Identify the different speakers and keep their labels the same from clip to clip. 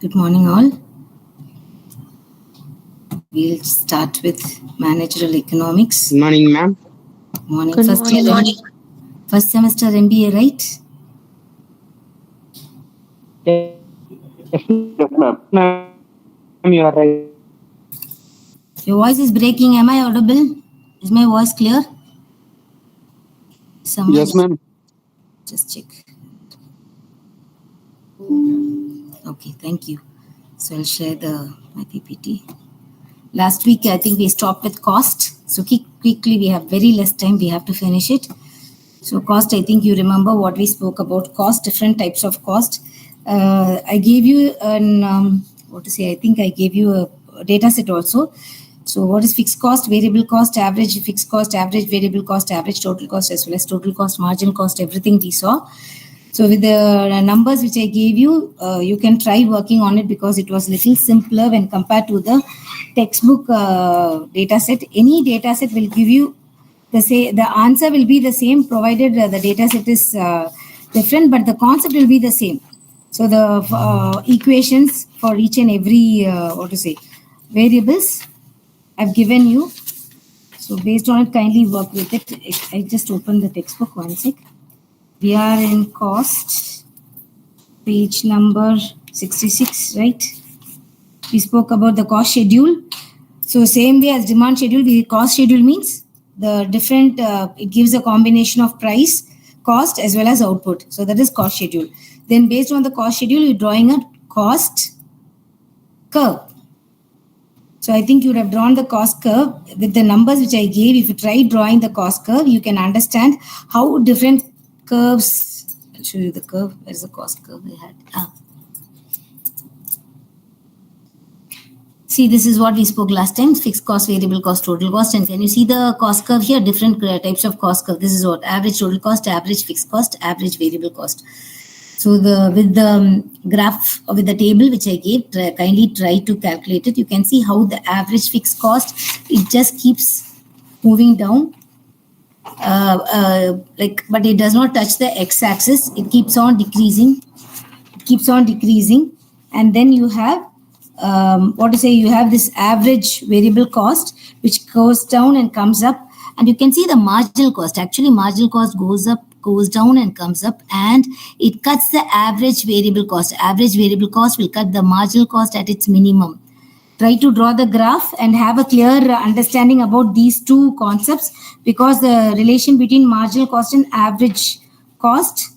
Speaker 1: Good morning, all. We'll start with managerial economics.
Speaker 2: Good morning, ma'am.
Speaker 1: Morning.
Speaker 3: Good morning.
Speaker 1: First semester MBA, right?
Speaker 2: Yes, ma'am. Ma'am, you are right.
Speaker 1: Your voice is breaking. Am I audible? Is my voice clear? Someone
Speaker 2: Yes, ma'am.
Speaker 1: just check. Okay, thank you. So I'll share my PPT. Last week, I think we stopped with cost. So quickly, we have very less time. We have to finish it. So cost, I think you remember what we spoke about cost, different types of cost. I gave you I think I gave you a data set also. So what is fixed cost, variable cost, average fixed cost, average variable cost, average total cost, as well as total cost, marginal cost, everything we saw. So with the numbers which I gave you, you can try working on it because it was little simpler when compared to the textbook data set. Any data set will give you the answer will be the same provided the data set is different, but the concept will be the same. So the equations for each and every variables I've given you. So based on it, kindly work with it. I just opened the textbook, one sec. We are in cost, page number 66, right? We spoke about the cost schedule. So same way as demand schedule, the cost schedule means the different, it gives a combination of price, cost, as well as output. So that is cost schedule. Then based on the cost schedule, you're drawing a cost curve. So I think you would have drawn the cost curve with the numbers which I gave. If you try drawing the cost curve, you can understand how different curves. I'll show you the curve. Where's the cost curve we had? See, this is what we spoke last time, fixed cost, variable cost, total cost. And can you see the cost curve here? Different types of cost curve. This is what? Average total cost, average fixed cost, average variable cost. So with the graph or with the table which I gave, kindly try to calculate it. You can see how the average fixed cost, it just keeps moving down. But it does not touch the x-axis. It keeps on decreasing. And then you have you have this average variable cost which goes down and comes up, and you can see the marginal cost. Actually, marginal cost goes up, goes down and comes up, and it cuts the average variable cost. Average variable cost will cut the marginal cost at its minimum. Try to draw the graph and have a clear understanding about these two concepts, because the relation between marginal cost and average cost,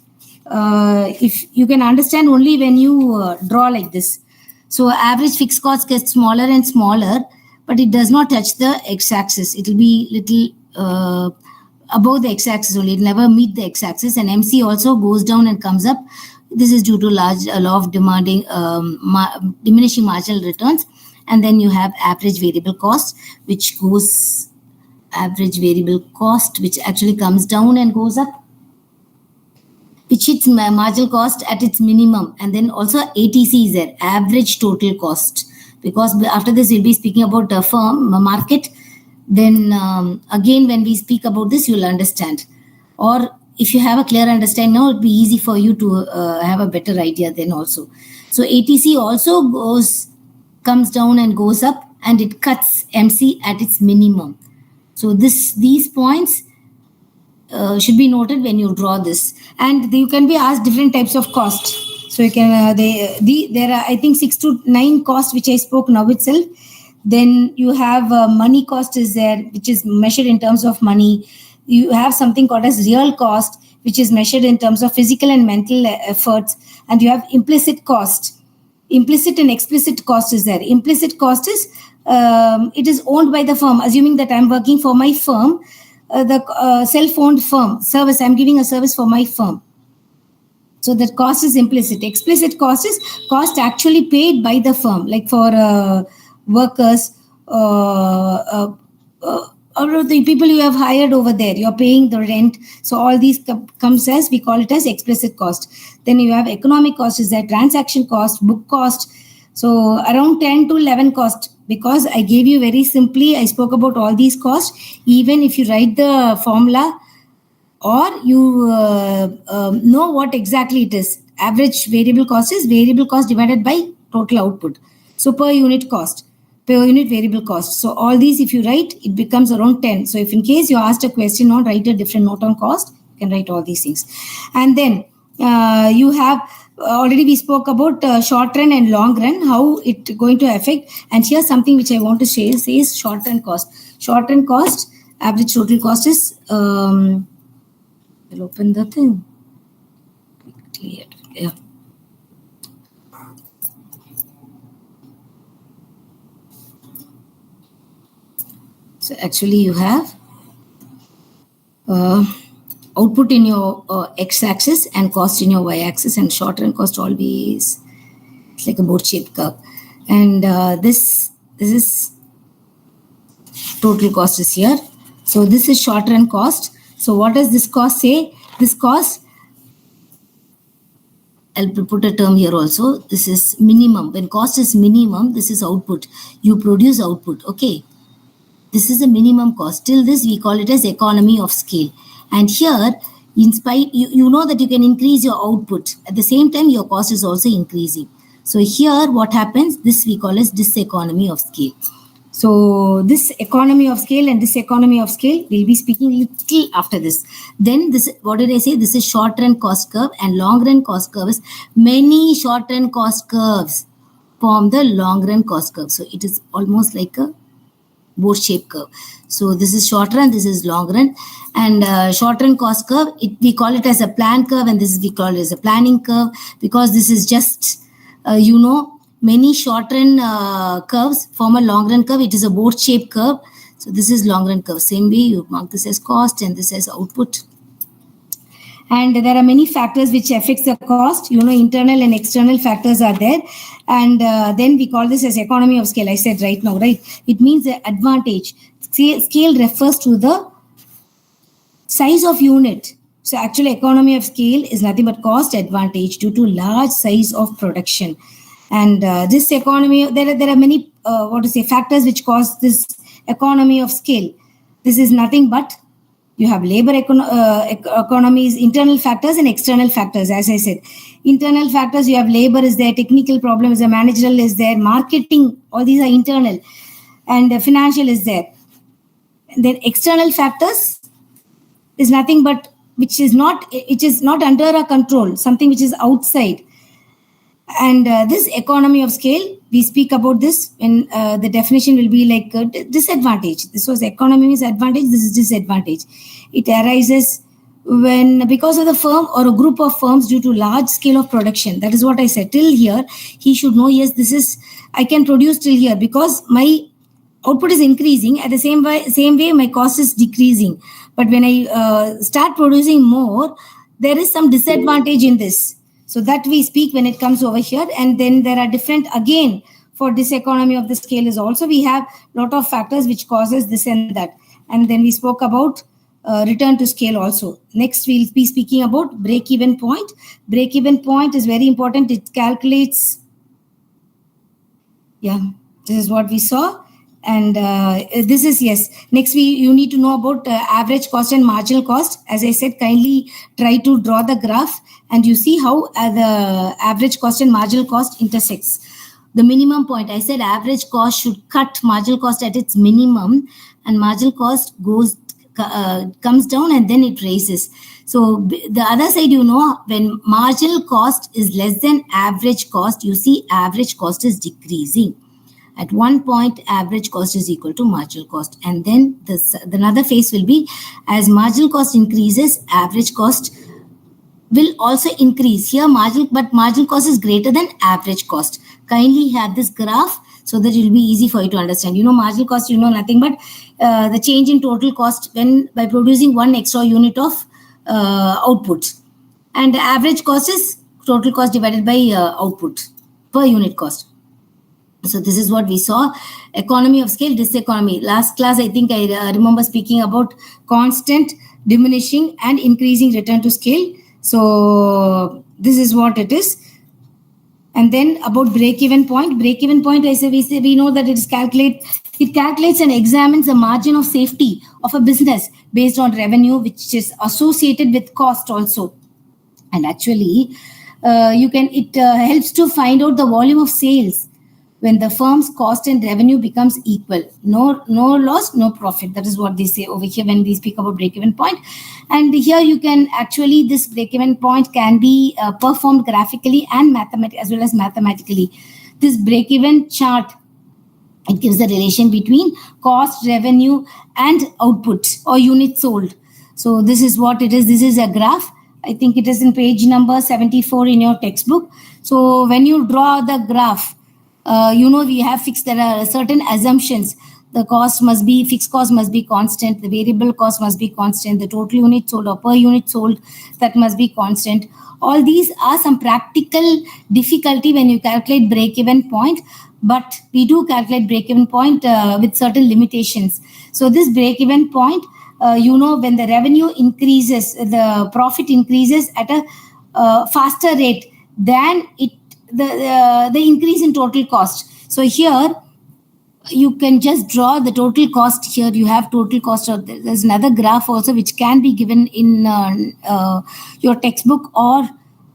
Speaker 1: if you can understand only when you draw like this. So average fixed cost gets smaller and smaller, but it does not touch the x-axis. It will be little above the x-axis only. It never meet the x-axis, and MC also goes down and comes up. This is due to large law of diminishing marginal returns. And then you have average variable cost, which actually comes down and goes up, which hits marginal cost at its minimum. And then also ATC is there, average total cost, because after this we'll be speaking about the market. Then again, when we speak about this, you'll understand. Or if you have a clear understanding now, it'll be easy for you to have a better idea then also. So ATC also comes down and goes up, and it cuts MC at its minimum. So these points should be noted when you draw this. And you can be asked different types of cost. So you can there are, I think, 6 to 9 costs which I spoke now itself. Then you have money cost is there, which is measured in terms of money. You have something called as real cost, which is measured in terms of physical and mental efforts. And you have implicit cost. Implicit and explicit cost is there. Implicit cost is it is owned by the firm. Assuming that I'm working for my firm, the self-owned firm service, I'm giving a service for my firm. So that cost is implicit. Explicit cost is cost actually paid by the firm, like for workers or the people you have hired over there. You're paying the rent. So all these comes as, we call it as explicit cost. Then you have economic cost is that transaction cost, book cost. So around 10 to 11 cost, because I gave you very simply, I spoke about all these costs. Even if you write the formula or you know what exactly it is. Average variable cost is variable cost divided by total output. So per unit cost, per unit variable cost. So all these, if you write, it becomes around 10. So if in case you asked a question on write a different note on cost, you can write all these things. And then you have already we spoke about short run and long run, how it going to affect. And here's something which I want to say is short run cost. Short run cost, average total cost is, I'll open the thing. Yeah. So actually you have output in your x-axis and cost in your y-axis, and short run cost always it's like a boat-shaped curve. And this is total cost is here. So this is short run cost. So what does this cost say? This cost, I'll put a term here also. This is minimum. When cost is minimum, this is output. You produce output. Okay. This is a minimum cost. Till this, we call it as economy of scale. And here, in spite, you know that you can increase your output. At the same time, your cost is also increasing. So here, what happens? This we call as diseconomy of scale. So this economy of scale and this economy of scale, we'll be speaking little after this. Then this, what did I say? This is short run cost curve, and long run cost curve is many short run cost curves form the long run cost curve. So it is almost like a boat-shaped curve. So this is short run, this is long run, and short run cost curve, we call it as a plan curve, and we call it as a planning curve, because this is just, many short run curves form a long run curve. It is a boat-shaped curve. So this is long run curve. Same way, you mark this as cost and this as output. And there are many factors which affects the cost. Internal and external factors are there. And then we call this as economy of scale. I said right now, right? It means the advantage. Scale refers to the size of unit. So actually economy of scale is nothing but cost advantage due to large size of production. And this economy, there are many, factors which cause this economy of scale. This is nothing but you have labor economies, internal factors and external factors. As I said, internal factors, you have labor is there, technical problem is there, managerial is there, marketing, all these are internal, and financial is there. And then external factors is nothing but which is not under our control, something which is outside. And this economy of scale, we speak about this when the definition will be like disadvantage. This was economy is advantage, this is disadvantage. It arises when because of the firm or a group of firms due to large scale of production. That is what I said. Till here, he should know, yes, I can produce till here because my output is increasing. At the same way, my cost is decreasing. But when I start producing more, there is some disadvantage in this. So that we speak when it comes over here. And then there are different, again, for this economy of the scale is also, we have a lot of factors which causes this and that. And then we spoke about return to scale also. Next, we'll be speaking about break-even point. Break-even point is very important. It calculates, this is what we saw. And this is, yes. Next, you need to know about average cost and marginal cost. As I said, kindly try to draw the graph and you see how the average cost and marginal cost intersects. The minimum point, I said average cost should cut marginal cost at its minimum, and marginal cost comes down and then it raises. So the other side, when marginal cost is less than average cost, you see average cost is decreasing. At one point, average cost is equal to marginal cost. And then the another phase will be as marginal cost increases, average cost will also increase. Here, marginal cost is greater than average cost. Kindly have this graph so that it will be easy for you to understand. Marginal cost, nothing but the change in total cost by producing one extra unit of output. And the average cost is total cost divided by output per unit cost. So this is what we saw. Economy of scale, diseconomy. Last class, I think I remember speaking about constant, diminishing and increasing return to scale. So this is what it is. And then about break-even point. Break-even point, we know that it calculates and examines the margin of safety of a business based on revenue, which is associated with cost also. And actually, it helps to find out the volume of sales when the firm's cost and revenue becomes equal. No loss, no profit. That is what they say over here when we speak about break-even point. And here you can actually, this break-even point can be performed graphically and as well as mathematically. This break-even chart, it gives the relation between cost, revenue, and output or units sold. So this is what it is. This is a graph. I think it is in page number 74 in your textbook. So when you draw the graph, we have there are certain assumptions. The fixed cost must be constant. The variable cost must be constant. The total unit sold or per unit sold, that must be constant. All these are some practical difficulty when you calculate break-even point, but we do calculate break-even point with certain limitations. So this break-even point, when the revenue increases, the profit increases at a faster rate than the increase in total cost. So here you can just draw the total cost. Here you have total cost. There's another graph also which can be given in your textbook or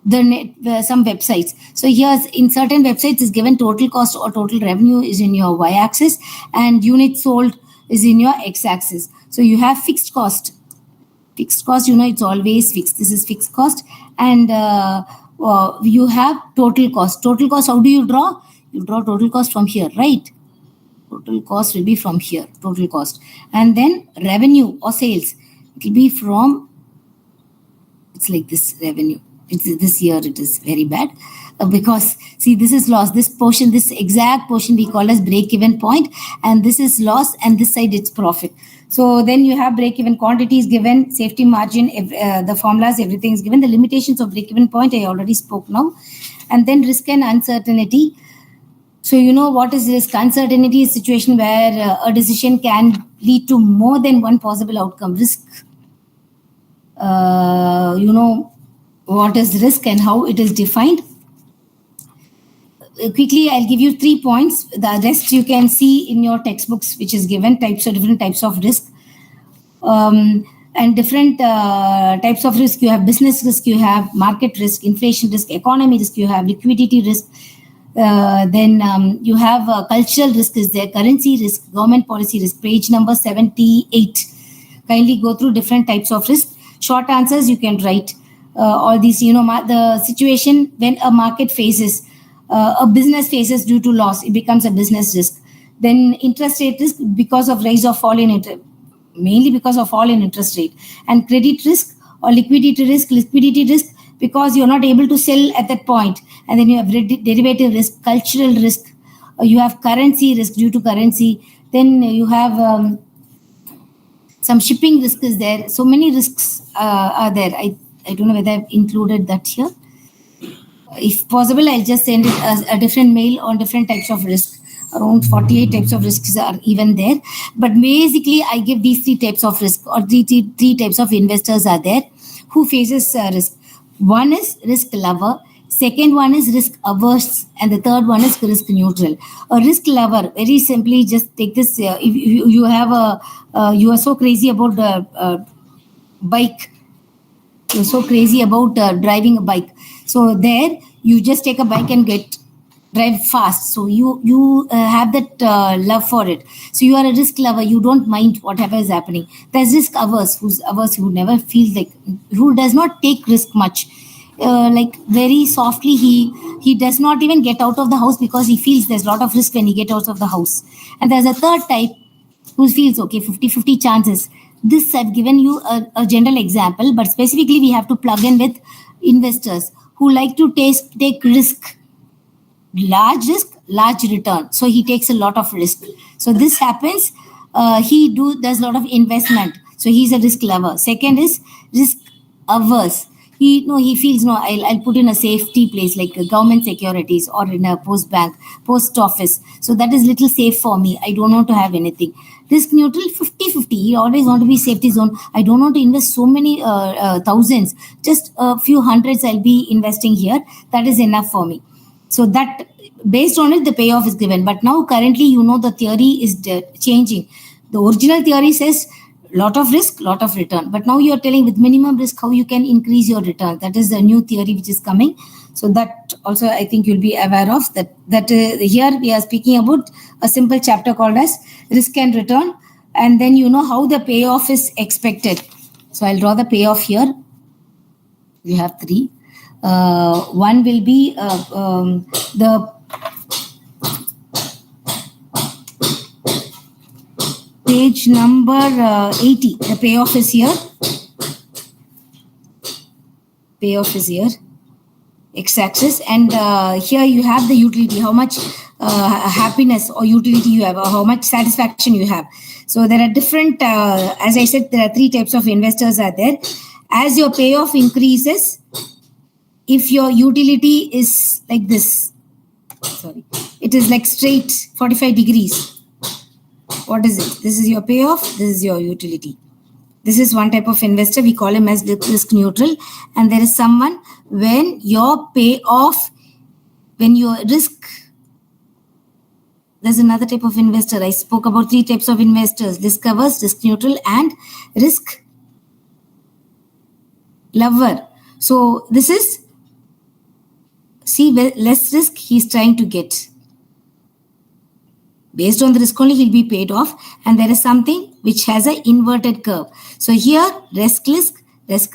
Speaker 1: some websites. So here in certain websites is given total cost or total revenue is in your y-axis and units sold is in your x-axis. So you have fixed cost. Fixed cost, it's always fixed. This is fixed cost. And you have total cost. Total cost, how do you draw? You draw total cost from here, right? Total cost will be from here, total cost. And then revenue or sales, it will be from, it's like this revenue. This year it is very bad because see, this is loss. This portion, this exact portion we call as break-even point, and this is loss, and this side it's profit. So then you have break-even quantities given, safety margin, the formulas, everything is given. The limitations of break-even point I already spoke now, and then risk and uncertainty. So what is risk? Uncertainty is a situation where a decision can lead to more than one possible outcome. Risk, what is risk and how it is defined. Quickly, I'll give you 3 points. The rest you can see in your textbooks, which is given different types of risk. And different types of risk. You have business risk, you have market risk, inflation risk, economy risk, you have liquidity risk. Then you have cultural risk is there, currency risk, government policy risk, page number 78. Kindly go through different types of risk. Short answers you can write. All these, the situation when a market faces, a business faces due to loss, it becomes a business risk. Then interest rate risk because of rise or fall in interest, mainly because of fall in interest rate. And credit risk or liquidity risk because you're not able to sell at that point. And then you have derivative risk, cultural risk, you have currency risk due to currency. Then you have some shipping risk is there. So many risks are there. I don't know whether I've included that here. If possible, I'll just send it as a different mail on different types of risk. Around 48 types of risks are even there. But basically, I give these 3 types of risk or three types of investors are there who faces risk. One is risk lover. Second one is risk averse. And the third one is risk neutral. A risk lover, very simply, just take this. If you have you are so crazy about the bike. You're so crazy about driving a bike. So there, you just take a bike and drive fast. So you have that love for it. So you are a risk lover. You don't mind whatever is happening. There's risk averse, who never feels like, who does not take risk much. Like very softly, he does not even get out of the house because he feels there's a lot of risk when he gets out of the house. And there's a third type who feels, okay, 50-50 chances. This I've given you a general example, but specifically we have to plug in with investors who like to take risk, large risk, large return. So he takes a lot of risk. So this happens. He does a lot of investment. So he's a risk lover. Second is risk averse. He feels I'll put in a safety place like government securities or in a post office. So that is little safe for me. I don't want to have anything. Risk neutral, 50-50. He always want to be safety zone. I don't want to invest so many thousands. Just a few hundreds I'll be investing here. That is enough for me. So that based on it, the payoff is given. But now currently, the theory is changing. The original theory says lot of risk, lot of return. But now you're telling with minimum risk how you can increase your return. That is the new theory which is coming. So that also I think you'll be aware of that here we are speaking about a simple chapter called as risk and return, and then you know how the payoff is expected. So I'll draw the payoff here. We have 3. One will be the page number 80. The payoff is here. Payoff is here. X-axis, and here you have the utility, how much happiness or utility you have, or how much satisfaction you have. So there are different, as I said, there are 3 types of investors are there. As your payoff increases, if your utility is like this, sorry, it is like straight 45 degrees. What is it? This is your payoff, this is your utility. This is one type of investor, we call him as risk neutral. And there is someone when your payoff, when your risk, there's another type of investor. I spoke about 3 types of investors: risk averse, risk neutral, and risk lover. So this is, see, less risk he's trying to get. Based on the risk only, he'll be paid off. And there is something which has an inverted curve. So here, risk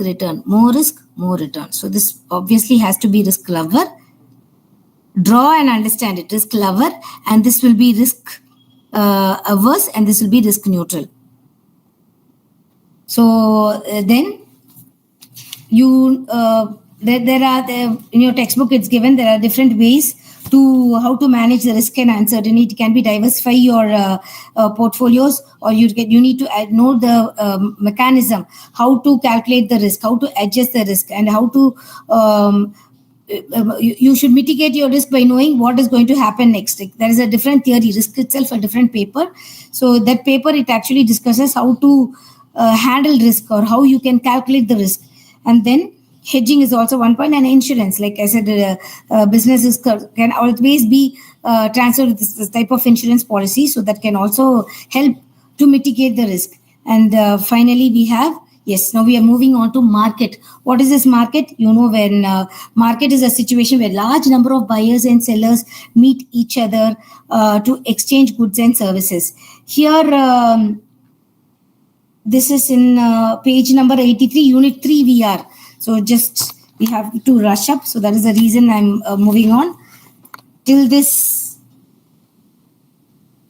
Speaker 1: return, more risk, more return. So this obviously has to be risk lover. Draw and understand it, risk lover, and this will be risk averse, and this will be risk neutral. So then you, there are, in your textbook it's given, there are different ways to how to manage the risk and uncertainty. It can be diversify your portfolios, or you need to know the mechanism, how to calculate the risk, how to adjust the risk, and how to you should mitigate your risk by knowing what is going to happen next. There is a different theory, risk itself a different paper. So that paper, it actually discusses how to handle risk, or how you can calculate the risk. And then hedging is also one point, and insurance, like I said, businesses can always be transferred with this type of insurance policy, so that can also help to mitigate the risk. And finally, we have, yes, now we are moving on to market. What is this market? You know, when market is a situation where large number of buyers and sellers meet each other to exchange goods and services. Here, this is in page number 83, unit 3 we are. So just, we have to rush up. So that is the reason I'm moving on. Till this,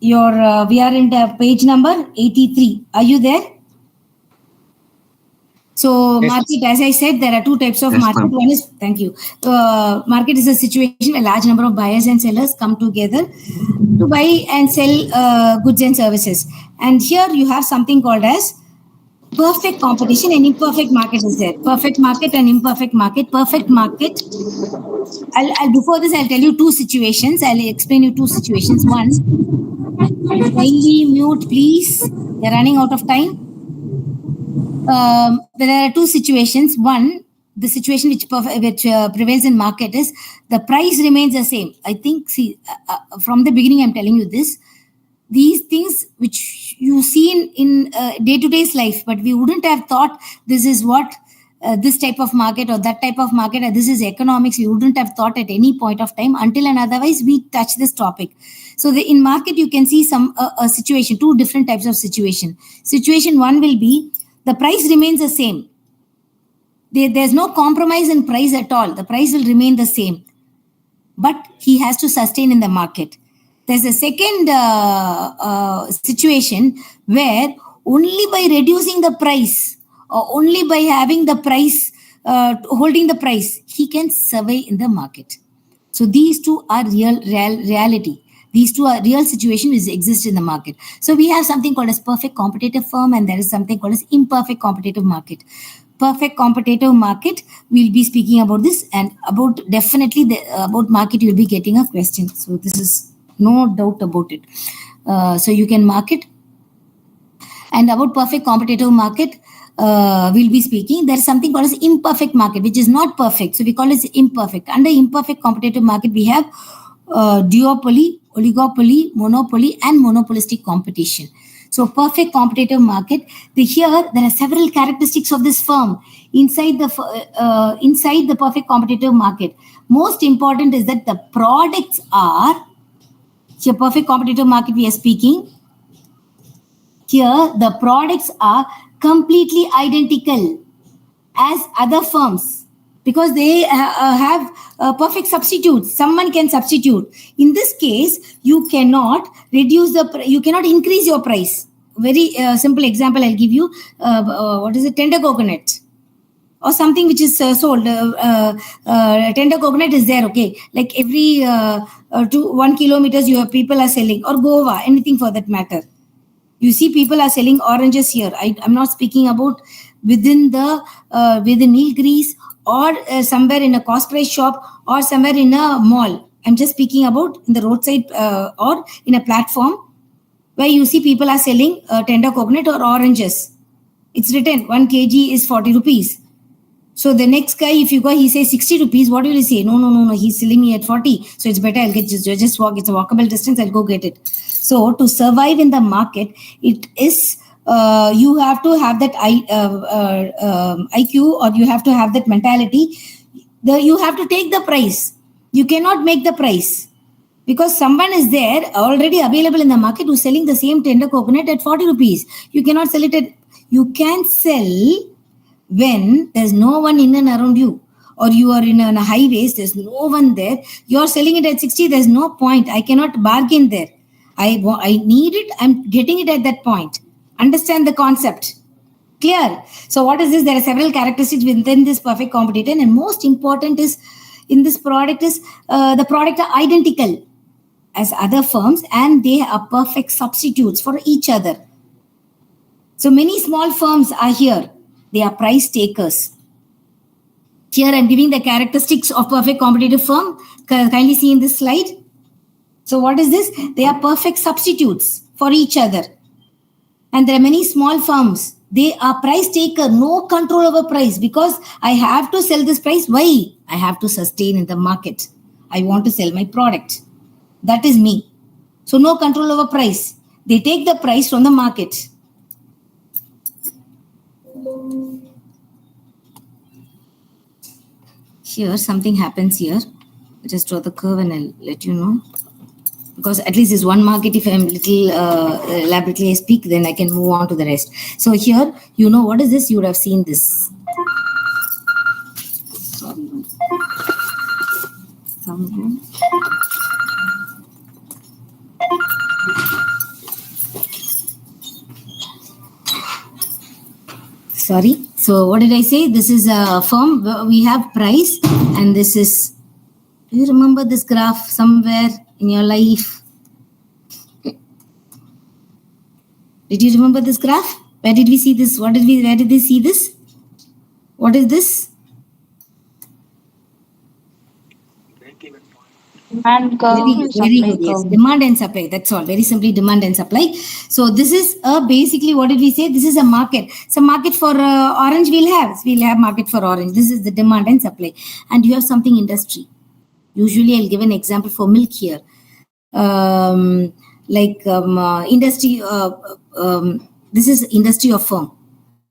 Speaker 1: we are in the page number 83. Are you there? So yes. Market, as I said, there are 2 types of market. One is, thank you. Market is a situation where a large number of buyers and sellers come together to buy and sell goods and services. And here you have something called as perfect competition and imperfect market is there. Perfect market and imperfect market. Perfect market. Before this, I'll tell you 2 situations. I'll explain you 2 situations. One, kindly mute, please. They're running out of time. There are 2 situations. One, the situation which prevails in market is the price remains the same. I think, see, from the beginning, I'm telling you this. These things which you see in day-to-day life, but we wouldn't have thought this is what this type of market or that type of market, or this is economics. We wouldn't have thought at any point of time until and otherwise we touch this topic. So in market, you can see some a situation, 2 different types of situation. Situation 1 will be the price remains the same. There's no compromise in price at all. The price will remain the same, but he has to sustain in the market. There's a second situation where only by reducing the price, or only by having the price, holding the price, he can survive in the market. So these 2 are reality. These 2 are real situations which exist in the market. So we have something called as perfect competitive firm, and there is something called as imperfect competitive market. Perfect competitive market, we'll be speaking about this, and about definitely about market you'll be getting a question. So this is no doubt about it. So you can mark it. And about perfect competitive market, we'll be speaking. There's something called as imperfect market, which is not perfect. So we call it imperfect. Under imperfect competitive market, we have duopoly, oligopoly, monopoly, and monopolistic competition. So perfect competitive market. Here there are several characteristics of this firm inside the perfect competitive market. Most important is that the products are, here perfect competitive market we are speaking. Here the products are completely identical as other firms, because they have perfect substitutes. Someone can substitute. In this case, you cannot you cannot increase your price. Very simple example I'll give you. What is it? Tender coconut or something which is sold. Tender coconut is there, okay? Like every 1 kilometers, you have people are selling, or guava, anything for that matter. You see, people are selling oranges here. I'm not speaking about within Nilgiris or somewhere in a cost price shop or somewhere in a mall. I'm just speaking about in the roadside or in a platform where you see people are selling tender coconut or oranges. It's written 1 kg is 40 rupees. So the next guy, if you go, he says 60 rupees. What will you say? No. He's selling me at 40. So it's better. I'll get just walk. It's a walkable distance. I'll go get it. So to survive in the market, it is you have to have that IQ, or you have to have that mentality. You have to take the price. You cannot make the price, because someone is there already available in the market who's selling the same tender coconut at 40 rupees. You cannot sell it at. You can sell when there's no one in and around you, or you are in a highways, there's no one there, you're selling it at 60, there's no point. I cannot bargain there. I need it, I'm getting it at that point. Understand the concept? Clear? So what is this? There are several characteristics within this perfect competitor, and most important is in this product is the product are identical as other firms, and they are perfect substitutes for each other. So many small firms are here. They are price takers. Here I'm giving the characteristics of perfect competitive firm. Kindly see in this slide. So what is this? They are perfect substitutes for each other. And there are many small firms. They are price taker, no control over price, because I have to sell this price. Why? I have to sustain in the market. I want to sell my product. That is me. So no control over price. They take the price from the market. Here something happens here. I just draw the curve and I'll let you know, because at least this one market, if I'm little elaborately I speak, then I can move on to the rest. So here, you know what is this? You would have seen this. Sorry. So what did I say? This is a firm. We have price, and this is. Do you remember this graph somewhere in your life? Did you remember this graph? Where did we see this? Where did we see this? What is this?
Speaker 2: Demand curve.
Speaker 1: Very good. Yes. Demand and supply. That's all. Very simply, demand and supply. So this is basically, what did we say? This is a market. So market for orange we'll have market for orange. This is the demand and supply. And you have something industry. Usually I'll give an example for milk here. Industry. This is industry or firm.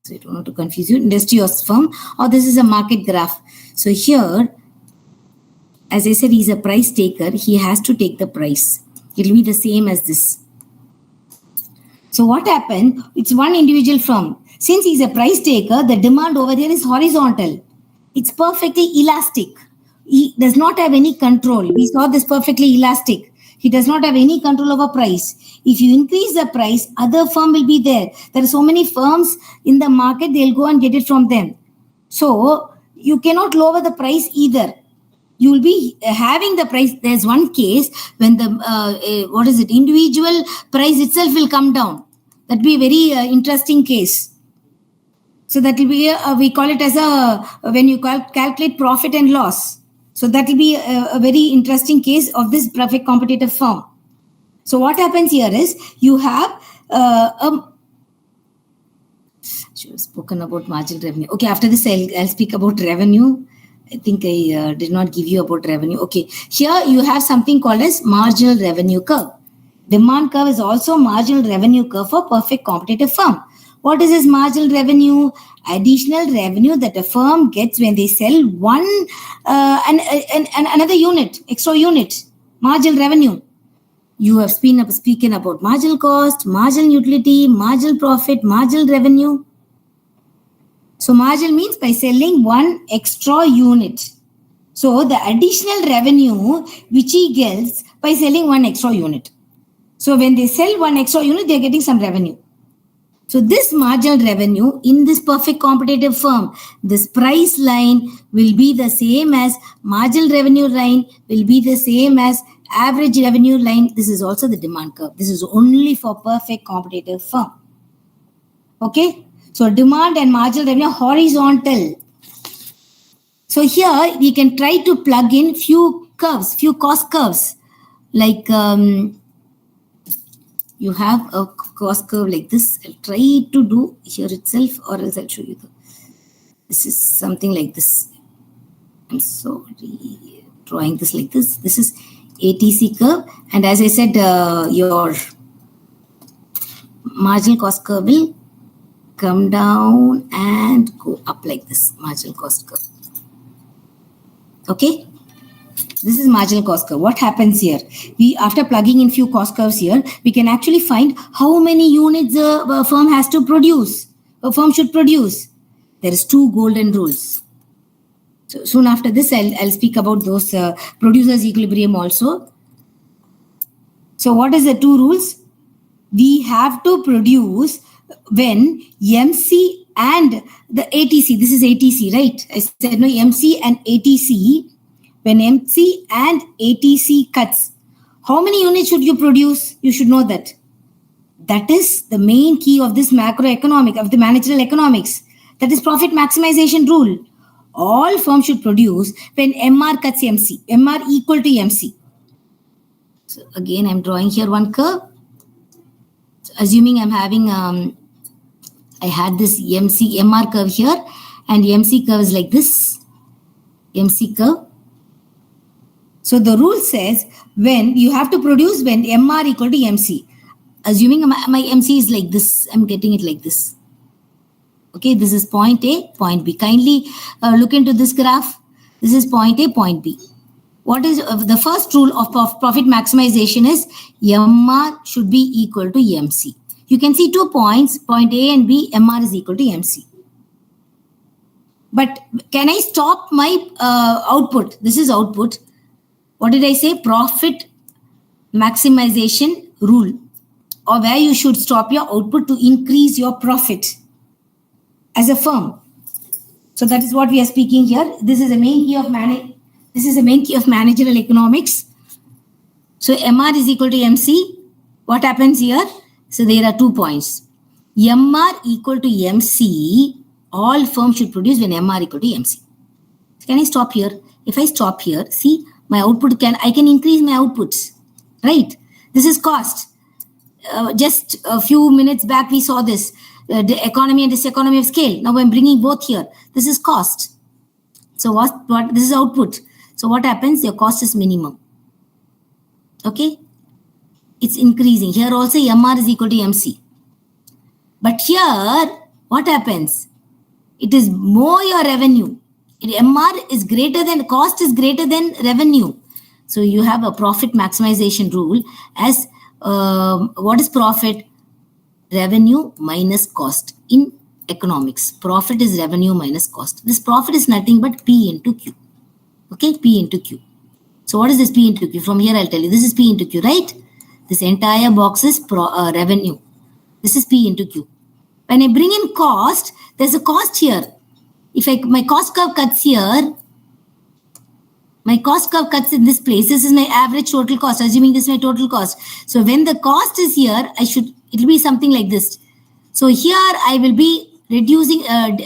Speaker 1: So I don't want to confuse you. Industry or firm, or this is a market graph. So here, as I said, he's a price taker. He has to take the price. It will be the same as this. So what happened? It's one individual firm. Since he's a price taker, the demand over here is horizontal. It's perfectly elastic. He does not have any control. We saw this perfectly elastic. He does not have any control over price. If you increase the price, other firm will be there. There are so many firms in the market, they'll go and get it from them. So you cannot lower the price either. You will be having the price. There's one case when the individual price itself will come down. That will be a very interesting case. So that will be we call it as when you calculate profit and loss. So that will be a very interesting case of this perfect competitive firm. So what happens here is you have should have spoken about marginal revenue. Okay, after this I'll speak about revenue. I think I did not give you about revenue. Okay, here you have something called as marginal revenue curve. Demand curve is also marginal revenue curve for perfect competitive firm. What is this marginal revenue? Additional revenue that a firm gets when they sell one and another unit, extra unit. Marginal revenue. You have speaking about marginal cost, marginal utility, marginal profit, marginal revenue. So marginal means by selling one extra unit. So the additional revenue which he gets by selling one extra unit. So when they sell one extra unit, they're getting some revenue. So this marginal revenue in this perfect competitive firm, this price line will be the same as marginal revenue line, will be the same as average revenue line. This is also the demand curve. This is only for perfect competitive firm. Okay. So demand and marginal revenue horizontal. So here we can try to plug in few curves, few cost curves. Like you have a cost curve like this. I'll try to do here itself, or else I'll show you. This is something like this. I'm sorry, drawing this like this. This is ATC curve, and as I said, your marginal cost curve will come down and go up like this. Marginal cost curve. Okay. This is marginal cost curve. What happens here? We, after plugging in few cost curves here, we can actually find how many units a firm has to produce. A firm should produce. There is 2 golden rules. So soon after this, I'll speak about those producers equilibrium also. So what is the 2 rules? We have to produce when MC and the ATC. This is ATC, right? I said no, MC and ATC. When MC and ATC cuts, how many units should you produce? You should know that. That is the main key of this macroeconomic, of the managerial economics. That is profit maximization rule. All firms should produce when MR cuts MC, MR equal to MC. So again, I'm drawing here one curve. So assuming I'm having, I had this MR curve here, and MC curve is like this, MC curve. So the rule says when you have to produce when MR equal to MC. Assuming my MC is like this, I'm getting it like this. Okay, this is point A, point B. Kindly look into this graph. This is point A, point B. What is the first rule of profit maximization is MR should be equal to MC. You can see 2 points, point A and B, MR is equal to MC. But can I stop my output? This is output. What did I say? Profit maximization rule, or where you should stop your output to increase your profit as a firm. So that is what we are speaking here. This is the main key of managerial economics. So MR is equal to MC. What happens here? So there are 2 points. MR equal to MC. All firms should produce when MR equal to MC. Can I stop here? If I stop here, see, my output I can increase my outputs, right? This is cost. Just a few minutes back, we saw this, the economy and diseconomy of scale. Now I'm bringing both here. This is cost. So what this is output. So what happens? Your cost is minimum. Okay. It's increasing. Here also MR is equal to MC. But here, what happens? It is more your revenue. MR is greater than, cost is greater than revenue. So you have a profit maximization rule as what is profit? Revenue minus cost in economics. Profit is revenue minus cost. This profit is nothing but P into Q. Okay, P into Q. So what is this P into Q? From here I'll tell you. This is P into Q, right? This entire box is revenue. This is P into Q. When I bring in cost, there's a cost here. If my cost curve cuts here, my cost curve cuts in this place. This is my average total cost, assuming this is my total cost. So when the cost is here, it'll be something like this. So here I will be reducing,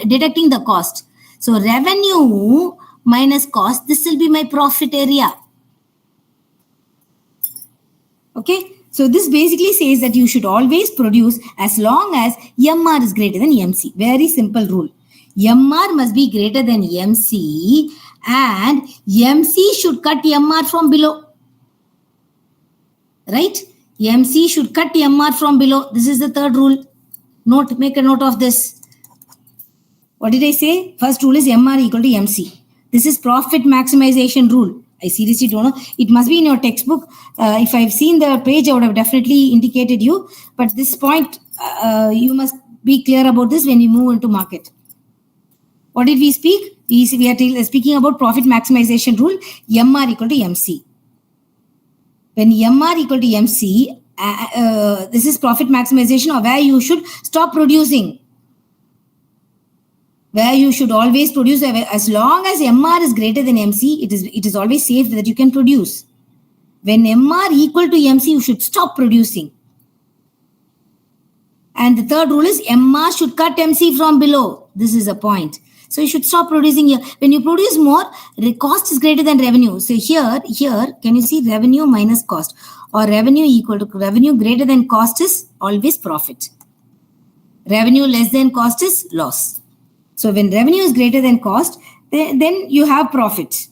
Speaker 1: deducting the cost. So revenue minus cost, this will be my profit area. Okay. So this basically says that you should always produce as long as MR is greater than MC. Very simple rule. MR must be greater than MC and MC should cut MR from below. Right? MC should cut MR from below. This is the third rule. Make a note of this. What did I say? First rule is MR equal to MC. This is profit maximization rule. I seriously don't know. It must be in your textbook. If I've seen the page, I would have definitely indicated you. But this point, you must be clear about this when you move into market. What did we speak? We are speaking about profit maximization rule, MR equal to MC. When MR equal to MC, this is profit maximization, or where you should stop producing. Where you should always produce, as long as MR is greater than MC, it is always safe that you can produce. When MR equal to MC, you should stop producing. And the third rule is MR should cut MC from below. This is a point. So you should stop producing here. When you produce more, the cost is greater than revenue. So here, can you see revenue minus cost, or revenue equal to revenue greater than cost is always profit. Revenue less than cost is loss. So when revenue is greater than cost, then you have profit.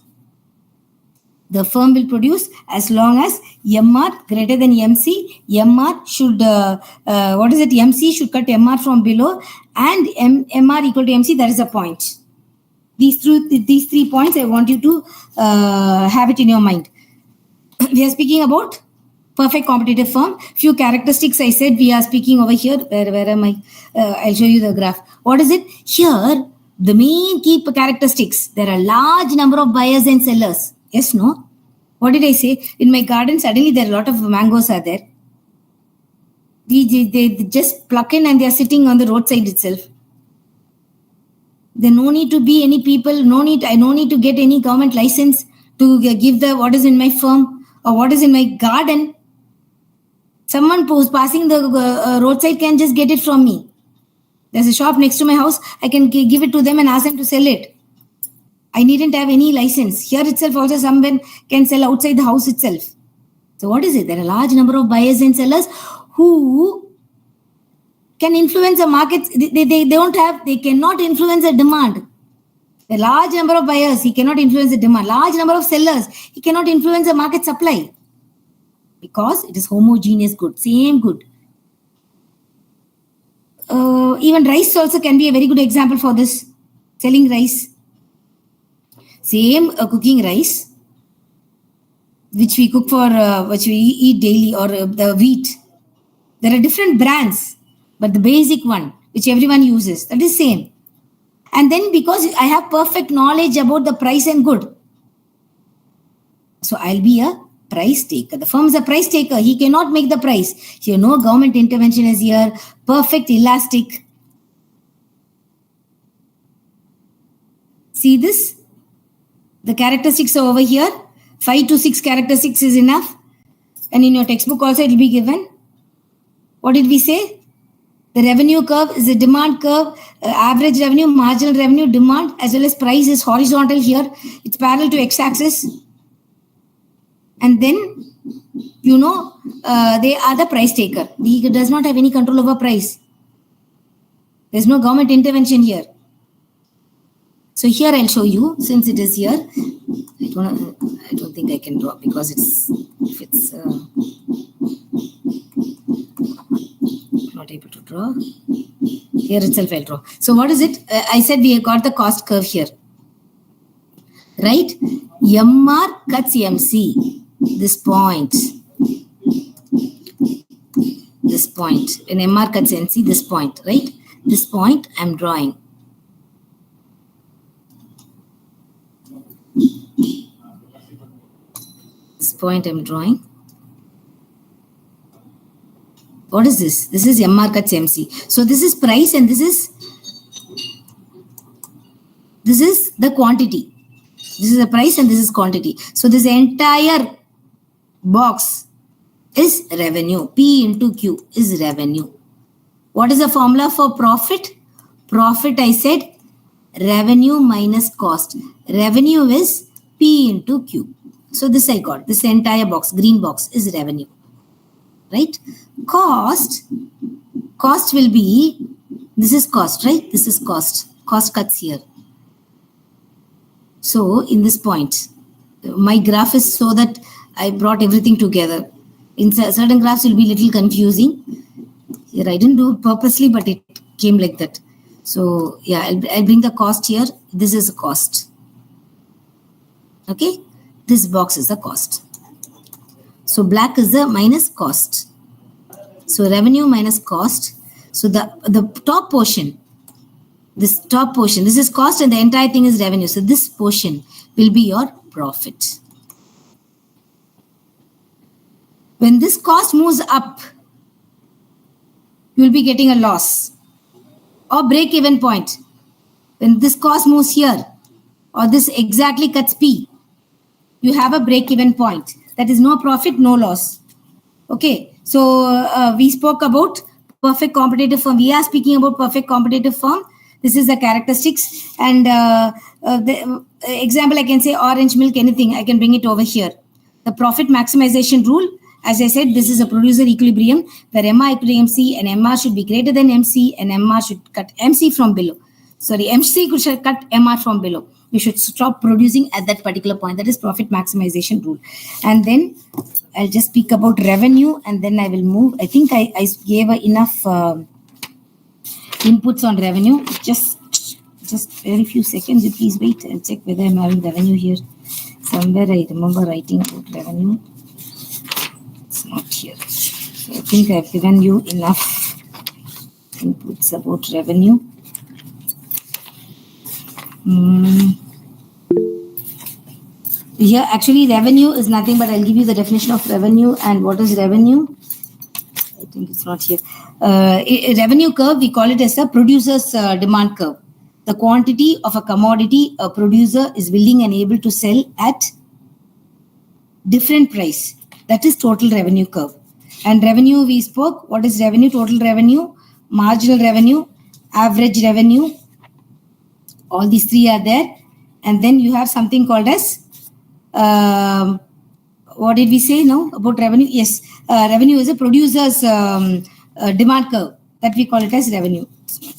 Speaker 1: The firm will produce as long as MR greater than MC. MR should, MC should cut MR from below, and MR equal to MC, that is a point. These 3 points, I want you to have it in your mind. We are speaking about perfect competitive firm. Few characteristics I said we are speaking over here. Where am I? I'll show you the graph. What is it? Here, the main key characteristics. There are large number of buyers and sellers. Yes, no? What did I say? In my garden, suddenly there are a lot of mangoes are there. They just pluck in and they are sitting on the roadside itself. There no need to be any people. I no need to get any government license to give what is in my firm or what is in my garden. Someone who's passing the roadside can just get it from me. There's a shop next to my house. I can give it to them and ask them to sell it. I needn't have any license. Here itself also someone can sell outside the house itself. So what is it? There are a large number of buyers and sellers who can influence the markets. They cannot influence the demand. A large number of buyers, he cannot influence the demand. Large number of sellers, he cannot influence the market supply. Because it is homogeneous good, same good. Even rice also can be a very good example for this. Selling rice. Same cooking rice, which we cook for, which we eat daily, or the wheat. There are different brands, but the basic one, which everyone uses, that is same. And then because I have perfect knowledge about the price and good, so I'll be a price taker. The firm is a price taker. He cannot make the price. Here, no government intervention is here. Perfect elastic. See this? The characteristics are over here. 5 to 6 characteristics is enough. And in your textbook also it will be given. What did we say? The revenue curve is a demand curve. Average revenue, marginal revenue, demand, as well as price is horizontal here. It's parallel to x-axis. And then, they are the price taker. He does not have any control over price. There's no government intervention here. So here I'll show you, since it is here. I don't think I can draw because it's not able to draw. Here itself I'll draw. So what is it? I said we have got the cost curve here. Right? MR cuts MC. This point. When MR cuts MC, this point, right? This point I'm drawing. This point I'm drawing. What is this? This is MR cuts MC. So this is price and this is the quantity. This is the price and this is quantity. So this entire box is revenue. P into Q is revenue. What is the formula for profit? Profit, I said, revenue minus cost. Revenue is P into Q. So this I got. This entire box, green box, is revenue. Right? Cost will be, this is cost, right? This is cost. Cost cuts here. So in this point, my graph is so that I brought everything together. In certain graphs will be little confusing. Here I didn't do it purposely, but it came like that. So yeah, I'll bring the cost here. This is a cost. Okay, this box is the cost. So black is the minus cost. So revenue minus cost. So the top portion, this top portion, this is cost and the entire thing is revenue. So this portion will be your profit. When this cost moves up, you will be getting a loss or break-even point. When this cost moves here or this exactly cuts P, you have a break-even point. That is no profit, no loss. Okay, so we spoke about perfect competitive firm. We are speaking about perfect competitive firm. This is the characteristics. And the example, I can say orange milk, anything. I can bring it over here. The profit maximization rule. As I said, this is a producer equilibrium where MR equal to MC and MR should be greater than MC and MR should cut MC from below. Sorry, MC should cut MR from below. You should stop producing at that particular point. That is profit maximization rule. And then I'll just speak about revenue and then I will move. I think I gave enough inputs on revenue. Just very few seconds. You please wait and check whether I'm having revenue here. Somewhere I remember writing about revenue. It's not here. So I think I've given you enough inputs about revenue. Here, actually, revenue is nothing but I'll give you the definition of revenue. And what is revenue? I think it's not here. A revenue curve, we call it as a producer's demand curve. The quantity of a commodity a producer is willing and able to sell at different price. That is total revenue curve. And revenue, we spoke. What is revenue? Total revenue, marginal revenue, average revenue. All these three are there. And then you have something called as, what did we say now about revenue? Yes, revenue is a producer's demand curve. That we call it as revenue.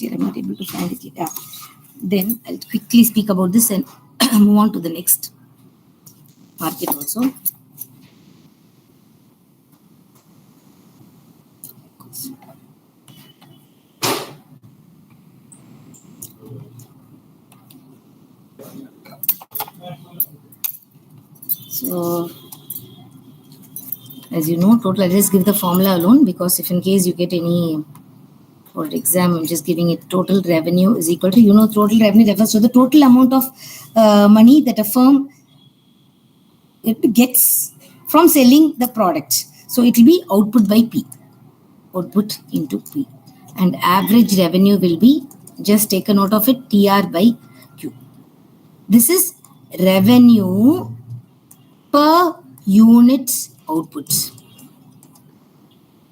Speaker 1: I'm not able to find it yet. Yeah. Then I'll quickly speak about this and move on to the next market also. So, as you know, total, I'll just give the formula alone because if in case you get any for exam, I'm just giving it total revenue is equal to, total revenue refers to the total amount of money that a firm it gets from selling the product. So it will be output by P, output into P. And average revenue will be, just take a note of it, TR by Q. This is revenue per unit output.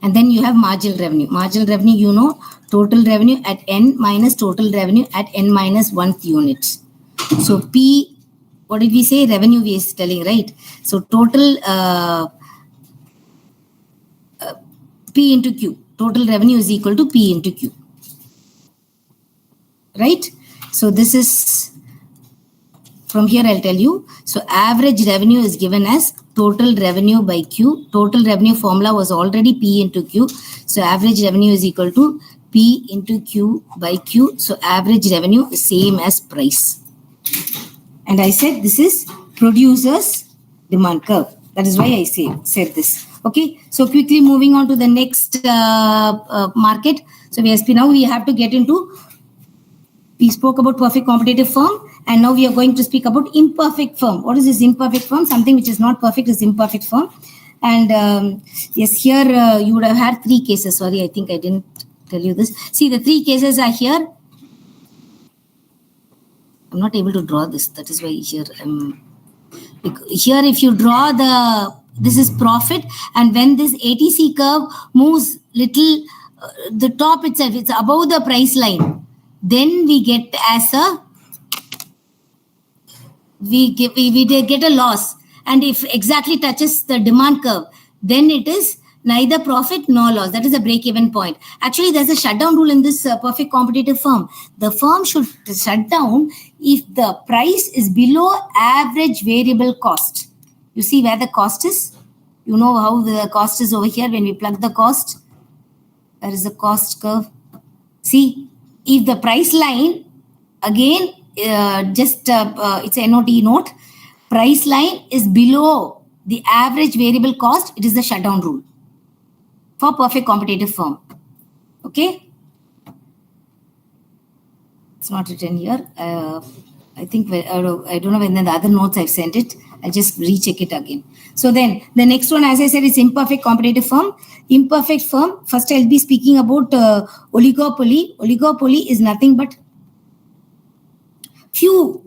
Speaker 1: And then you have marginal revenue. Marginal revenue, total revenue at N minus total revenue at N minus 1th unit. So P, what did we say? Revenue we is telling, right? So total P into Q. Total revenue is equal to P into Q. Right? So this is, from here I'll tell you. So average revenue is given as total revenue by Q. Total revenue formula was already P into Q. So average revenue is equal to P into Q by Q. So average revenue is same as price. And I said this is producer's demand curve. That is why I said this. Okay. So quickly moving on to the next market. So now we have to get into, we spoke about perfect competitive firm. And now we are going to speak about imperfect firm. What is this imperfect firm? Something which is not perfect is imperfect firm. And yes, here you would have had 3 cases. Sorry, I think I didn't tell you this. See, the 3 cases are here. I'm not able to draw this. That is why here, here if you draw this is profit. And when this ATC curve moves little, the top itself, it's above the price line. Then we get as a, we get a loss, and if exactly touches the demand curve, then it is neither profit nor loss. That is a break-even point. Actually, there's a shutdown rule in this perfect competitive firm. The firm should shut down if the price is below average variable cost. You see where the cost is? You know how the cost is over here when we plug the cost. There is a cost curve. See, if the price line, again, it's a NOT note, price line is below the average variable cost, it is the shutdown rule for perfect competitive firm. Okay? It's not written here. I think, I don't know when the other notes I've sent it. I'll just recheck it again. So then the next one, as I said, is imperfect competitive firm. Imperfect firm, first I'll be speaking about oligopoly. Oligopoly is nothing but few.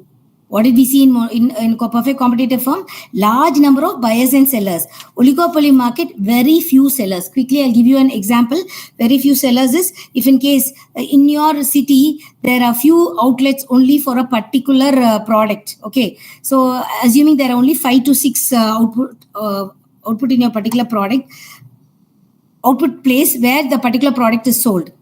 Speaker 1: What did we see in perfect competitive firm? Large number of buyers and sellers. Oligopoly market, very few sellers. Quickly, I'll give you an example. Very few sellers is, if in case in your city, there are few outlets only for a particular product. Okay. So assuming there are only 5 to 6 output in your particular product, output place where the particular product is sold.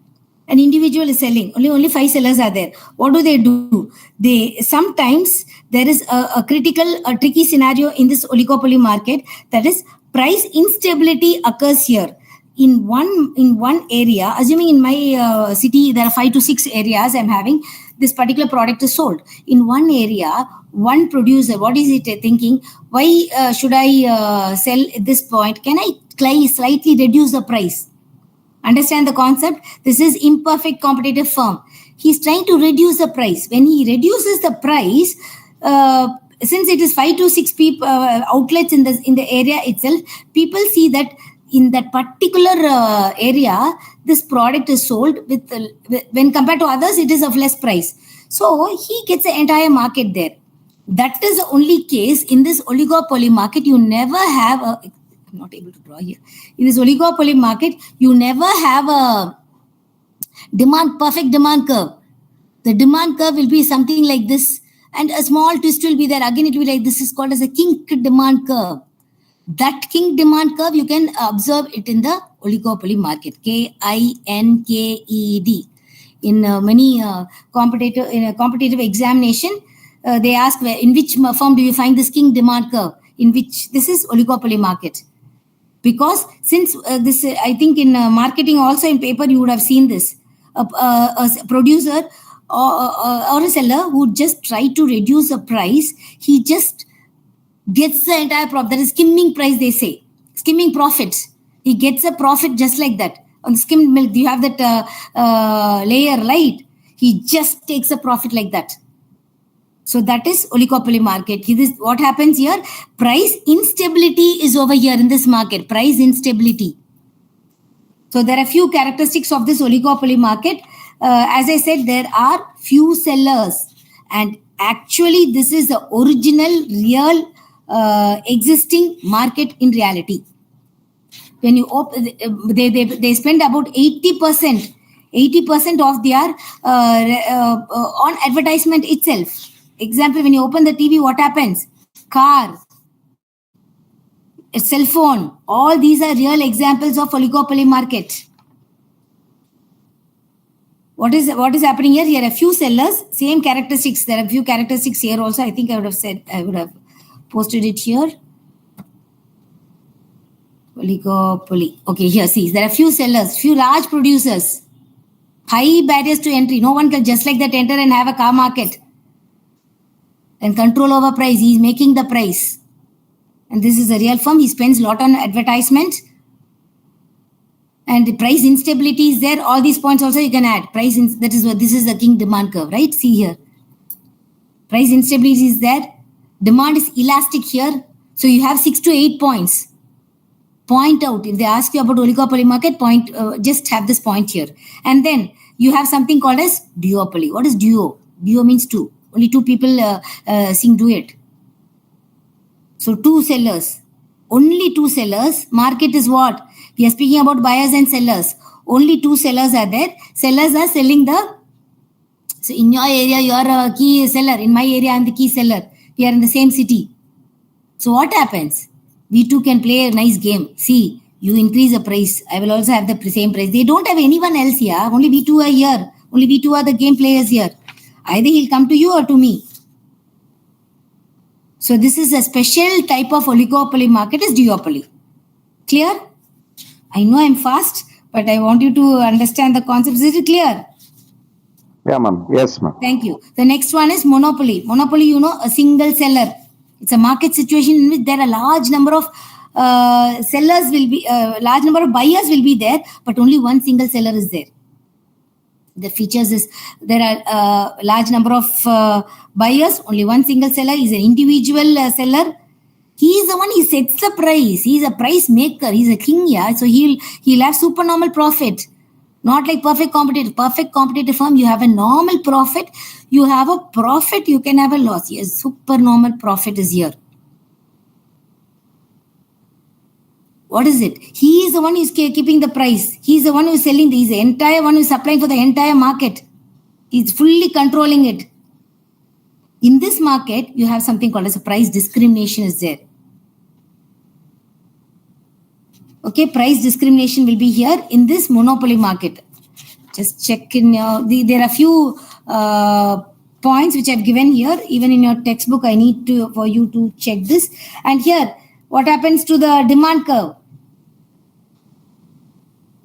Speaker 1: An individual is selling, only 5 sellers are there. What do? They sometimes there is a tricky scenario in this oligopoly market, that is price instability occurs here. In one area, assuming in my city there are 5 to 6 areas I'm having, this particular product is sold. In one area, one producer, what is it thinking? Why should I sell at this point? Can I slightly reduce the price? Understand the concept? This is imperfect competitive firm. He's trying to reduce the price. When he reduces the price, since it is 5 to 6 people outlets in the area itself, people see that in that particular area, this product is sold with when compared to others, it is of less price. So he gets the entire market there. That is the only case in this oligopoly market. You never have a, I'm not able to draw here. In this oligopoly market, you never have a perfect demand curve. The demand curve will be something like this, and a small twist will be there. Again, it will be like this, is called as a kink demand curve. That kink demand curve, you can observe it in the oligopoly market. KINKED. In many competitive examination, they ask in which firm do you find this kink demand curve? In which this is oligopoly market. Because since this, I think in marketing also in paper, you would have seen this. A producer or a seller who just try to reduce the price, he just gets the entire profit. That is skimming price, they say. Skimming profit. He gets a profit just like that. On skimmed milk, you have that layer, right? He just takes a profit like that. So that is oligopoly market. What happens here? Price instability is over here in this market. Price instability. So there are few characteristics of this oligopoly market. As I said, there are few sellers. And actually, this is the original, real, existing market in reality. When you open, they spend about 80% of their on advertisement itself. Example, when you open the TV, what happens? Car, a cell phone, all these are real examples of oligopoly market. What is happening here? Here are a few sellers, same characteristics. There are a few characteristics here also. I think I would have posted it here. Oligopoly. Okay, here, see, there are few sellers, few large producers, high barriers to entry. No one can just like that enter and have a car market and control over price. He is making the price. And this is a real firm. He spends a lot on advertisement. And the price instability is there. All these points also you can add. This is the king demand curve, right? See here. Price instability is there. Demand is elastic here. So you have 6 to 8 points. Point out. If they ask you about oligopoly market, just have this point here. And then you have something called as duopoly. What is duo? Duo means two. Only two people sing duet. So 2 sellers. Only 2 sellers. Market is what? We are speaking about buyers and sellers. Only 2 sellers are there. Sellers are selling so in your area, you are a key seller. In my area, I am the key seller. We are in the same city. So what happens? We two can play a nice game. See, you increase the price. I will also have the same price. They don't have anyone else here. Only we two are here. Only we two are the game players here. Either he'll come to you or to me. So this is a special type of oligopoly market, is duopoly. Clear? I know I'm fast, but I want you to understand the concepts. Is it clear?
Speaker 3: Yeah, ma'am. Yes, ma'am.
Speaker 1: Thank you. The next one is monopoly. Monopoly, a single seller. It's a market situation in which there are a large number of sellers will be, large number of buyers will be there, but only one single seller is there. The features is there are a large number of buyers, only one single seller is an individual seller. He is the one, he sets the price. He is a price maker. He's a king, yeah. So he'll have supernormal profit. Not like perfect competitor. Perfect competitor firm, you have a normal profit. You have a profit, you can have a loss. Yes, supernormal profit is here. What is it? He is the one who is keeping the price. He is the one who is selling. He is the entire one who is supplying for the entire market. He is fully controlling it. In this market, you have something called as a price discrimination is there. Okay, price discrimination will be here in this monopoly market. Just check in your, there are a few points which I've given here. Even in your textbook, I need for you to check this. And here, what happens to the demand curve?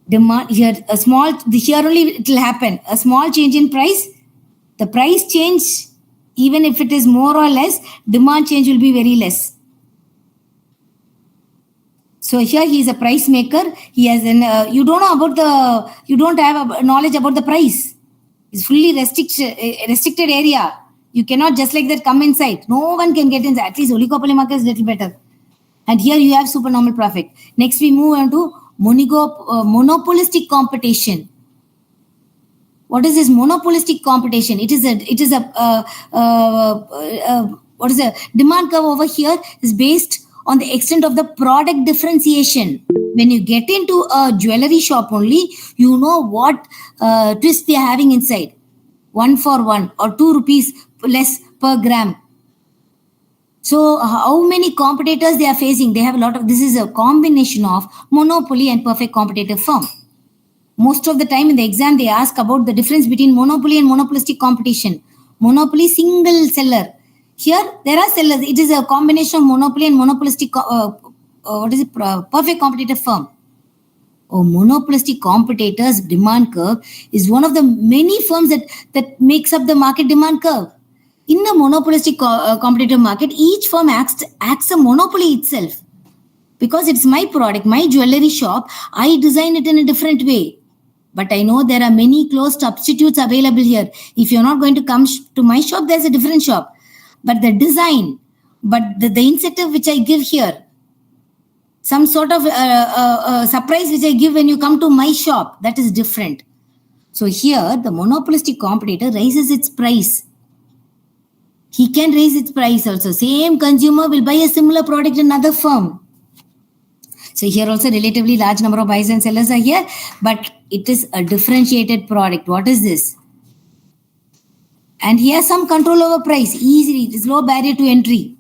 Speaker 1: Demand here, here only it will happen. A small change in price, the price change, even if it is more or less, demand change will be very less. So here he is a price maker. He has you don't know about you don't have knowledge about the price. It's fully restricted area. You cannot just like that come inside. No one can get inside. At least oligopoly market is little better. And here you have supernormal profit. Next we move on to monopolistic competition. What is this monopolistic competition? It is a what is the demand curve over here is based on the extent of the product differentiation. When you get into a jewelry shop only, you know what twist they are having inside. 1 for 1 or 2 rupees less per gram. So how many competitors they are facing? They have a lot of, this is a combination of monopoly and perfect competitive firm. Most of the time in the exam, they ask about the difference between monopoly and monopolistic competition. Monopoly, single seller. Here, there are sellers. It is a combination of monopoly and monopolistic, perfect competitive firm. Oh, monopolistic competitors demand curve is one of the many firms that makes up the market demand curve. In a monopolistic competitive market, each firm acts a monopoly itself. Because it's my product, my jewelry shop, I design it in a different way. But I know there are many close substitutes available here. If you're not going to come to my shop, there's a different shop. But the design, but the incentive which I give here, some sort of surprise which I give when you come to my shop, that is different. So here, the monopolistic competitor raises its price. He can raise its price also. Same consumer will buy a similar product in another firm. So here also relatively large number of buyers and sellers are here, but it is a differentiated product. What is this? And he has some control over price. Easily, it is low barrier to entry.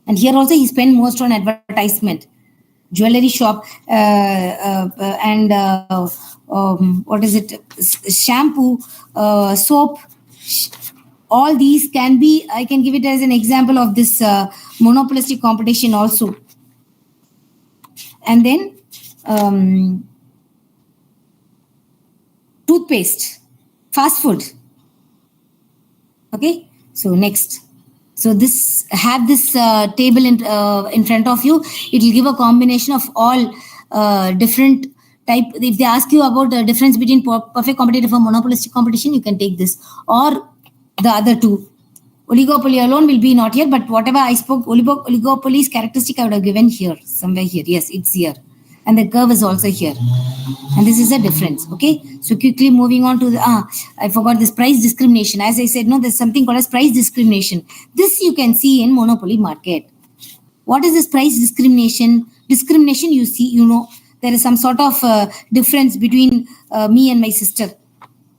Speaker 1: And here also he spend most on advertisement. Jewelry shop and what is it? Shampoo, soap. All these can be, I can give it as an example of this monopolistic competition also. And then toothpaste, fast food. Okay, so next. So this have this table in front of you. It will give a combination of all different type. If they ask you about the difference between perfect competitive and monopolistic competition, you can take this or the other two. Oligopoly alone will be not here, but whatever I spoke, oligopoly's characteristic I would have given here, somewhere here. Yes, it's here. And the curve is also here. And this is a difference. Okay. So quickly moving on to the, I forgot this price discrimination. As I said, no, there's something called as price discrimination. This you can see in monopoly market. What is this price discrimination? Discrimination, you see, there is some sort of difference between me and my sister.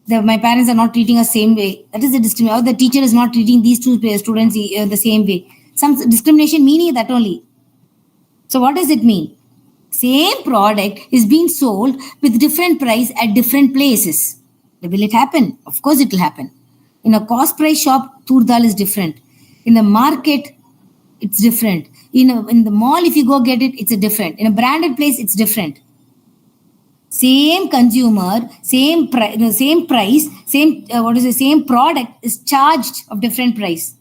Speaker 1: My parents are not treating us same way. That is the discrimination. Or the teacher is not treating these two students the same way. Some discrimination meaning that only. So what does it mean? Same product is being sold with different price at different places. Will it happen? Of course it will happen. In a cost price shop, tur dal is different. In the market, it's different. In the mall, if you go get it, it's a different. In a branded place, it's different. Same consumer, same price, same same product is charged of different price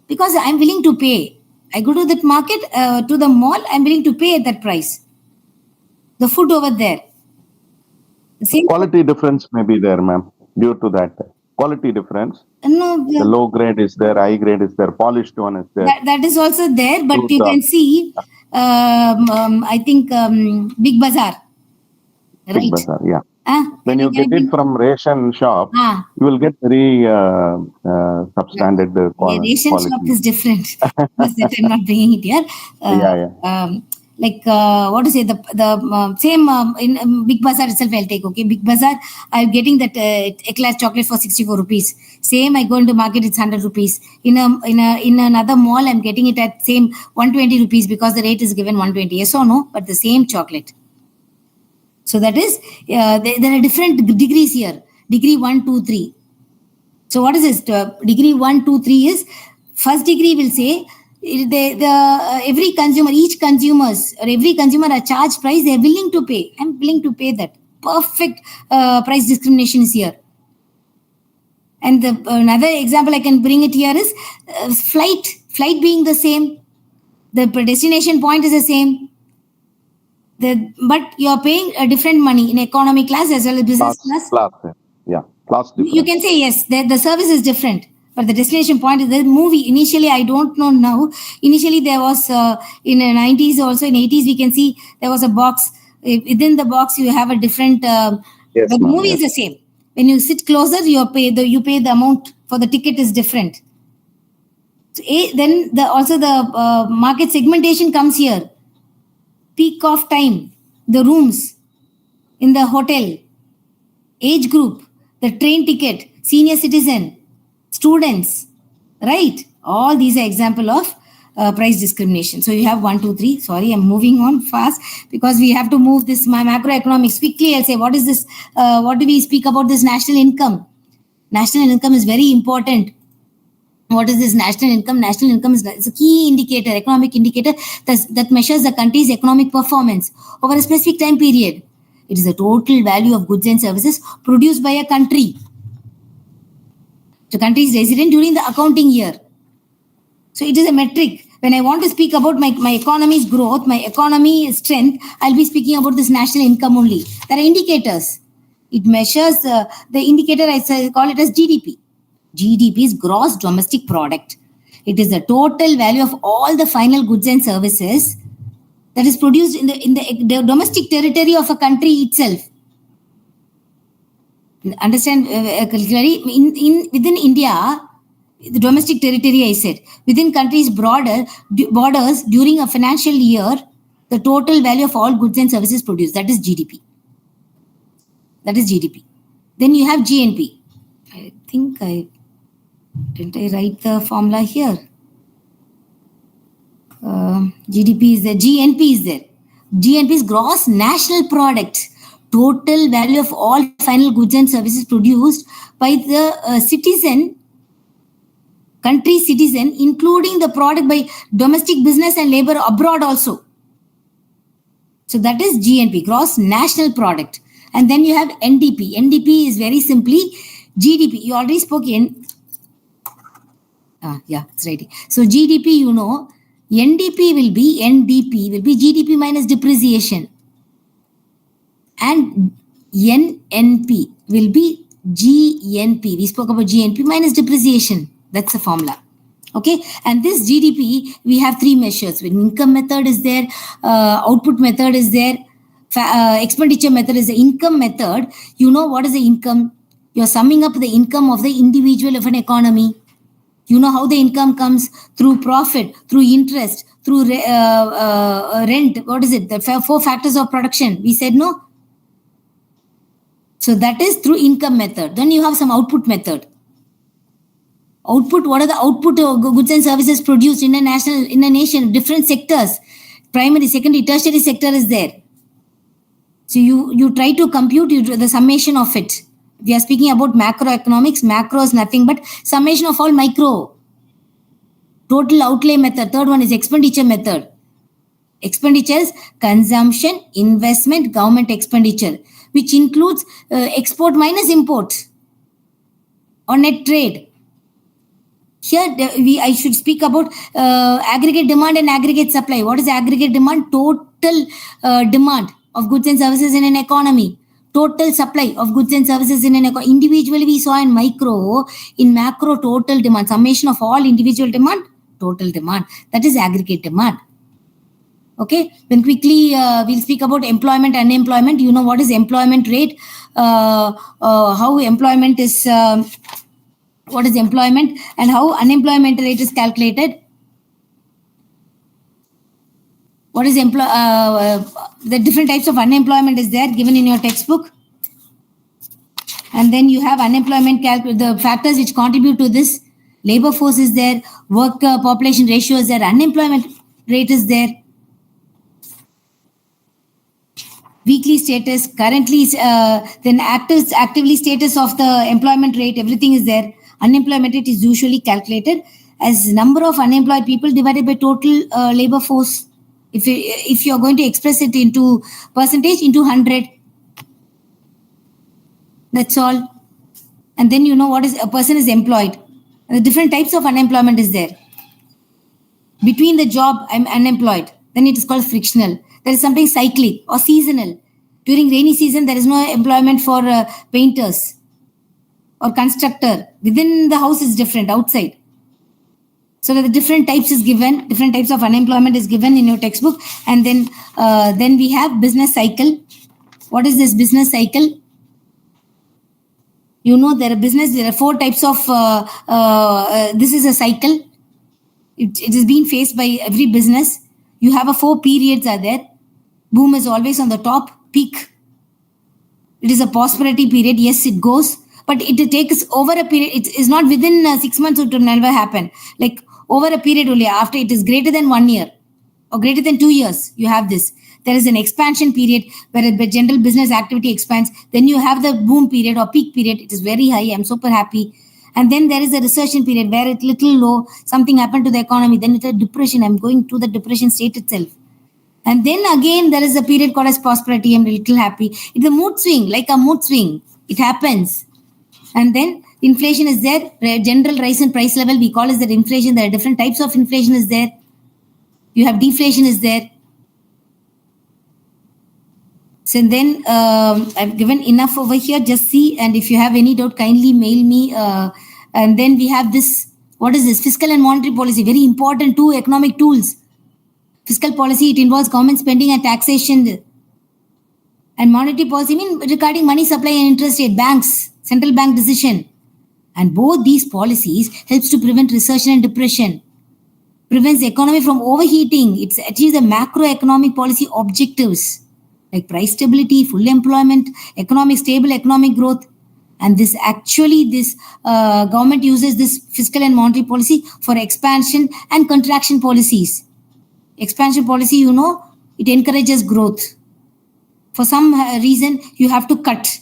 Speaker 1: because I'm willing to pay. I go to that market, to the mall, I'm willing to pay at that price. The food over there. The same
Speaker 3: Quality difference may be there, ma'am, due to that. Quality difference.
Speaker 1: No,
Speaker 3: The low grade is there, high grade is there, polished one is there.
Speaker 1: that is also there, but
Speaker 3: Fruit
Speaker 1: you
Speaker 3: shop.
Speaker 1: can see, I think, Big Bazaar.
Speaker 3: Big
Speaker 1: Right.
Speaker 3: Bazaar, yeah. When
Speaker 1: Can
Speaker 3: you get it from ration shop, you will get very substandard
Speaker 1: Yeah,
Speaker 3: quality.
Speaker 1: ration shop is different. Because that I'm not bringing it here. What to say, the same in Big Bazaar itself I'll take. Okay, Big Bazaar, I'm getting that eclair chocolate for 64 rupees. Same, I go into market, it's 100 rupees. In another mall, I'm getting it at same 120 rupees because the rate is given 120. Yes or no? But the same chocolate. So that is, there are different degrees here. Degree 1, 2, 3. So what is this? Degree 1, 2, 3 is, first degree will say, every consumer, each consumers or every consumer a charge price they're willing to pay. I'm willing to pay that. Perfect price discrimination is here. And another example I can bring it here is flight being the same. The destination point is the same. But you're paying a different money in economy class as well as business class.
Speaker 3: Class different.
Speaker 1: You can say yes, the service is different, but the destination point is the movie. Initially, I don't know now. Initially, there was in the 90s, also in 80s, we can see there was a box. Within the box, you have a different. The movie is the same. When you sit closer, you pay the amount for the ticket is different. So, then the market segmentation comes here. Peak of time, the rooms in the hotel, age group, the train ticket, senior citizen, students, right? All these are example of price discrimination. So you have 1, 2, 3. Sorry, I'm moving on fast because we have to move this macroeconomics quickly. I'll say, what is this? What do we speak about this national income? National income is very important. What is this national income? National income is a key indicator, economic indicator that measures the country's economic performance over a specific time period. It is the total value of goods and services produced by a country. The country is resident during the accounting year. So it is a metric. When I want to speak about my economy's growth, my economy's strength, I'll be speaking about this national income only. There are indicators. It measures the indicator, I call it as GDP. GDP is gross domestic product. It is the total value of all the final goods and services that is produced in the domestic territory of a country itself. Understand clearly? Within India, the domestic territory, I said, within countries' borders during a financial year, the total value of all goods and services produced, that is GDP. That is GDP. Then you have GNP. I think didn't I write the formula here? GDP is there. GNP is there. GNP is gross national product. Total value of all final goods and services produced by the citizen, country citizen, including the product by domestic business and labor abroad also. So that is GNP, gross national product. And then you have NDP. NDP is very simply GDP. You already spoke in. It's right. So GDP, NDP will be GDP minus depreciation. And NNP will be GNP. We spoke about GNP minus depreciation. That's the formula. Okay. And this GDP, we have 3 measures. When income method is there, output method is there, expenditure method is the income method. You know what is the income? You're summing up the income of the individual of an economy. You know how the income comes through profit, through interest, through rent. What is it? The 4 factors of production. We said no. So that is through income method. Then you have some output method. Output, what are the output of goods and services produced in a nation, different sectors, primary, secondary, tertiary sector is there. So you try to compute the summation of it. We are speaking about macroeconomics. Macro is nothing but summation of all micro. Total outlay method. Third one is expenditure method. Expenditures, consumption, investment, government expenditure, which includes export minus import or net trade. Here, I should speak about aggregate demand and aggregate supply. What is aggregate demand? Total demand of goods and services in an economy. Total supply of goods and services in an economy. Individually, we saw in micro, in macro, total demand. Summation of all individual demand, total demand. That is aggregate demand. Okay. Then quickly, we'll speak about employment, unemployment. You know what is employment rate? How employment is... what is employment and how unemployment rate is calculated. What is the different types of unemployment is there given in your textbook. And then you have unemployment the factors which contribute to this. Labor force is there, work population ratio is there, unemployment rate is there. Weekly status, currently, then actively status of the employment rate, everything is there. Unemployment rate is usually calculated as number of unemployed people divided by total labor force. If you're going to express it into percentage, into 100. That's all. And then you know what is a person is employed. And the different types of unemployment is there. Between the job, I'm unemployed. Then it is called frictional. There is something cyclic or seasonal. During rainy season, there is no employment for painters or constructor. Within the house is different, outside. So the different types is given, different types of unemployment is given in your textbook. And then we have business cycle. What is this business cycle? You know, there are 4 types of, this is a cycle. It is being faced by every business. You have 4 periods are there. Boom is always on the top, peak. It is a prosperity period. Yes, it goes. But it takes over a period. It is not within 6 months, it will never happen. Like over a period only, after it is greater than 1 year or greater than 2 years, you have this. There is an expansion period where the general business activity expands. Then you have the boom period or peak period. It is very high. I'm super happy. And then there is a recession period where it's little low. Something happened to the economy. Then it's a depression. I'm going to the depression state itself. And then again, there is a period called as prosperity. I'm a little happy. It's a mood swing, like a mood swing. It happens. And then inflation is there. General rise in price level, we call it that inflation. There are different types of inflation is there. You have deflation is there. So then I've given enough over here. Just see. And if you have any doubt, kindly mail me. And then we have this. What is this? Fiscal and monetary policy. Very important 2 economic tools. Fiscal policy, it involves government spending and taxation. And monetary policy regarding money supply and interest rate, banks, central bank decision. And both these policies helps to prevent recession and depression. Prevents the economy from overheating. It achieves the macroeconomic policy objectives like price stability, full employment, stable economic growth. And this government uses this fiscal and monetary policy for expansion and contraction policies. Expansion policy, it encourages growth. For some reason, you have to cut.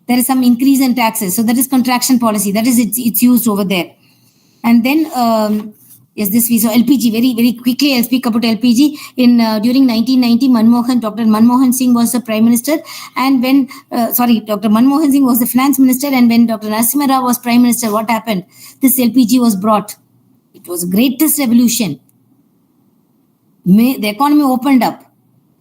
Speaker 1: There is some increase in taxes. So that is contraction policy. That is, it's used over there. And then, yes, this we saw LPG. Very, very quickly, I'll speak about LPG. During 1990, Dr. Manmohan Singh was the Prime Minister. And when, Dr. Manmohan Singh was the Finance Minister. And when Dr. Narasimha Rao was Prime Minister, what happened? This LPG was brought. It was the greatest revolution. The economy opened up.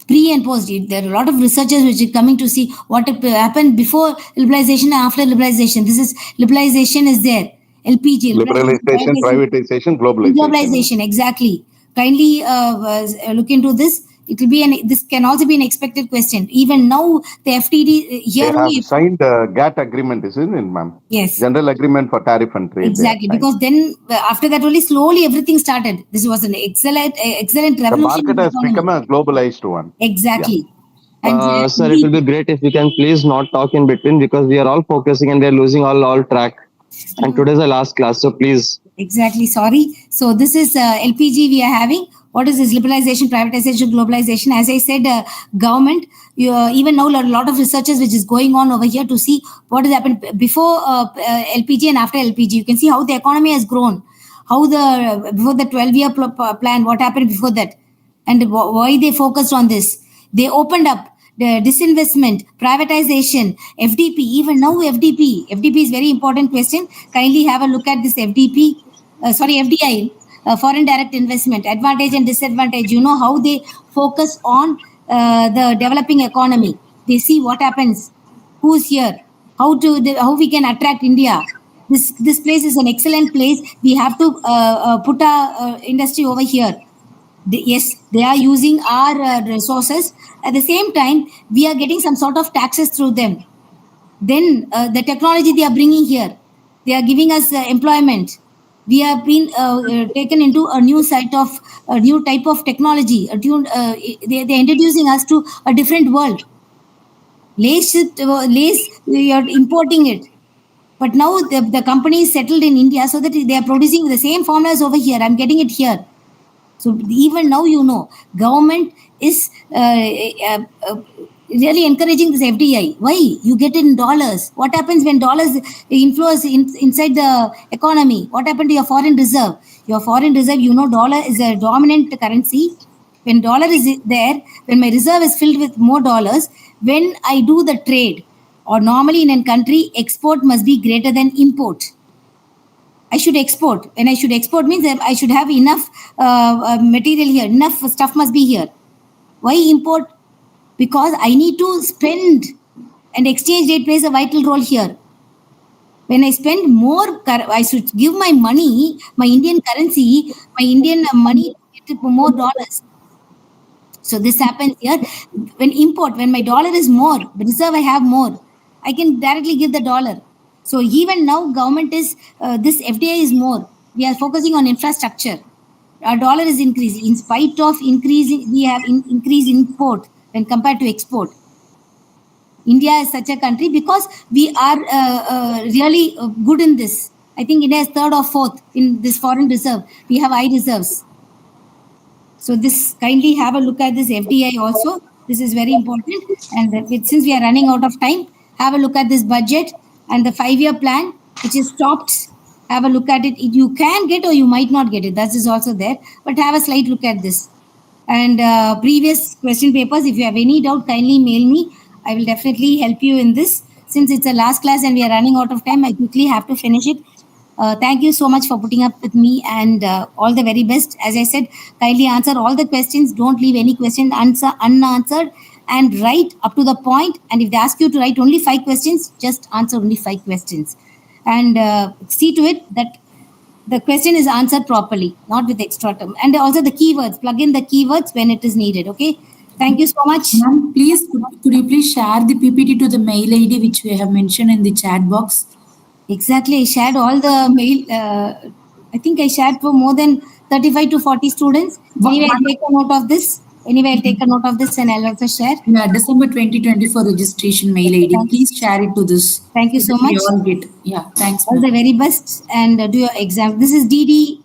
Speaker 1: Pre and post, there are a lot of researchers which are coming to see what happened before liberalization and after liberalization. This is liberalization is there. LPG.
Speaker 3: Liberalization, privatization, globalization.
Speaker 1: Globalization, exactly. Kindly look into this. It will be this can also be an expected question. Even now, the FTD here
Speaker 3: they have signed a GATT agreement, isn't it, ma'am?
Speaker 1: Yes.
Speaker 3: General Agreement for Tariff and Trade.
Speaker 1: Exactly, because then after that only slowly everything started. This was an excellent revolution.
Speaker 3: The market has become a globalized one.
Speaker 1: Exactly.
Speaker 2: Yeah. Sir, it will be great if we can please not talk in between because we are all focusing and we are losing all track. And today's the last class, so please.
Speaker 1: Exactly, sorry. So this is LPG we are having. What is this? Liberalization, privatization, globalization. As I said, government, even now a lot of researchers which is going on over here to see what has happened before LPG and after LPG. You can see how the economy has grown, how before the 12-year plan, what happened before that, and why they focused on this. They opened up the disinvestment, privatization, FDP. Even now, FDP is very important question. Kindly have a look at this FDP. FDI, foreign direct investment, advantage and disadvantage. You know how they focus on the developing economy. They see what happens, who's here, how we can attract India. This place is an excellent place. We have to put our industry over here. Yes, they are using our resources. At the same time, we are getting some sort of taxes through them. Then the technology they are bringing here, they are giving us employment. We have been taken into a new type of technology. They are introducing us to a different world. Lace, we are importing it. But now the company is settled in India so that they are producing the same formulas over here. I'm getting it here. So even now, government is really encouraging this FDI. Why? You get it in dollars. What happens when dollars inflows inside the economy? What happened to your foreign reserve? Your foreign reserve, dollar is a dominant currency. When dollar is there, when my reserve is filled with more dollars, when I do the trade, or normally in a country, export must be greater than import. I should export. And I should export means that I should have enough material here. Enough stuff must be here. Why import? Because I need to spend, and exchange rate plays a vital role here. When I spend more, I should give my money, my Indian currency, my Indian money to get more dollars. So this happens here. When my dollar is more, the reserve I have more, I can directly give the dollar. So even now, government is, this FDI is more. We are focusing on infrastructure. Our dollar is increasing. In spite of increasing, we have increased import when compared to export. India is such a country because we are really good in this. I think India is third or fourth in this foreign reserve. We have high reserves. So this, kindly have a look at this FDI also. This is very important. And since we are running out of time, have a look at this budget and the 5-year plan, which is stopped. Have a look at it. You can get or you might not get it. That is also there. But have a slight look at this. And previous question papers, if you have any doubt, kindly mail me. I will definitely help you in this. Since it's a last class and we are running out of time, I quickly have to finish it. Thank you so much for putting up with me, and all the very best. As I said, kindly answer all the questions. Don't leave any question unanswered, and write up to the point. And if they ask you to write only 5 questions, just answer only 5 questions. And see to it that the question is answered properly, not with extra term. And also the keywords, plug in the keywords when it is needed. Okay. Thank you so much.
Speaker 4: Ma'am, please, could you please share the PPT to the mail ID which we have mentioned in the chat box?
Speaker 1: Exactly. I shared all the mail. I think I shared for more than 35 to 40 students. Anyway, I'll take a note of this. And I'll also share.
Speaker 4: Yeah, December 2024 registration mail ID. Please share it to this.
Speaker 1: Thank you so much.
Speaker 4: We all get. Yeah, thanks.
Speaker 1: All the very best, and do your exam. This is DD.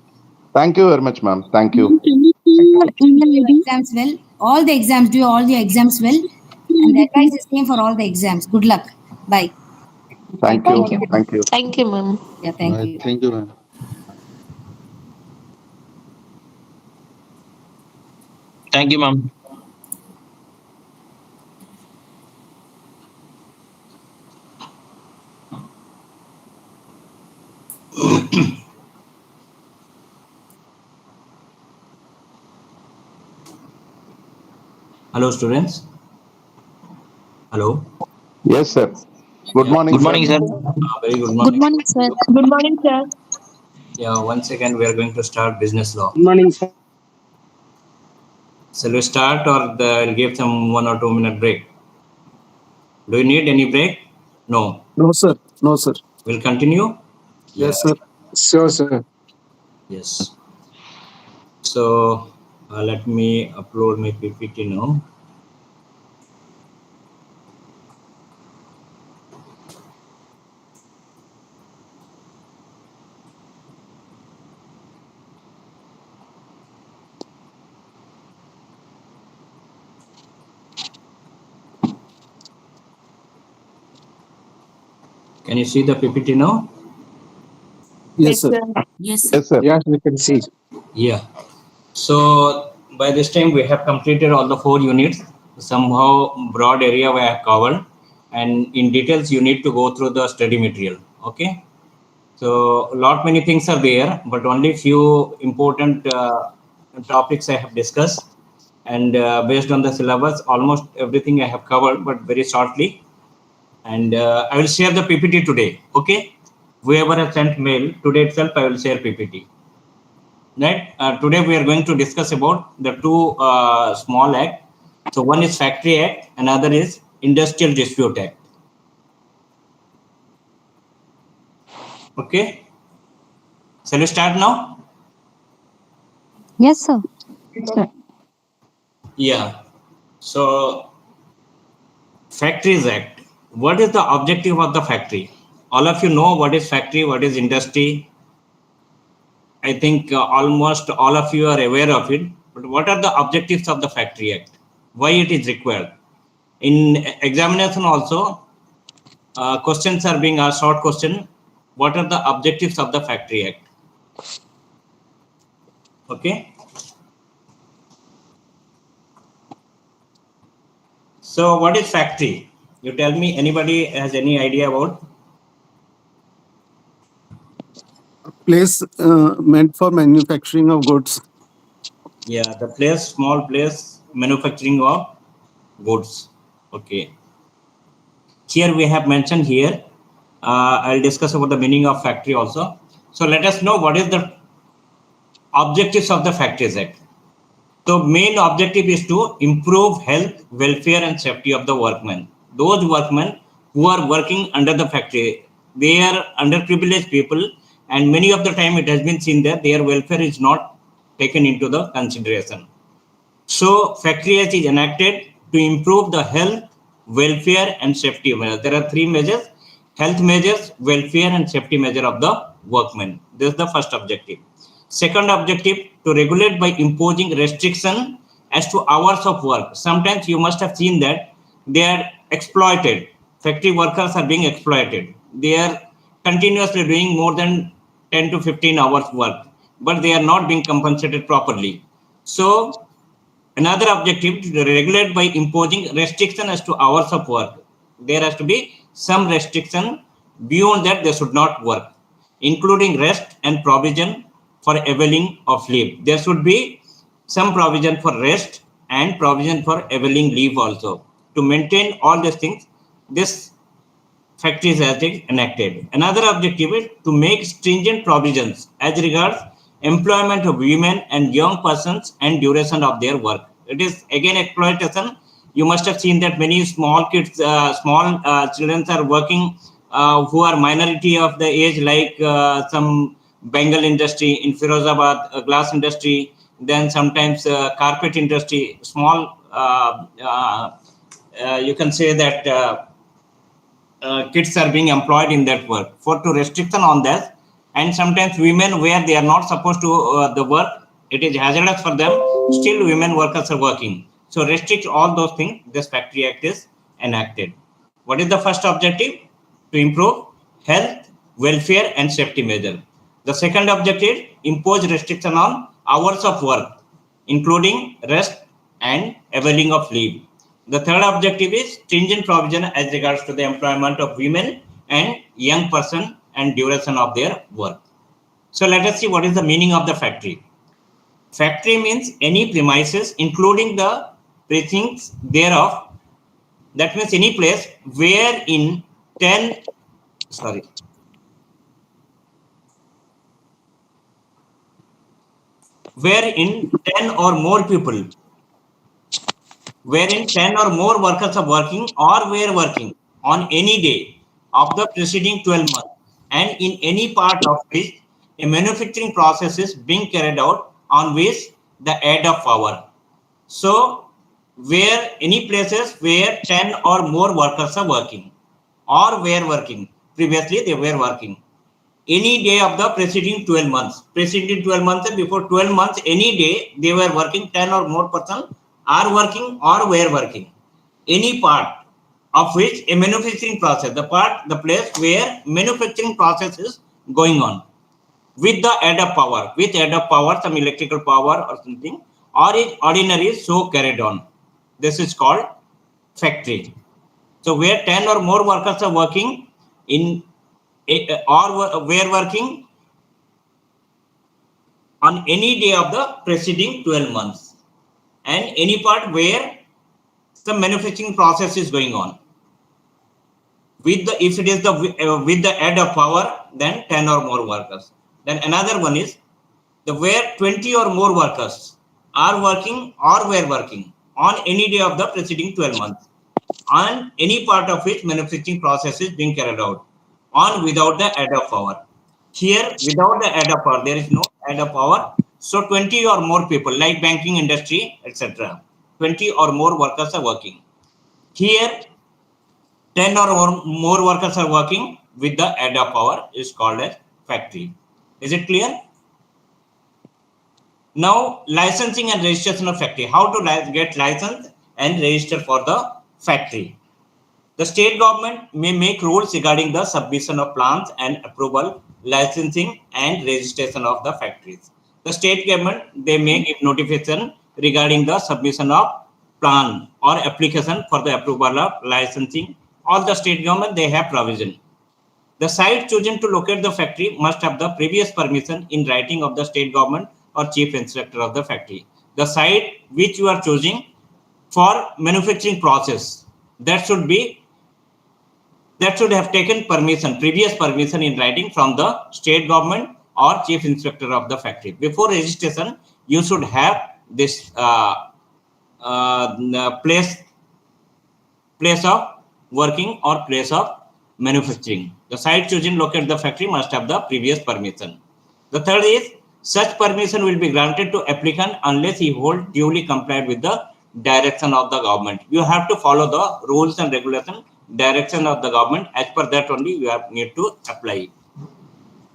Speaker 3: Thank you very much, ma'am. Thank you.
Speaker 1: Exams well. All the exams, do all your exams well. And the advice is same for all the exams. Good luck. Bye.
Speaker 3: Thank you. Thank you.
Speaker 5: Thank you, ma'am.
Speaker 1: Yeah, thank you.
Speaker 6: Thank you, ma'am.
Speaker 7: Thank you, ma'am. Hello, students. Hello.
Speaker 3: Yes, sir. Good morning.
Speaker 7: Good morning, sir. Very good morning.
Speaker 5: Good morning, sir. Good morning, sir.
Speaker 7: Yeah, once again, we are going to start business law.
Speaker 6: Good morning, sir.
Speaker 7: Shall we start, or I'll give some 1 or 2 minute break? Do you need any break? No.
Speaker 6: No, sir. No, sir.
Speaker 7: We'll continue?
Speaker 6: Yes, sir. Sure, sir.
Speaker 7: Yes. So let me upload my PPT now. Can you see the PPT now?
Speaker 6: Yes, sir.
Speaker 4: Yes, sir.
Speaker 3: Yes, sir.
Speaker 6: Yes, we can see.
Speaker 7: Yeah. So by this time we have completed all the 4 units. Somehow broad area we have covered, and in details you need to go through the study material. Okay. So many things are there, but only few important topics I have discussed. And based on the syllabus, almost everything I have covered, but very shortly. And I will share the PPT today. Okay. Whoever has sent mail today itself, I will share PPT. Right. Today we are going to discuss about the 2 small act. So one is Factory Act, another is Industrial Dispute Act. Okay. Shall we start now?
Speaker 8: Yes, sir.
Speaker 7: Yeah. So Factories Act. What is the objective of the factory? All of you know what is factory, what is industry. I think almost all of you are aware of it. But what are the objectives of the Factory Act? Why it is required? In examination also, questions are being asked, short question. What are the objectives of the Factory Act? Okay. So what is factory? You tell me, anybody has any idea about?
Speaker 6: Place meant for manufacturing of goods.
Speaker 7: Yeah, the place, small place, manufacturing of goods. Okay. Here we have mentioned here. I'll discuss about the meaning of factory also. So let us know what is the objectives of the Factories Act. So main objective is to improve health, welfare and safety of the workmen. Those workmen who are working under the factory, they are underprivileged people, and many of the time it has been seen that their welfare is not taken into the consideration. So Factory Act is enacted to improve the health, welfare and safety measures. There are 3 measures: health measures, welfare and safety measure of the workmen. This is the first objective. Second objective, to regulate by imposing restriction as to hours of work. Sometimes you must have seen that they are exploited. Factory workers are being exploited. They are continuously doing more than 10 to 15 hours work, but they are not being compensated properly. So another objective, to regulate by imposing restriction as to hours of work. There has to be some restriction. Beyond that, they should not work, including rest and provision for availing of leave. There should be some provision for rest and provision for availing leave also. To maintain all these things, this Factories Act is enacted. Another objective is to make stringent provisions as regards employment of women and young persons and duration of their work. It is again exploitation. You must have seen that many small kids, small children are working who are minority of the age, like some Bengal industry in Firozabad, glass industry, then sometimes carpet industry, small, you can say that kids are being employed in that work. For to restriction on that, and sometimes women where they are not supposed to the work, it is hazardous for them, still women workers are working. So restrict all those things, this Factory Act is enacted. What is the first objective? To improve health, welfare and safety measure. The second objective, impose restriction on hours of work, including rest and availing of leave. The third objective is stringent provision as regards to the employment of women and young person and duration of their work. So let us see what is the meaning of the factory. Factory means any premises, including the precincts thereof. That means any place where in 10 or more people, wherein 10 or more workers are working or were working on any day of the preceding 12 months, and in any part of which a manufacturing process is being carried out on which the aid of power. So, where any places where 10 or more workers are working or were working, previously they were working, any day of the preceding 12 months, preceding 12 months and before 12 months, any day they were working, 10 or more person are working or were working, any part of which a manufacturing process, the place where manufacturing process is going on. with the added power, some electrical power or something, or is ordinary so carried on. This is called factory. So where 10 or more workers are working in or were working on any day of the preceding 12 months, and any part where some manufacturing process is going on. With the, if it is the with the add of power, then 10 or more workers. Then another one is the where 20 or more workers are working or were working on any day of the preceding 12 months, on any part of which manufacturing process is being carried out, on without the add of power. Here, without the add of power, there is no add of power. So 20 or more people, like banking industry, etc. 20 or more workers are working. Here, 10 or more workers are working with the add of power is called as factory. Is it clear? Now, licensing and registration of factory. How to get license and register for the factory? The state government may make rules regarding the submission of plans and approval, licensing and registration of the factories. The state government, they may give notification regarding the submission of plan or application for the approval of licensing. All the state government, they have provision. The site chosen to locate the factory must have the previous permission in writing of the state government or chief inspector of the factory. The site which you are choosing for manufacturing process, that should have taken permission, previous permission in writing from the state government or chief inspector of the factory. Before registration, you should have this place of working or place of manufacturing. The site chosen locate the factory must have the previous permission. The third is such permission will be granted to applicant unless he hold duly complied with the direction of the government. You have to follow the rules and regulations, direction of the government. As per that only you need to apply.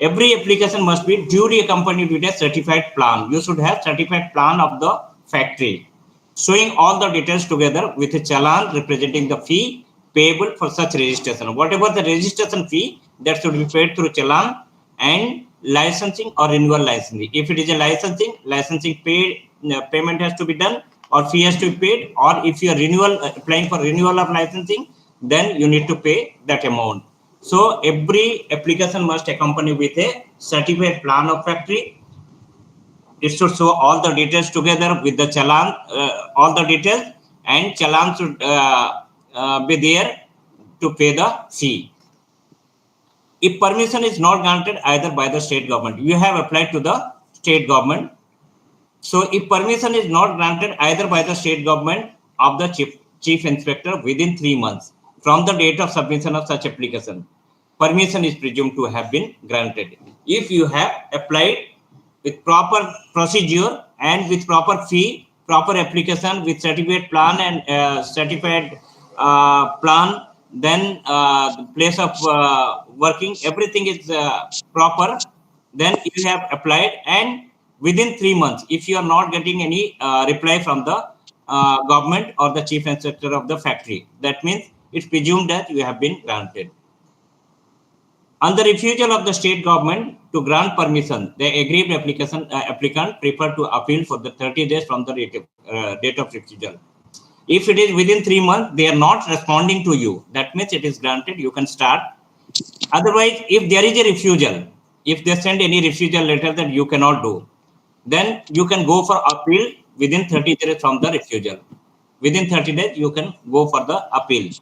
Speaker 7: Every application must be duly accompanied with a certified plan. You should have certified plan of the factory, showing all the details together with a challan representing the fee payable for such registration. Whatever the registration fee, that should be paid through challan, and licensing or renewal licensing. If it is a licensing payment has to be done or fee has to be paid, or if you are applying for renewal of licensing, then you need to pay that amount. So every application must accompany with a certified plan of factory. It should show all the details together with the challan, all the details, and challan should be there to pay the fee. If permission is not granted either by the state government, you have applied to the state government. So if permission is not granted either by the state government of the chief inspector within 3 months from the date of submission of such application, permission is presumed to have been granted. If you have applied with proper procedure and with proper fee, proper application with certificate plan and certified plan, then the place of working, everything is proper, then you have applied, and within 3 months, if you are not getting any reply from the government or the chief inspector of the factory, that means it's presumed that you have been granted. On the refusal of the state government to grant permission, the aggrieved applicant prefer to appeal for the 30 days from the date of refusal. If it is within 3 months, they are not responding to you, that means it is granted, you can start. Otherwise, if there is a refusal, if they send any refusal letter that you cannot do, then you can go for appeal within 30 days from the refusal. Within 30 days, you can go for the appeal.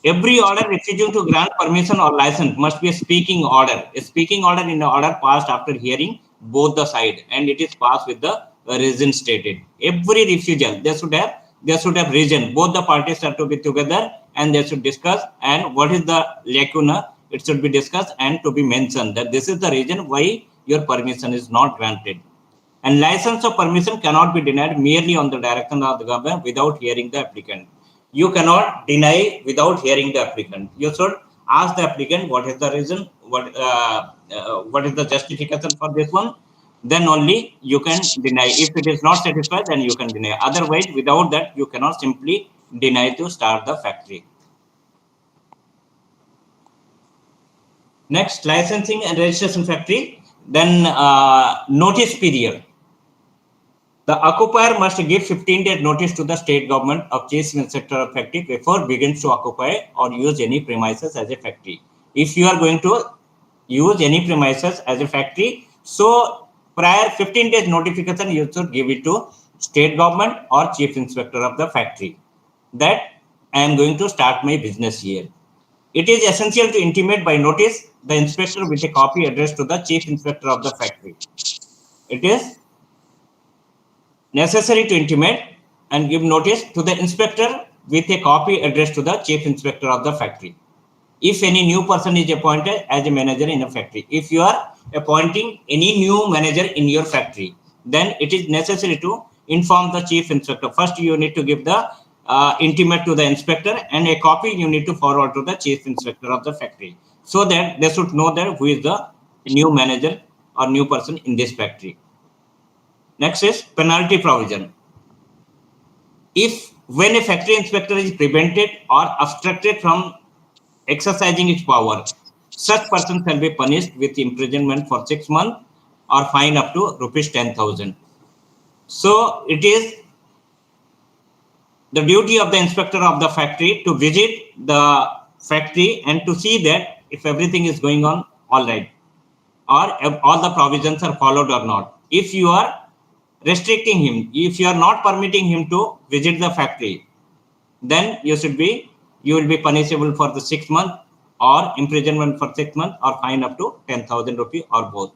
Speaker 7: Every order refusing to grant permission or license must be a speaking order. A speaking order in the order passed after hearing both the side, and it is passed with the reason stated. Every refusal, they should have reason. Both the parties have to be together and they should discuss, and what is the lacuna, it should be discussed and to be mentioned that this is the reason why your permission is not granted. And license or permission cannot be denied merely on the direction of the government without hearing the applicant. You cannot deny without hearing the applicant. You should ask the applicant what is the reason, what is the justification for this one. Then only you can deny. If it is not satisfied, then you can deny. Otherwise, without that, you cannot simply deny to start the factory. Next, licensing and registration factory. Then notice period. The occupier must give 15 days notice to the state government of chief inspector of factory before begins to occupy or use any premises as a factory. If you are going to use any premises as a factory, so prior 15 days notification you should give it to state government or chief inspector of the factory that I am going to start my business here. It is essential to intimate by notice the inspector with a copy addressed to the chief inspector of the factory. It is necessary to intimate and give notice to the inspector with a copy addressed to the chief inspector of the factory. If any new person is appointed as a manager in a factory, if you are appointing any new manager in your factory, then it is necessary to inform the chief inspector. First, you need to give the intimate to the inspector, and a copy you need to forward to the chief inspector of the factory, so that they should know that who is the new manager or new person in this factory. Next is penalty provision. If when a factory inspector is prevented or obstructed from exercising its power, such person shall be punished with imprisonment for 6 months or fine up to rupees 10,000. So it is the duty of the inspector of the factory to visit the factory and to see that if everything is going on all right, or all the provisions are followed or not. If you are restricting him, if you are not permitting him to visit the factory, then you will be punishable for the 6 months or imprisonment for 6 months or fine up to 10,000 rupees or both.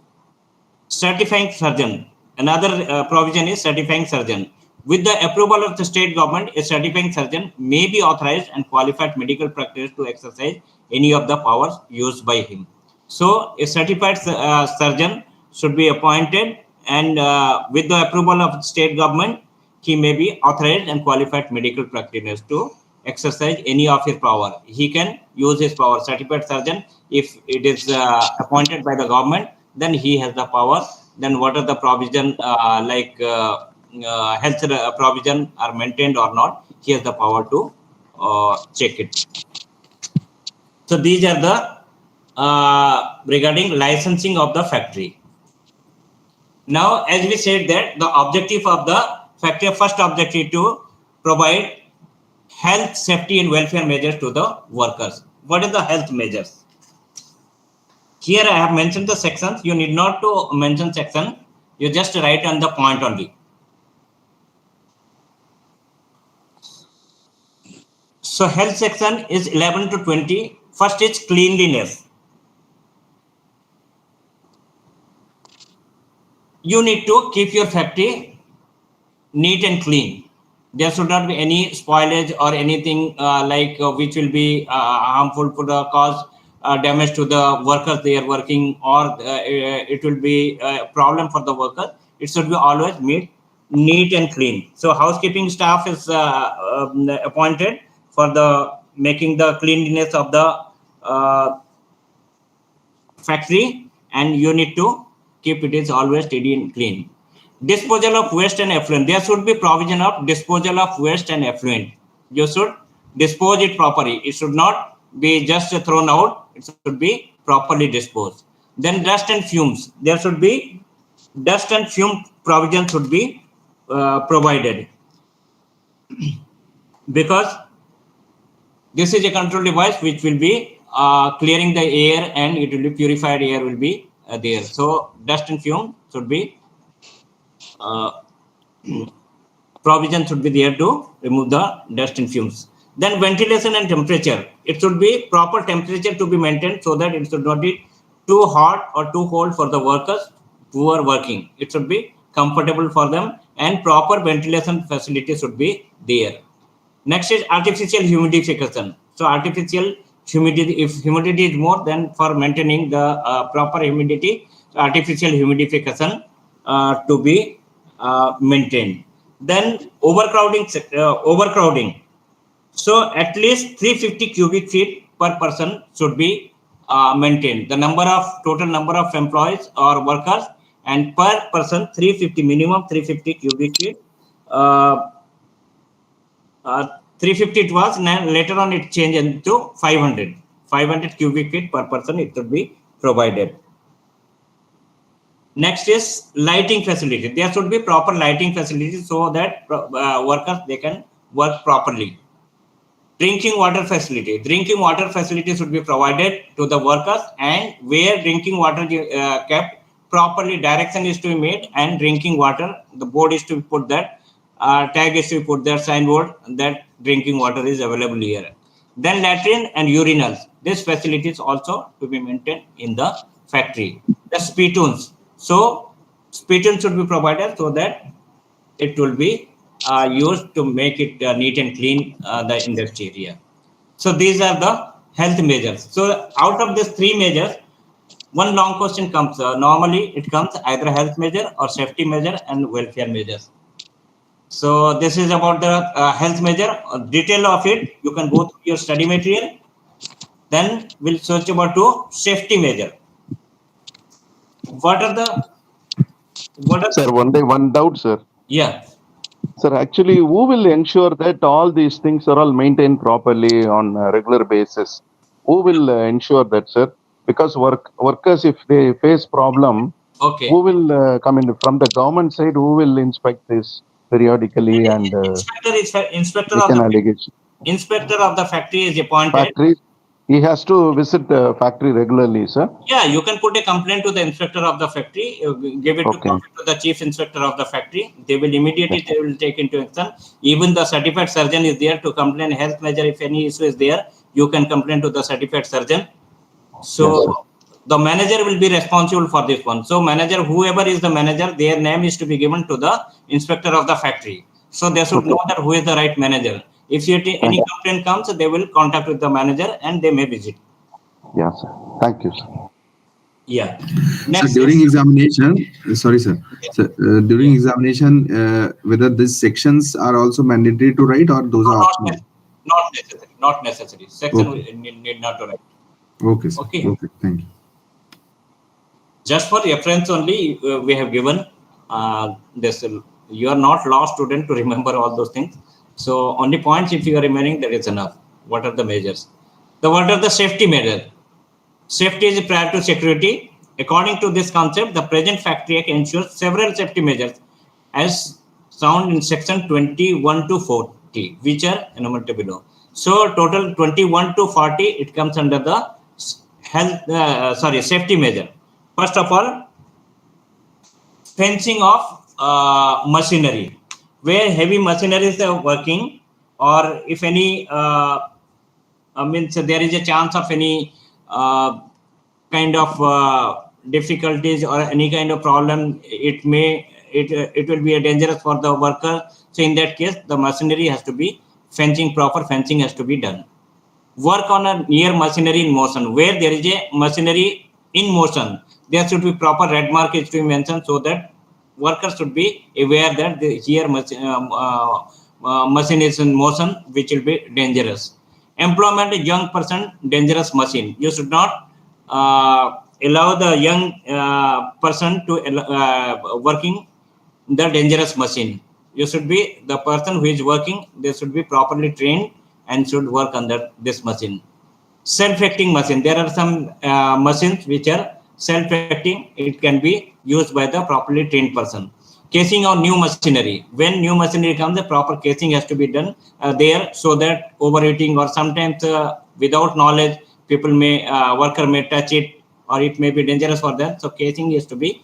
Speaker 7: Certifying surgeon. Another provision is certifying surgeon. With the approval of the state government, a certifying surgeon may be authorized and qualified medical practitioner to exercise any of the powers used by him. So a certified surgeon should be appointed, and with the approval of the state government, he may be authorized and qualified medical practitioners to exercise any of his power. He can use his power. Certified surgeon, if it is appointed by the government, then he has the power. Then what are the provision health provision are maintained or not, he has the power to check it. So these are the regarding licensing of the factory. Now, as we said that the objective of the factory, first objective to provide health, safety and welfare measures to the workers. What are the health measures? Here I have mentioned the sections. You need not to mention section. You just write on the point only. So health section is 11 to 20. First is cleanliness. You need to keep your factory neat and clean. There should not be any spoilage or anything which will be harmful to the cause damage to the workers they are working, or it will be a problem for the workers. It should be always neat and clean. So housekeeping staff is appointed for the making the cleanliness of the factory, and you need to keep it is always steady and clean. Disposal of waste and effluent. There should be provision of disposal of waste and effluent. You should dispose it properly. It should not be just thrown out. It should be properly disposed. Then dust and fumes. There should be dust and fume provision should be provided, because this is a control device which will be clearing the air, and it will be purified air will be there. So dust and fume should be provision should be there to remove the dust and fumes. Then ventilation and temperature. It should be proper temperature to be maintained, so that it should not be too hot or too cold for the workers who are working. It should be comfortable for them, and proper ventilation facility should be there. Next is artificial humidification. So artificial humidity, if humidity is more, then for maintaining the proper humidity, artificial humidification to be maintained. Then overcrowding. So at least 350 cubic feet per person should be maintained. The total number of employees or workers, and per person 350, minimum 350 cubic feet. 350 it was, and later on it changed into 500 cubic feet per person. It should be provided. Next is lighting facility. There should be proper lighting facility so that workers, they can work properly. Drinking water facility. Drinking water facility should be provided to the workers, and where drinking water kept properly, direction is to be made, and drinking water, the board is to put that, tag is to put that signboard that drinking water is available here. Then latrine and urinals. This facility is also to be maintained in the factory. The spittoons. So spittoons should be provided so that it will be used to make it neat and clean the industry area. So these are the health measures. So out of these three measures, one long question comes. Normally it comes either health measure or safety measure and welfare measures. So this is about the health measure. Detail of it, you can go through your study material. Then we'll search about to safety measure. What are
Speaker 3: Sir, one doubt, sir.
Speaker 7: Yeah.
Speaker 3: Sir, actually, who will ensure that all these things are all maintained properly on a regular basis? Who will ensure that, sir? Because workers, if they face problem,
Speaker 7: Okay.
Speaker 3: who will come in from the government side? Who will inspect this periodically and
Speaker 7: inspector of the factory is appointed.
Speaker 3: Factory, he has to visit the factory regularly, sir.
Speaker 7: Yeah, you can put a complaint to the inspector of the factory, give it to the chief inspector of the factory. They will immediately they will take into action. Even the certified surgeon is there to complain health measure. If any issue is there, you can complain to the certified surgeon. So the manager will be responsible for this one. So manager, whoever is the manager, their name is to be given to the inspector of the factory. So they should know that who is the right manager. If any complaint comes, they will contact with the manager and they may visit.
Speaker 3: Yes, sir. Thank you, sir.
Speaker 7: Yeah.
Speaker 9: Next, so during examination, sorry, sir. So, during examination, whether these sections are also mandatory to write or those are optional?
Speaker 7: Not necessary. Not necessary. Section need not to write.
Speaker 9: Okay, sir. Okay. Thank you.
Speaker 7: Just for reference only, we have given this. You are not law student to remember all those things. So only points if you are remaining, that is enough. What are the measures? What are the safety measures? Safety is prior to security. According to this concept, the present Factory Act ensures several safety measures as found in section 21 to 40, which are enumerated below. So total 21 to 40, it comes under the safety measure. First of all, fencing of machinery. Where heavy machineries are working, or if any means there is a chance of any kind of difficulties or any kind of problem, it will be dangerous for the worker. So in that case, the machinery has to be proper fencing has to be done. Work on a near machinery in motion. Where there is a machinery in motion, there should be proper red mark is to be mentioned so that workers should be aware that here machine is in motion, which will be dangerous. Employment of young person, dangerous machine. You should not allow the young person to working the dangerous machine. You should be the person who is working. They should be properly trained and should work under this machine. Self-acting machine. There are some machines which are self-acting. It can be used by the properly trained person. Casing on new machinery. When new machinery comes, the proper casing has to be done there so that overheating or sometimes without knowledge, worker may touch it or it may be dangerous for them. So casing is to be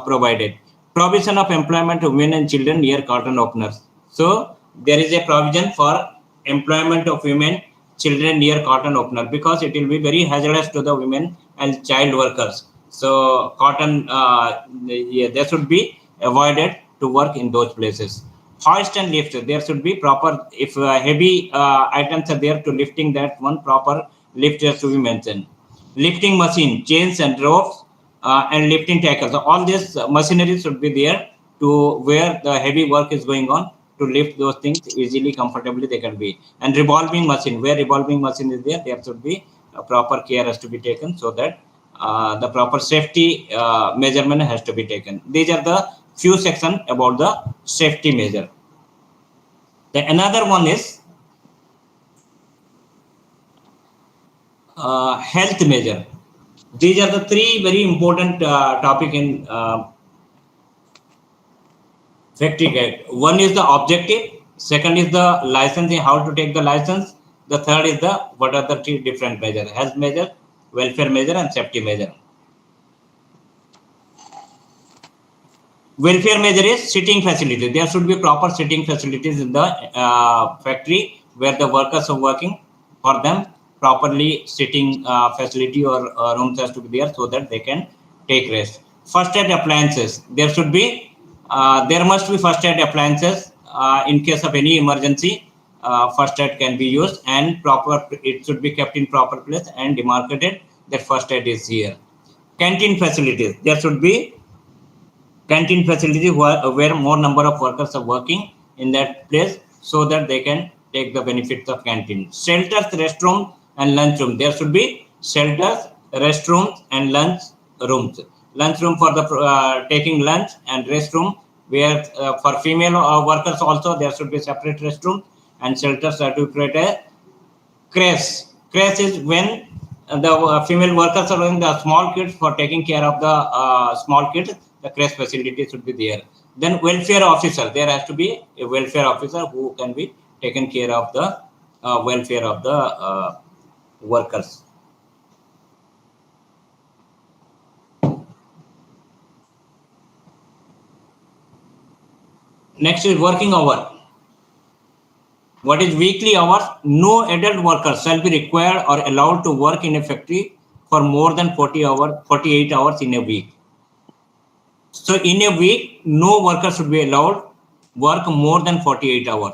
Speaker 7: provided. Provision of employment of women and children near cotton openers. So there is a provision for employment of women, children near cotton opener, because it will be very hazardous to the women and child workers. So cotton, they should be avoided to work in those places. Hoist and lift, there should be proper, if heavy items are there to lifting that one, proper lift has to be mentioned. Lifting machine, chains and ropes and lifting tackles. So all this machinery should be there to where the heavy work is going on, to lift those things easily, comfortably they can be. And revolving machine, where revolving machine is there should be proper care has to be taken so that the proper safety measurement has to be taken. These are the few sections about the safety measure. The another one is health measure. These are the three very important topic in factory guide. One is the objective, second is the licensing, how to take the license, the third is the what are the three different measures: health measure, welfare measure, and safety measure. Welfare measure is sitting facility. There should be proper sitting facilities in the factory where the workers are working. For them, properly sitting facility or rooms has to be there so that they can take rest. First aid appliances. There should be, there must be first aid appliances in case of any emergency. First aid can be used, and proper. It should be kept in proper place and demarcated that first aid is here. Canteen facilities. There should be canteen facility where more number of workers are working in that place so that they can take the benefits of canteen. Shelters, restrooms, and lunchroom. There should be shelters, restrooms, and lunch rooms. Lunchroom for the taking lunch, and restroom where for female workers also there should be separate restroom, and shelters are to create a crash. Crash is when the female workers are doing the small kids for taking care of the small kids. The crash facility should be there. Then welfare officer. There has to be a welfare officer who can be taken care of the welfare of the workers. Next is working hour. What is weekly hours? No adult worker shall be required or allowed to work in a factory for more than 48 hours in a week. So in a week, no worker should be allowed work more than 48 hours.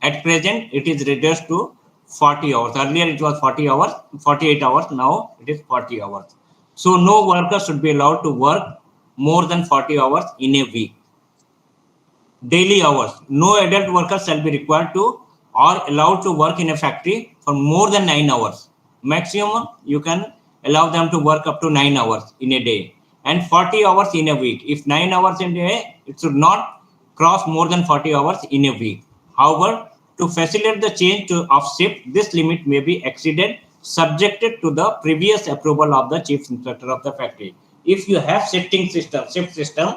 Speaker 7: At present, it is reduced to 40 hours. Earlier, it was 40 hours, 48 hours. Now it is 40 hours. So no worker should be allowed to work more than 40 hours in a week. Daily hours. No adult worker shall be required to or allowed to work in a factory for more than 9 hours. Maximum, you can allow them to work up to 9 hours in a day and 40 hours in a week. If 9 hours in a day, it should not cross more than 40 hours in a week. However, to facilitate the change of shift, this limit may be exceeded subjected to the previous approval of the chief inspector of the factory. If you have shift system,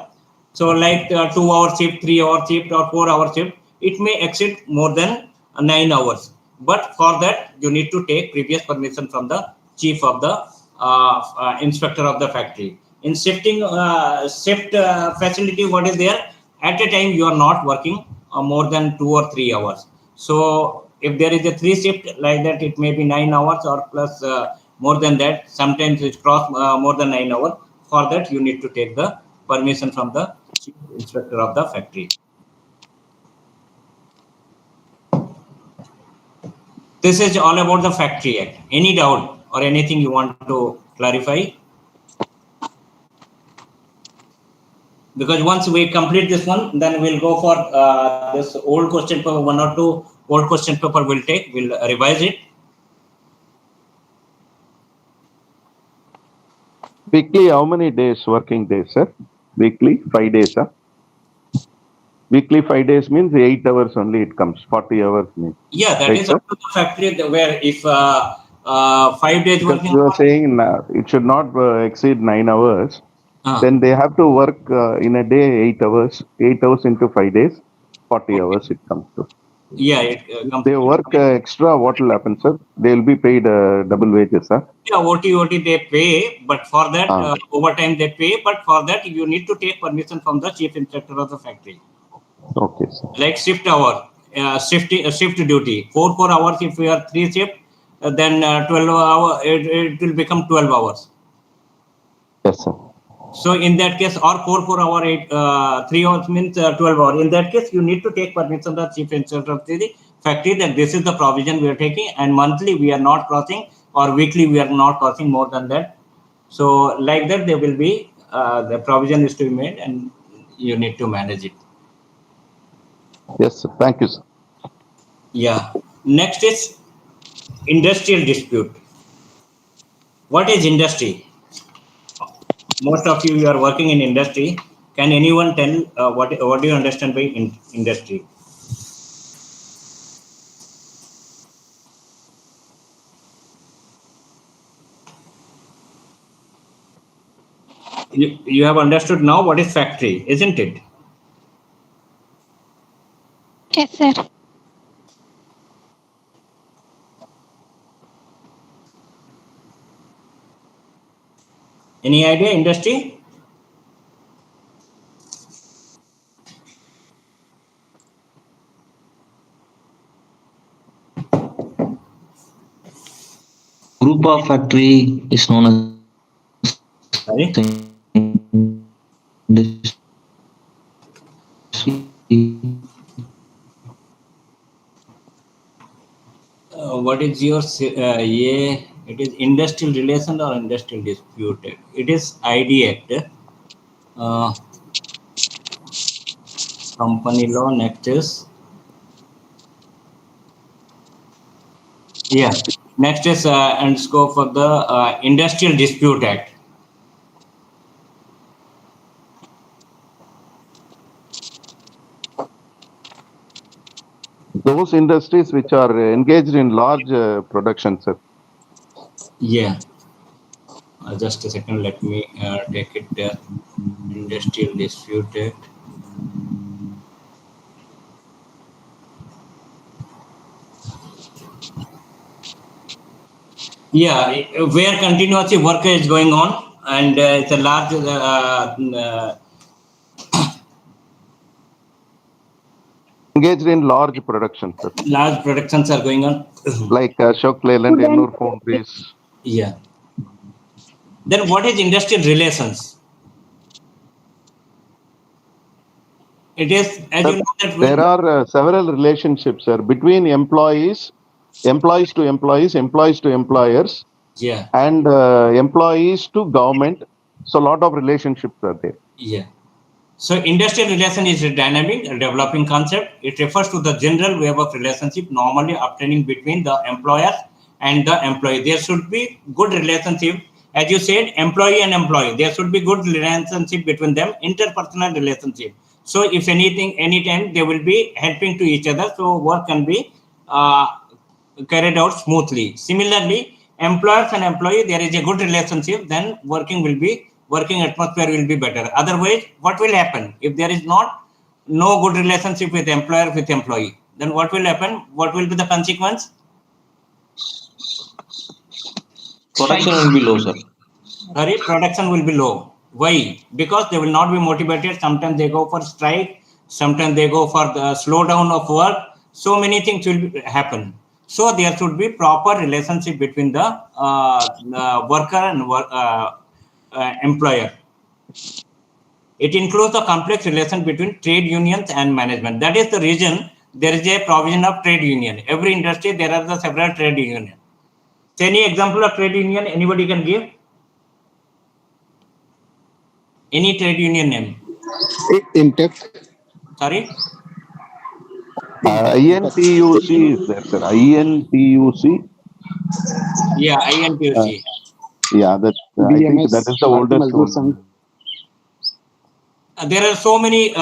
Speaker 7: so like 2-hour shift, 3-hour shift, or 4-hour shift, it may exceed more than 9 hours. But for that, you need to take previous permission from the chief of the inspector of the factory. In shifting shift facility, what is there? At a time, you are not working more than 2 or 3 hours. So if there is a 3 shift like that, it may be 9 hours or plus more than that. Sometimes it cross more than 9 hours. For that, you need to take the permission from the chief inspector of the factory. This is all about the Factory Act. Any doubt or anything you want to clarify? Because once we complete this one, then we'll go for this old question paper, 1 or 2 old question paper we'll take, we'll revise it.
Speaker 3: Weekly, how many days, working days, sir? Weekly, 5 days, sir? Weekly 5 days means 8 hours only it comes, 40 hours means.
Speaker 7: Yeah, that
Speaker 3: right,
Speaker 7: is
Speaker 3: sir?
Speaker 7: up to the factory where if 5 days
Speaker 3: Because
Speaker 7: working.
Speaker 3: you are saying it should not exceed 9 hours. Then they have to work in a day 8 hours. 8 hours into 5 days, 40 hours it comes to.
Speaker 7: Yeah,
Speaker 3: if they work extra, what will happen, sir? They will be paid double wages, sir.
Speaker 7: Yeah, OT they pay, but for that overtime they pay, but for that you need to take permission from the chief inspector of the factory.
Speaker 3: Okay, sir.
Speaker 7: Like shift hour, shift duty, 4 hours. If we are 3 shift, then 12 hour it will become 12 hours.
Speaker 3: Yes, sir.
Speaker 7: So in that case, or 4 hour, 3 hours means 12 hours. In that case, you need to take permission from the chief inspector of the factory that this is the provision we are taking, and monthly we are not crossing, or weekly we are not crossing more than that. So like that, there will be the provision is to be made, and you need to manage it.
Speaker 3: Yes, sir. Thank you, sir.
Speaker 7: Yeah. Next is industrial dispute. What is industry? Most of you are working in industry. Can anyone tell what do you understand by industry? You have understood now what is factory, isn't it?
Speaker 8: Yes, sir.
Speaker 7: Any idea, industry?
Speaker 10: Group of factory is known as
Speaker 7: Sorry? What is your yeah? It is industrial relation or industrial dispute? It is ID Act. Company law. Next is Next is and scope for the Industrial Dispute Act.
Speaker 3: Those industries which are engaged in large production, sir.
Speaker 7: Yeah. Just a second. Let me take it. Industrial Dispute Act. Yeah, where continuously work is going on, and it's a large
Speaker 3: Engaged in large production, sir.
Speaker 7: large productions are going on.
Speaker 3: Like Ashok Leyland, Ennur Foundries.
Speaker 7: Yeah. Then what is industrial relations? It is, as
Speaker 3: Sir,
Speaker 7: you know, that
Speaker 3: there are several relationships, sir, between employees to employees, employees to employers,
Speaker 7: yeah,
Speaker 3: and employees to government. So, a lot of relationships are there.
Speaker 7: yeah. So industrial relation is a dynamic, developing concept. It refers to the general web of relationship normally obtaining between the employer and the employee. There should be good relationship. As you said, employee and employee. There should be good relationship between them, interpersonal relationship. So if anything, anytime they will be helping to each other, so work can be carried out smoothly. Similarly, employers and employee, there is a good relationship, then working atmosphere will be better. Otherwise, what will happen if there is no good relationship with employer with employee? Then what will happen? What will be the consequence?
Speaker 10: production will be low, sir.
Speaker 7: Sorry, production will be low. Why? Because they will not be motivated. Sometimes they go for strike. Sometimes they go for the slowdown of work. So many things will happen. So there should be proper relationship between the worker and employer. It includes the complex relation between trade unions and management. That is the reason there is a provision of trade union. Every industry there are the several trade unions. Any example of trade union anybody can give? Any trade union name?
Speaker 6: Intech.
Speaker 7: Sorry?
Speaker 3: INTUC is there, sir. INTUC.
Speaker 7: Yeah, INTUC.
Speaker 3: Yeah, that I think that is the oldest one.
Speaker 7: There are so many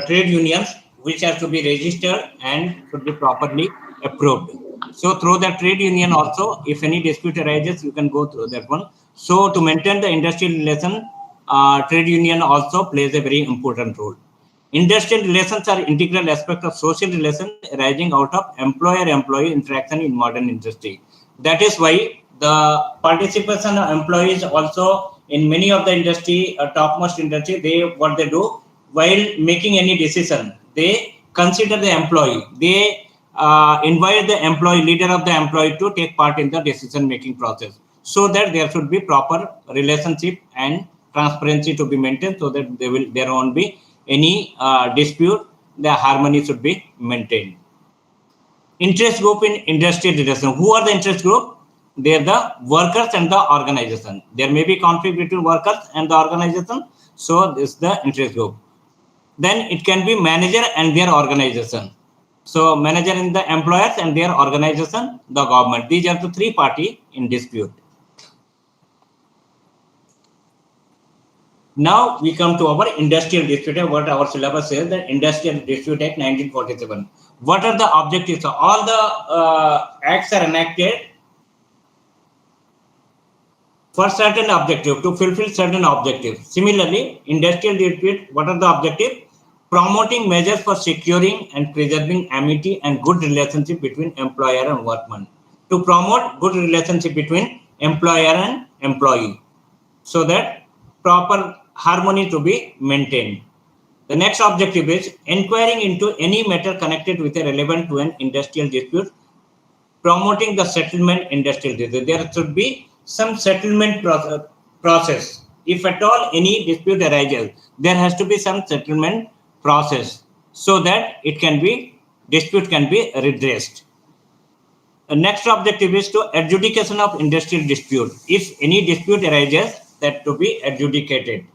Speaker 7: trade unions which have to be registered and should be properly approved. So through the trade union also, if any dispute arises, you can go through that one. So to maintain the industrial relation, trade union also plays a very important role. Industrial relations are integral aspect of social relations arising out of employer-employee interaction in modern industry. That is why the participation of employees also in many of the industry, topmost industry, what they do while making any decision, they consider the employee. They invite the employee, leader of the employee, to take part in the decision making process, so that there should be proper relationship and transparency to be maintained, so that there won't be any dispute. The harmony should be maintained. Interest group in industrial relation. Who are the interest group? They are the workers and the organization. There may be conflict between workers and the organization. So this is the interest group. Then it can be manager and their organization. So manager and the employers and their organization, the government. These are the three parties in dispute. Now we come to our Industrial Dispute Act. What our syllabus says, that Industrial Dispute Act 1947. What are the objectives? All the acts are enacted for certain objective, to fulfill certain objectives. Similarly, industrial dispute, what are the objectives? Promoting measures for securing and preserving amity and good relationship between employer and workman. To promote good relationship between employer and employee, so that proper harmony to be maintained. The next objective is inquiring into any matter connected with a relevant to an industrial dispute, promoting the settlement industrial dispute. There should be some settlement process. If at all any dispute arises, there has to be some settlement process so that dispute can be redressed. The next objective is to adjudication of industrial dispute. If any dispute arises, that to be adjudicated.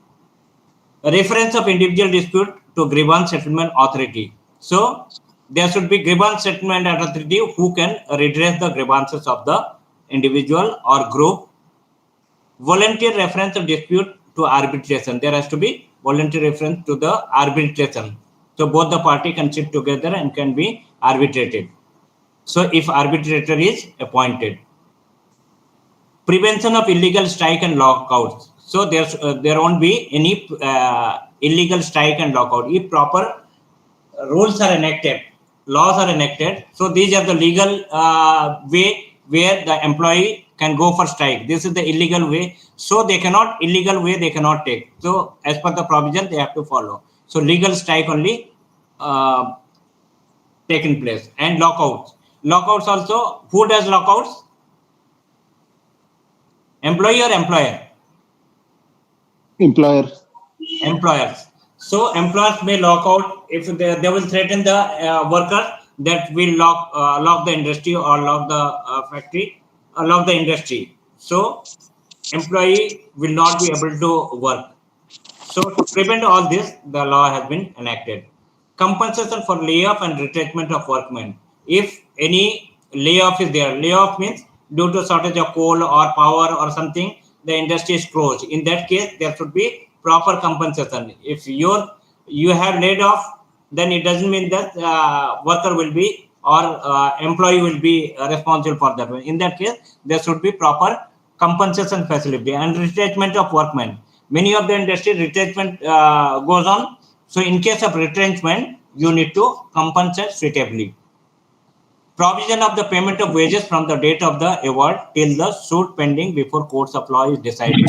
Speaker 7: A reference of individual dispute to grievance settlement authority. So there should be grievance settlement authority who can redress the grievances of the individual or group. Volunteer reference of dispute to arbitration. There has to be voluntary reference to the arbitration. So both the party can sit together and can be arbitrated. So if arbitrator is appointed. Prevention of illegal strike and lockouts. So there won't be any illegal strike and lockout. If proper rules are enacted, laws are enacted, so these are the legal way where the employee can go for strike. This is the illegal way. So illegal way they cannot take. So as per the provision, they have to follow. So legal strike only taken place. And lockouts. Lockouts also, who does lockouts? Employee or employer? Employers. So employers may lock out if they will threaten the worker that will lock the industry or lock the factory or lock the industry. So employee will not be able to work. So to prevent all this, the law has been enacted. Compensation for layoff and retrenchment of workmen. If any layoff is there, layoff means due to shortage of coal or power or something, the industry is closed. In that case, there should be proper compensation. If you have laid off, then it doesn't mean that worker will be or employee will be responsible for that. In that case, there should be proper compensation facility and retrenchment of workmen. Many of the industry retrenchment goes on. So in case of retrenchment, you need to compensate suitably. Provision of the payment of wages from the date of the award till the suit pending before courts of law is decided.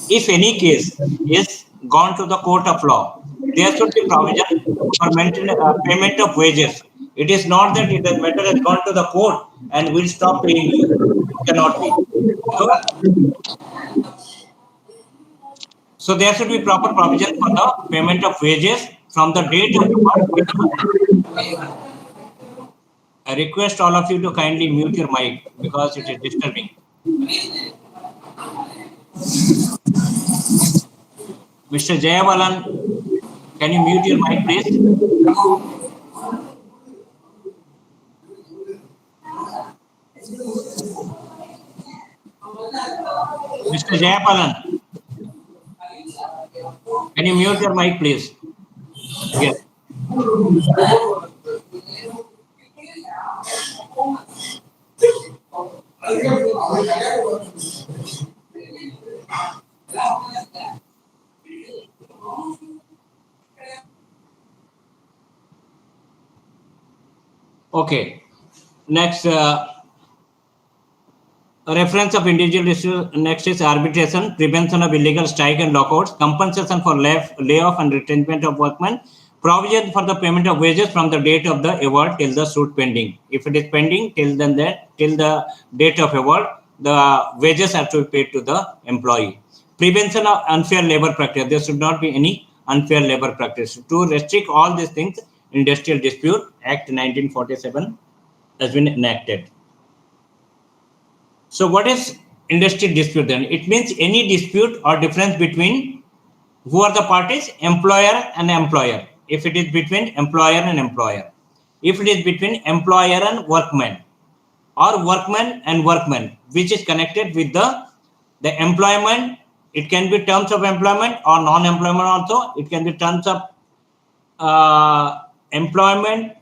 Speaker 7: If any case is gone to the court of law, there should be provision for payment of wages. It is not that the matter has gone to the court and will stop paying you. It cannot be. So there should be proper provision for the payment of wages from the date of award. I request all of you to kindly mute your mic because it is disturbing. Mr. Jayabalan, can you mute your mic, please? Mr. Jayabalan, can you mute your mic, please? Yes. Okay. Next, reference of individual issue. Next is arbitration, prevention of illegal strike and lockouts, compensation for layoff and retrenchment of workmen, provision for the payment of wages from the date of the award till the suit pending. If it is pending till the date of award, the wages have to be paid to the employee. Prevention of unfair labor practice. There should not be any unfair labor practice. To restrict all these things, Industrial Dispute Act 1947 has been enacted. So what is industrial dispute then? It means any dispute or difference between who are the parties? Employer and employer. If it is between employer and employer. If it is between employer and workman, or workman and workman, which is connected with the employment. It can be terms of employment or non-employment also. It can be terms of employment,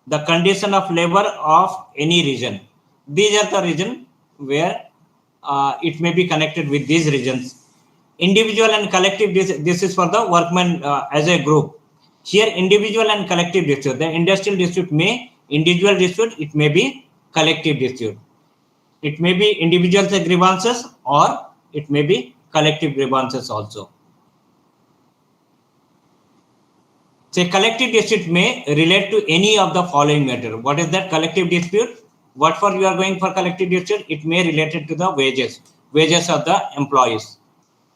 Speaker 7: the condition of labor of any region. These are the region where it may be connected with these reasons. Individual and collective, this is for the workmen as a group. Here, individual and collective dispute. The industrial dispute may individual dispute, it may be collective dispute. It may be individual grievances or it may be collective grievances also. Say collective dispute may relate to any of the following matter. What is that collective dispute? What for you are going for collective dispute? It may related to the wages of the employees,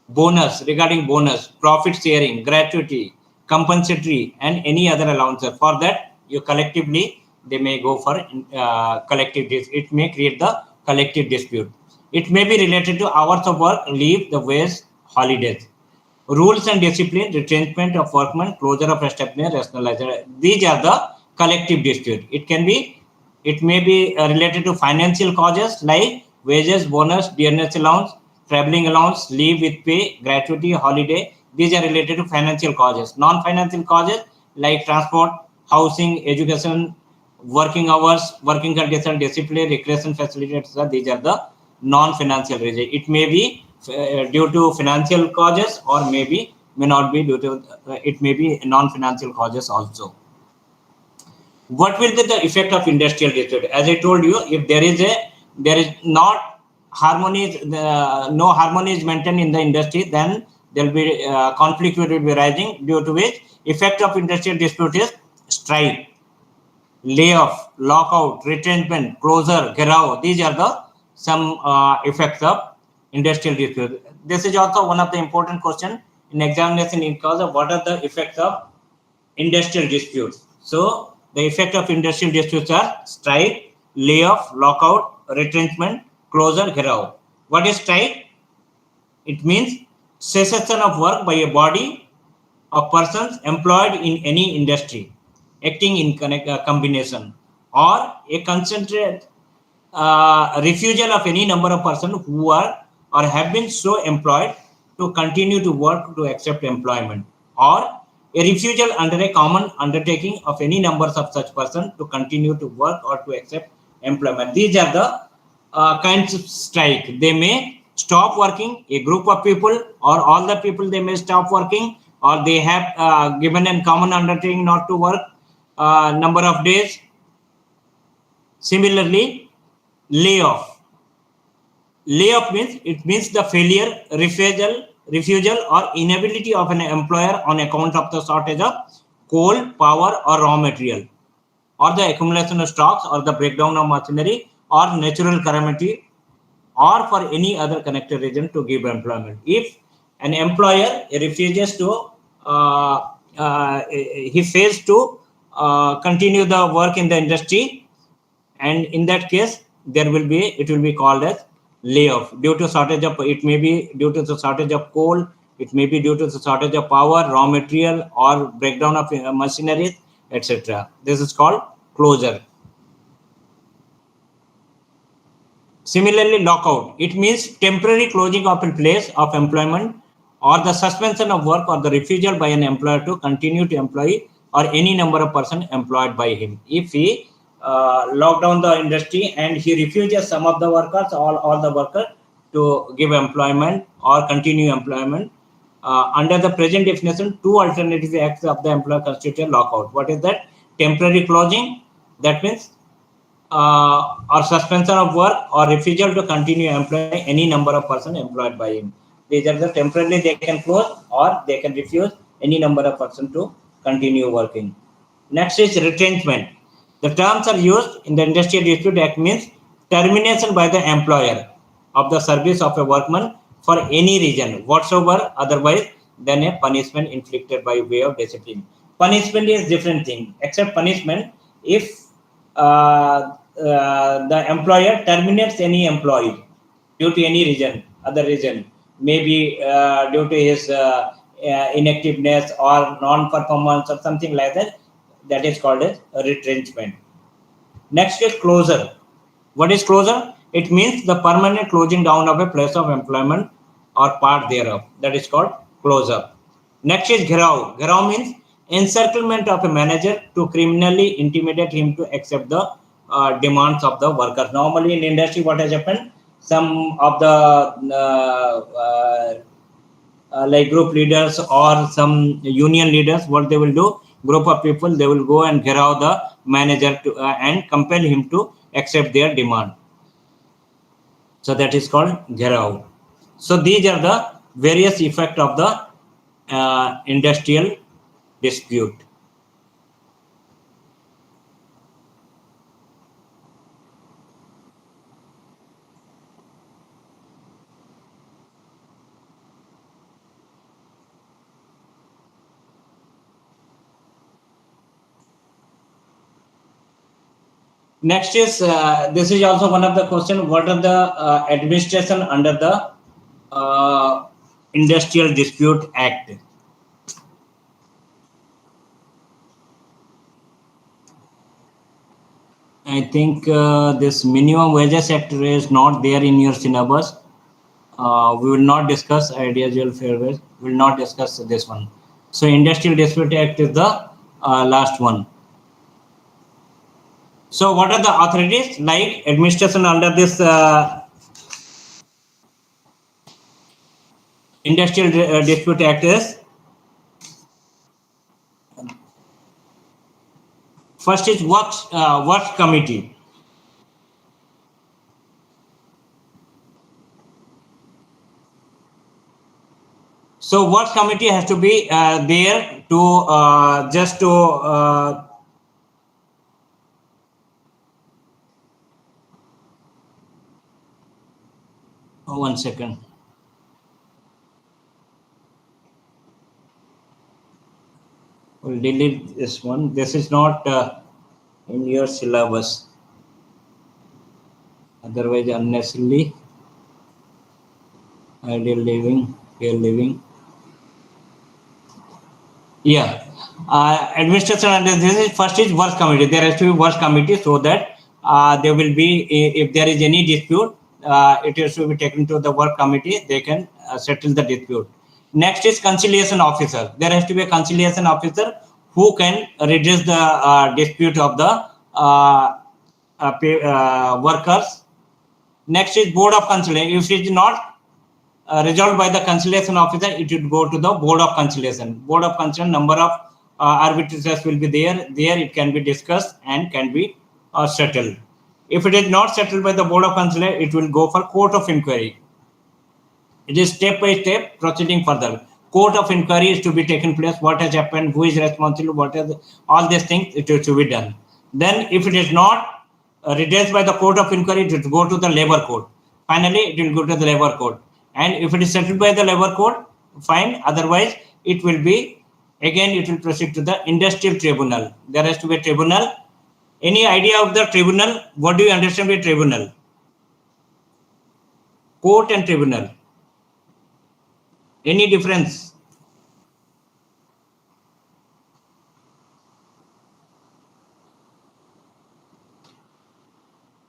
Speaker 7: bonus, regarding bonus, profit sharing, gratuity, compensatory, and any other allowances. For that, you collectively they may go for collective dispute. It may create the collective dispute. It may be related to hours of work, leave, the wage, holidays. Rules and discipline, retrenchment of workmen, closure of establishment, rationalization. These are the collective dispute. It may be related to financial causes like wages, bonus, dearness allowance, traveling allowance, leave with pay, gratuity, holiday. These are related to financial causes. Non-financial causes like transport, housing, education, working hours, working condition, discipline, recreation facility, etc. These are the non-financial reasons. It may be due to financial causes or may not be due to it may be non-financial causes also. What will be the effect of industrial dispute? As I told you, if there is not harmony, no harmony is maintained in the industry, then there will be conflict will be rising, due to which effect of industrial dispute is strike, layoff, lockout, retrenchment, closure, gherao. These are the some effects of industrial dispute. This is also one of the important questions in examination in cause of what are the effects of industrial disputes. So the effect of industrial disputes are strike, layoff, lockout, retrenchment, closure, gherao. What is strike? It means cessation of work by a body of persons employed in any industry acting in combination, or a concentrated refusal of any number of persons who are or have been so employed to continue to work to accept employment, or a refusal under a common undertaking of any numbers of such persons to continue to work or to accept employment. These are the kinds of strike. They may stop working, a group of people or all the people, they may stop working, or they have given a common undertaking not to work number of days. Similarly, layoff. Layoff means the failure, refusal or inability of an employer on account of the shortage of coal, power or raw material, or the accumulation of stocks, or the breakdown of machinery or natural calamity, or for any other connected reason to give employment. If an employer refuses to he fails to continue the work in the industry, and in that case it will be called as layoff due to shortage of, it may be due to the shortage of coal, it may be due to the shortage of power, raw material, or breakdown of machinery, etc. This is called closure. Similarly, lockout, it means temporary closing of a place of employment, or the suspension of work, or the refusal by an employer to continue to employ or any number of persons employed by him. If he lock down the industry and he refuses some of the workers, all the workers, to give employment or continue employment, under the present definition, two alternative acts of the employer constitute a lockout. What is that? Temporary closing, that means or suspension of work or refusal to continue employing any number of persons employed by him. These are the temporarily they can close or they can refuse any number of persons to continue working. Next is retrenchment. The terms are used in the Industrial Dispute Act, means termination by the employer of the service of a workman for any reason whatsoever otherwise than a punishment inflicted by way of discipline. Punishment is different thing. Except punishment, if the employer terminates any employee due to any reason, other reason, maybe due to his inactiveness or non-performance or something like that, that is called as retrenchment. Next is closure. What is closure? It means the permanent closing down of a place of employment or part thereof. That is called closure. Next is gherao. Gherao means encirclement of a manager to criminally intimidate him to accept the demands of the workers. Normally in industry, what has happened? some of the like group leaders or some union leaders, what they will do, group of people, they will go and gherav the manager to, and compel him to accept their demand. So that is called gherav. So these are the various effects of the industrial dispute. Next is, this is also one of the question, what are the administration under the Industrial Dispute Act? I think this Minimum Wages Act is not there in your syllabus. We will not discuss ideal fair wage. We will not discuss this one. So Industrial Dispute Act is the last one. So what are the authorities like administration under this Industrial Dispute Act is? First is Works Committee. So Works Committee has to be there to just to one second. We'll delete this one. This is not in your syllabus. Otherwise, unnecessarily. Ideal living, fair living. Yeah. Administration under this is first is Works Committee. There has to be Works Committee so that there will be, if there is any dispute, it has to be taken to the Work Committee. They can settle the dispute. Next is Conciliation Officer. There has to be a Conciliation Officer who can redress the dispute of the workers. Next is Board of Conciliation. If it is not resolved by the Conciliation Officer, it would go to the Board of Conciliation. Board of Conciliation, number of arbitrators will be there. There it can be discussed and can be settled. If it is not settled by the Board of Conciliation, it will go for Court of Inquiry. It is step by step proceeding further. Court of inquiry is to be taken place. What has happened? Who is responsible? What is all these things? It is to be done. Then, if it is not redressed by the Court of inquiry, it will go to the Labor Court. Finally, it will go to the Labor Court. And if it is settled by the Labor Court, fine. Otherwise, it will be again. It will proceed to the Industrial Tribunal. There has to be a tribunal. Any idea of the tribunal? What do you understand by tribunal? Court and tribunal. Any difference?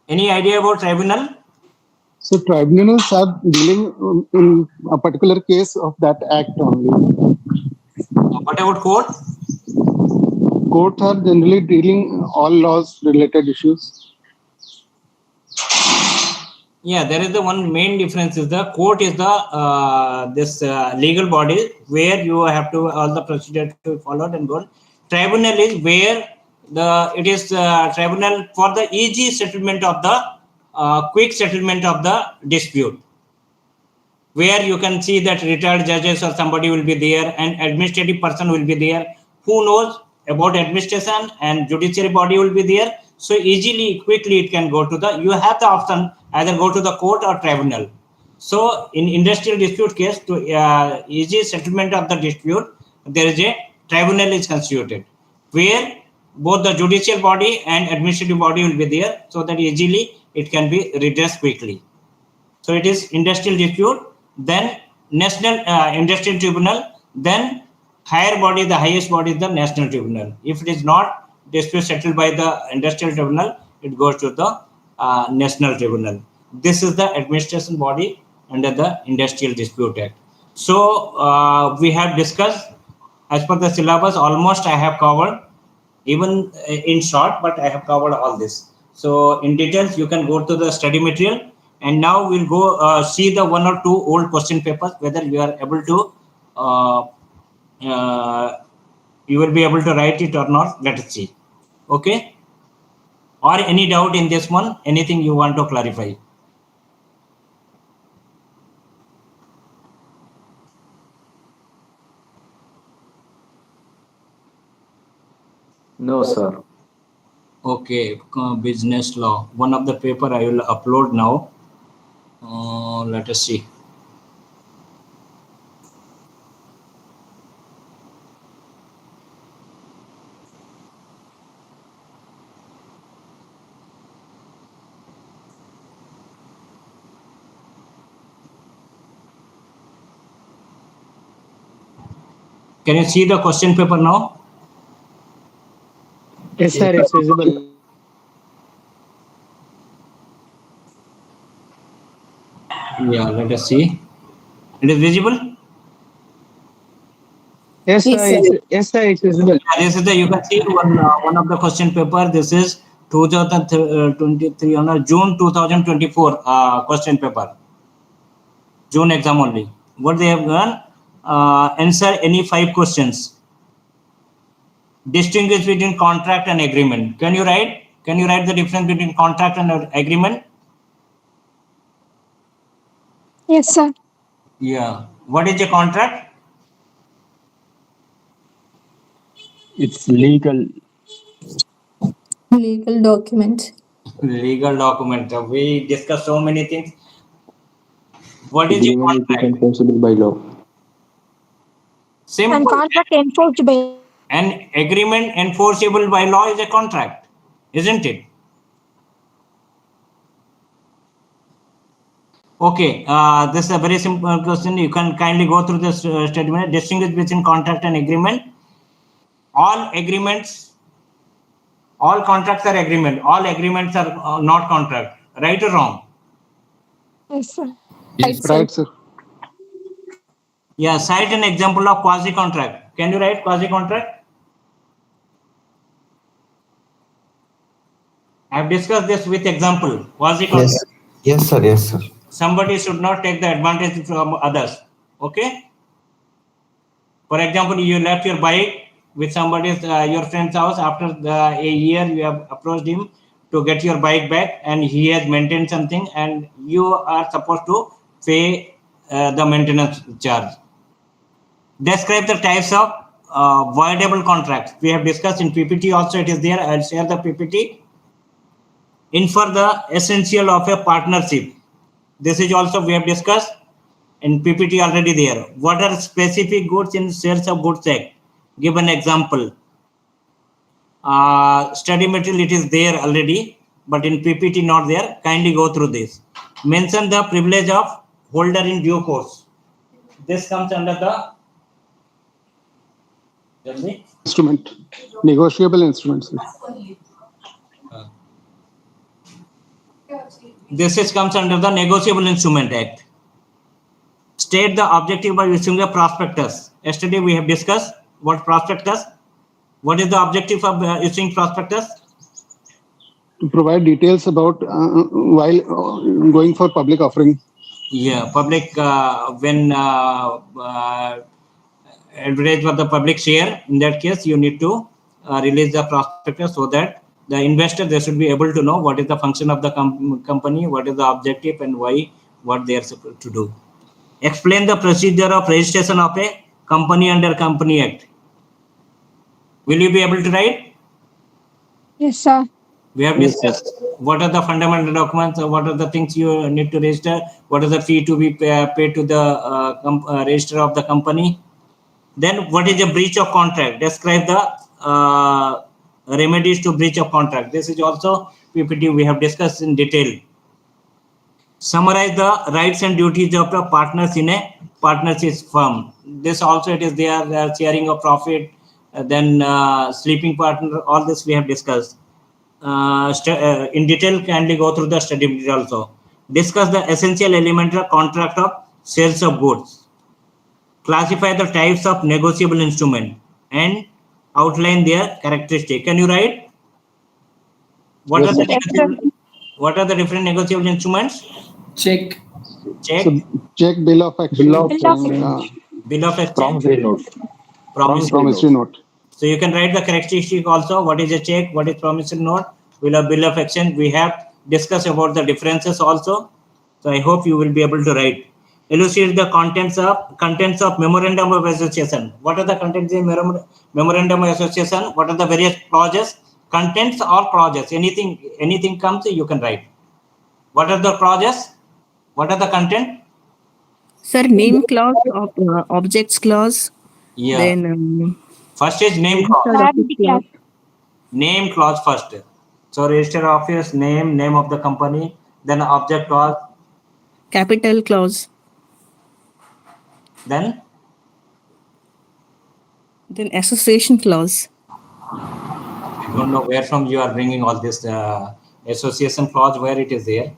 Speaker 7: Any idea about tribunal?
Speaker 6: So tribunals are dealing in a particular case of that act only.
Speaker 7: What about court?
Speaker 6: Courts are generally dealing all laws related issues.
Speaker 7: Yeah, there is the one main difference is the court is the this legal body where you have to all the procedure to be followed and go. Tribunal is where it is tribunal for the easy settlement of the quick settlement of the dispute, where you can see that retired judges or somebody will be there and administrative person will be there who knows about administration, and judiciary body will be there. So easily, quickly it can go to the, you have the option either go to the court or tribunal. So in industrial dispute case, to easy settlement of the dispute, there is a tribunal is constituted where both the judicial body and administrative body will be there, so that easily it can be redressed quickly. So it is industrial dispute, then national industrial tribunal, then higher body, the highest body is the national tribunal. If it is not dispute settled by the industrial tribunal, it goes to the national tribunal. This is the administration body under the Industrial Dispute Act. So we have discussed as per the syllabus, almost I have covered, even in short, but I have covered all this. So in details, you can go to the study material And now we'll go see the 1 or 2 old question papers, whether you are able to you will be able to write it or not. Let us see. Okay, or any doubt in this one, anything you want to clarify?
Speaker 11: No, sir.
Speaker 7: Okay, business law, one of the paper I will upload now. Let us see. Can you see the question paper now?
Speaker 5: Yes, sir, it's visible.
Speaker 7: Yeah, let us see. It is visible?
Speaker 5: Yes, sir, it's visible.
Speaker 7: Yeah, this is the, you can see one of the question paper. This is 2023 on June 2024 question paper. June exam only. What they have done? Answer any 5 questions. Distinguish between contract and agreement. Can you write? Can you write the difference between contract and agreement?
Speaker 8: Yes, sir.
Speaker 7: Yeah. What is a contract?
Speaker 5: It's legal.
Speaker 8: Legal document.
Speaker 7: Legal document. We discussed so many things. What is a
Speaker 11: Agreement is
Speaker 7: contract?
Speaker 11: enforceable by law.
Speaker 7: Simple.
Speaker 8: And contract enforced by.
Speaker 7: An agreement enforceable by law is a contract, isn't it? Okay, this is a very simple question. You can kindly go through this statement. Distinguish between contract and agreement. All agreements, all contracts are agreement. All agreements are not contract. Right or wrong?
Speaker 8: Yes, sir.
Speaker 6: Yes, right, sir.
Speaker 7: Yeah, cite an example of quasi-contract. Can you write quasi-contract? I have discussed this with example. Quasi-contract.
Speaker 12: Yes, sir. Yes, sir.
Speaker 7: Somebody should not take the advantage from others. Okay. For example, you left your bike with somebody's your friend's house. After a year, you have approached him to get your bike back, and he has maintained something, and you are supposed to pay the maintenance charge. Describe the types of voidable contracts. We have discussed in PPT also. It is there. I'll share the PPT. Infer the essential of a partnership. This is also we have discussed in PPT already there. What are specific goods in Sales of Goods Act? Give an example. Study material, it is there already, but in PPT not there. Kindly go through this. Mention the privilege of holder in due course. This comes under the
Speaker 6: Instrument, negotiable instruments.
Speaker 7: This comes under the Negotiable Instrument Act. State the objective by issuing a prospectus. Yesterday we have discussed what prospectus. What is the objective of issuing prospectus?
Speaker 6: To provide details about while going for public offering.
Speaker 7: Yeah, public when advertise for the public share. In that case, you need to release the prospectus so that the investor they should be able to know what is the function of the company, what is the objective, and why what they are supposed to do. Explain the procedure of registration of a company under Company Act. Will you be able to write?
Speaker 8: Yes, sir.
Speaker 7: We have discussed what are the fundamental documents, what are the things you need to register, what is the fee to be paid to the register of the company. Then what is a breach of contract? Describe the remedies to breach of contract. This is also PPT we have discussed in detail. Summarize the rights and duties of the partners in a partnership firm. This also it is there, sharing of profit, then sleeping partner, all this we have discussed. In detail, kindly go through the study material also. Discuss the essential element of contract of sales of goods. Classify the types of negotiable instrument and outline their characteristic. Can you write? What are the different negotiable instruments?
Speaker 11: Check.
Speaker 7: Check.
Speaker 6: So check bill of exchange.
Speaker 5: Bill of
Speaker 7: Bill of exchange.
Speaker 5: promissory note.
Speaker 6: Promissory note.
Speaker 7: So you can write the characteristic also. What is a check? What is promissory note? We'll have bill of exchange. We have discussed about the differences also. So I hope you will be able to write. Elucidate the contents of memorandum of association. What are the contents in memorandum of association? What are the various clauses? Contents or clauses? Anything comes, you can write. What are the clauses? What are the content?
Speaker 12: Sir, name clause, objects clause.
Speaker 7: Yeah.
Speaker 12: Then
Speaker 7: First is name clause. Name clause first. So register office name of the company. Then object clause.
Speaker 12: Capital clause.
Speaker 7: Then
Speaker 12: association clause.
Speaker 7: I don't know where from you are bringing all this association clause, where it is there.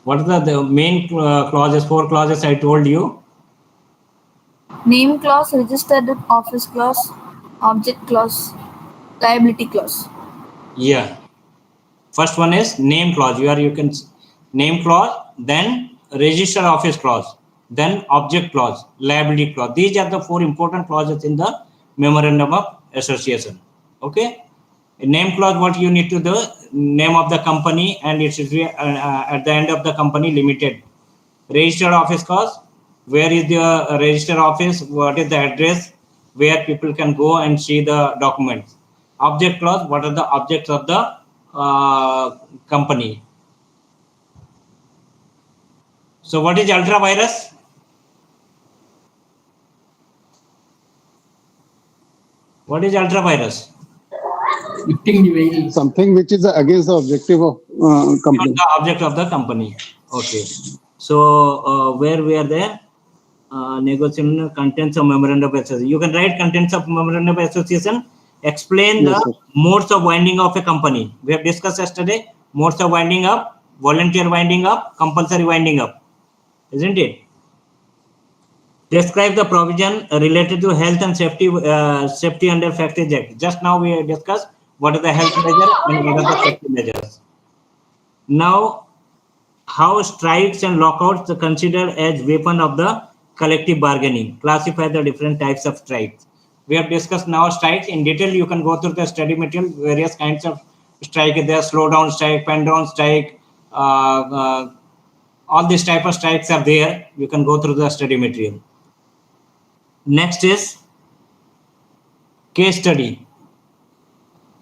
Speaker 7: What are the main clauses? 4 clauses I told you.
Speaker 8: Name clause, registered office clause, object clause, liability clause.
Speaker 7: Yeah. First one is name clause. You can name clause, then register office clause, then object clause, liability clause. These are the 4 important clauses in the memorandum of association. Okay. Name clause, what you need to do, name of the company, and it should be at the end of the company limited. Registered office clause, where is the registered office, what is the address where people can go and see the documents. Object clause, what are the objects of the company. So what is ultra virus? What is ultra virus?
Speaker 6: Something which is against the objective of company.
Speaker 7: The object of the company. Okay. So where we are there? Negotiation contents of memorandum of association. You can write contents of memorandum of association. Explain the modes of winding up a company. We have discussed yesterday. Modes of winding up, volunteer winding up, compulsory winding up. Isn't it? Describe the provision related to health and safety under Factories Act. Just now we discussed what are the health measures and what are the safety measures. Now, how strikes and lockouts are considered as weapon of the collective bargaining. Classify the different types of strikes. We have discussed now strikes in detail. You can go through the study material, various kinds of strike. There, slow down strike, pen down strike, all these type of strikes are there. You can go through the study material. Next is case study.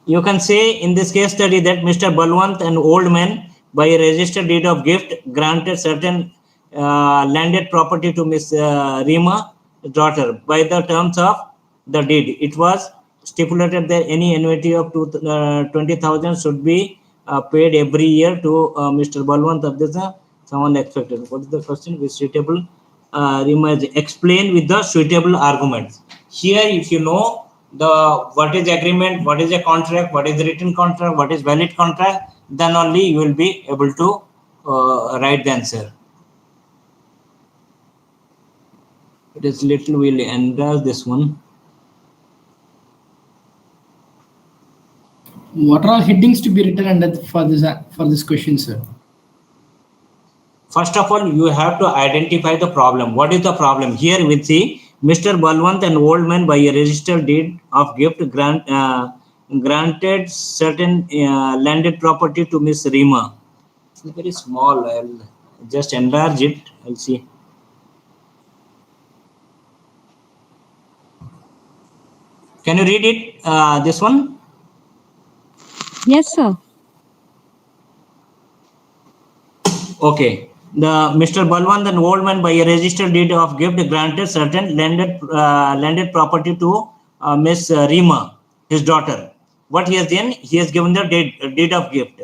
Speaker 7: You can say in this case study that Mr. Balwant, an old man, by a registered deed of gift, granted certain landed property to Miss Rima, daughter. By the terms of the deed, it was stipulated that any annuity of 20,000 should be paid every year to Mr. Balwant of this. Someone expected. What is the question? With suitable explain with the suitable arguments. Here, if you know what is agreement, what is a contract, what is written contract, what is valid contract, then only you will be able to write the answer. It is little, we'll enlarge this one.
Speaker 11: What are all headings to be written under for this question, sir?
Speaker 7: First of all, you have to identify the problem. What is the problem? Here we see Mr. Balwant, an old man, by a registered deed of gift, granted certain landed property to Miss Rima. It's very small. I'll just enlarge it. I'll see. Can you read it? This one?
Speaker 8: Yes, sir.
Speaker 7: Okay. The Mr. Balwant, an old man, by a registered deed of gift, granted certain landed property to Miss Rima, his daughter. What he has done? He has given the deed of gift.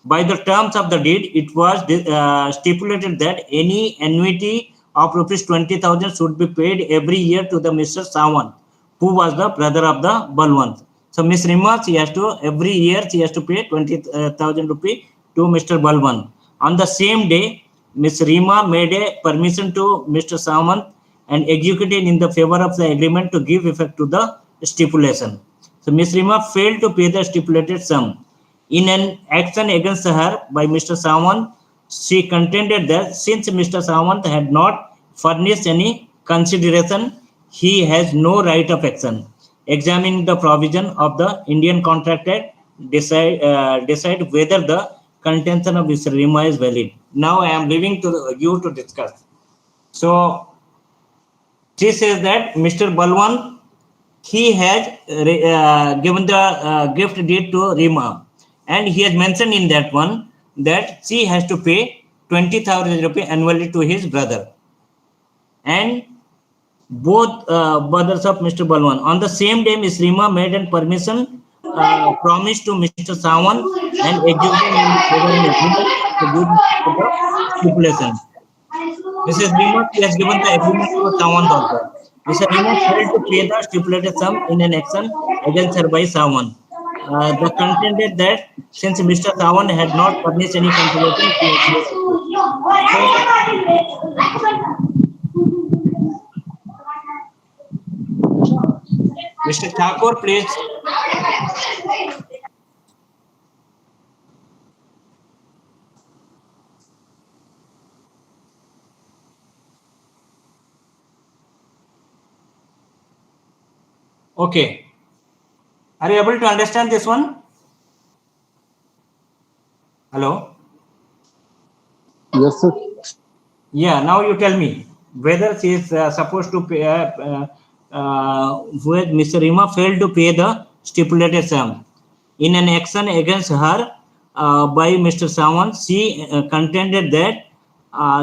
Speaker 7: By the terms of the deed, it was stipulated that any annuity of rupees 20,000 should be paid every year to the Mr. Sawant, who was the brother of the Balwant. So Miss Rima, every year she has to pay 20,000 rupees to Mr. Balwant. On the same day, Miss Rima made a permission to Mr. Sawant and executed in the favor of the agreement to give effect to the stipulation. So Ms. Rima failed to pay the stipulated sum. In an action against her by Mr. Sawant, she contended that since Mr. Sawant had not furnished any consideration, he has no right of action. Examining the provision of the Indian Contract Act, decide whether the contention of Mr. Rima is valid. Now I am leaving to you to discuss. So she says that Mr. Balwant, he has given the gift deed to Rima, and he has mentioned in that one that she has to pay 20,000 rupees annually to his brother. And both brothers of Mr. Balwan. On the same day, Ms. Rima made a permission promise to Mr. Sawant and executed an agreement to give the stipulation. Mrs. Rima has given the agreement to Sawant also. Mr. Rima failed to pay the stipulated sum in an action against her by Sawant. The contended that since Mr. Sawant had not furnished any consideration, he had no Mr. Thakur, please. Okay. Are you able to understand this one? Hello?
Speaker 6: Yes, sir.
Speaker 7: Yeah, now you tell me whether she is supposed to pay, where Mr. Rima failed to pay the stipulated sum. In an action against her by Mr. Sawant, she contended that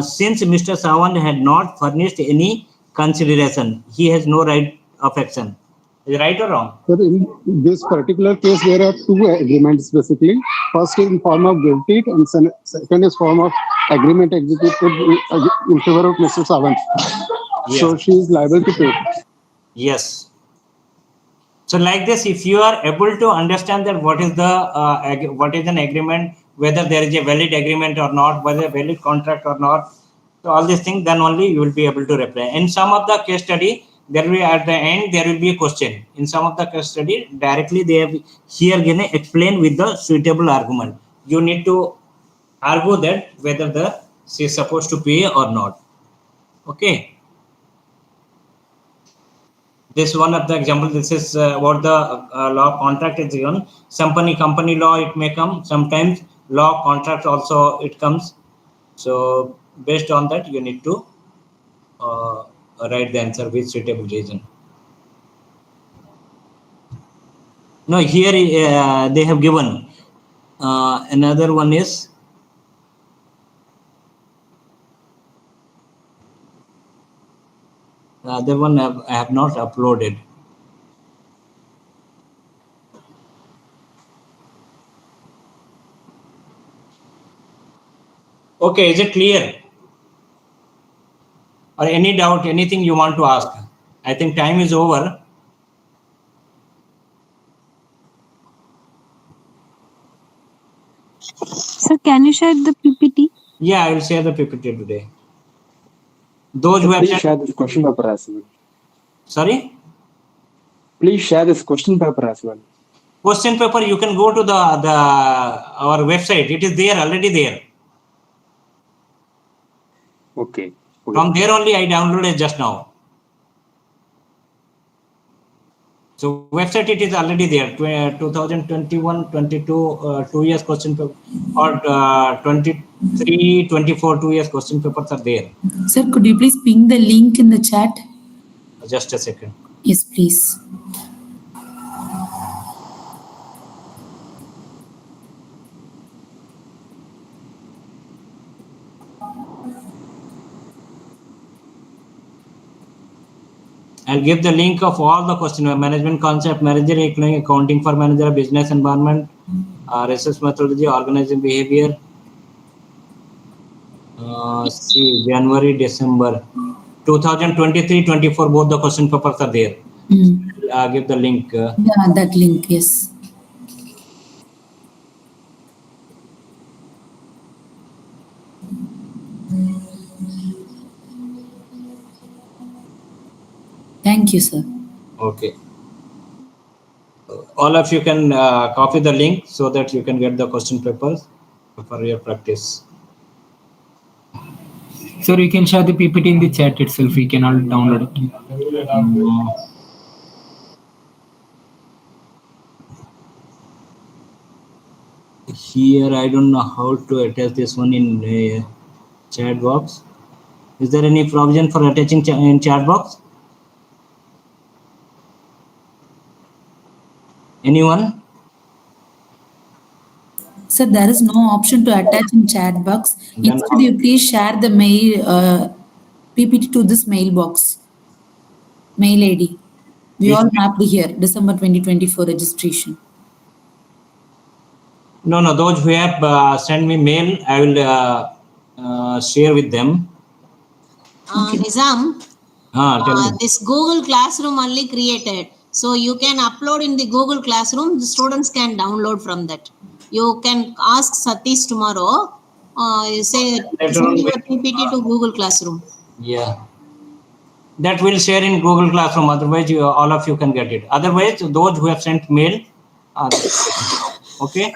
Speaker 7: since Mr. Sawant had not furnished any consideration, he has no right of action. Is it right or wrong?
Speaker 6: Sir, in this particular case, there are two agreements basically. First is in form of gift deed, and second is form of agreement executed in favor of Mr. Sawant.
Speaker 7: Yes.
Speaker 6: So she is liable to pay.
Speaker 7: Yes. So like this, if you are able to understand that what is the what is an agreement, whether there is a valid agreement or not, whether a valid contract or not, so all these things, then only you will be able to reply. In some of the case study, there will be at the end there will be a question. In some of the case study, directly they have here again explain with the suitable argument. You need to argue that whether she is supposed to pay or not. Okay. This one of the example. This is what the law contract is given. Company law it may come. Sometimes law contract also it comes. So based on that, you need to write the answer with suitable reason. No, here they have given another one is the other one I have not uploaded. Okay, is it clear? Or any doubt, anything you want to ask? I think time is over.
Speaker 8: Sir, can you share the PPT?
Speaker 7: Yeah, I will share the PPT today. Those who have
Speaker 5: Please share this question paper as well.
Speaker 7: Sorry?
Speaker 5: Please share this question paper as well.
Speaker 7: Question paper, you can go to our website. It is there, already there.
Speaker 5: Okay.
Speaker 7: From there only I downloaded just now. So website it is already there. 2021, 22, 2 years question paper, or 23, 24, 2 years question papers are there.
Speaker 4: Sir, could you please ping the link in the chat?
Speaker 7: Just a second.
Speaker 4: Yes, please.
Speaker 7: I'll give the link of all the question: management concept, manager, accounting for manager, business environment, research methodology, organizing behavior. See, January, December, 2023-24, both the question papers are there. I'll give the link.
Speaker 4: Yeah, that link, yes. Thank you, sir.
Speaker 7: Okay. all of you can copy the link so that you can get the question papers for your practice.
Speaker 5: Sir, you can share the PPT in the chat itself. We can all download it.
Speaker 7: Here, I don't know how to attach this one in chat box. Is there any provision for attaching in chat box? Anyone?
Speaker 4: Sir, there is no option to attach in chat box.
Speaker 7: Then
Speaker 4: Instead, you please share the mail PPT to this mailbox, mail ID. We all mapped here, December 2024 registration.
Speaker 7: No, those who have sent me mail, I will share with them.
Speaker 13: Nizam,
Speaker 7: Tell me.
Speaker 13: this Google Classroom only created. So you can upload in the Google Classroom, the students can download from that. You can ask Satish tomorrow, you say, send your PPT to Google Classroom.
Speaker 7: Yeah. That will share in Google Classroom, otherwise all of you can get it. Otherwise, those who have sent mail, okay?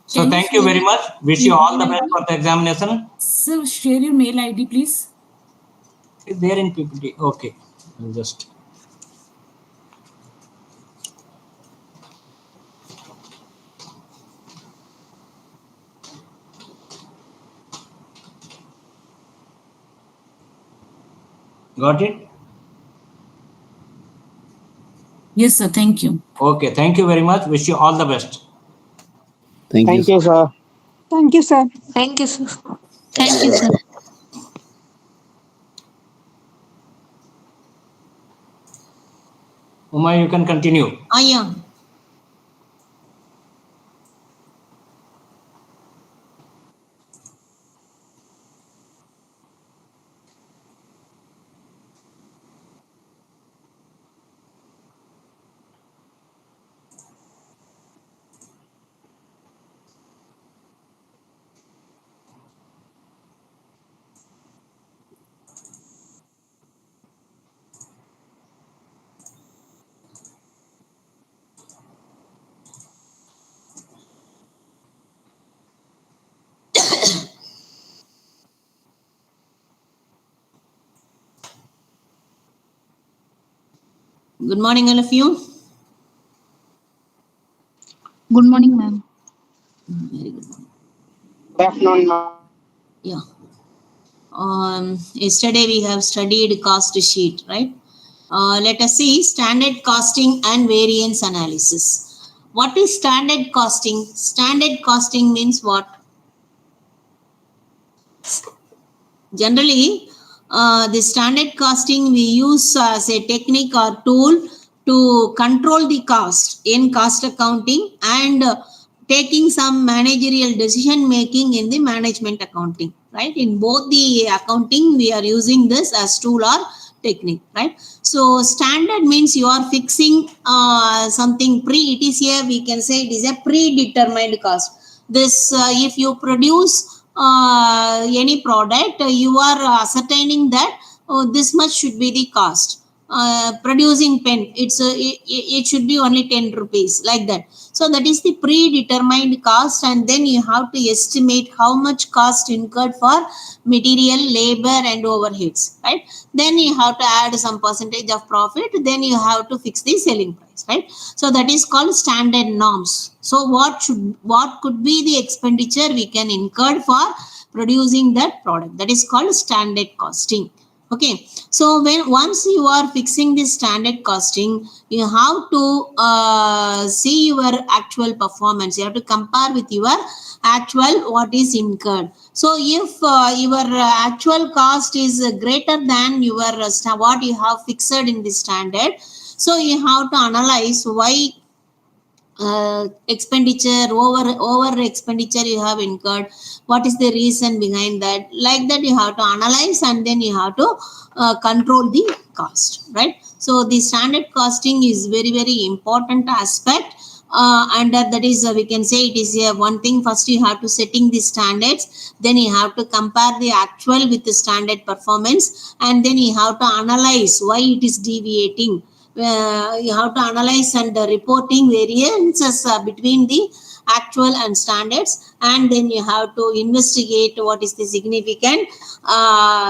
Speaker 7: So thank you very much. Wish you all the best for the examination.
Speaker 4: Sir, share your mail ID, please.
Speaker 7: Is there in PPT? Okay. I'll just. Got it?
Speaker 4: Yes, sir. Thank you.
Speaker 7: Okay. Thank you very much. Wish you all the best.
Speaker 14: Thank you, sir.
Speaker 8: Thank you, sir.
Speaker 13: Thank you, sir. Thank you, sir.
Speaker 7: Uma, you can continue.
Speaker 13: Yeah. Good morning, all of you.
Speaker 8: Good morning, ma'am.
Speaker 13: Very good.
Speaker 14: Good afternoon, ma'am.
Speaker 13: Yeah. Yesterday we have studied cost sheet, right? Let us see standard costing and variance analysis. What is standard costing? Standard costing means what? Generally, the standard costing we use as a technique or tool to control the cost in cost accounting and taking some managerial decision making in the management accounting, right? In both the accounting, we are using this as tool or technique, right? So standard means you are fixing something it is here, we can say it is a predetermined cost. This, if you produce any product, you are ascertaining that this much should be the cost. Producing pen, it should be only 10 rupees, like that. So that is the predetermined cost, and then you have to estimate how much cost incurred for material, labor and overheads, right? Then you have to add some percentage of profit, then you have to fix the selling price, right? So that is called standard norms. So what could be the expenditure we can incur for producing that product? That is called standard costing. Okay, so once you are fixing this standard costing, you have to see your actual performance. You have to compare with your actual what is incurred. So if your actual cost is greater than your what you have fixed in the standard, so you have to analyze why expenditure over expenditure you have incurred, what is the reason behind that, like that you have to analyze, and then you have to control the cost, right? So the standard costing is very, very important aspect, and that is we can say it is one thing. First you have to setting the standards, then you have to compare the actual with the standard performance, and then you have to analyze why it is deviating. you have to analyze and reporting variances between the actual and standards, and then you have to investigate what is the significant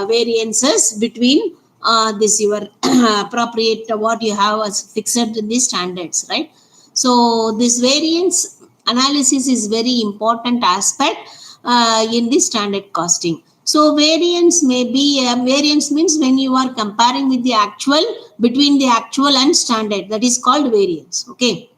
Speaker 13: variances between this your appropriate what you have as fixed in the standards, right? So this variance analysis is very important aspect in the standard costing. So variance may be variance means when you are comparing with the actual, between the actual and standard, that is called variance. Okay.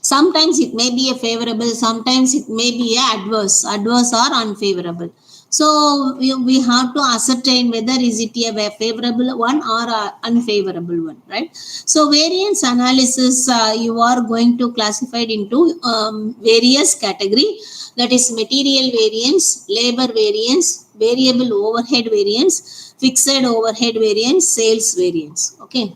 Speaker 13: Sometimes it may be a favorable, sometimes it may be a adverse or unfavorable. So we have to ascertain whether is it a favorable one or a unfavorable one, right? So variance analysis, you are going to classify it into various category, that is material variance, labor variance, variable overhead variance, fixed overhead variance, sales variance. Okay.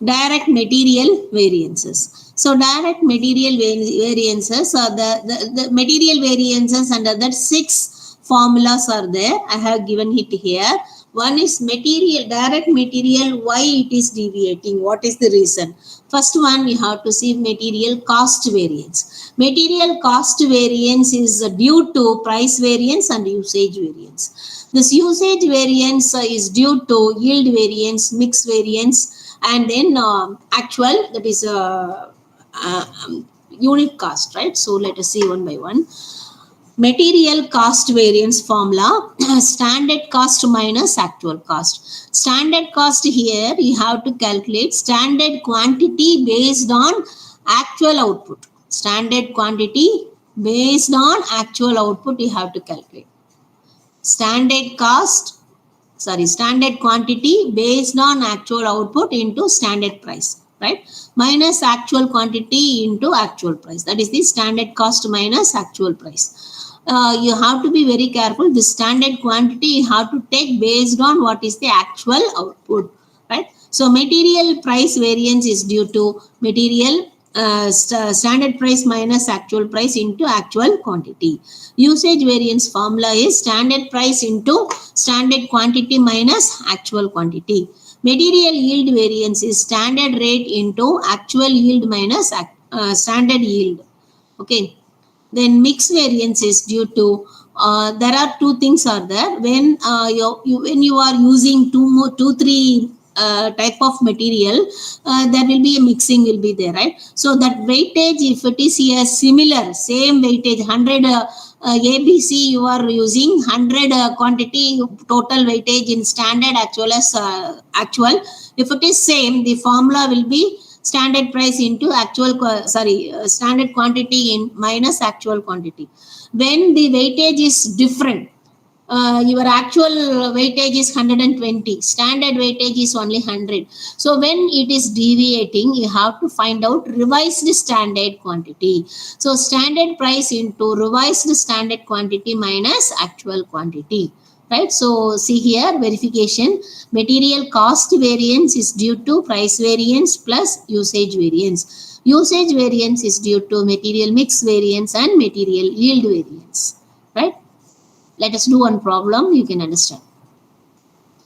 Speaker 13: Direct material variances. So direct material variances are the material variances, under that 6 formulas are there. I have given it here. One is material, direct material, why it is deviating, what is the reason. First one, you have to see material cost variance. Material cost variance is due to price variance and usage variance. This usage variance is due to yield variance, mix variance, and then actual, that is unit cost, right? So let us see one by one. Material cost variance formula, standard cost minus actual cost. Standard cost here, you have to calculate standard quantity based on actual output. Standard quantity based on actual output, you have to calculate. Standard quantity based on actual output into standard price, right? Minus actual quantity into actual price. That is the standard cost minus actual price. You have to be very careful. The standard quantity you have to take based on what is the actual output, right? So material price variance is due to material standard price minus actual price into actual quantity. Usage variance formula is standard price into standard quantity minus actual quantity. Material yield variance is standard rate into actual yield minus standard yield. Okay. Then mix variance is due to there are 2 things are there. When when you are using 2-3 type of material, there will be a mixing will be there, right? So that weightage, if it is a similar same weightage 100 ABC, you are using 100 quantity total weightage in standard actual as actual. If it is same, the formula will be standard price into actual standard quantity in minus actual quantity. When the weightage is different, your actual weightage is 120, standard weightage is only 100. So when it is deviating, you have to find out revised standard quantity. So standard price into revised standard quantity minus actual quantity, right? So see here, verification. Material cost variance is due to price variance plus usage variance. Usage variance is due to material mix variance and material yield variance, right? Let us do one problem, you can understand.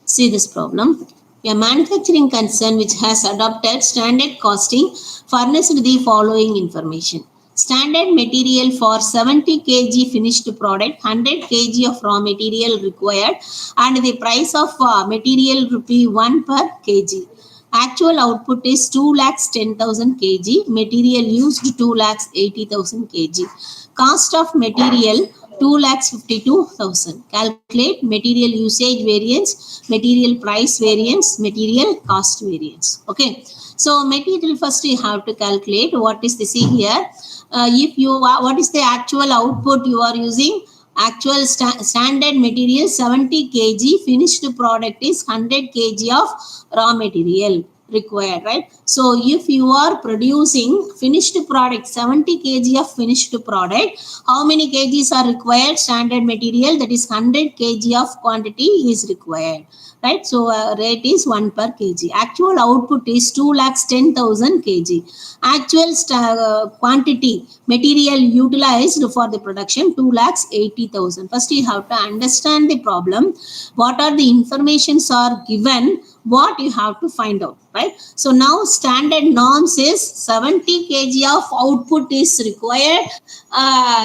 Speaker 13: See this problem. A manufacturing concern which has adopted standard costing furnished the following information. Standard material for 70 kg finished product, 100 kg of raw material required, and the price of material ₹1 per kg. Actual output is 2,10,000 kg. Material used 2,80,000 kg. Cost of material 2,52,000. Calculate material usage variance, material price variance, material cost variance. Okay. So material first you have to calculate what is the see here. If you what is the actual output you are using? Actual standard material 70 kg, finished product is 100 kg of raw material required, right? So if you are producing finished product 70 kg of finished product, how many kgs are required? Standard material, that is 100 kg of quantity is required, right? So rate is 1 per kg. Actual output is 2,10,000 kg. Actual quantity material utilized for the production 2,80,000. First you have to understand the problem. What are the informations are given what you have to find out, right? So now standard norms is 70 kg of output is required.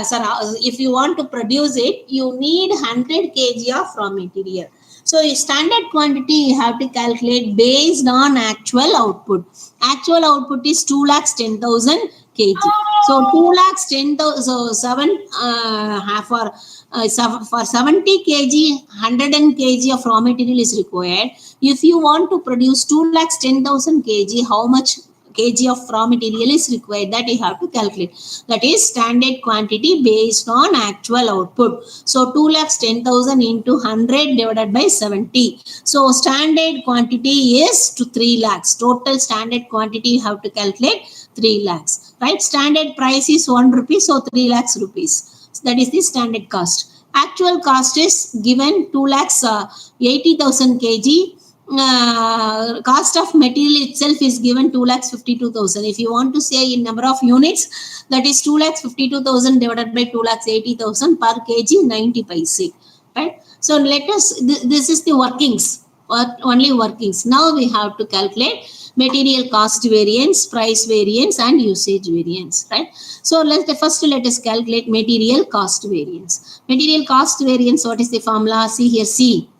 Speaker 13: Sir, if you want to produce it, you need 100 kg of raw material. So standard quantity you have to calculate based on actual output. Actual output is 2,10,000 kg. So 2,10,000, so for 70 kg, 100 kg of raw material is required. If you want to produce 2,10,000 kg, how much kg of raw material is required? That you have to calculate. That is standard quantity based on actual output. So 2,10,000 into 100 divided by 70. So standard quantity is to 3 lakhs. Total standard quantity you have to calculate 3 lakhs. Right? Standard price is 1 rupee. So 3 lakhs rupees. That is the standard cost. Actual cost is given 2,80,000 kg. Cost of material itself is given 2,52,000. If you want to say in number of units, that is 2,52,000 divided by 2,80,000 per kg, 90 paise. Right? So let us, this is the workings, only workings. Now we have to calculate material cost variance, price variance, and usage variance, right? So let us calculate material cost variance. Material cost variance, what is the formula? See here, C.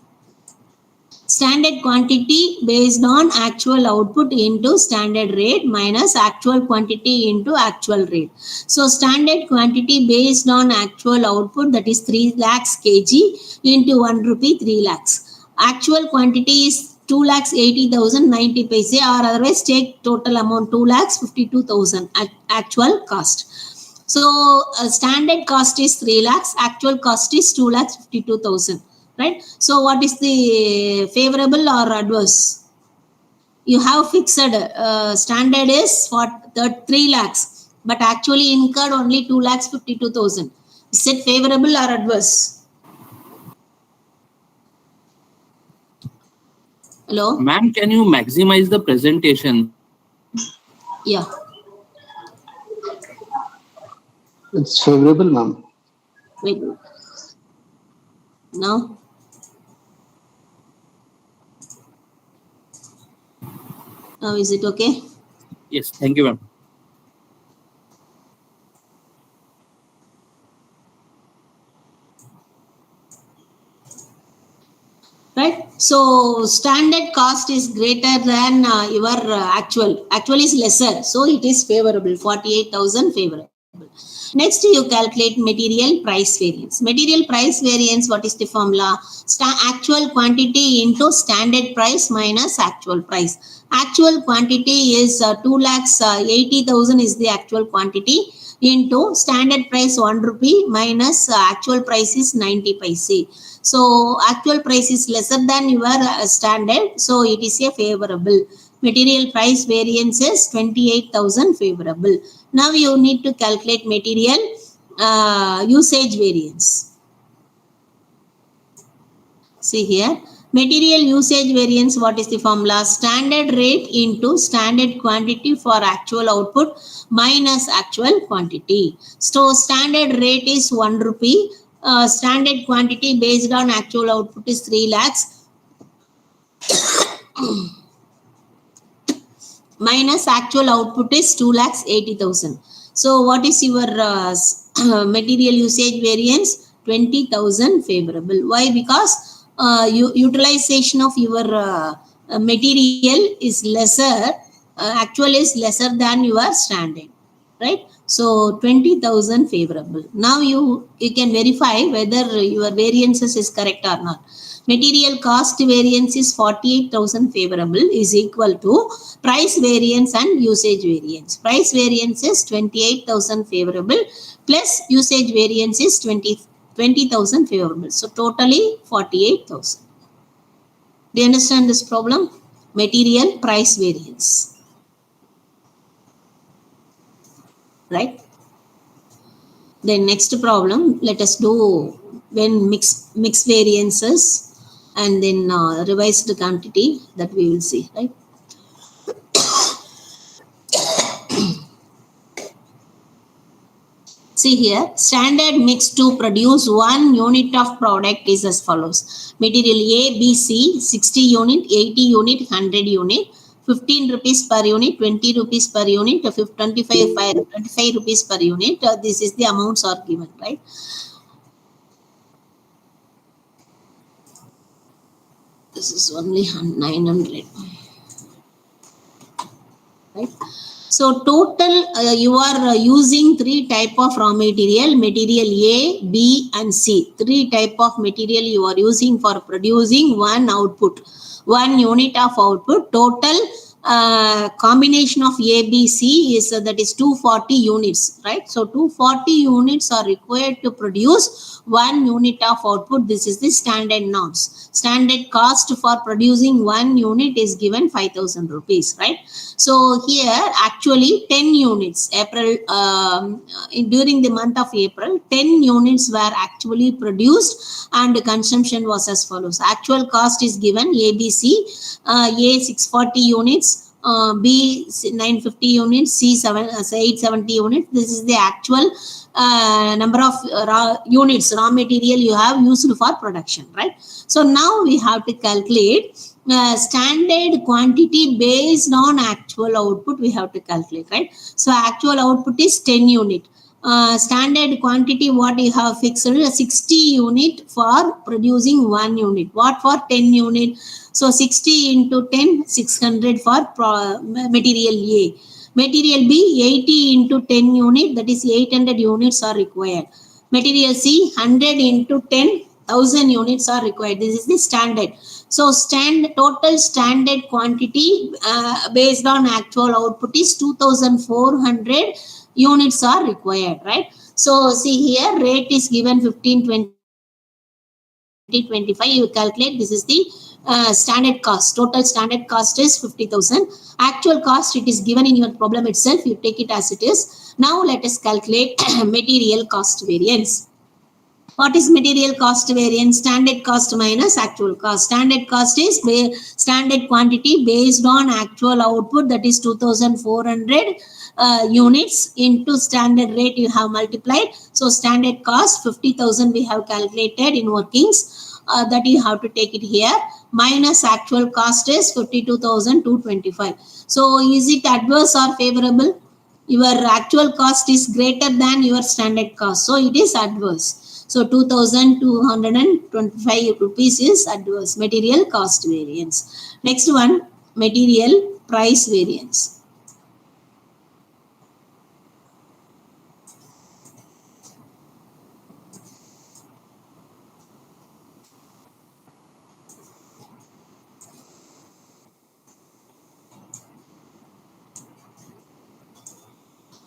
Speaker 13: Standard quantity based on actual output into standard rate minus actual quantity into actual rate. So standard quantity based on actual output, that is 3 lakhs kg into 1 rupee, 3 lakhs. Actual quantity is 2,80,000 90 paise, or otherwise take total amount 2,52,000 at actual cost. So standard cost is 3 lakhs, actual cost is 2,52,000. Right? So what is the favorable or adverse? You have fixed standard is for 3 lakhs, but actually incurred only 2,52,000. Is it favorable or adverse? Hello?
Speaker 15: Ma'am, can you maximize the presentation?
Speaker 13: Yeah.
Speaker 6: It's favorable, ma'am.
Speaker 13: Wait. Now? Now is it okay?
Speaker 15: Yes, thank you, ma'am.
Speaker 13: Right? So standard cost is greater than your actual. Actual is lesser. So it is favorable, 48,000 favorable. Next, you calculate material price variance. Material price variance, what is the formula? Actual quantity into standard price minus actual price. Actual quantity is 2,80,000 is the actual quantity into standard price 1 rupee minus actual price is 90 paise. So actual price is lesser than your standard. So it is a favorable. Material price variance is 28,000 favorable. Now you need to calculate material usage variance. See here. Material usage variance, what is the formula? Standard rate into standard quantity for actual output minus actual quantity. So standard rate is 1 rupee. Standard quantity based on actual output is 3 lakhs. Minus actual output is 2,80,000. So what is your material usage variance? 20,000 favorable. Why? Because utilization of your material is lesser, actual is lesser than your standard, right? So 20,000 favorable. Now you can verify whether your variances is correct or not. Material cost variance is 48,000 favorable is equal to price variance and usage variance. Price variance is 28,000 favorable plus usage variance is 20,000 favorable. So totally 48,000. Do you understand this problem? Material price variance. Right? Then next problem, let us do when mix variances and then revised quantity, that we will see, right? See here, standard mix to produce 1 unit of product is as follows. Material A, B, C, 60 unit, 80 unit, 100 unit, 15 rupees per unit, 20 rupees per unit, 25 rupees per unit. This is the amounts are given, right? This is only 900. Right? So total you are using 3 type of raw material A, B and C. 3 type of material you are using for producing one output, 1 unit of output. Total combination of A, B, C is that is 240 units, right? So 240 units are required to produce 1 unit of output. This is the standard norms. Standard cost for producing 1 unit is given 5,000 rupees, right? So here actually 10 units, during the month of April, 10 units were actually produced and the consumption was as follows. Actual cost is given ABC, A 640 units, B 950 units, C 870 units. This is the actual number of units, raw material you have used for production, right? So now we have to calculate standard quantity based on actual output. We have to calculate, right? So actual output is 10 unit. Standard quantity what you have fixed is 60 unit for producing 1 unit. What for 10 unit? So 60 into 10, 600 for material A. Material B, 80 into 10 unit, that is 800 units are required. Material C, 100 into 10, 1000 units are required. This is the standard. So total standard quantity based on actual output is 2400 units are required, right? So see here, rate is given 15, 20, 25. You calculate, this is the standard cost. Total standard cost is 50,000. Actual cost, it is given in your problem itself. You take it as it is. Now let us calculate material cost variance. What is material cost variance? Standard cost minus actual cost. Standard cost is standard quantity based on actual output, that is 2400 units into standard rate you have multiplied. So standard cost 50,000 we have calculated in workings, that you have to take it here, minus actual cost is 52,225. So is it adverse or favorable? Your actual cost is greater than your standard cost, so it is adverse. So 2,225 rupees is adverse, material cost variance. Next one, material price variance.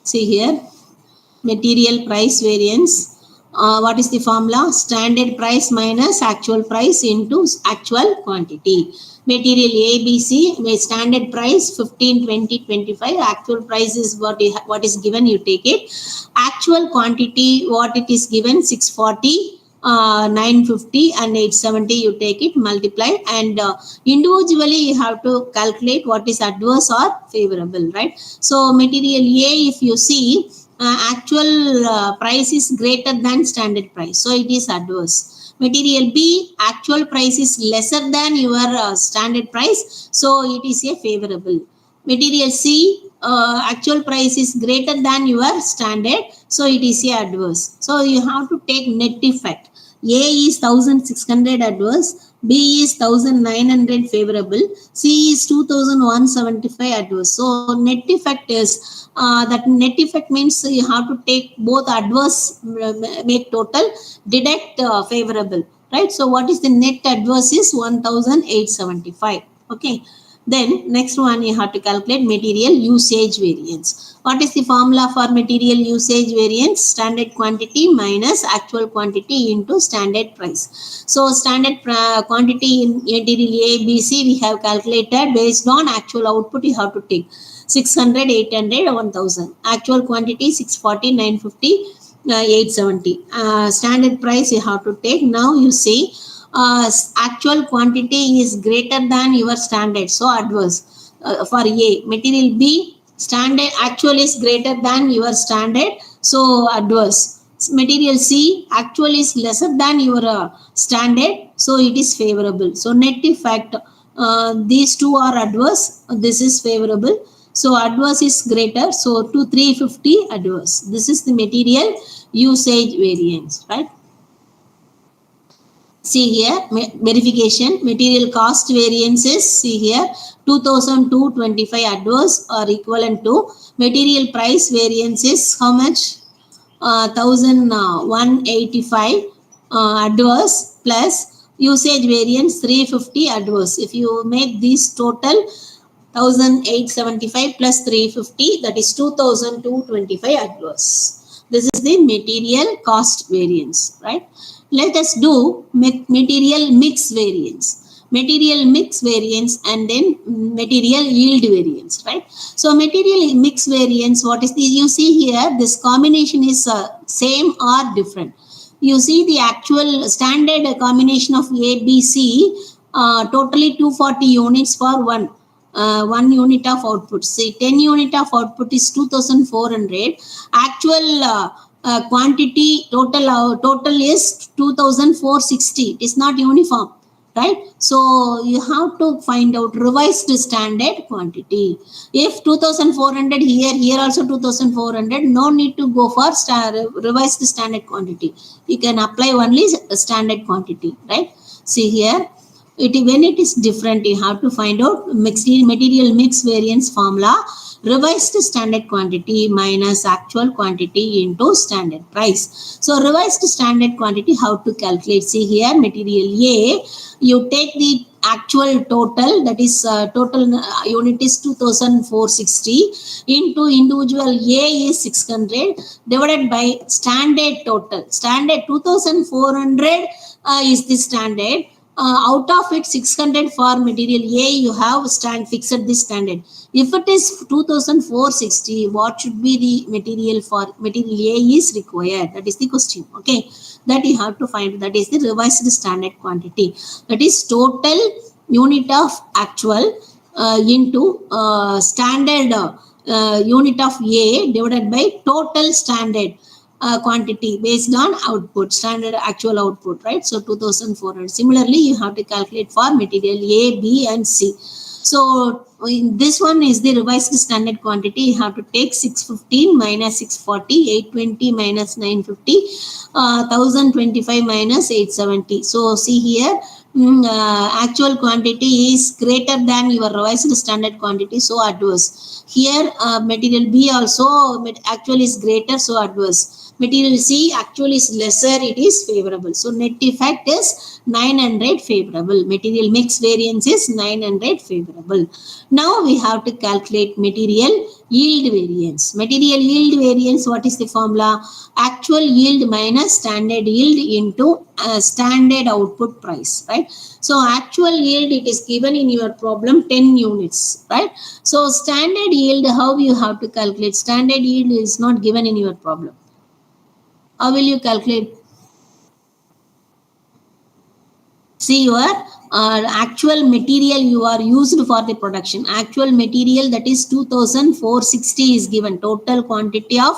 Speaker 13: See here, material price variance. What is the formula? Standard price minus actual price into actual quantity. Material A, B, C, standard price 15, 20, 25. Actual price is what is given, you take it. Actual quantity, what it is given, 640, 950 and 870, you take it, multiply, and individually you have to calculate what is adverse or favorable, right? So material A, if you see, actual price is greater than standard price, so it is adverse. Material B, actual price is lesser than your standard price, so it is a favorable. Material C, actual price is greater than your standard, so it is a adverse. So you have to take net effect. A is 1600 adverse, B is 1900 favorable, C is 2175 adverse. So net effect is that net effect means you have to take both adverse, make total, deduct favorable, right? So what is the net adverse is 1875. Okay. Then next one you have to calculate material usage variance. What is the formula for material usage variance? Standard quantity minus actual quantity into standard price. So standard quantity in material A, B, C we have calculated based on actual output. You have to take 600, 800, 1000. Actual quantity 640, 950, 870. Standard price you have to take. Now you see, actual quantity is greater than your standard, so adverse. For A, material B, standard actual is greater than your standard, So adverse. Material C, actual is lesser than your standard, so it is favorable. So net effect, these two are adverse, this is favorable. So adverse is greater, so to 350 adverse. This is the material usage variance, right? See here, verification, material cost variances, see here, 2225 adverse are equivalent to material price variances, how much? 1185 adverse plus usage variance 350 adverse. If you make this total 1875 plus 350, that is 2225 adverse. This is the material cost variance, right? Let us do material mix variance. Material mix variance and then material yield variance, right? So material mix variance, what is this? You see here, this combination is same or different. You see the actual standard combination of A, B, C, totally 240 units for one unit of output. Say 10 unit of output is 2400. Actual quantity total is 2460. It is not uniform, right? So you have to find out revised standard quantity. If 2400 here also 2400, no need to go for revised standard quantity. You can apply only standard quantity, right? See here, when it is different, you have to find out material mix variance formula. Revised standard quantity minus actual quantity into standard price. So revised standard quantity, how to calculate? See here, material A, you take the actual total, that is total unit is 2460 into individual A is 600 divided by standard total. Standard 2400 is the standard. Out of it 600 for material A, you have fixed this standard. If it is 2460, what should be the material for material A is required? That is the question. Okay, that you have to find. That is the revised standard quantity. That is total unit of actual into standard unit of A divided by total standard quantity based on output, standard actual output, right? So 2400. Similarly, you have to calculate for material A, B and C. So this one is the revised standard quantity. You have to take 615 minus 640, 820 minus 950, 1025 minus 870. So see here, actual quantity is greater than your revised standard quantity, so adverse. Here material B also actual is greater, so adverse. Material C actually is lesser, it is favorable. So net effect is 900 favorable. Material mix variance is 900 favorable. Now we have to calculate material yield variance. Material yield variance, what is the formula? Actual yield minus standard yield into standard output price, right? So actual yield, it is given in your problem 10 units, right? So standard yield, how you have to calculate? Standard yield is not given in your problem. How will you calculate? See your actual material you are used for the production. Actual material, that is 2460 is given. Total quantity of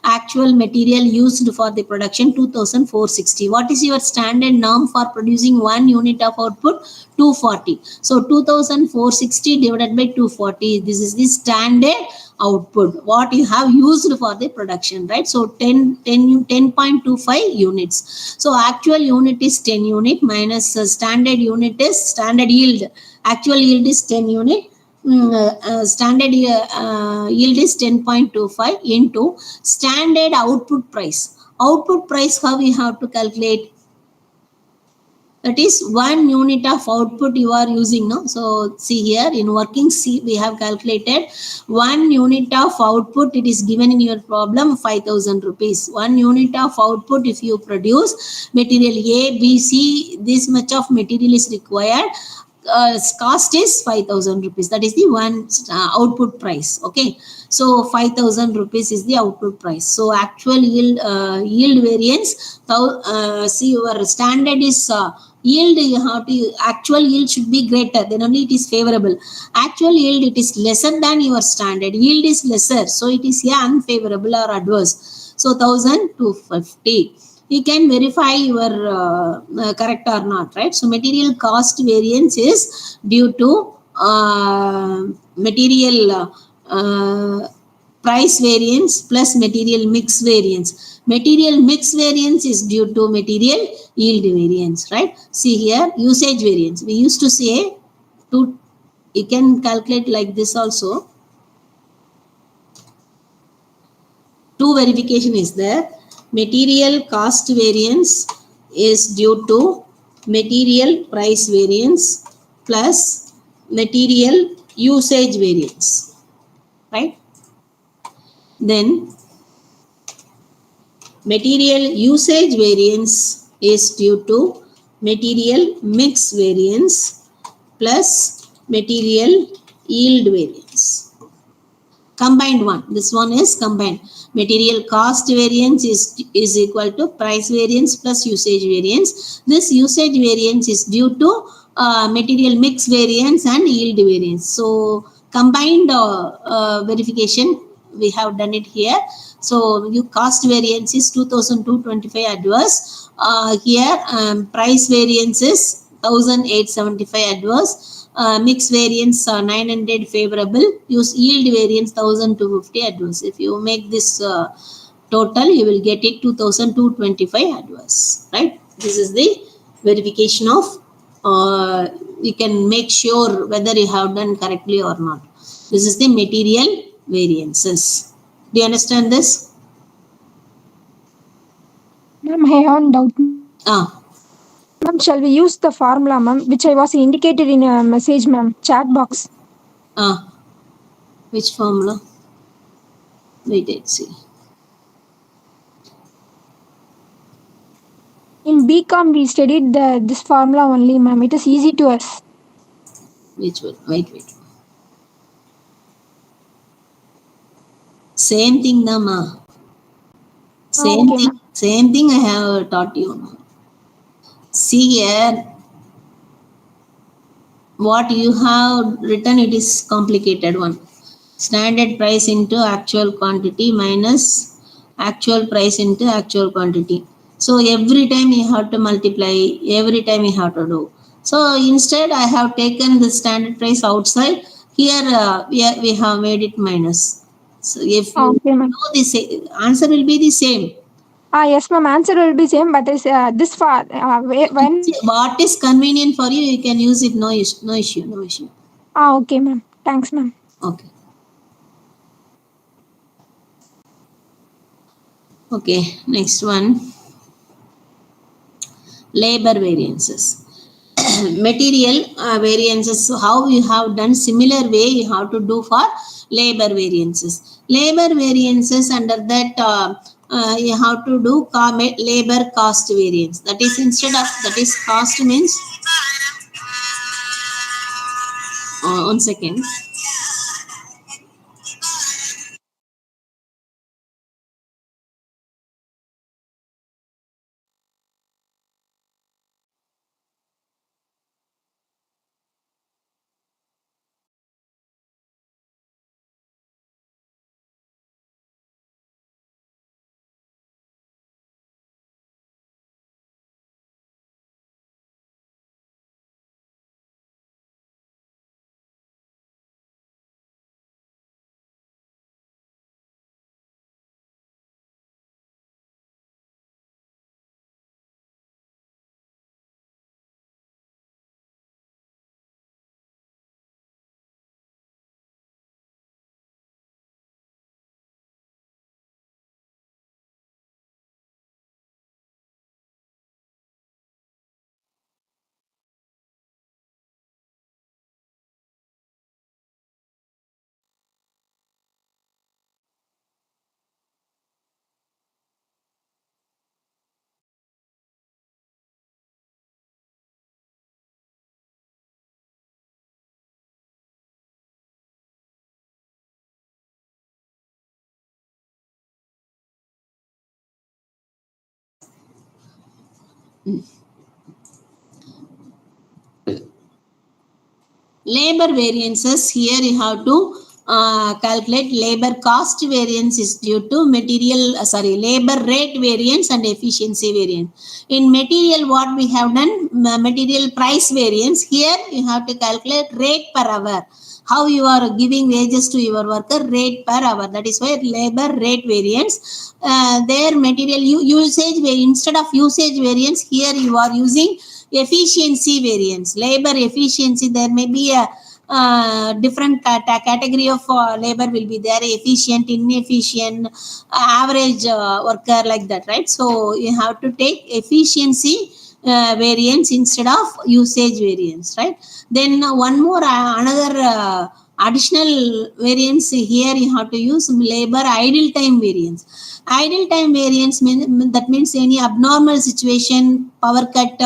Speaker 13: actual material used for the production 2460. What is your standard norm for producing 1 unit of output? 240. So 2460 divided by 240. This is the standard output, what you have used for the production, right? So 10.25 units. So actual unit is 10 unit minus standard unit is standard yield. Actual yield is 10 unit. Standard yield is 10.25 into standard output price. Output price, how we have to calculate? That is 1 unit of output you are using, no? So see here in working C, we have calculated 1 unit of output. It is given in your problem 5,000 rupees. 1 unit of output, if you produce material A, B, C, this much of material is required. Cost is 5,000 rupees. That is the one output price. Okay, so 5,000 rupees is the output price. So actual yield variance. See, your standard is yield. You have to actual yield should be greater, then only it is favorable. Actual yield, it is lesser than your standard yield is lesser, so it is unfavorable or adverse. So 1250. You can verify your correct or not, right? So material cost variance is due to material price variance plus material mix variance. Material mix variance is due to material yield variance, right? See here, usage variance. We used to say you can calculate like this also. Two verification is there. Material cost variance is due to material price variance plus material usage variance, right? Then material usage variance is due to material mix variance plus material yield variance. Combined one. This one is combined. Material cost variance is equal to price variance plus usage variance. This usage variance is due to material mix variance and yield variance. So combined verification, we have done it here. So your cost variance is 2225 adverse. Here price variance is 1875 adverse. Mix variance 900 favorable, use yield variance 1250 adverse. If you make this total, you will get it 2225 adverse, right? This is the verification of you can make sure whether you have done correctly or not. This is the material variances. Do you understand this?
Speaker 8: Ma'am, I have a doubt.
Speaker 13: Ma'am,
Speaker 8: shall we use the formula, ma'am, which I was indicated in a message, ma'am, chat box?
Speaker 13: Which formula? Wait, let's see.
Speaker 8: In BCom, we studied this formula only, ma'am. It is easy to us.
Speaker 13: Which one? Wait. Same thing, Nama. Same thing I have taught you. See here, what you have written, it is complicated one. Standard price into actual quantity minus actual price into actual quantity. So every time you have to multiply, every time you have to do. So instead I have taken the standard price outside. Here we have made it minus. So if you know this, answer will be the same.
Speaker 8: Yes, ma'am. Answer will be same, but is this far when
Speaker 13: what is convenient for you, you can use it. No issue.
Speaker 8: Okay, ma'am. Thanks, ma'am.
Speaker 13: Okay. Okay. Next one. Labor variances. Material variances. So how you have done similar way you have to do for labor variances. Labor variances under that. You have to do labor cost variance. That is instead of cost means 1 second. Labor variances, here you have to calculate labor cost variance is due to labor rate variance and efficiency variance. In material, what we have done, material price variance. Here you have to calculate rate per hour. How you are giving wages to your worker, rate per hour. That is why labor rate variance. Their material usage, instead of usage variance, here you are using efficiency variance. Labor efficiency, there may be a different category of labor will be there, efficient, inefficient, average worker, like that, right? So you have to take efficiency variance instead of usage variance, right? Then one more another additional variance here, you have to use labor idle time variance. Idle time variance that means any abnormal situation, power cut,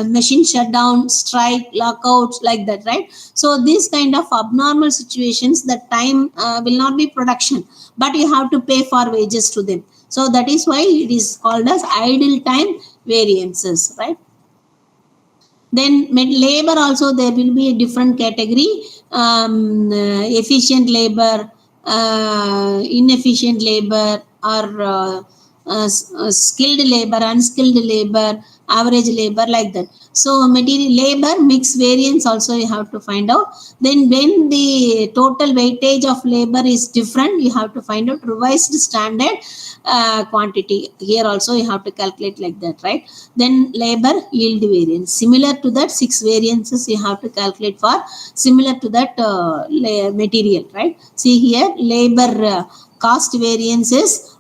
Speaker 13: machine shutdown, strike, lockouts, like that, right? So these kind of abnormal situations, the time will not be production, but you have to pay for wages to them. So that is why it is called as idle time variances, right? Then labor also, there will be a different category, efficient labor, inefficient labor, or skilled labor, unskilled labor, average labor, like that. So material labor mix variance also you have to find out. Then when the total weightage of labor is different, you have to find out revised standard quantity. Here also you have to calculate like that, right? Then labor yield variance, similar to that 6 variances you have to calculate for similar to that material, right? See here, labor cost variance is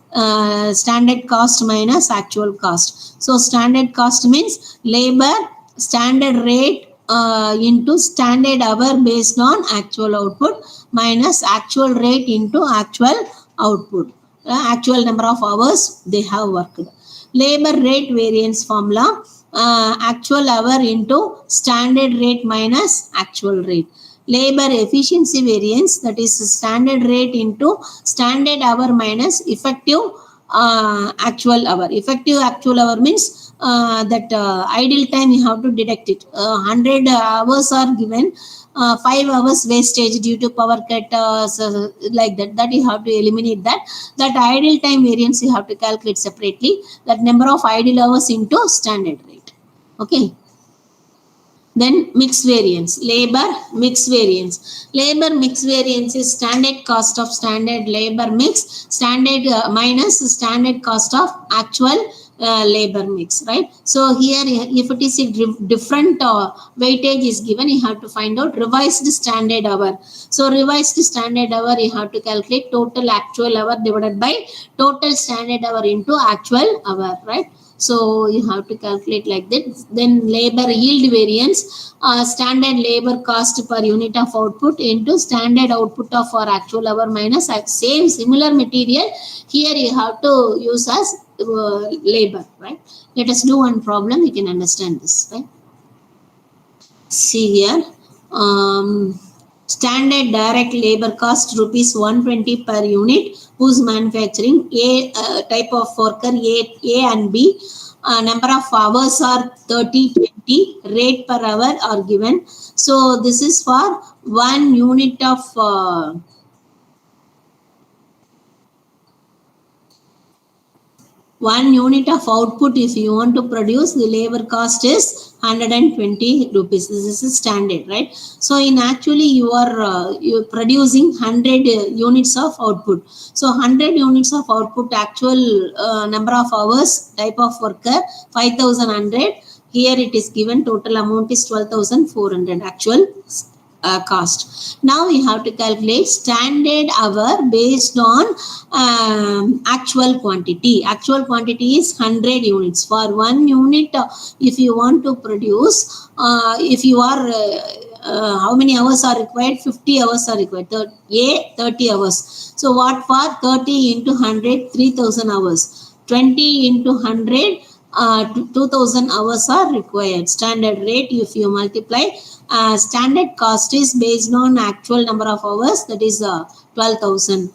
Speaker 13: standard cost minus actual cost. So standard cost means labor standard rate into standard hour based on actual output minus actual rate into actual output, actual number of hours they have worked. Labor rate variance formula, actual hour into standard rate minus actual rate. Labor efficiency variance, that is standard rate into standard hour minus effective actual hour. Effective actual hour means that idle time you have to deduct it. 100 hours are given, 5 hours wastage due to power cut, so like that you have to eliminate that. That idle time variance you have to calculate separately, that number of idle hours into standard rate. Okay. Then mix variance, labor mix variance. Labor mix variance is standard cost of standard labor mix, standard minus standard cost of actual labor mix, right? So here, if it is a different weightage is given, you have to find out revised standard hour. So revised standard hour, you have to calculate total actual hour divided by total standard hour into actual hour, right? So you have to calculate like that. Then labor yield variance, standard labor cost per unit of output into standard output of our actual hour minus same similar material. Here you have to use as labor, right? Let us do one problem, we can understand this, right? See here, standard direct labor cost rupees 120 per unit, whose manufacturing A type of worker A and B, number of hours are 30, 20, rate per hour are given. So this is for 1 unit of 1 unit of output. If you want to produce, the labor cost is 120 rupees. This is standard, right? So in actually you're producing 100 units of output. So 100 units of output, actual number of hours, type of worker 5100. Here it is given, total amount is 12,400 actual cost. Now we have to calculate standard hour based on actual quantity. Actual quantity is 100 units. For 1 unit, if you want to produce, if you are how many hours are required? 50 hours are required. 30 hours. So what for 30 into 100, 3000 hours. 20 into 100, 2000 hours are required. Standard rate, if you multiply, standard cost is based on actual number of hours, that is 12,000.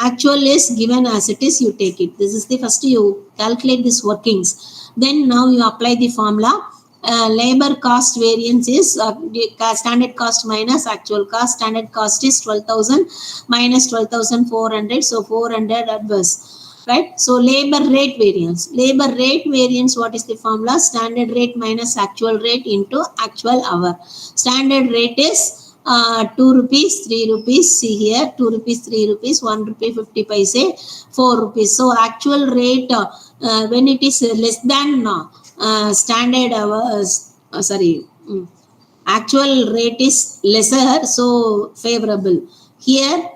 Speaker 13: Actual is given as it is, you take it. This is the first, you calculate these workings. Then now you apply the formula. Labor cost variance is standard cost minus actual cost. Standard cost is 12,000 minus 12,400, so 400 adverse. Right? So labor rate variance. Labor rate variance, what is the formula? Standard rate minus actual rate into actual hour. Standard rate is 2 rupees, 3 rupees. See here, 2 rupees, 3 rupees, 1 rupee 50 paise, 4 rupees. So actual rate when it is less than standard hours, actual rate is lesser, so favorable. Here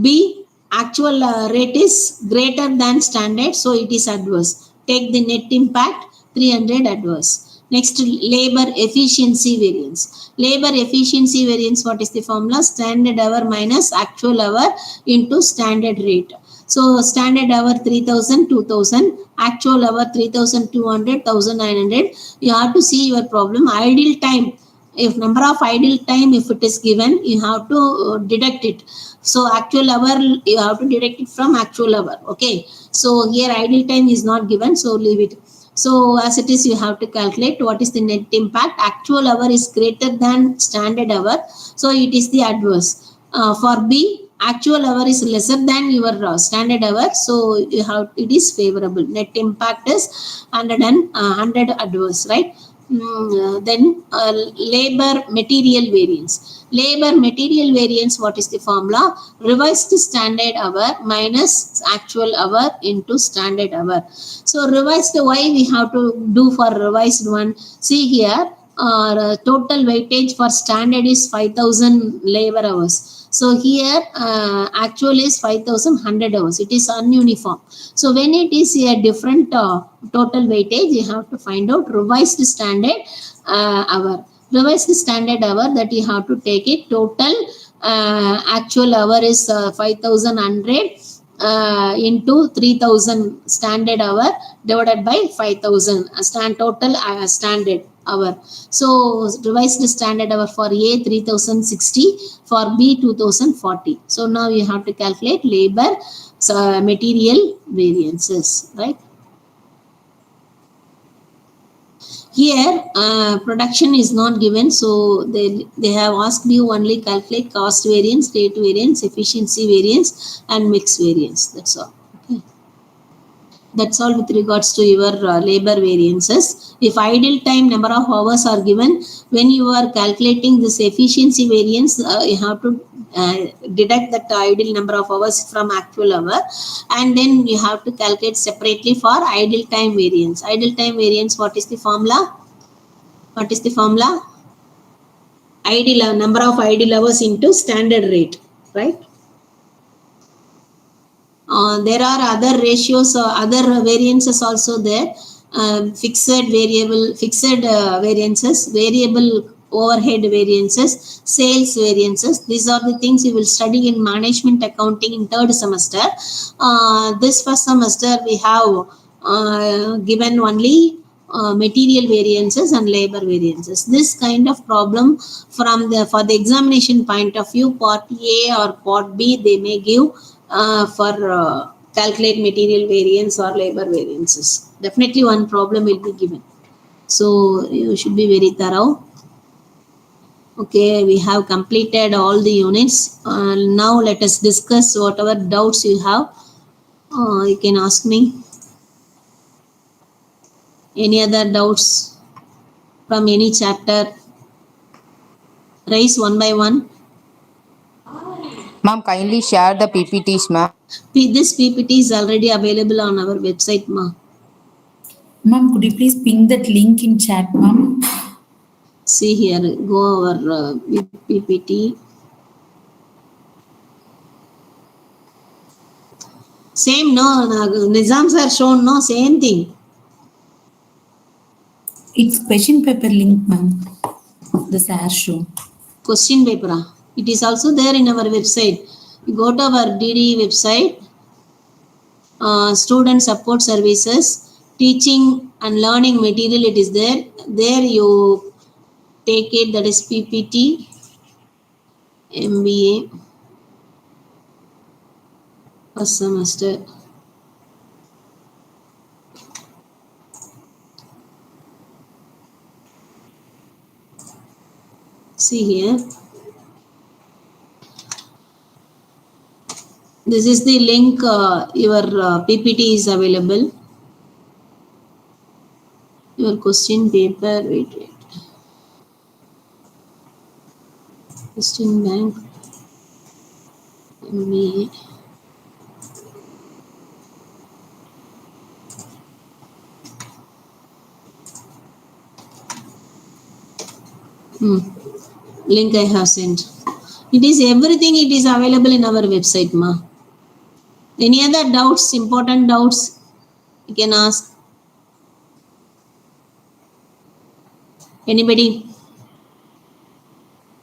Speaker 13: B, actual rate is greater than standard, so it is adverse. Take the net impact, 300 adverse. Next, labor efficiency variance. Labor efficiency variance, what is the formula? Standard hour minus actual hour into standard rate. So standard hour 3000, 2000, actual hour 3200, 1900. You have to see your problem. Ideal time, if number of idle time, if it is given, you have to deduct it. So actual hour, you have to deduct it from actual hour. Okay. So here idle time is not given, so leave it. So as it is, you have to calculate what is the net impact. Actual hour is greater than standard hour, so it is the adverse. For B, actual hour is lesser than your standard hour, so you have, it is favorable. Net impact is 100 adverse, right? Then labor material variance. Labor material variance, what is the formula? Revised standard hour minus actual hour into standard hour. So revised, why we have to do for revised one? See here, total weightage for standard is 5,000 labor hours. So here actual is 5,100 hours. It is ununiform. So when it is a different total weightage, you have to find out revised standard hour. Revised standard hour, that you have to take it. Total actual hour is 5,100 into 3,000 standard hour divided by 5,000 total standard hour. So revised standard hour for A 3,060, for B 2,040. So now you have to calculate labor material variances, right? Here production is not given, so they have asked you only calculate cost variance, rate variance, efficiency variance and mix variance. That's all. Okay. That's all with regards to your labor variances. If idle time, number of hours are given, when you are calculating this efficiency variance, you have to deduct that idle number of hours from actual hour, and then you have to calculate separately for idle time variance. Idle time variance, what is the formula? What is the formula? Idle number of idle hours into standard rate, right? There are other ratios, other variances also there. Fixed variable, fixed variances, variable overhead variances, sales variances. These are the things you will study in management accounting in third semester. This first semester we have given only material variances and labor variances. This kind of problem from the for the examination point of view, part A or part B, they may give for calculate material variance or labor variances. Definitely one problem will be given. So you should be very thorough. Okay, we have completed all the units. Now let us discuss whatever doubts you have. You can ask me. Any other doubts from any chapter? Raise one by one.
Speaker 16: Ma'am, kindly share the PPTs, ma'am.
Speaker 13: This PPT is already available on our website, ma'am.
Speaker 4: Ma'am, could you please ping that link in chat, ma'am?
Speaker 13: See here, go over PPT. Same, no, Nizams are shown, no, same thing.
Speaker 4: It's question paper link, ma'am. The SAR show.
Speaker 13: Question paper. It is also there in our website. You go to our DDE website, student support services, teaching and learning material, it is there. There you take it, that is PPT, MBA, first semester. See here. This is the link. Your PPT is available. Your question paper. Wait. Question bank. MBA. Link I have sent. It is everything. It is available in our website, ma. Any other doubts? Important doubts? You can ask. Anybody?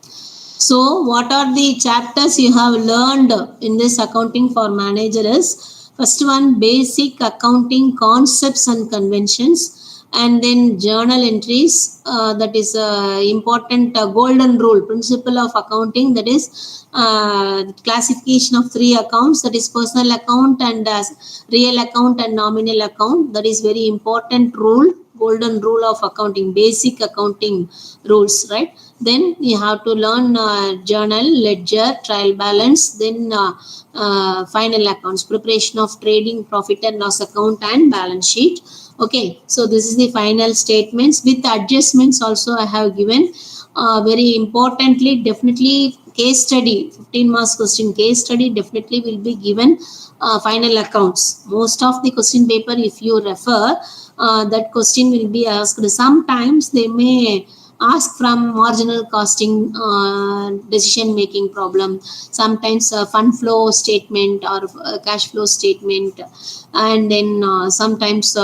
Speaker 13: So, what are the chapters you have learned in this accounting for manager is first one, basic accounting concepts and conventions, and then journal entries. That is important golden rule principle of accounting. That is classification of 3 accounts. That is personal account and real account and nominal account. That is very important rule. Golden rule of accounting, basic accounting rules, right? Then you have to learn journal, ledger, trial balance, then final accounts, preparation of trading, profit and loss account and balance sheet. Okay, so this is the final statements with adjustments also I have given. Very importantly, definitely case study, 15 marks question case study definitely will be given. Final accounts. Most of the question paper, if you refer, that question will be asked. Sometimes they may ask from marginal costing decision making problem, sometimes fund flow statement or cash flow statement, and then sometimes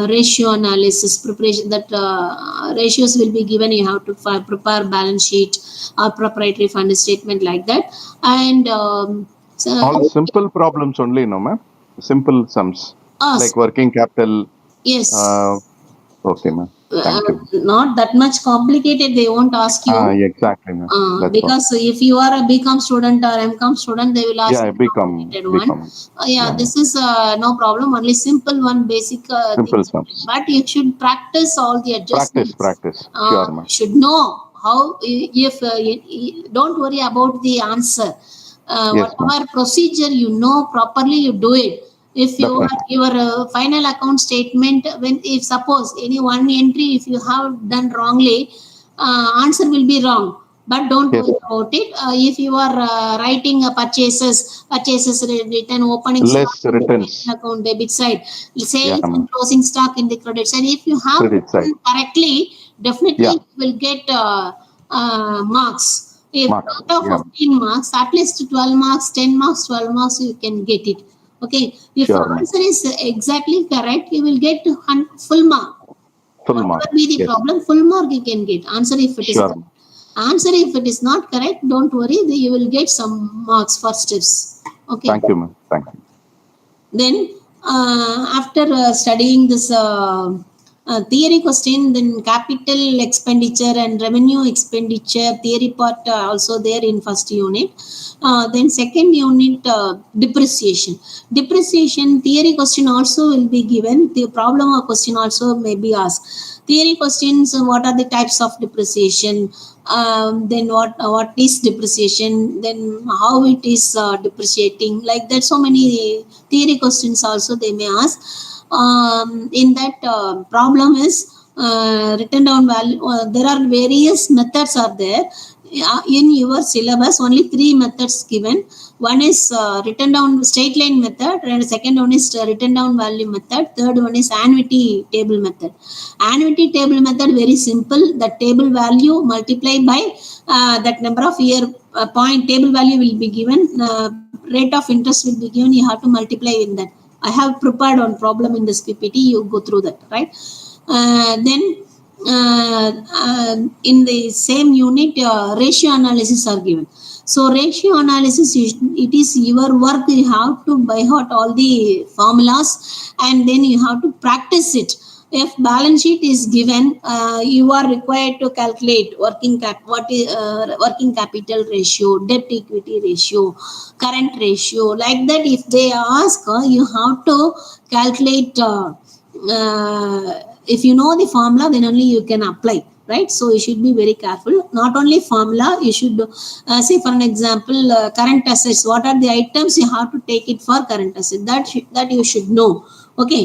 Speaker 13: ratio analysis preparation, that ratios will be given. You have to prepare balance sheet or proprietary fund statement like that. And
Speaker 3: all simple problems only, no ma'am? Simple sums like working capital.
Speaker 13: Yes.
Speaker 3: Okay, ma'am. Thank you.
Speaker 13: Not that much complicated. They won't ask you.
Speaker 3: Exactly, ma'am.
Speaker 13: Because if you are a BCom student or MCom student, they will ask you
Speaker 3: BCom.
Speaker 13: This is no problem. Only simple one, basic
Speaker 3: simple
Speaker 13: things.
Speaker 3: Sums.
Speaker 13: But you should practice all the adjustments.
Speaker 3: Practice. Sure, ma'am.
Speaker 13: Should know how. If don't worry about the answer. Whatever procedure you know properly, you do it. If your final account statement, if suppose any one entry, if you have done wrongly, answer will be wrong. But don't worry about it. If you are writing purchases written, opening
Speaker 3: less
Speaker 13: stock
Speaker 3: returns
Speaker 13: account debit side, sales and closing stock in the credit side. If you have done correctly, definitely you will get marks. If out of 15 marks, at least 12 marks, 10 marks, 12 marks, you can get it. Okay. If answer is exactly correct, you will get full mark. Whatever be the problem, full mark you can get. Answer if it is correct. Answer if it is not correct, don't worry, you will get some marks for steps. Okay.
Speaker 3: Thank you, ma'am. Thank you.
Speaker 13: Then after studying this theory question, then capital expenditure and revenue expenditure theory part also there in first unit. Then second unit, depreciation theory question also will be given. The problem or question also may be asked. Theory questions, what are the types of depreciation, then what is depreciation, then how it is depreciating, like that. So many theory questions also they may ask. In that problem is written down value. There are various methods are there in your syllabus. Only 3 methods given. One is written down straight line method, and second one is written down value method. Third one is annuity table method. Annuity table method very simple. The table value multiplied by that number of year point. Table value will be given. Rate of interest will be given. You have to multiply in that. I have prepared one problem in this PPT. You go through that, right? Then in the same unit, ratio analysis are given. So ratio analysis, it is your work. You have to by heart all the formulas, and then you have to practice it. If balance sheet is given, you are required to calculate working capital ratio, debt equity ratio, current ratio, like that. If they ask, you have to calculate. If you know the formula, then only you can apply, right? So you should be very careful. Not only formula, you should say for an example, current assets. What are the items you have to take it for current asset? That you should know. Okay.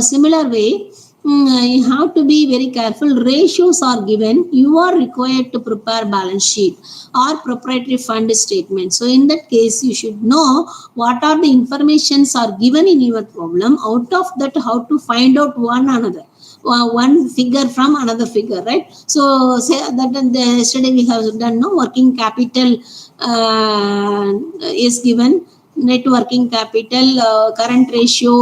Speaker 13: Similar way, you have to be very careful. Ratios are given. You are required to prepare balance sheet or proprietary fund statement. So in that case, you should know what are the informations are given in your problem. Out of that, how to find out one another. One figure from another figure, right? So say that yesterday we have done no working capital is given, net working capital current ratio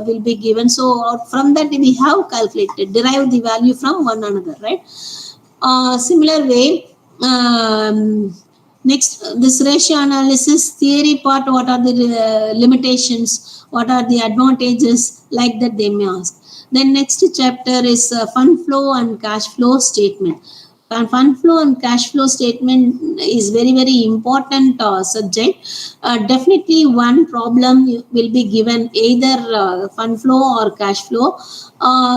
Speaker 13: will be given. So from that we have calculated, derived the value from one another, right? Similar way, next, this ratio analysis theory part, what are the limitations, what are the advantages, like that they may ask. Then next chapter is fund flow and cash flow statement. And fund flow and cash flow statement is very, very important subject. Definitely one problem will be given, either fund flow or cash flow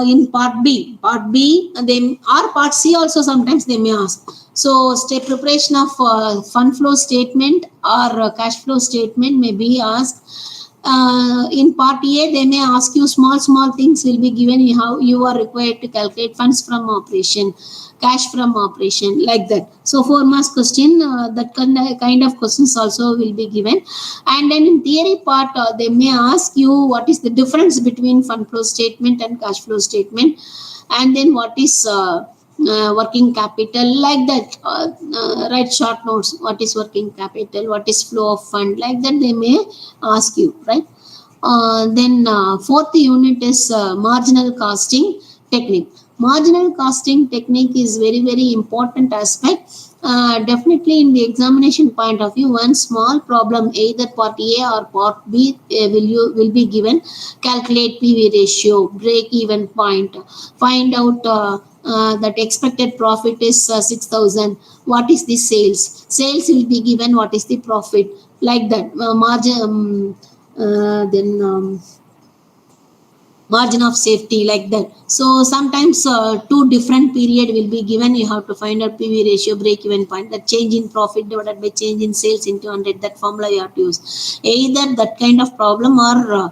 Speaker 13: in part B. Part B, then or part C also sometimes they may ask. So step preparation of fund flow statement or cash flow statement may be asked. In part A, they may ask you small things will be given, how you are required to calculate funds from operation, cash from operation, like that. So 4 marks question, that kind of questions also will be given. And then in theory part, they may ask you what is the difference between fund flow statement and cash flow statement, and then what is working capital, like that. Write short notes, what is working capital, what is flow of fund, like that they may ask you, right? Then fourth unit is marginal costing technique. Marginal costing technique is very, very important aspect. Definitely in the examination point of view, one small problem, either part A or part B will be given. Calculate PV ratio, break even point, find out that expected profit is 6,000. What is the sales? Sales will be given. What is the profit? Like that. Margin. Margin of safety, like that. So sometimes 2 different period will be given. You have to find out PV ratio, break even point, that change in profit divided by change in sales into 100. That formula you have to use. Either that kind of problem or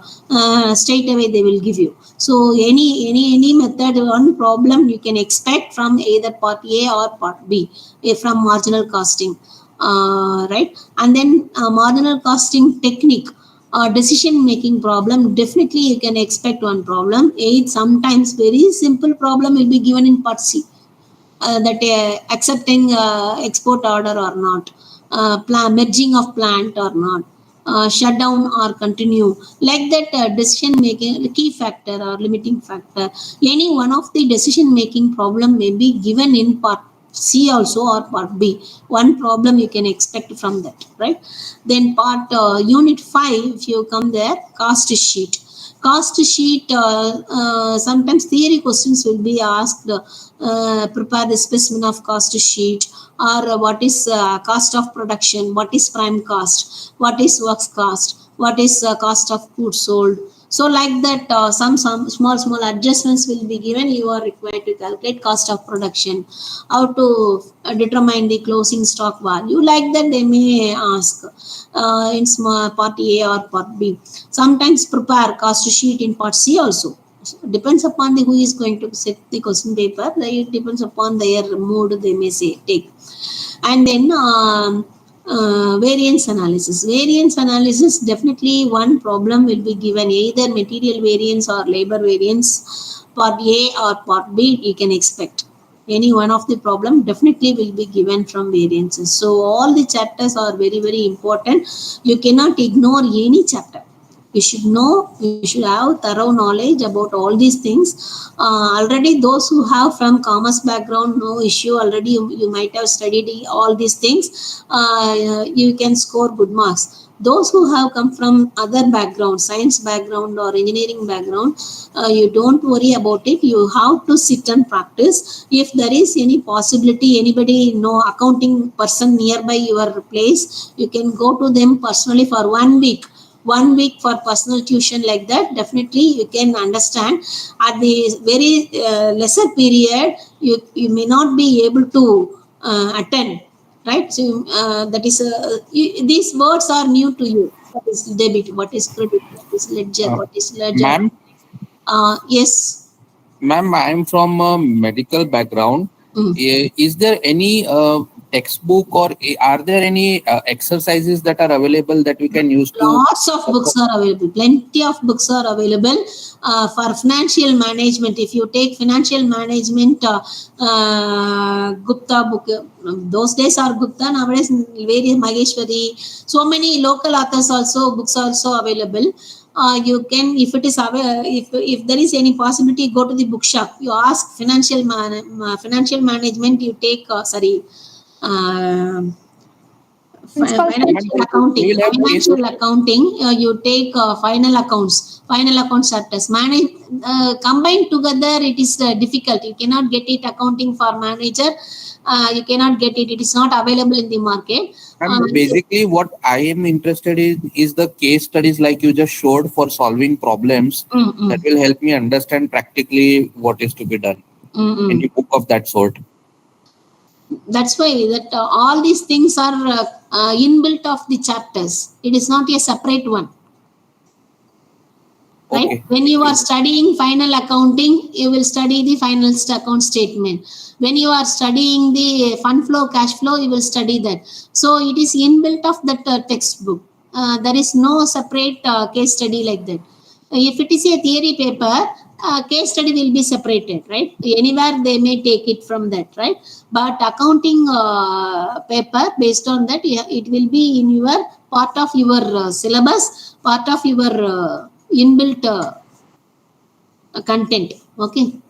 Speaker 13: straight away they will give you. So any method, one problem you can expect from either part A or part B from marginal costing, right? And then marginal costing technique. Decision making problem, definitely you can expect one problem. Sometimes very simple problem will be given in part C, that accepting export order or not, merging of plant or not, shutdown or continue, like that. Decision making key factor or limiting factor, any one of the decision making problem may be given in part C also or part B. One problem you can expect from that, right? Then part unit 5, if you come there, cost sheet. Cost sheet, sometimes theory questions will be asked. Prepare the specimen of cost sheet, or what is cost of production, what is prime cost, what is works cost, what is cost of goods sold. So like that, some small adjustments will be given. You are required to calculate cost of production, how to determine the closing stock value, like that they may ask in small part A or part B. Sometimes prepare cost sheet in part C also. Depends upon who is going to set the question paper. It depends upon their mood, they may say take. And then variance analysis. Variance analysis, definitely one problem will be given, either material variance or labor variance. Part A or part B you can expect. Any one of the problem definitely will be given from variances. So all the chapters are very, very important. You cannot ignore any chapter. You should know, you should have thorough knowledge about all these things. Already those who have from commerce background, no issue. Already you might have studied all these things. You can score good marks. Those who have come from other background, science background or engineering background, you don't worry about it. You have to sit and practice. If there is any possibility, anybody know accounting person nearby your place, you can go to them personally for 1 week. 1 week for personal tuition like that, definitely you can understand. At the very lesser period, you may not be able to attend, right? So that is these words are new to you. What is debit? What is credit? What is ledger? What is ledger?
Speaker 15: Ma'am,
Speaker 13: Yes.
Speaker 15: ma'am, I'm from a medical background. Is there any textbook or are there any exercises that are available that we can use to?
Speaker 13: Lots of books are available. Plenty of books are available for financial management. If you take financial management, Gupta book, those days are Gupta, nowadays various Maheshwari, so many local authors also, books also available. You can, if it is if there is any possibility, go to the bookshop. You ask financial management. You take financial accounting. Financial accounting. You take final accounts are test. Combined together, it is difficult. You cannot get it. Accounting for manager, you cannot get it. It is not available in the market.
Speaker 15: Basically, what I am interested in is the case studies like you just showed for solving problems that will help me understand practically what is to be done. Any book of that sort.
Speaker 13: That's why that all these things are inbuilt of the chapters. It is not a separate one. Right?
Speaker 15: Okay.
Speaker 13: When you are studying final accounting, you will study the final account statement. When you are studying the fund flow, cash flow, you will study that. So it is inbuilt of that textbook. There is no separate case study like that. If it is a theory paper, case study will be separated, right? Anywhere they may take it from that, right? But accounting paper, based on that, it will be in your part of your syllabus, part of your inbuilt content. Okay.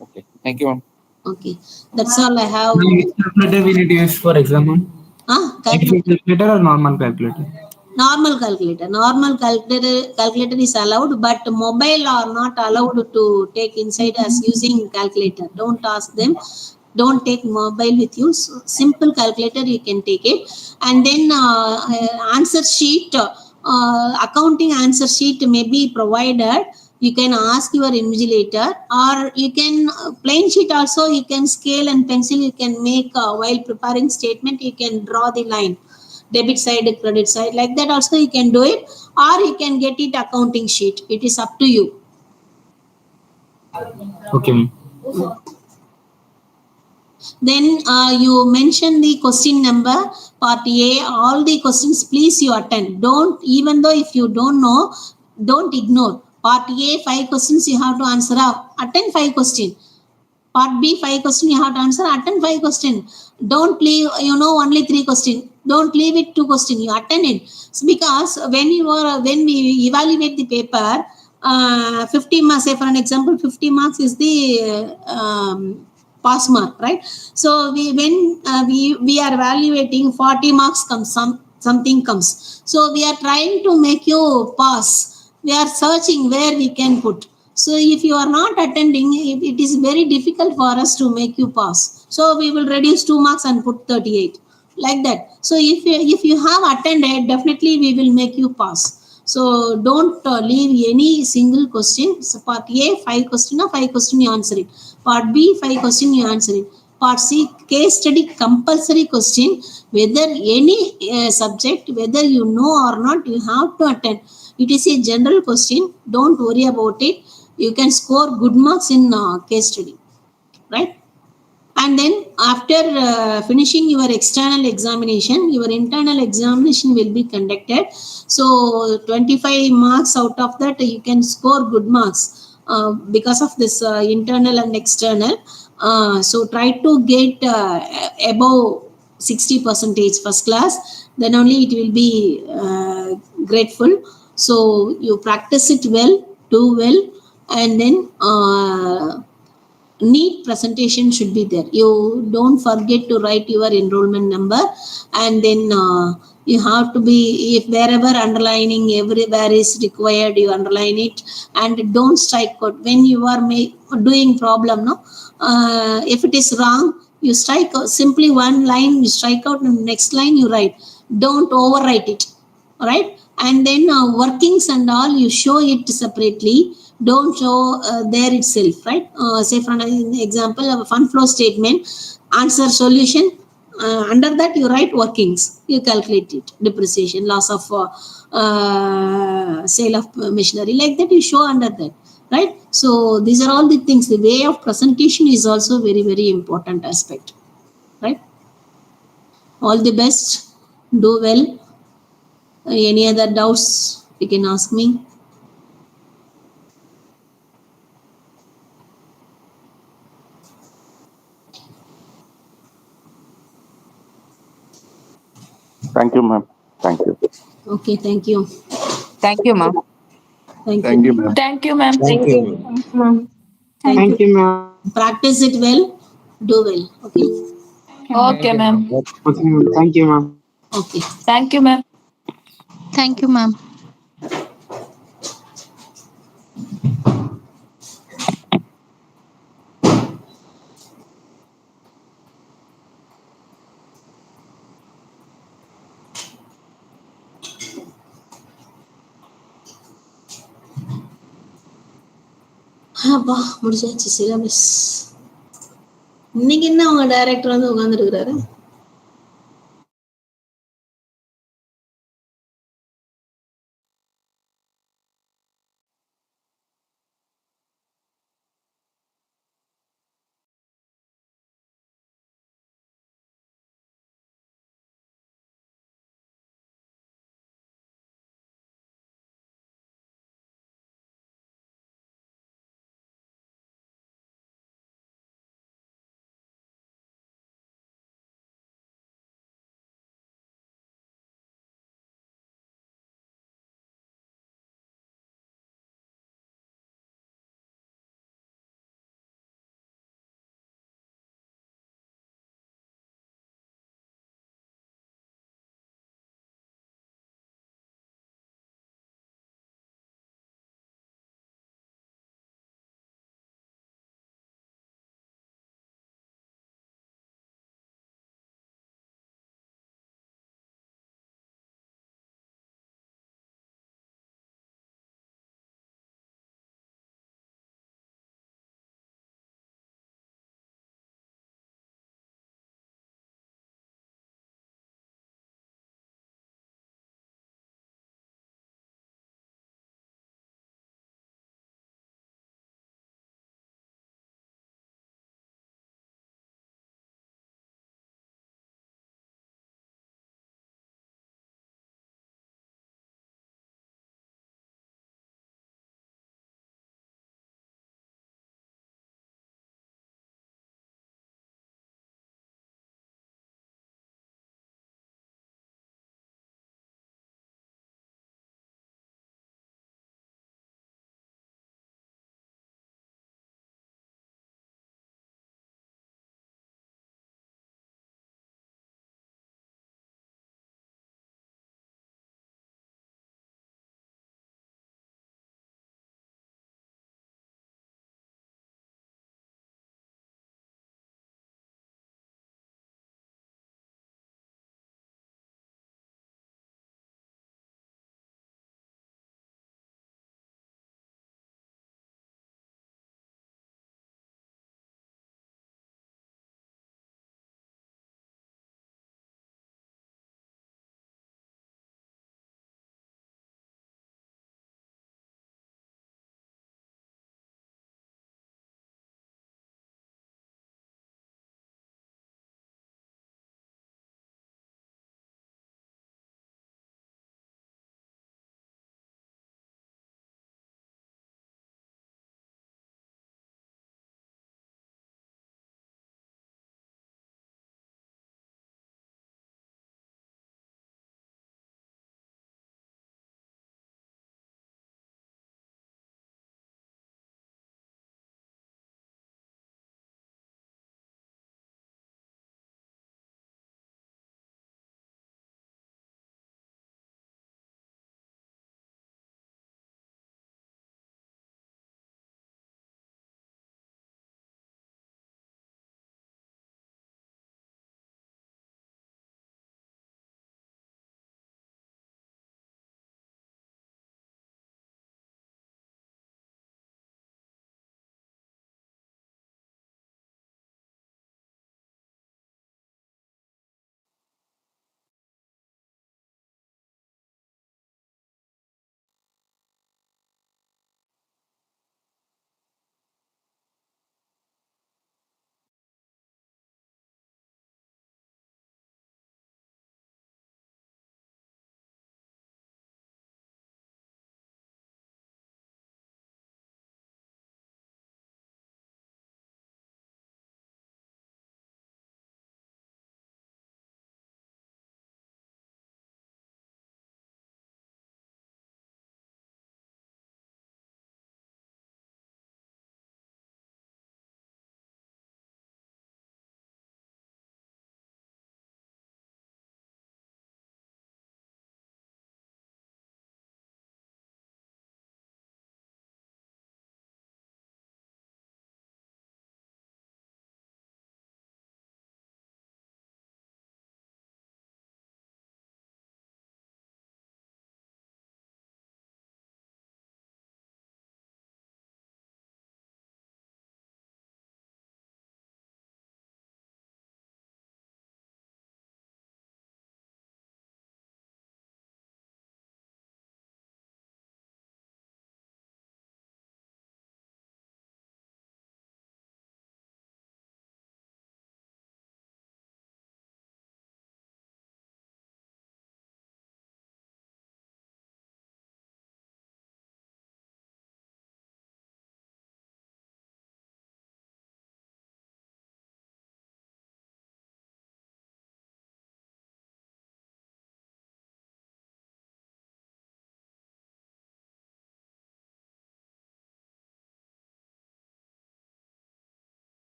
Speaker 15: Okay. Thank you, ma'am.
Speaker 13: Okay. That's all I have.
Speaker 5: Which calculator we need to use for exam, ma'am? Calculator or normal calculator?
Speaker 13: Normal calculator. Normal calculator is allowed, but mobile are not allowed to take inside as using calculator. Don't ask them. Don't take mobile with you. So simple calculator you can take it, and then answer sheet, accounting answer sheet may be provided. You can ask your invigilator, or you can plain sheet also. You can scale and pencil. You can make while preparing statement. You can draw the line, debit side, credit side, like that also you can do it, or you can get it accounting sheet. It is up to you.
Speaker 5: Okay.
Speaker 13: Then you mention the question number, part A, all the questions please you attend. Don't, even though if you don't know, don't ignore. Part A, 5 questions you have to answer. Attend 5 questions. Part B, 5 questions you have to answer. Attend 5 questions. Don't leave, only 3 questions. Don't leave it 2 questions. You attend it. So because when we evaluate the paper, 50 marks, say for an example, 50 marks is the pass mark, right? So when we are evaluating, 40 marks comes, something comes. So we are trying to make you pass. We are searching where we can put. So if you are not attending, it is very difficult for us to make you pass. So we will reduce 2 marks and put 38, like that. So if you have attended, definitely we will make you pass. So don't leave any single question. So part A, 5 questions, 5 questions you answer it. Part B, 5 questions you answer it. Part C, case study compulsory question. Whether any subject, whether you know or not, you have to attend. It is a general question. Don't worry about it. You can score good marks in case study, right? And then after finishing your external examination, your internal examination will be conducted. So 25 marks out of that, you can score good marks because of this internal and external. So try to get above 60% first class, then only it will be grateful. So you practice it well, do well, and then neat presentation should be there. You don't forget to write your enrollment number, and then you have to be, if wherever underlining everywhere is required, you underline it, and don't strike out when you are doing problem. No, if it is wrong, you strike out simply one line, you strike out, and next line you write. Don't overwrite it. All right. and then workings and all you show it separately. Don't show there itself, right? Say for an example of a fund flow statement, answer solution. Under that you write workings, you calculate it, depreciation, loss of sale of machinery, like that you show under that, right? So these are all the things. The way of presentation is also very, very important aspect, right? All the best, do well. Any other doubts you can ask me.
Speaker 3: Thank you, ma'am. Thank you.
Speaker 13: Okay, thank you.
Speaker 16: Thank you, ma'am.
Speaker 13: Thank
Speaker 3: Thank
Speaker 13: you.
Speaker 3: you, ma'am.
Speaker 8: Thank you, ma'am.
Speaker 14: Thank you.
Speaker 8: Ma'am.
Speaker 14: Thank you, ma'am.
Speaker 13: Practice it well, do well. Okay.
Speaker 8: Okay, ma'am.
Speaker 14: Okay, ma'am. Thank you, ma'am.
Speaker 13: Okay.
Speaker 8: Thank you, ma'am.
Speaker 17: Thank you, ma'am.
Speaker 13: அப்பா முடிச்சாச்சு syllabus. இன்னைக்கு என்ன உங்க director வந்து உட்கார்ந்துருக்கிறாரு?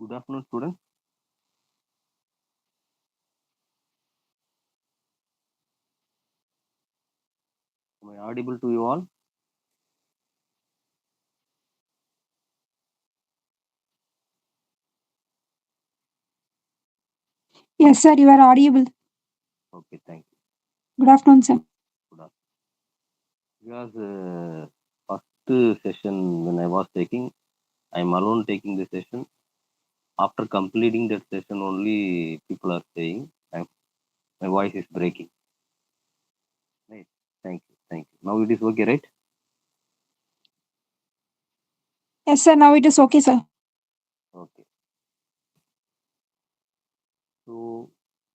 Speaker 2: Good afternoon, students. Am I audible to you all?
Speaker 8: Yes, sir, you are audible.
Speaker 2: Okay, thank you.
Speaker 8: Good afternoon, sir.
Speaker 2: Good afternoon. Because first session when I was taking, I'm alone taking the session. After completing that session, only people are saying my voice is breaking. Right. Thank you. Thank you. Now it is okay, right?
Speaker 8: Yes, sir, now it is okay, sir.
Speaker 2: Okay. So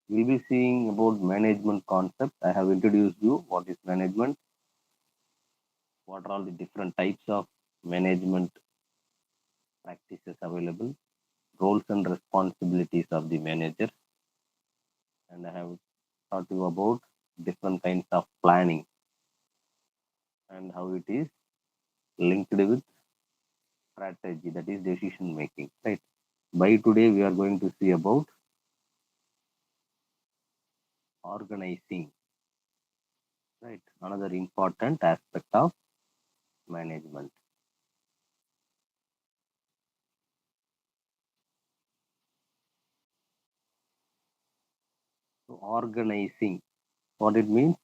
Speaker 2: we'll be seeing about management concept. I have introduced you what is management, what are all the different types of management practices available, roles and responsibilities of the manager, and I have taught you about different kinds of planning and how it is linked with strategy, that is decision making, right? By today we are going to see about organizing, right? Another important aspect of management. So organizing, what it means?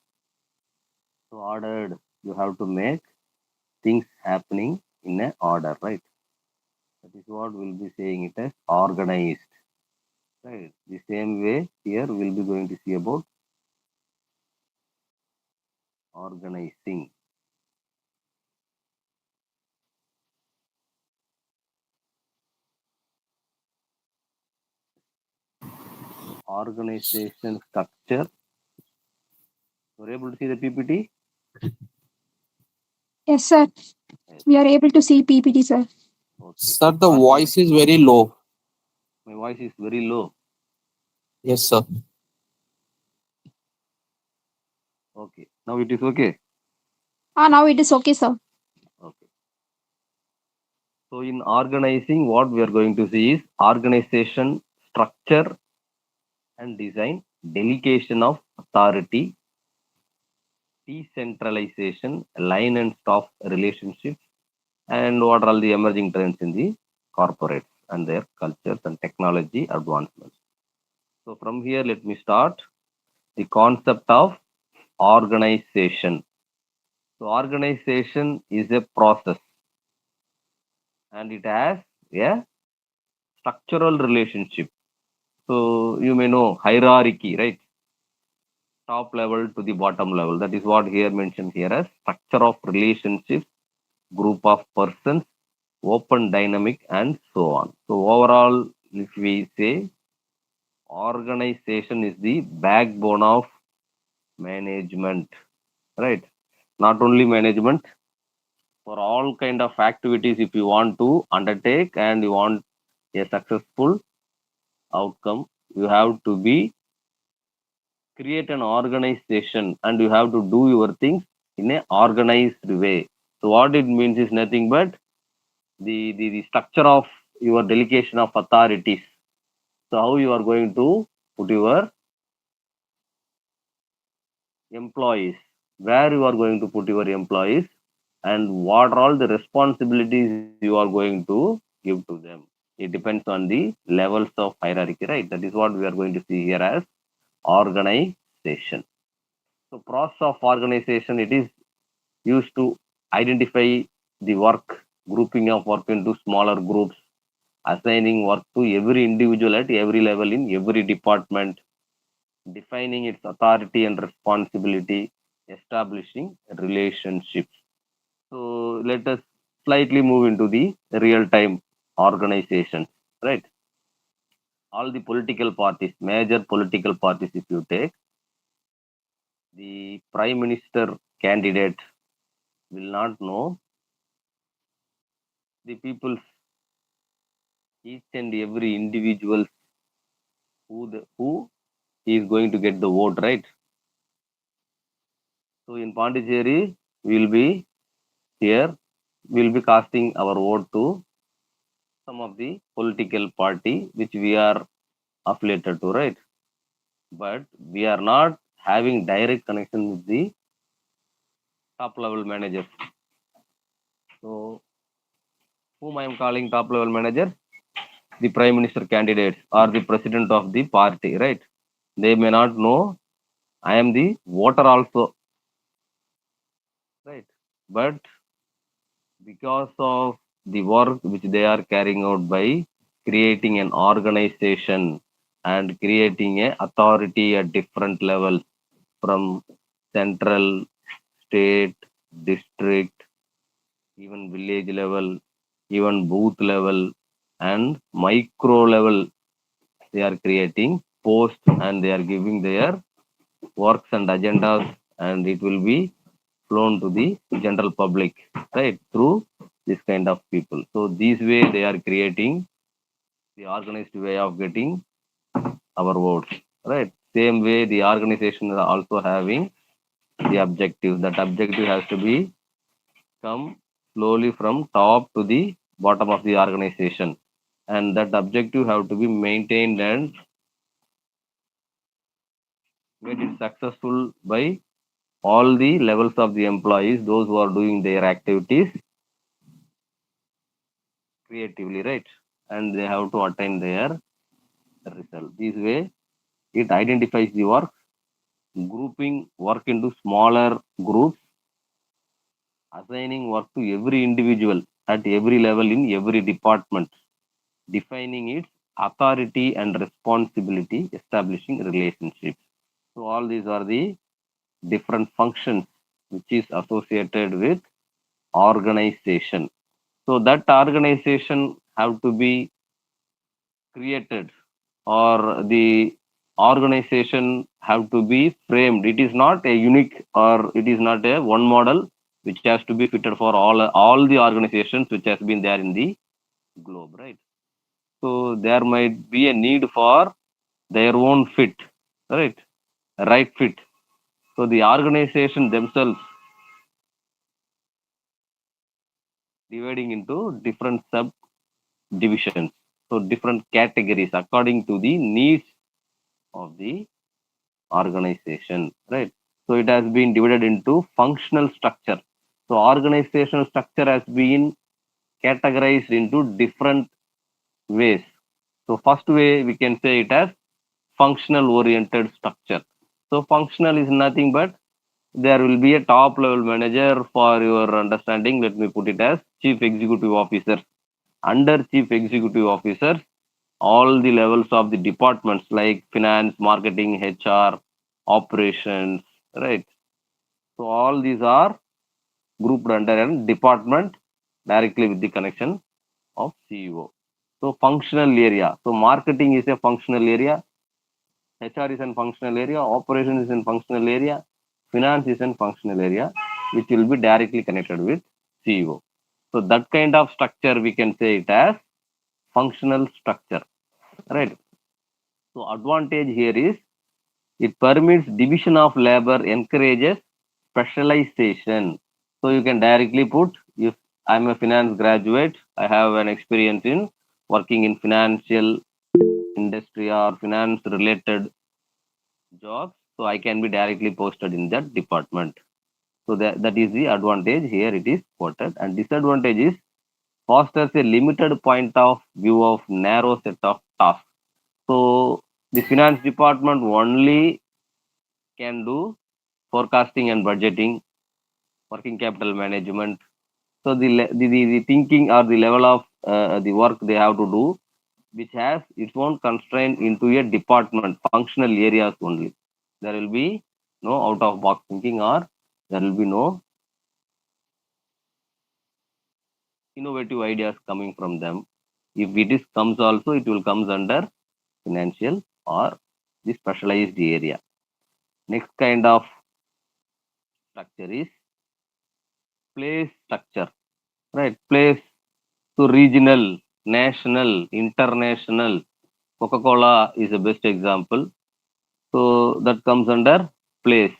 Speaker 2: So ordered, you have to make things happening in a order, right? That is what we'll be saying it as organized, right? The same way here we'll be going to see about organizing. Organization structure. You're able to see the PPT?
Speaker 8: Yes, sir.
Speaker 2: Yes.
Speaker 8: We are able to see PPT, sir.
Speaker 2: Okay.
Speaker 15: Sir, the voice is very low.
Speaker 2: My voice is very low.
Speaker 15: Yes, sir.
Speaker 2: Okay. Now it is okay.
Speaker 8: Now it is okay, sir.
Speaker 2: Okay. So in organizing, what we are going to see is organization structure and design, delegation of authority, decentralization, line and staff relationships, and what are all the emerging trends in the corporates and their cultures and technology advancements. So from here, let me start the concept of organization. So organization is a process and it has a structural relationship. So you may know hierarchy, right? Top level to the bottom level. That is what here mentioned here as structure of relationships, group of persons, open dynamic, and so on. So overall, if we say organization is the backbone of management, right? Not only management, for all kind of activities, if you want to undertake and you want a successful outcome, you have to be create an organization and you have to do your things in a organized way. So what it means is nothing but the structure of your delegation of authorities. So how you are going to put your employees, where you are going to put your employees, and what are all the responsibilities you are going to give to them. It depends on the levels of hierarchy, right? That is what we are going to see here as organization. So process of organization, it is used to identify the work, grouping of work into smaller groups, assigning work to every individual at every level in every department, defining its authority and responsibility, establishing relationships. So let us slightly move into the real-time organization, right? All the political parties, major political parties, if you take, the prime minister candidate will not know the people, each and every individual who is going to get the vote, right? So in Pondicherry, we will be here, we will be casting our vote to some of the political party which we are affiliated to, right? But we are not having direct connection with the top level managers. So whom I am calling top level manager? The prime minister candidates or the president of the party, right? They may not know I am the voter also, right? But because of the work which they are carrying out by creating an organization and creating a authority at different levels from central, state, district, even village level, even booth level, and micro level, they are creating posts and they are giving their works and agendas, and it will be flown to the general public, right, through this kind of people. So this way they are creating the organized way of getting our votes, right? Same way the organization are also having the objective. That objective has to be come slowly from top to the bottom of the organization, and that objective have to be maintained and made it successful by all the levels of the employees, those who are doing their activities creatively, right? And they have to attain their result. This way, it identifies the work, grouping work into smaller groups, assigning work to every individual at every level in every department, defining its authority and responsibility, establishing relationships. So all these are the different functions which is associated with organization. So that organization have to be created, or the organization have to be framed. It is not a unique, or it is not a one model which has to be fitted for all the organizations which has been there in the globe, right? So there might be a need for their own fit, right? Right fit. So the organization themselves dividing into different subdivisions, so different categories according to the needs of the organization, right? So it has been divided into functional structure. So organizational structure has been categorized into different ways. So first way we can say it as functional oriented structure. So functional is nothing but there will be a top level manager. For your understanding, let me put it as chief executive officer. Under chief executive officers, all the levels of the departments like finance, marketing, HR, operations, right? So all these are grouped under a department directly with the connection of CEO. So functional area. So marketing is a functional area, HR is a functional area, operations is a functional area, finance is a functional area, which will be directly connected with CEO. So that kind of structure we can say it as functional structure, right? So advantage here is it permits division of labor, encourages specialization. So you can directly put, if I'm a finance graduate, I have an experience in working in financial industry or finance related jobs, so I can be directly posted in that department. So that is the advantage here it is quoted, and disadvantage is fosters a limited point of view of narrow set of tasks. So the finance department only can do forecasting and budgeting, working capital management. So the thinking or the level of the work they have to do, which has its own constraint into a department, functional areas only. There will be no out of box thinking, or there will be no innovative ideas coming from them. If it is comes also, it will comes under financial or the specialized area. Next kind of structure is place structure, right? Place to regional, national, international. Coca-Cola is the best example. So that comes under place.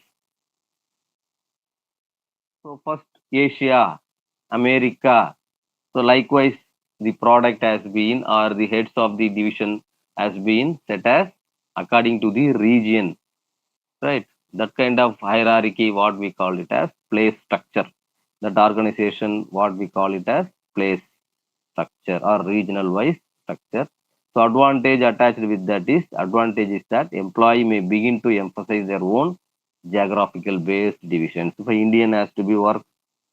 Speaker 2: So first Asia, America. So likewise the product has been, or the heads of the division has been set as according to the region, right? That kind of hierarchy, what we call it as place structure. That organization, what we call it as place structure or regional wise structure. So advantage attached with that is, advantage is that employee may begin to emphasize their own geographical based divisions. If an Indian has to be work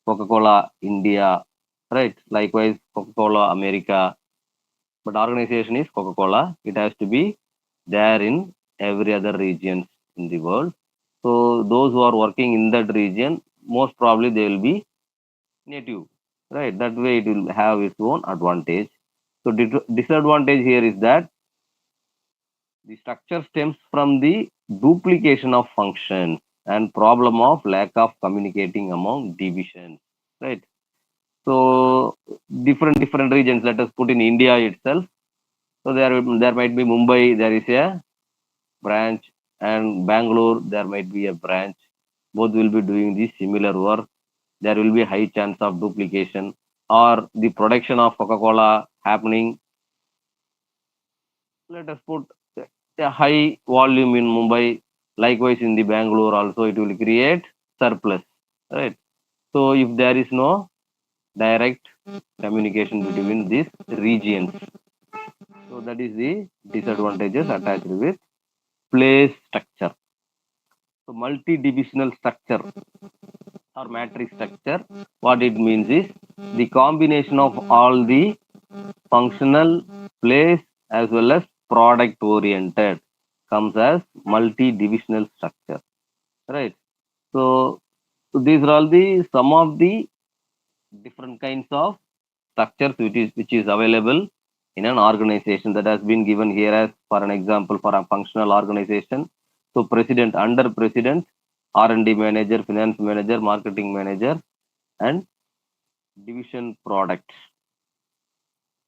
Speaker 2: Coca-Cola India, right? Likewise Coca-Cola America, but organization is Coca-Cola. It has to be there in every other regions in the world. So those who are working in that region, most probably they will be native, right? That way it will have its own advantage. So disadvantage here is that the structure stems from the duplication of functions and problem of lack of communicating among divisions, right? So different regions, let us put in India itself. So there might be Mumbai, there is a branch, and Bangalore, there might be a branch. Both will be doing the similar work. There will be a high chance of duplication, or the production of Coca-Cola happening. Let us put a high volume in Mumbai, likewise in the Bangalore also, it will create surplus, right? So if there is no direct communication between these regions, so that is the disadvantages attached with place structure. So multi-divisional structure or matrix structure, what it means is the combination of all the functional, place as well as product oriented comes as multi-divisional structure, right? So these are all the some of the different kinds of structures which is available in an organization, that has been given here as for an example for a functional organization. So president, under president, R&D manager, finance manager, marketing manager, and division product.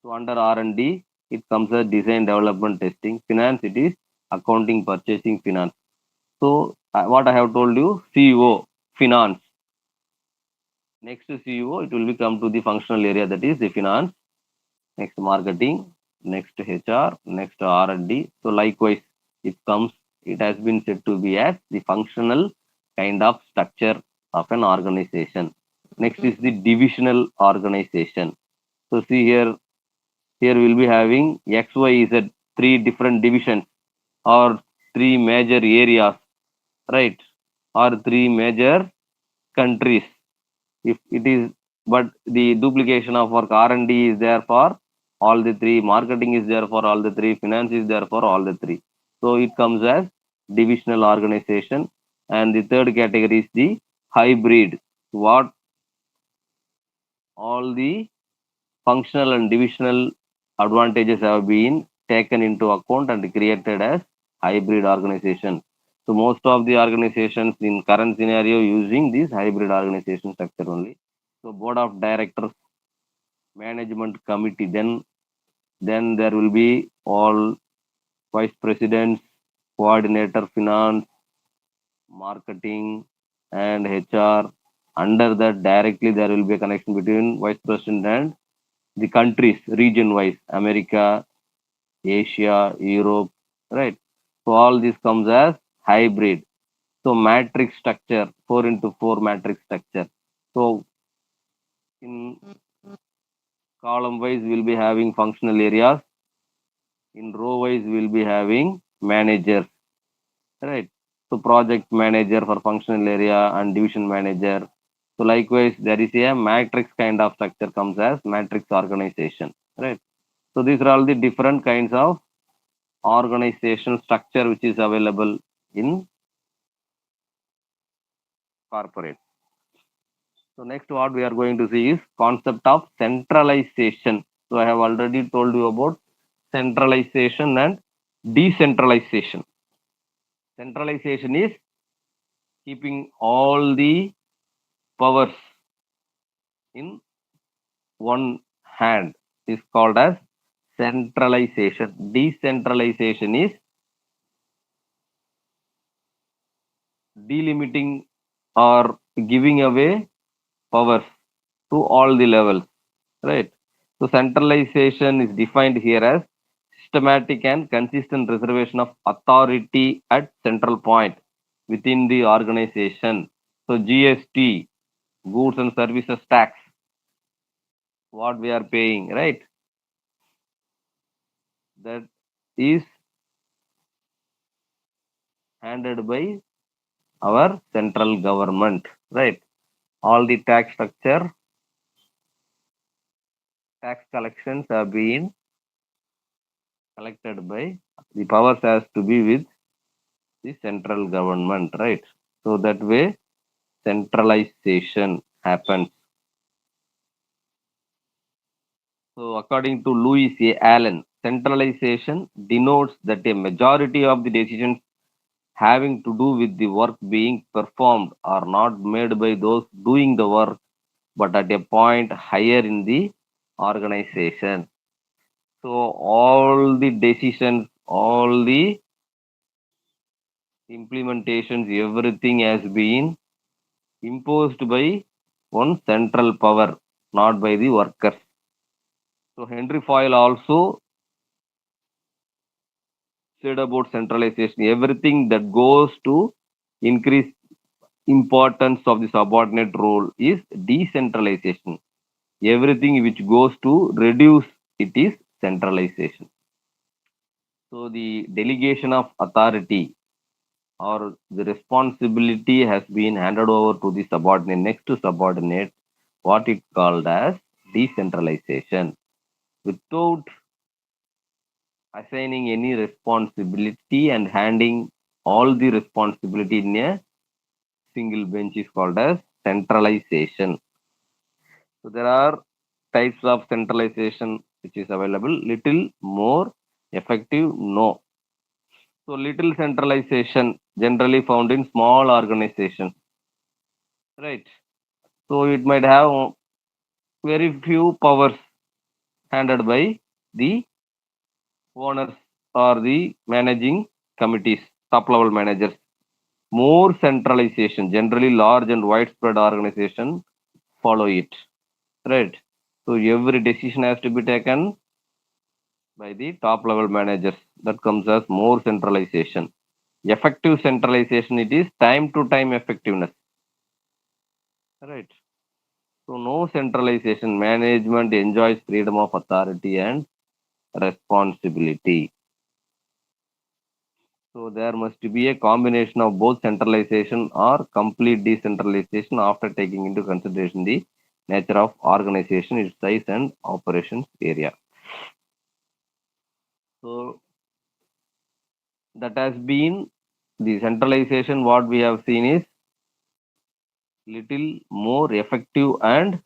Speaker 2: So under R&D, it comes as design, development, testing. Finance, it is accounting, purchasing, finance. So what I have told you, CEO, finance. Next to CEO, it will be come to the functional area, that is the finance. Next marketing, next HR, next R&D. So likewise, it has been said to be as the functional kind of structure of an organization. Next is the divisional organization. So see here we'll be having X, Y, Z, three different divisions or three major areas, right? Or three major countries. If it is, but the duplication of work, R&D is there for all the three, marketing is there for all the three, finance is there for all the three. So it comes as divisional organization. And the third category is the hybrid. What all the functional and divisional advantages have been taken into account and created as hybrid organization. So most of the organizations in current scenario using this hybrid organization structure only. So board of directors, management committee, then there will be all vice presidents, coordinator, finance, marketing, and HR. Under that directly there will be a connection between vice president and the countries region wise, America, Asia, Europe, right? So all this comes as hybrid. So matrix structure, 4 into 4 matrix structure. So in column wise we'll be having functional areas, in row wise we'll be having managers, right? So project manager for functional area and division manager. So likewise there is a matrix kind of structure comes as matrix organization, right? So these are all the different kinds of organization structure which is available in corporate. So next what we are going to see is concept of centralization. So I have already told you about centralization and decentralization. Centralization is keeping all the powers in one hand, is called as centralization. Decentralization is delimiting or giving away powers to all the levels, right? So centralization is defined here as systematic and consistent reservation of authority at central point within the organization. So GST, goods and services tax, what we are paying, right? That is handled by our central government, right? All the tax structure, tax collections are being collected by, the powers has to be with the central government, right? So that way centralization happens. So according to Louis A. Allen, centralization denotes that a majority of the decisions having to do with the work being performed are not made by those doing the work, but at a point higher in the organization. So all the decisions, all the implementations, everything has been imposed by one central power, not by the workers. So Henry Foyle also said about centralization, everything that goes to increase importance of the subordinate role is decentralization. Everything which goes to reduce it is centralization. So the delegation of authority or the responsibility has been handed over to the subordinate, next to subordinate, what it called as decentralization. Without assigning any responsibility and handing all the responsibility in a single bench is called as centralization. So there are types of centralization which is available. Little, more, effective, no. So little centralization generally found in small organizations, right? So it might have very few powers handed by the owners or the managing committees, top level managers. More centralization, generally large and widespread organization follow it, right? So every decision has to be taken by the top level managers. That comes as more centralization. Effective centralization, it is time to time effectiveness, right? So no centralization, management enjoys freedom of authority and responsibility. So there must be a combination of both centralization or complete decentralization after taking into consideration the nature of organization, its size and operations area. So that has been the centralization. What we have seen is little more effective and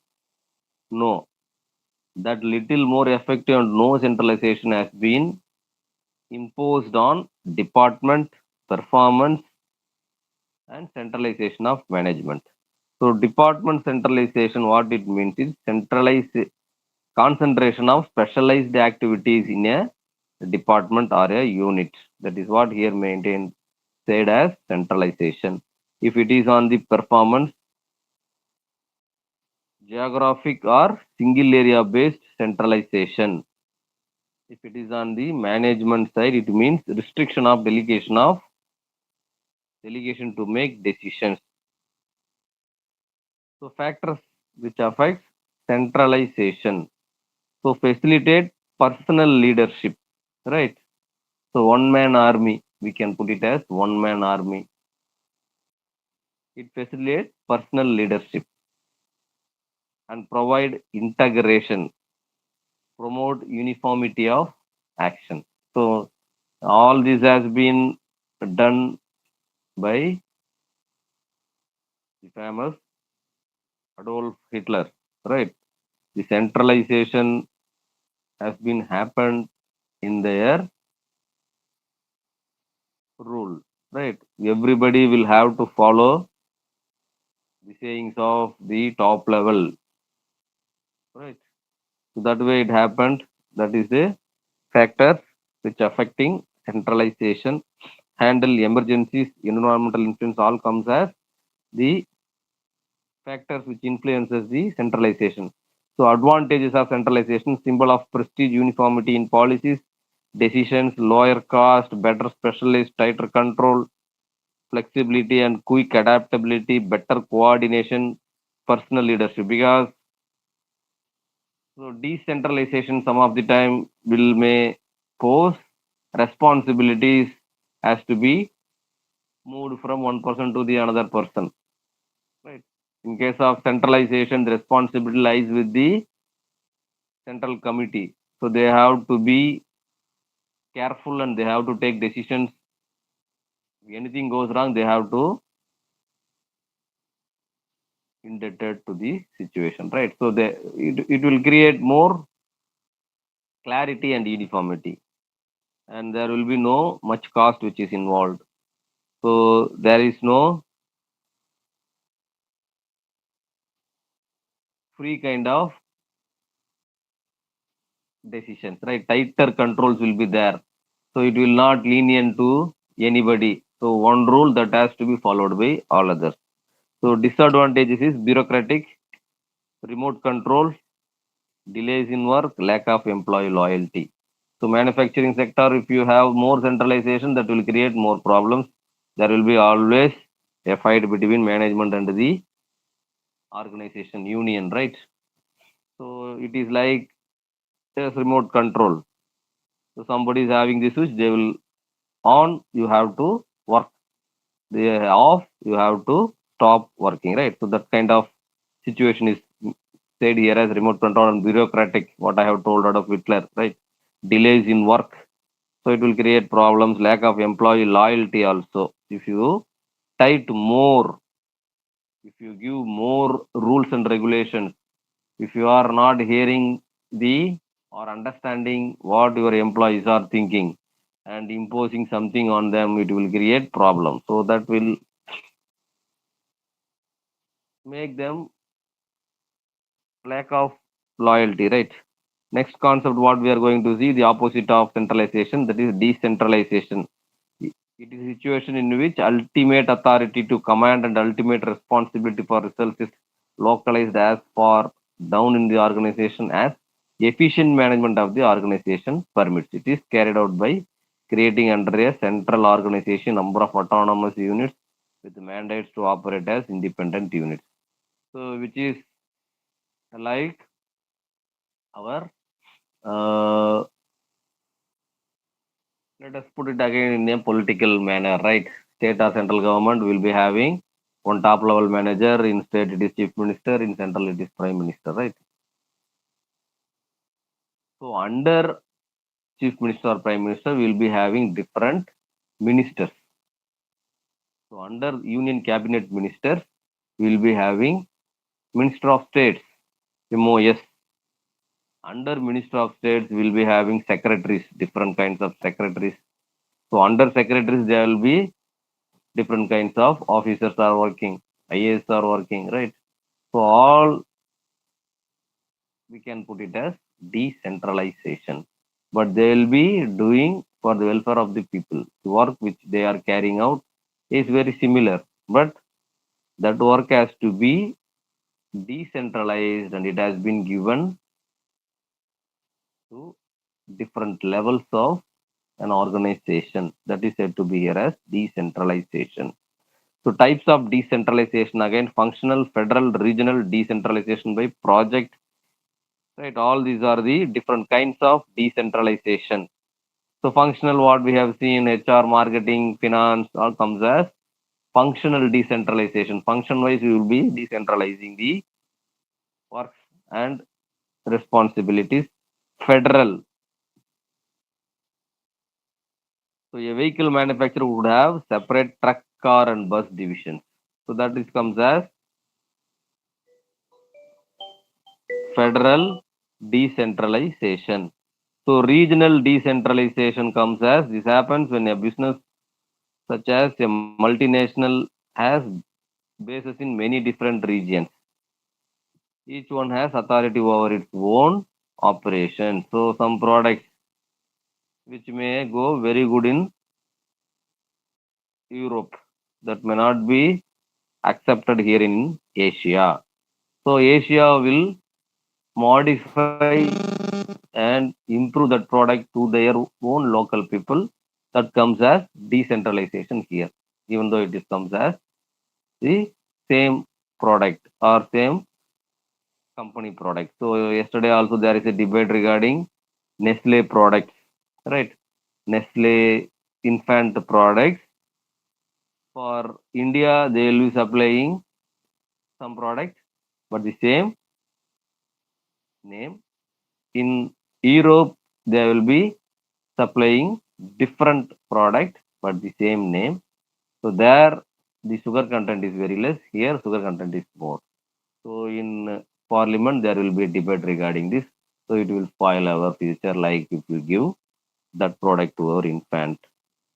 Speaker 2: no. That little more effective and no centralization has been imposed on department performance and centralization of management. So department centralization, what it means is centralized concentration of specialized activities in a department or a unit. That is what here maintained said as centralization. If it is on the performance, geographic or single area based centralization. If it is on the management side, it means restriction of delegation to make decisions. So factors which affect centralization. So facilitate personal leadership, right? So one man army, we can put it as one man army. It facilitates personal leadership and provide integration, promote uniformity of action. So all this has been done by the famous Adolf Hitler, right? The centralization has been happened in their rule, right? Everybody will have to follow the sayings of the top level, right? So that way it happened. That is a factor which affecting centralization. Handle emergencies, environmental influence, all comes as the factors which influences the centralization. So advantages of centralization: symbol of prestige, uniformity in policies, decisions, lower cost, better specialists, tighter control, flexibility and quick adaptability, better coordination, personal leadership. Because so decentralization some of the time will may pose responsibilities has to be moved from one person to the another person. Right. In case of centralization, the responsibility lies with the central committee. So they have to be careful and they have to take decisions. If anything goes wrong, they have to indebted to the situation, right? So it will create more clarity and uniformity, and there will be no much cost which is involved. So there is no free kind of decisions, right? Tighter controls will be there. So it will not lenient to anybody. So one rule that has to be followed by all others. So disadvantages is bureaucratic, remote control, delays in work, lack of employee loyalty. So manufacturing sector, if you have more centralization, that will create more problems. There will be always a fight between management and the organization union, right? So it is like just remote control. So somebody is having the switch, they will on, you have to work. They are off, you have to stop working, right? So that kind of situation is said here as remote control and bureaucratic, what I have told out of Hitler, right? Delays in work. So it will create problems, lack of employee loyalty also. If you tight more, if you give more rules and regulations, if you are not hearing the or understanding what your employees are thinking and imposing something on them, it will create problems. So that will make them lack of loyalty, right? Next concept, what we are going to see, the opposite of centralization, that is decentralization. It is a situation in which ultimate authority to command and ultimate responsibility for results is localized as far down in the organization as efficient management of the organization permits. It is carried out by creating under a central organization number of autonomous units with mandates to operate as independent units. So which is like our let us put it again in a political manner, right? State or central government will be having one top level manager. In state it is chief minister, in central it is prime minister, right? So under chief minister or prime minister will be having different ministers. So under union cabinet ministers will be having minister of states, MOS. Under minister of states will be having secretaries, different kinds of secretaries. So under secretaries there will be different kinds of officers are working, IAS are working, right? So all we can put it as decentralization, but they will be doing for the welfare of the people. The work which they are carrying out is very similar, but that work has to be decentralized and it has been given to different levels of an organization. That is said to be here as decentralization. So types of decentralization, again, functional, federal, regional, decentralization by project, right? All these are the different kinds of decentralization. So functional, what we have seen, HR, marketing, finance, all comes as functional decentralization. Function wise, we will be decentralizing the works and responsibilities. Federal. So a vehicle manufacturer would have separate truck, car and bus divisions. So that is comes as federal decentralization. So regional decentralization comes as this happens when a business such as a multinational has bases in many different regions. Each one has authority over its own operation. So some products which may go very good in Europe that may not be accepted here in Asia. So Asia will modify and improve that product to their own local people. That comes as decentralization here, even though it comes as the same product or same company product. So yesterday also there is a debate regarding Nestle products, right? Nestle infant products. For India, they will be supplying some products, but the same name. In Europe, they will be supplying different product, but the same name. So there, the sugar content is very less. Here, sugar content is more. So in Parliament, there will be a debate regarding this. So it will spoil our future, like if you give that product to our infant,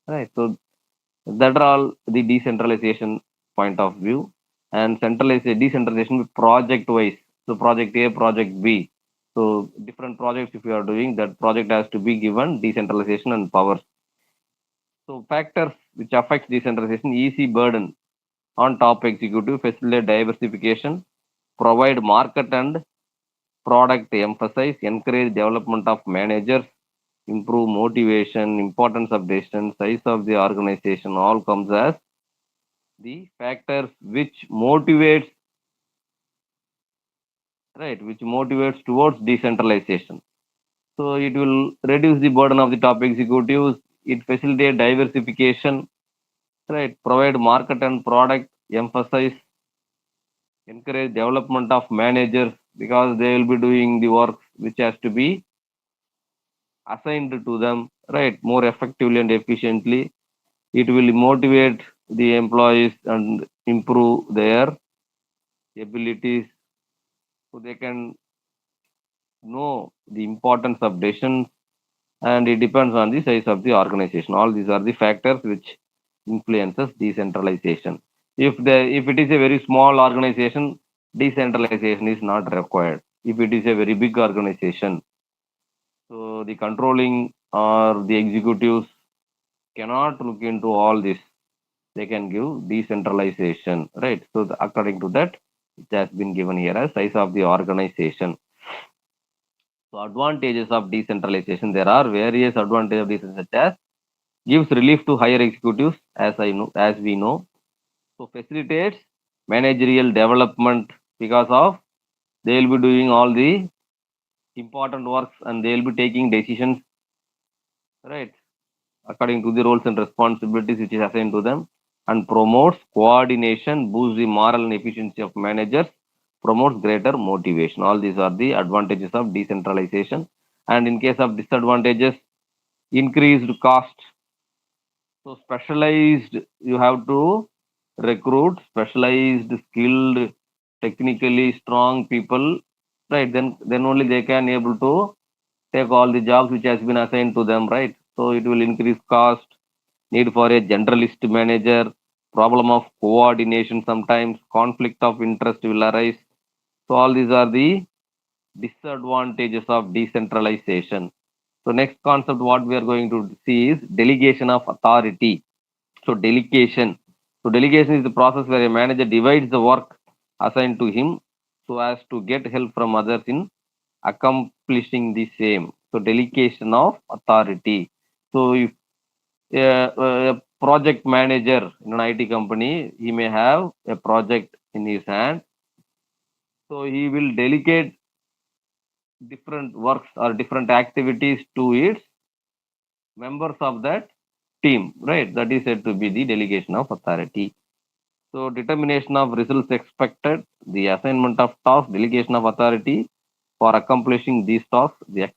Speaker 2: right? So that are all the decentralization point of view, and decentralization project wise. So project A, project B. So different projects if you are doing, that project has to be given decentralization and powers. So factors which affects decentralization: easy burden on top executive, facilitate diversification, provide market and product emphasize, encourage development of managers, improve motivation, importance of decision, size of the organization, all comes as the factors which motivates, right, which motivates towards decentralization. So it will reduce the burden of the top executives, it facilitate diversification, right, provide market and product emphasize, encourage development of managers because they will be doing the work which has to be assigned to them, right, more effectively and efficiently. It will motivate the employees and improve their abilities so they can know the importance of decisions, and it depends on the size of the organization. All these are the factors which influences decentralization. If it is a very small organization, decentralization is not required. If it is a very big organization, so the controlling or the executives cannot look into all this. They can give decentralization, right? So according to that, it has been given here as size of the organization. So advantages of decentralization, there are various advantages of decentralization, such as gives relief to higher executives, as we know. So facilitates managerial development because of they will be doing all the important works and they will be taking decisions, right, according to the roles and responsibilities which is assigned to them, and promotes coordination, boosts the moral and efficiency of managers, promotes greater motivation. All these are the advantages of decentralization. And in case of disadvantages, increased cost. So specialized, you have to recruit specialized, skilled, technically strong people, right? Then only they can able to take all the jobs which has been assigned to them, right? So it will increase cost, need for a generalist manager, problem of coordination sometimes, conflict of interest will arise. So all these are the disadvantages of decentralization. So next concept what we are going to see is delegation of authority. So delegation. So delegation is the process where a manager divides the work assigned to him so as to get help from others in accomplishing the same. So delegation of authority. So if a project manager in an IT company, he may have a project in his hand. So he will delegate different works or different activities to its members of that team, right? That is said to be the delegation of authority. So determination of results expected, the assignment of tasks, delegation of authority for accomplishing these tasks, the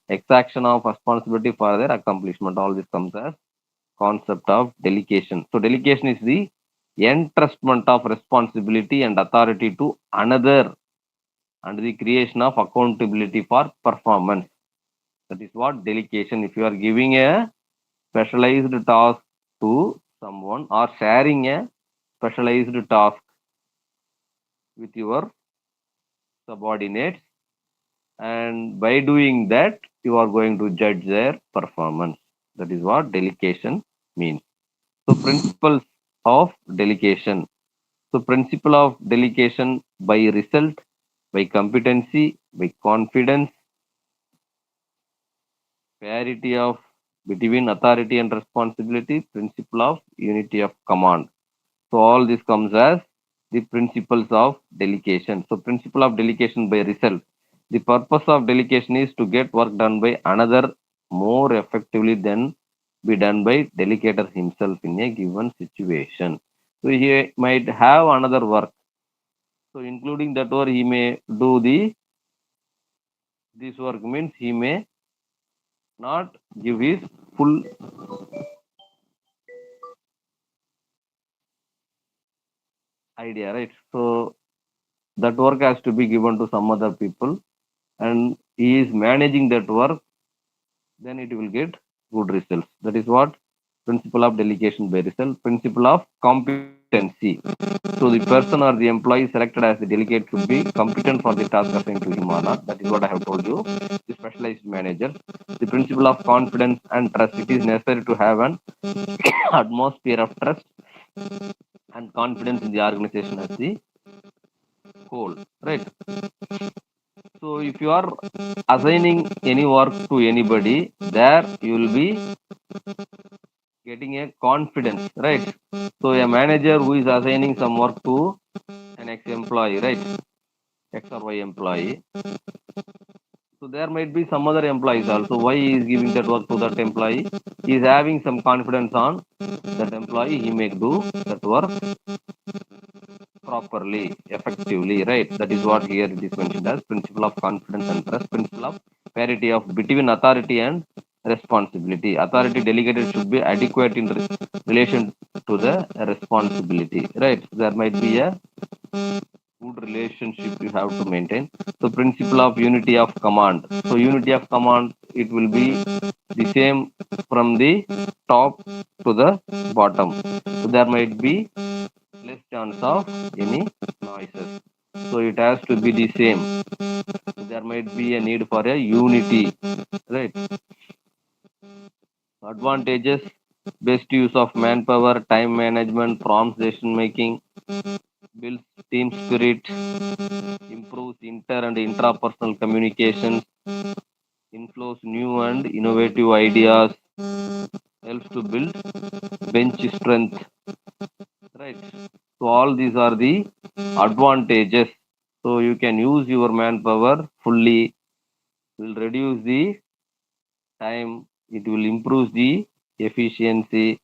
Speaker 2: exaction of responsibility for their accomplishment. All this comes as concept of delegation. So delegation is the entrustment of responsibility and authority to another and the creation of accountability for performance. That is what delegation. If you are giving a specialized task to someone or sharing a specialized task with your subordinates, and by doing that you are going to judge their performance. That is what delegation means. So principles of delegation. So principle of delegation by result, by competency, by confidence, parity of between authority and responsibility, principle of unity of command. So all this comes as the principles of delegation. So principle of delegation by result. The purpose of delegation is to get work done by another more effectively than be done by delegator himself in a given situation. So he might have another work. So including that work, he may do this work means he may not give his full idea, right? So that work has to be given to some other people, and he is managing that work, then it will get good results. That is what principle of delegation by result. Principle of competency. So the person or the employee selected as the delegate should be competent for the task assigned to him or not. That is what I have told you. The specialized manager. The principle of confidence and trust. It is necessary to have an atmosphere of trust and confidence in the organization as the whole. Right. So if you are assigning any work to anybody, there you will be getting a confidence, right? So a manager who is assigning some work to an ex-employee, right? X or Y employee. So there might be some other employees also. Why he is giving that work to that employee? He is having some confidence on that employee. He may do that work properly, effectively, right? That is what here it is mentioned as principle of confidence and trust, principle of parity of between authority and responsibility. Authority delegated should be adequate in relation to the responsibility, right? There might be a good relationship you have to maintain. So principle of unity of command. So unity of command, it will be the same from the top to the bottom. So there might be less chance of any noises. So it has to be the same. There might be a need for a unity, right? Advantages: best use of manpower, time management, prompt decision making, builds team spirit, improves inter and intrapersonal communications, inflows new and innovative ideas, helps to build bench strength, right? So all these are the advantages. So you can use your manpower fully, will reduce the time, it will improve the efficiency,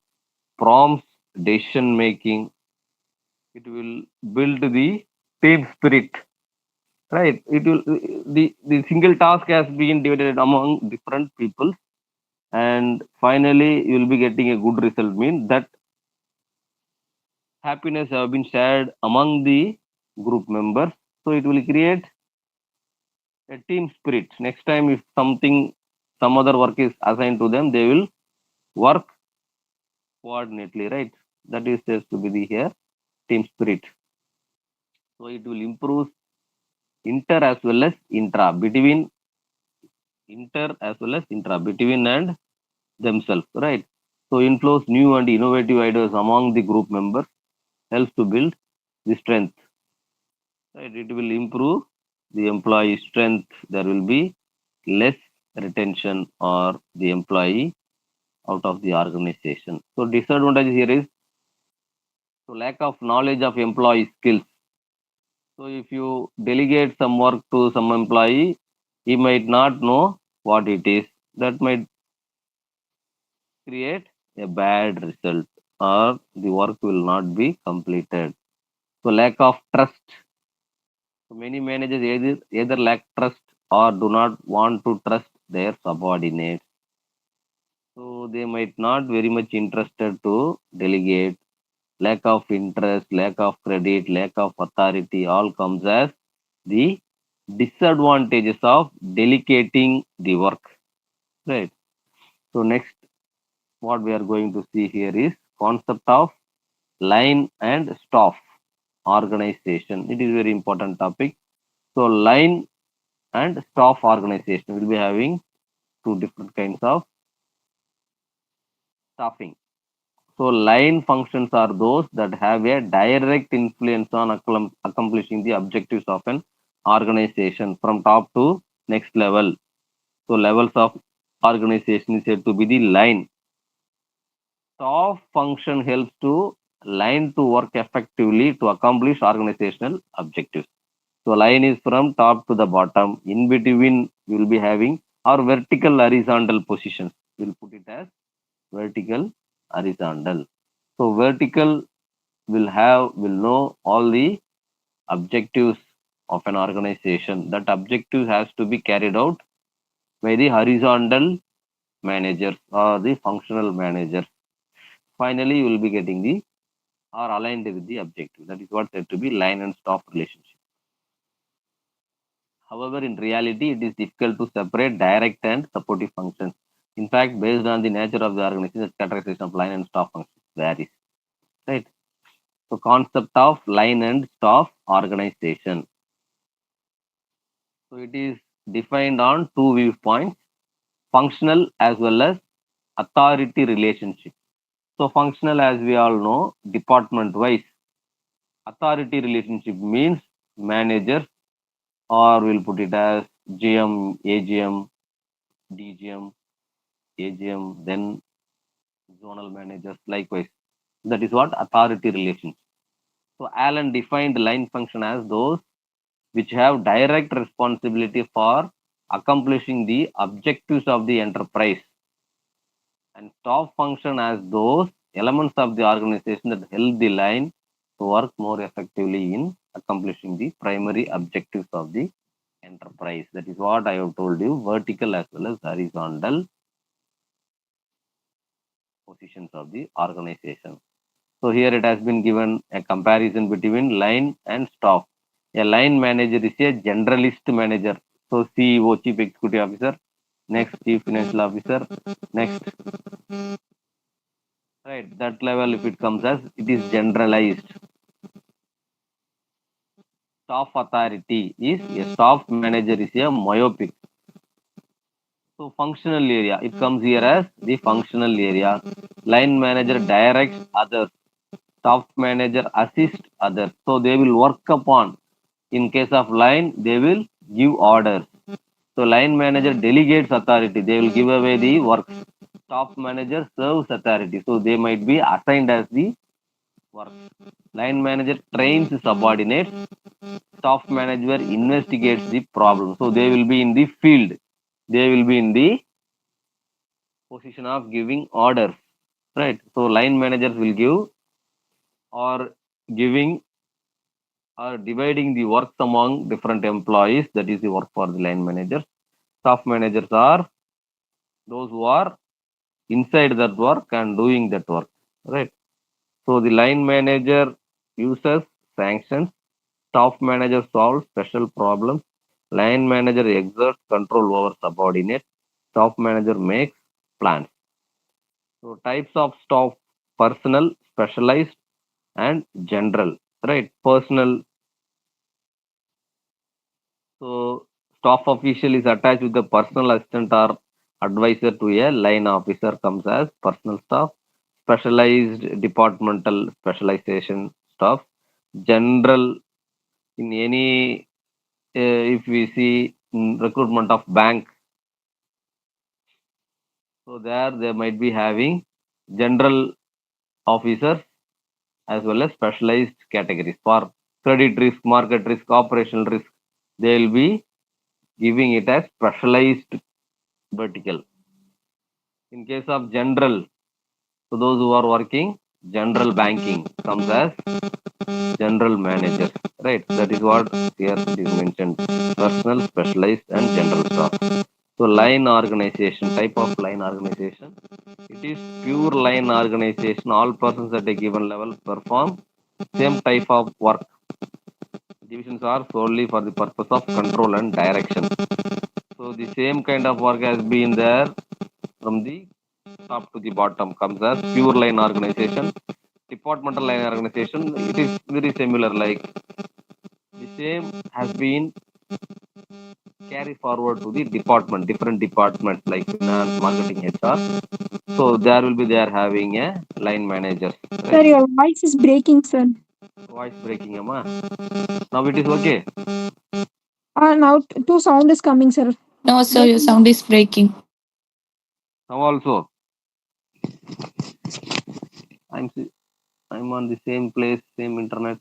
Speaker 2: prompts decision making, it will build the team spirit, right? It will the single task has been divided among different people, and finally you will be getting a good result. Mean that happiness have been shared among the group members, so it will create a team spirit. Next time if some other work is assigned to them, they will work coordinately, right? That is says to be the here team spirit. So it will improve inter as well as intra, between inter as well as intra, between and themselves, right? So inflows new and innovative ideas among the group members, helps to build the strength, right? It will improve the employee strength. There will be less retention or the employee out of the organization. So disadvantage here is so lack of knowledge of employee skills. So if you delegate some work to some employee, he might not know what it is. That might create a bad result, or the work will not be completed. So lack of trust. So many managers either lack trust or do not want to trust their subordinates. So they might not very much interested to delegate. Lack of interest, lack of credit, lack of authority, all comes as the disadvantages of delegating the work. Right. So next, what we are going to see here is concept of line and staff organization. It is very important topic. So line and staff organization will be having two different kinds of staffing. So line functions are those that have a direct influence on accomplishing the objectives of an organization from top to next level. So levels of organization is said to be the line. Staff function helps to line to work effectively to accomplish organizational objectives. So line is from top to the bottom. In between, you will be having our vertical horizontal positions. We'll put it as vertical horizontal. So vertical will know all the objectives of an organization. That objective has to be carried out by the horizontal managers or the functional managers. Finally, you will be getting the or aligned with the objective. That is what said to be line and staff relationship. However, in reality, it is difficult to separate direct and supportive functions. In fact, based on the nature of the organization, the categorization of line and staff functions varies. Right. So, concept of line and staff organization. So, it is defined on two viewpoints: functional as well as authority relationship. So, functional, as we all know, department-wise. Authority relationship means managers, or we'll put it as GM, AGM, DGM, AGM, then zonal managers, likewise. That is what authority relationship. So Allen defined line function as those which have direct responsibility for accomplishing the objectives of the enterprise, and staff function as those elements of the organization that help the line to work more effectively in accomplishing the primary objectives of the enterprise. That is what I have told you, vertical as well as horizontal positions of the organization. So here it has been given a comparison between line and staff. A line manager is a generalist manager. So CEO, Chief Executive Officer, next Chief Financial Officer, next. Right, that level if it comes as, it is generalized. Staff authority is a staff manager is a myopic. So functional area, it comes here as the functional area. Line manager directs others. Staff manager assists others. So they will work upon. In case of line, they will give orders. So line manager delegates authority. They will give away the work. Staff manager serves authority. So they might be assigned as the work. Line manager trains subordinates. Staff manager investigates the problem. So they will be in the field. They will be in the position of giving orders. Right. So line managers will give or giving or dividing the works among different employees. That is the work for the line managers. Staff managers are those who are inside that work and doing that work. Right. So the line manager uses sanctions. Staff manager solves special problems. Line manager exerts control over subordinates. Staff manager makes plans. So types of staff: personal, specialized, and general. Right. Personal. So staff official is attached with the personal assistant or advisor to a line officer, comes as personal staff. Specialized, departmental specialization staff. General, in any if we see recruitment of bank, so there they might be having general officers as well as specialized categories. For credit risk, market risk, operational risk, they will be giving it as specialized vertical. In case of general, so those who are working general banking comes as general manager. Right, that is what here it is mentioned: personal, specialized, and general staff. So line organization, type of line organization, it is pure line organization. All persons at a given level perform same type of work. Divisions are solely for the purpose of control and direction. So the same kind of work has been there from the top to the bottom, comes as pure line organization. Departmental line organization, it is very similar, like the same has been carry forward to the department, different departments like finance, marketing, HR. So there will be, they are having a line manager. Right?
Speaker 8: Sir, your voice is breaking, sir.
Speaker 2: Voice breaking, Amma. Now it is okay.
Speaker 8: Now two sound is coming, sir.
Speaker 18: No, sir, your sound is breaking.
Speaker 2: Now also, I'm on the same place, same internet.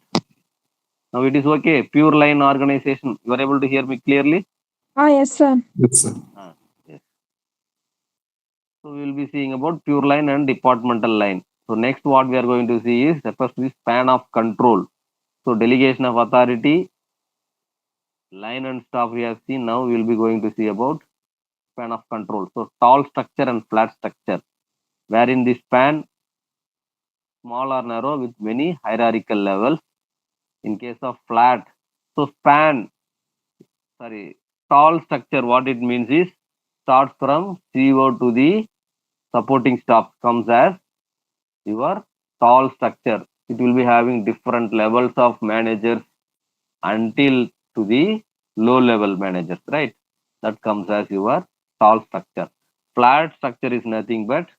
Speaker 2: Now it is okay. Pure line organization. You are able to hear me clearly?
Speaker 8: Yes, sir.
Speaker 9: Yes, sir.
Speaker 2: Yes. So we will be seeing about pure line and departmental line. So next what we are going to see is first the span of control. So delegation of authority, line and staff we have seen. Now we will be going to see about span of control. So tall structure and flat structure, wherein the span small or narrow with many hierarchical levels. In case of flat, so tall structure, what it means is starts from CEO to the supporting staff comes as your tall structure. It will be having different levels of managers until to the low level managers, right? That comes as your tall structure. Flat structure is nothing but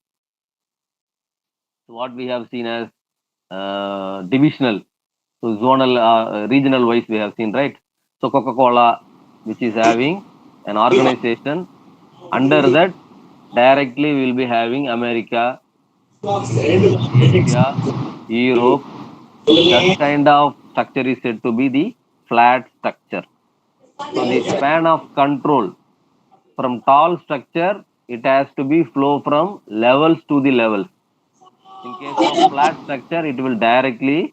Speaker 2: what we have seen as divisional. So zonal, regional wise we have seen, right? So Coca-Cola, which is having an organization, under that directly we will be having America, Asia, Europe. That kind of structure is said to be the flat structure. So the span of control from tall structure, it has to be flow from levels to the levels. In case of flat structure, it will directly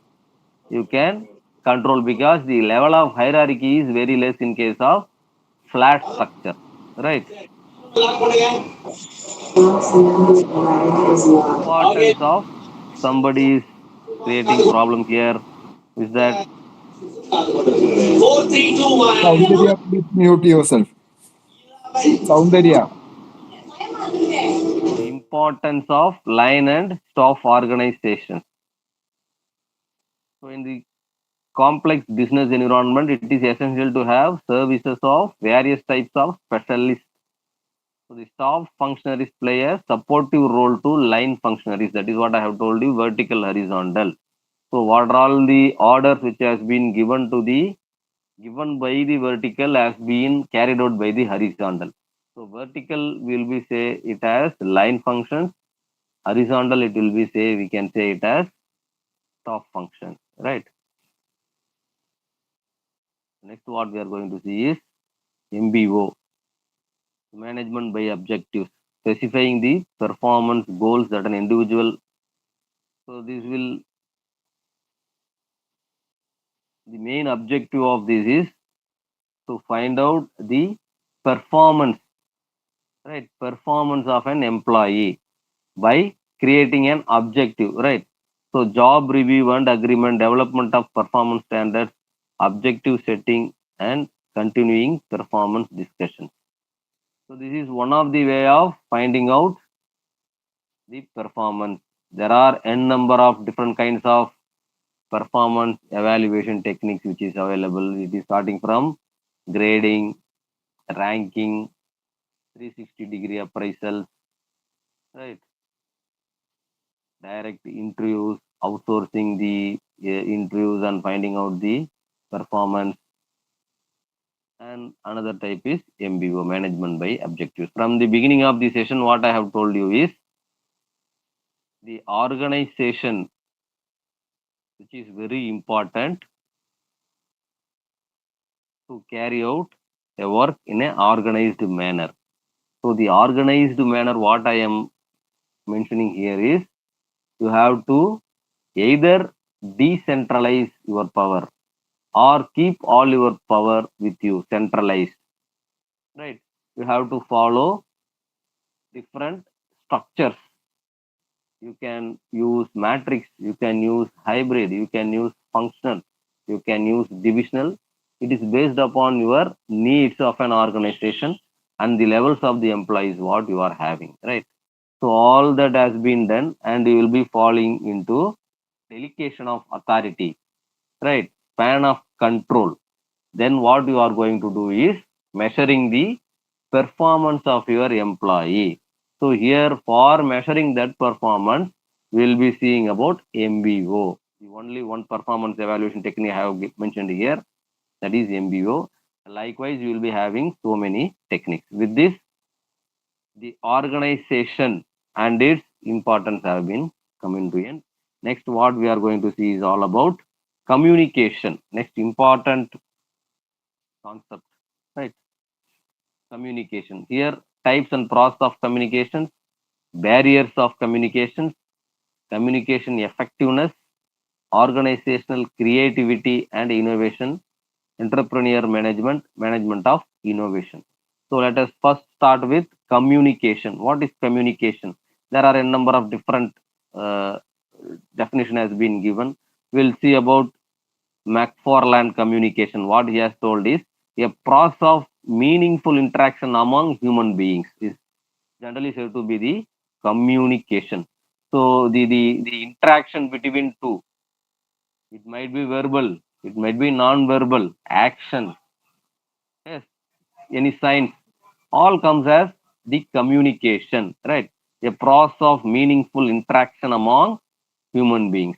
Speaker 2: you can control because the level of hierarchy is very less in case of flat structure, right? Importance of somebody is creating problem here is that
Speaker 19: Soundarya, please mute yourself. Soundarya.
Speaker 2: the importance of line and staff organization. So in the complex business environment, it is essential to have services of various types of specialists. So the staff functionaries play a supportive role to line functionaries. That is what I have told you, vertical, horizontal. So what are all the orders which has been given by the vertical has been carried out by the horizontal. So vertical will be say it as line functions. Horizontal it will be say we can say it as staff functions, right? Next what we are going to see is MBO, management by objectives, specifying the performance goals that an individual. So this will the main objective of this is to find out the performance, right? Performance of an employee by creating an objective, right? So job review and agreement, development of performance standards, objective setting, and continuing performance discussion. So this is one of the way of finding out the performance. There are n number of different kinds of performance evaluation techniques which is available. It is starting from grading, ranking, 360-degree appraisal, right? Direct interviews, outsourcing the interviews and finding out the performance. And another type is MBO, management by objectives. From the beginning of the session, what I have told you is the organization, which is very important to carry out a work in an organized manner. So the organized manner, what I am mentioning here is you have to either decentralize your power or keep all your power with you centralized, right? You have to follow different structures. You can use matrix, you can use hybrid, you can use functional, you can use divisional. It is based upon your needs of an organization and the levels of the employees what you are having, right? So all that has been done and you will be falling into delegation of authority, right? Span of control. Then what you are going to do is measuring the performance of your employee. So here for measuring that performance, we will be seeing about MBO. The only one performance evaluation technique I have mentioned here, that is MBO. Likewise, you will be having so many techniques. With this, the organization and its importance have been coming to end. Next, what we are going to see is all about communication. Next important concept, right? Communication. Here, types and process of communication, barriers of communication, communication effectiveness, organizational creativity and innovation, entrepreneur management, management of innovation. So let us first start with communication. What is communication? There are a number of different definition has been given. We'll see about McFarland communication. What he has told is a process of meaningful interaction among human beings is generally said to be the communication. So the interaction between two, it might be verbal, it might be non-verbal, action, yes, any signs, all comes as the communication, right? A process of meaningful interaction among human beings.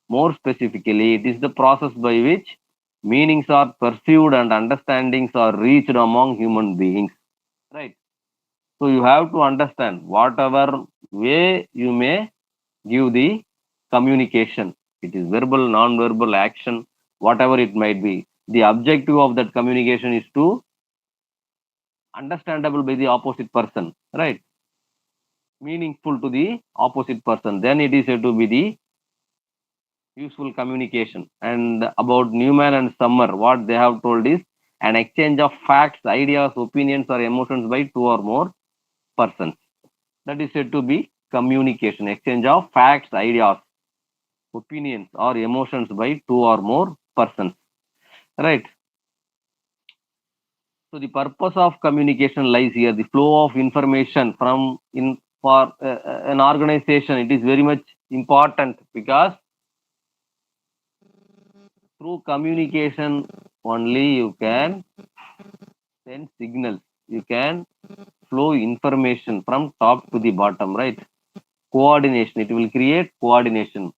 Speaker 2: More specifically, it is the process by which meanings are perceived and understandings are reached among human beings, right? So you have to understand whatever way you may give the communication. It is verbal, non-verbal, action, whatever it might be. The objective of that communication is to understandable by the opposite person, right? Meaningful to the opposite person. Then it is said to be the useful communication. And about Newman and Summer, what they have told is an exchange of facts, ideas, opinions, or emotions by two or more persons. That is said to be communication. Exchange of facts, ideas, opinions, or emotions by two or more persons. Right. So the purpose of communication lies here. The flow of information from in for an organization. It is very much important because through communication only you can send signals. You can flow information from top to the bottom, right? Coordination. It will create coordination.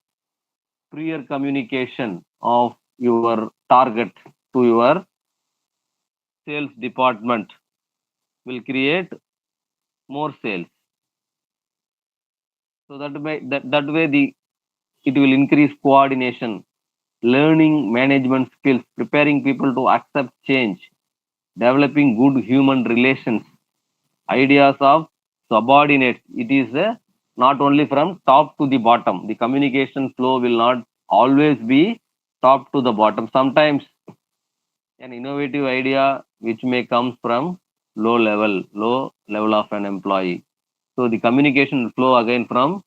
Speaker 2: Prior communication of your target to your sales department will create more sales. So that way it will increase coordination, learning management skills, preparing people to accept change, developing good human relations, ideas of subordinates. It is not only from top to the bottom. The communication flow will not always be top to the bottom. Sometimes an innovative idea which may come from low level of an employee. So the communication flow again from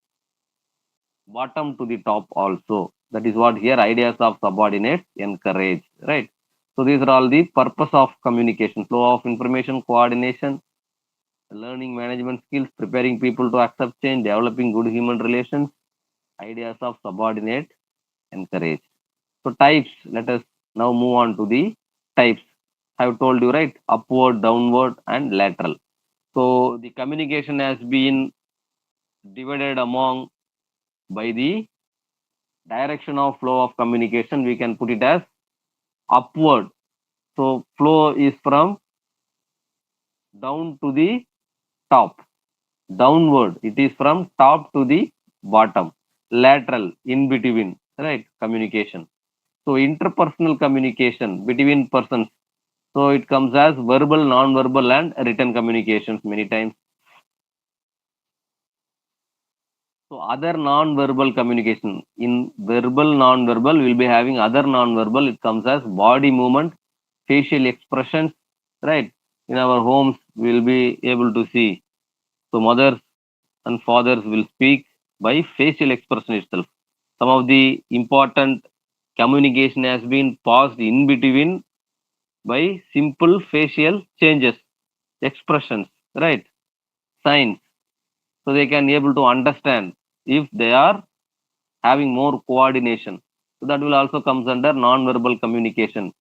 Speaker 2: bottom to the top also. That is what here ideas of subordinates encourage, right? So these are all the purpose of communication: flow of information, coordination, learning management skills, preparing people to accept change, developing good human relations, ideas of subordinate encourage. So types, let us now move on to the types. I have told you, right? Upward, downward, and lateral. So the communication has been divided among by the direction of flow of communication. We can put it as upward. So flow is from down to the top. Downward, it is from top to the bottom. Lateral, in between, right? Communication. So interpersonal communication between persons. So it comes as verbal, non-verbal, and written communications many times. So other non-verbal communication. In verbal, non-verbal, we'll be having other non-verbal. It comes as body movement, facial expressions, right? In our homes, we'll be able to see. So mothers and fathers will speak by facial expression itself. Some of the important communication has been passed in between by simple facial changes, expressions, right? Signs. So they can able to understand if they are having more coordination. So that will also comes under non-verbal communication.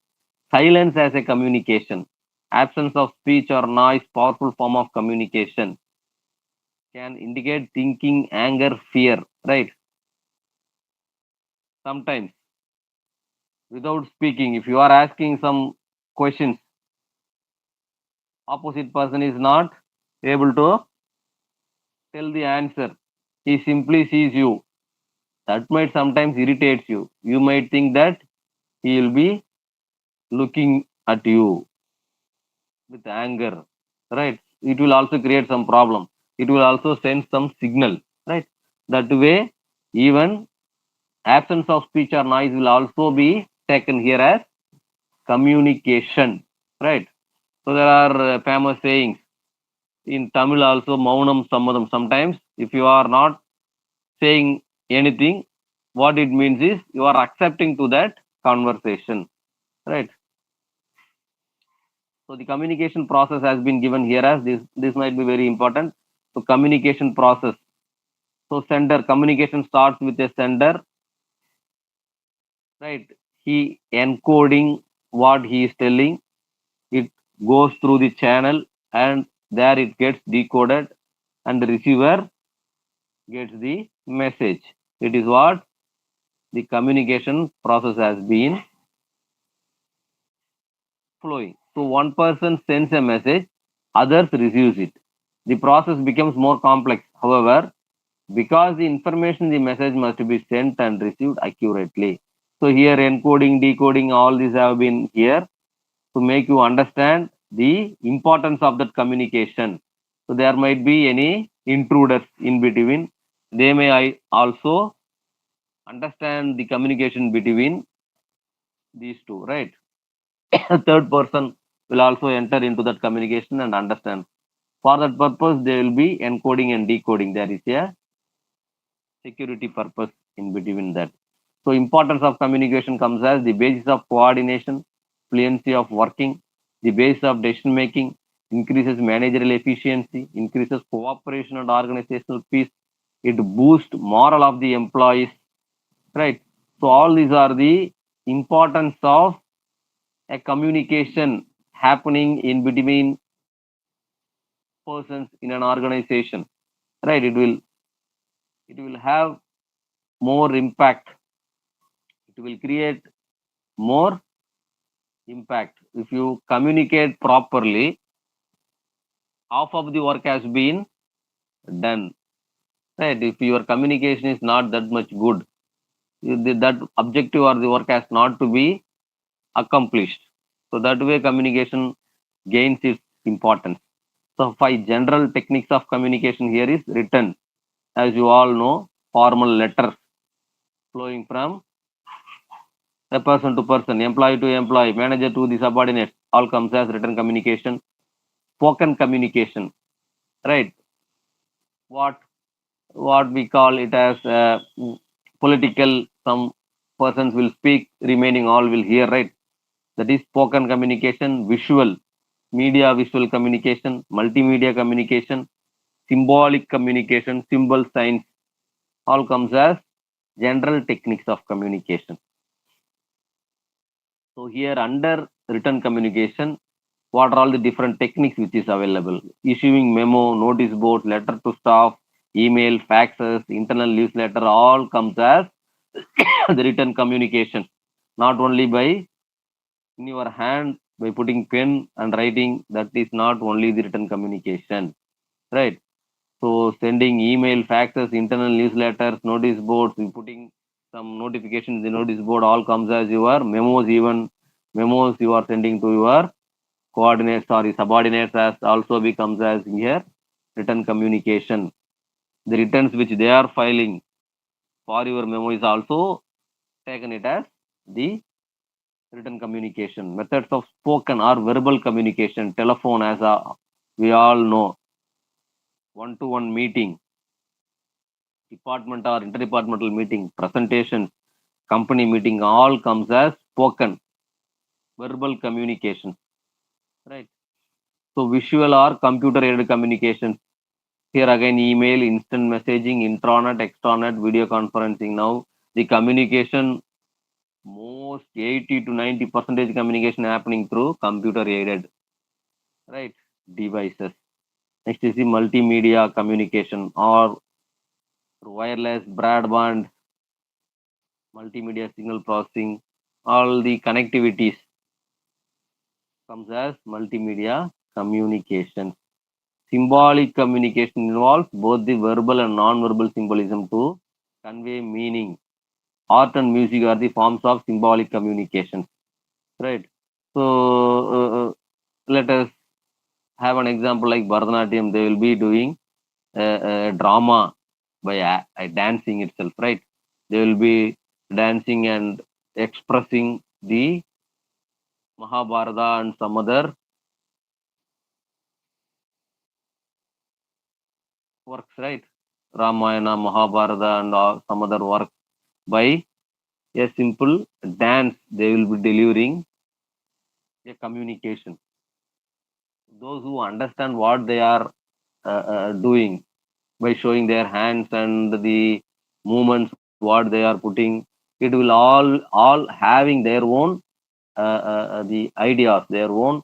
Speaker 2: Silence as a communication. Absence of speech or noise, powerful form of communication. Can indicate thinking, anger, fear, right? Sometimes without speaking, if you are asking some questions, opposite person is not able to tell the answer. He simply sees you. That might sometimes irritates you. You might think that he will be looking at you with anger, right? It will also create some problem. It will also send some signal, right? That way, even absence of speech or noise will also be taken here as communication, right? So there are famous sayings in Tamil also, maunam sammadam. Sometimes if you are not saying anything, what it means is you are accepting to that conversation, right? So the communication process has been given here as this. This might be very important. So communication process. So sender communication starts with a sender, right? He encoding what he is telling. It goes through the channel and there it gets decoded and the receiver gets the message. It is what the communication process has been flowing. So one person sends a message, others receives it. The process becomes more complex. However, because the information, the message must be sent and received accurately. So here encoding, decoding, all these have been here to make you understand the importance of that communication. So there might be any intruders in between. They may also understand the communication between these two, right? A third person will also enter into that communication and understand. For that purpose, they will be encoding and decoding. There is a security purpose in between that. So importance of communication comes as the basis of coordination, fluency of working, the basis of decision making, increases managerial efficiency, increases cooperation and organizational peace. It boosts morale of the employees, right? So all these are the importance of a communication happening in between persons in an organization, right? It will have more impact. It will create more impact. If you communicate properly, half of the work has been done, right? If your communication is not that much good, that objective or the work has not to be accomplished. So that way communication gains its importance. So 5 general techniques of communication here is written. As you all know, formal letters flowing from a person to person, employee to employee, manager to the subordinates, all comes as written communication. Spoken communication, right? What we call it as political. Some persons will speak, remaining all will hear, right? That is spoken communication. Visual, media visual communication, multimedia communication, symbolic communication, symbol signs, all comes as general techniques of communication. So here under written communication, what are all the different techniques which is available? Issuing memo, notice board, letter to staff, email, faxes, internal newsletter, all comes as the written communication. Not only by in your hand, by putting pen and writing, that is not only the written communication, right? So sending email, faxes, internal newsletters, notice boards, putting some notifications in the notice board, all comes as your memos. Even memos you are sending to your coordinates or subordinates as also becomes as here written communication. The returns which they are filing for your memo is also taken it as the written communication. Methods of spoken or verbal communication, telephone as we all know, one-to-one meeting, department or interdepartmental meeting, presentations, company meeting, all comes as spoken, verbal communication, right? So visual or computer-aided communication. Here again, email, instant messaging, intranet, extranet, video conferencing. Now the communication, most 80 to 90% communication happening through computer-aided, right, devices. Next is the multimedia communication or wireless, broadband, multimedia signal processing, all the connectivities comes as multimedia communication. Symbolic communication involves both the verbal and non-verbal symbolism to convey meaning. Art and music are the forms of symbolic communication. Right. So let us have an example like Bharatanatyam. They will be doing a drama by dancing itself, right? They will be dancing and expressing the Mahabharata and some other works, right? Ramayana, Mahabharata, and some other work by a simple dance. They will be delivering a communication. Those who understand what they are doing by showing their hands and the movements, what they are putting, it will all having their own the ideas, their own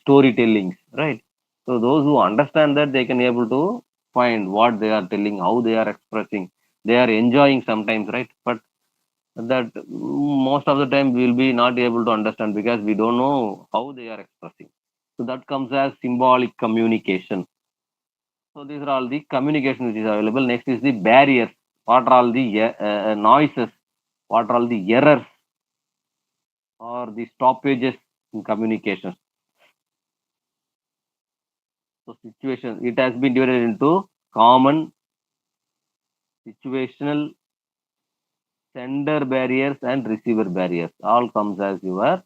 Speaker 2: storytellings, right? So those who understand that, they can able to find what they are telling, how they are expressing. They are enjoying sometimes, right? But that most of the time we will be not able to understand because we don't know how they are expressing. So that comes as symbolic communication. So these are all the communication which is available. Next is the barriers. What are all the noises? What are all the errors or the stoppages in communication? So situation, it has been divided into common, situational, sender barriers and receiver barriers. All comes as your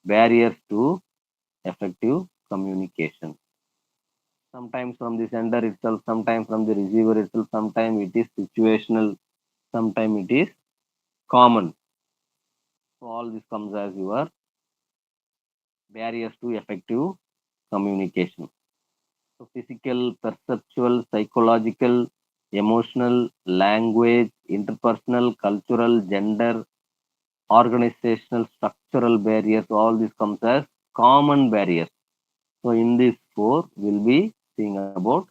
Speaker 2: barriers to effective communication. Sometimes from the sender itself, sometimes from the receiver itself, sometimes it is situational, sometimes it is common. So all this comes as your barriers to effective communication. So physical, perceptual, psychological, emotional, language, interpersonal, cultural, gender, organizational, structural barriers, all this comes as common barriers. So in these four, we'll be seeing about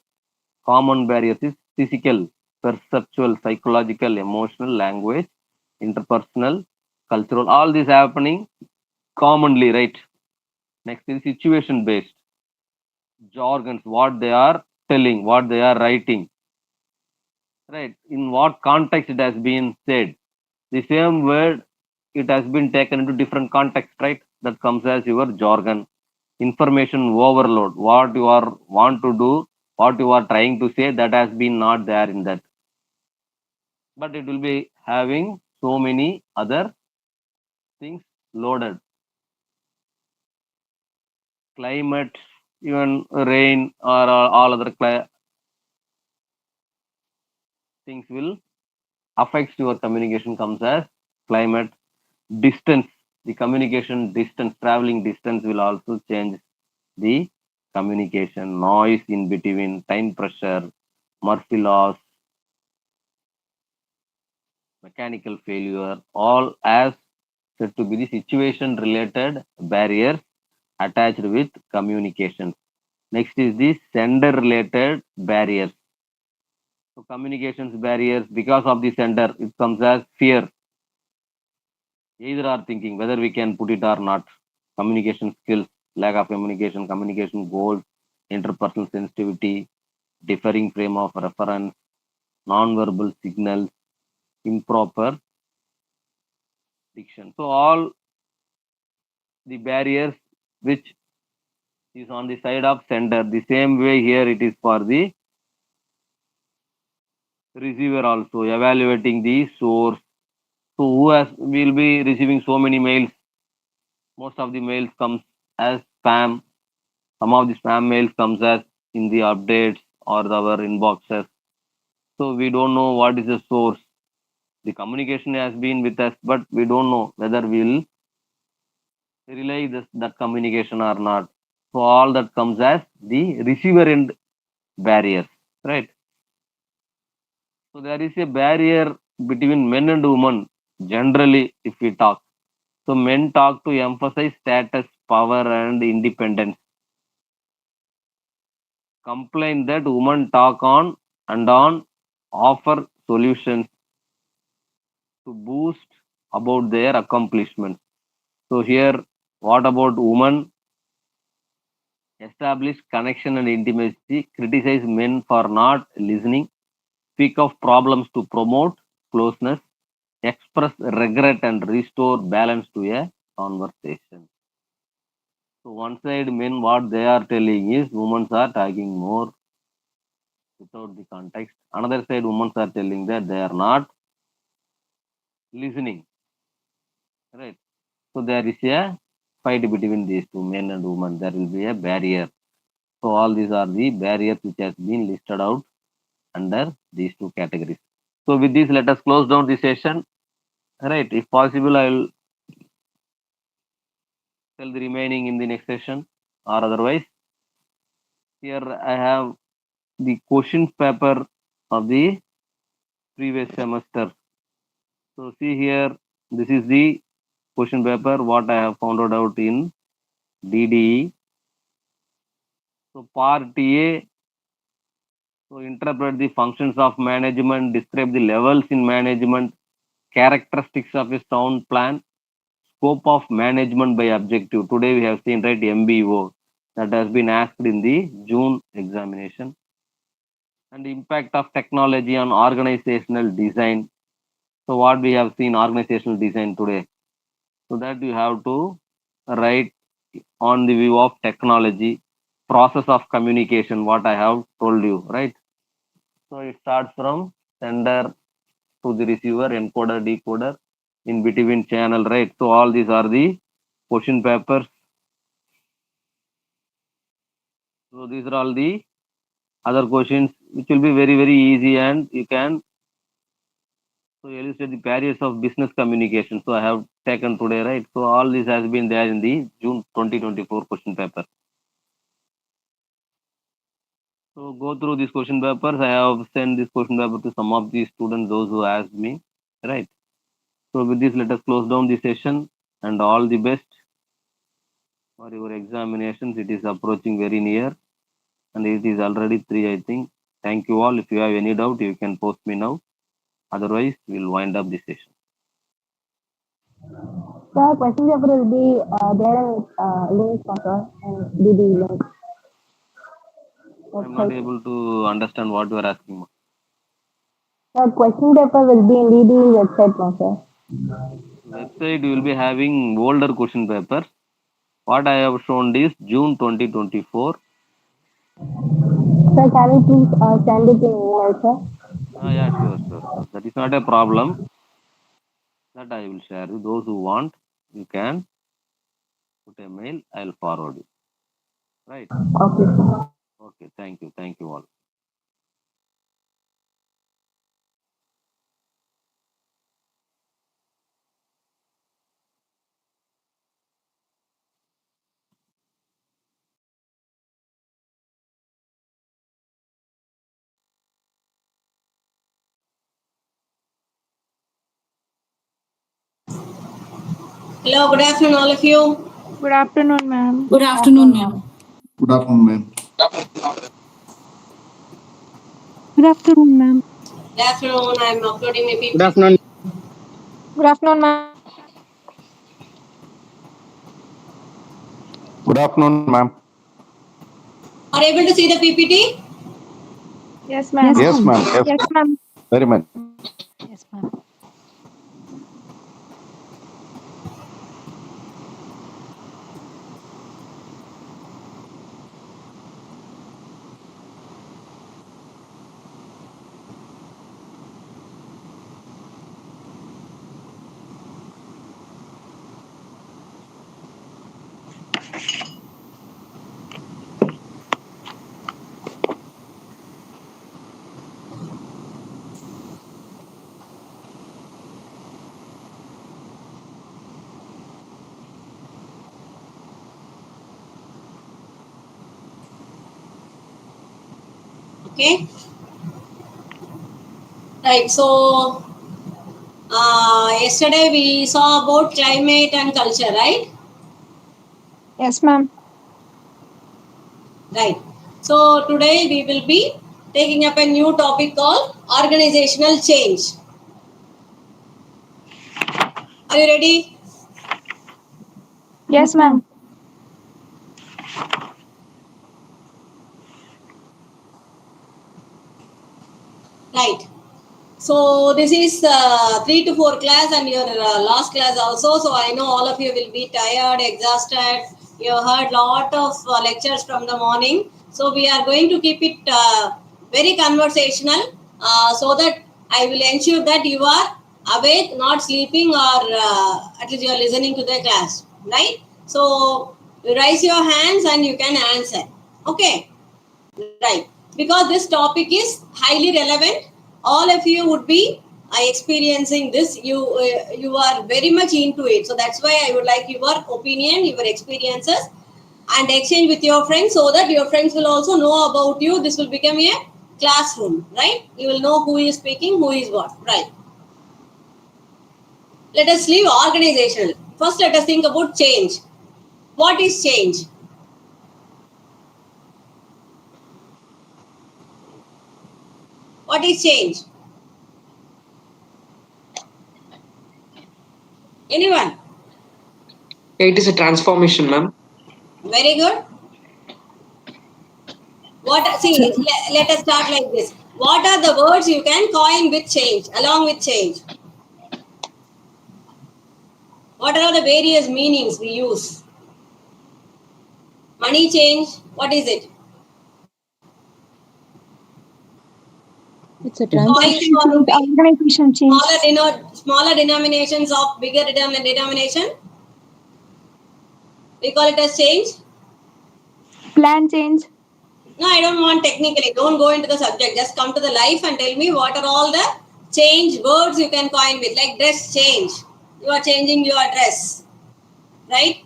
Speaker 2: common barriers is physical, perceptual, psychological, emotional, language, interpersonal, cultural, all this happening commonly, right? Next is situation based. Jargons, what they are telling, what they are writing, right? In what context it has been said. The same word, it has been taken into different context, right? That comes as your jargon. Information overload, what you are want to do, what you are trying to say, that has been not there in that. But it will be having so many other things loaded. Climate, even rain or all other things will affect your communication, comes as climate. Distance, the communication distance, traveling distance will also change the communication. Noise in between, time pressure, Murphy laws, mechanical failure, all as said to be the situation related barriers attached with communication. Next is the sender related barriers. So communications barriers, because of the sender, it comes as fear. Either are thinking whether we can put it or not. Communication skills, lack of communication, communication goals, interpersonal sensitivity, differing frame of reference, non-verbal signals, improper diction. So all the barriers which is on the side of sender, the same way here it is for the receiver also, evaluating the source. So who has will be receiving so many mails? Most of the mails comes as spam. Some of the spam mails comes as in the updates or our inboxes. So we don't know what is the source. The communication has been with us, but we don't know whether we'll relay that communication or not. So all that comes as the receiver end barriers, right? So there is a barrier between men and women generally if we talk. So men talk to emphasize status, power and independence. Complain that women talk on and on, offer solutions to boost about their accomplishments. So here, what about women establish connection and intimacy, criticize men for not listening, speak of problems to promote closeness, express regret and restore balance to a conversation. So one side men what they are telling is women are talking more without the context. Another side women are telling that they are not listening. Right. So there is a fight between these two men and women. There will be a barrier. So all these are the barriers which has been listed out under these two categories. So with this, let us close down the session. Right. If possible, I will tell the remaining in the next session, or otherwise. Here I have the question paper of the previous semester. So see here, this is the question paper what I have found out in DDE. So part A, so interpret the functions of management, describe the levels in management, characteristics of a sound plan, scope of management by objective. Today we have seen, right, MBO that has been asked in the June examination. And the impact of technology on organizational design. So what we have seen organizational design today. So that you have to write on the view of technology, process of communication, what I have told you, right? So it starts from sender to the receiver, encoder, decoder, in between channel, right? So all these are the question papers. So these are all the other questions which will be very, very easy, and you can so illustrate the barriers of business communication. So I have taken today, right? So all this has been there in the June 2024 question paper. So go through these question papers. I have sent this question paper to some of the students, those who asked me, right? So with this, let us close down the session, and all the best for your examinations. It is approaching very near, and it is already 3, I think. Thank you all. If you have any doubt, you can post me now. Otherwise, we'll wind up the session.
Speaker 8: Sir, question paper will be there in links, sir, and DD link.
Speaker 2: I'm not able to understand what you are asking.
Speaker 8: Sir, question paper will be in DD website, no, sir.
Speaker 2: Website you will be having older question papers. What I have shown is June 2024.
Speaker 8: Sir, can you please send it in email, sir?
Speaker 2: Yeah, sure. That is not a problem. That I will share you. Those who want, you can put a mail. I'll forward you. Right.
Speaker 8: Okay, sir.
Speaker 2: Okay. Thank you. Thank you all.
Speaker 13: Hello, good afternoon, all of you.
Speaker 17: Good afternoon, ma'am.
Speaker 4: Good afternoon, ma'am.
Speaker 9: Good afternoon, ma'am.
Speaker 17: Good afternoon, ma'am.
Speaker 13: Good afternoon, I'm uploading my
Speaker 14: Good
Speaker 13: PPT.
Speaker 14: afternoon.
Speaker 8: Good afternoon, ma'am.
Speaker 3: Good afternoon, ma'am.
Speaker 13: Are you able to see the PPT?
Speaker 17: Yes, ma'am.
Speaker 3: Yes, ma'am. Yes,
Speaker 17: Yes,
Speaker 3: ma'am.
Speaker 17: ma'am.
Speaker 3: Very much.
Speaker 17: Yes, ma'am.
Speaker 13: Okay. Right. So yesterday we saw about climate and culture, right?
Speaker 8: Yes, ma'am.
Speaker 13: Right. So today we will be taking up a new topic called organizational change. Are you ready?
Speaker 8: Yes, ma'am.
Speaker 13: Right. So this is 3 to 4 class and your last class also. So I know all of you will be tired, exhausted. You heard lot of lectures from the morning. So we are going to keep it very conversational so that I will ensure that you are awake, not sleeping, or at least you are listening to the class. Right. So you raise your hands and you can answer. Okay. Right. Because this topic is highly relevant. All of you would be experiencing this. You are very much into it. So that's why I would like your opinion, your experiences, and exchange with your friends so that your friends will also know about you. This will become a classroom, right? You will know who is speaking, who is what, right? Let us leave organizational. First, let us think about change. What is change? What is change? Anyone?
Speaker 20: It is a transformation, ma'am.
Speaker 13: Very good. Let us start like this. What are the words you can coin with change, along with change? What are the various meanings we use? Money change, what is it?
Speaker 17: It's a transition to organization change.
Speaker 13: Smaller denominations of bigger denomination. We call it as change.
Speaker 17: Plan change.
Speaker 13: No, I don't want technically. Don't go into the subject. Just come to the life and tell me what are all the change words you can coin with. Like dress change. You are changing your dress. Right?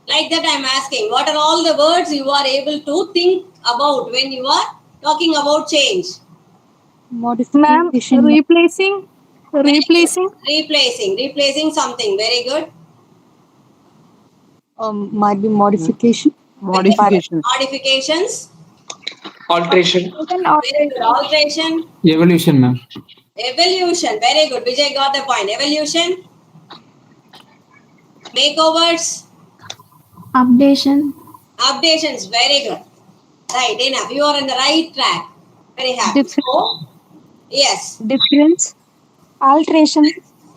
Speaker 13: Like that I am asking. What are all the words you are able to think about when you are talking about change?
Speaker 17: Modification.
Speaker 18: Replacing.
Speaker 13: Replacing something. Very good.
Speaker 17: Might be modification.
Speaker 13: Modifications.
Speaker 20: Alteration.
Speaker 13: Very good. Alteration.
Speaker 5: Evolution, ma'am.
Speaker 13: Evolution. Very good. Vijay got the point. Evolution. Makeovers.
Speaker 17: Updation.
Speaker 13: Updations. Very good. Right. Enough. You are on the right track. Very happy. So, yes.
Speaker 17: Difference. Alteration.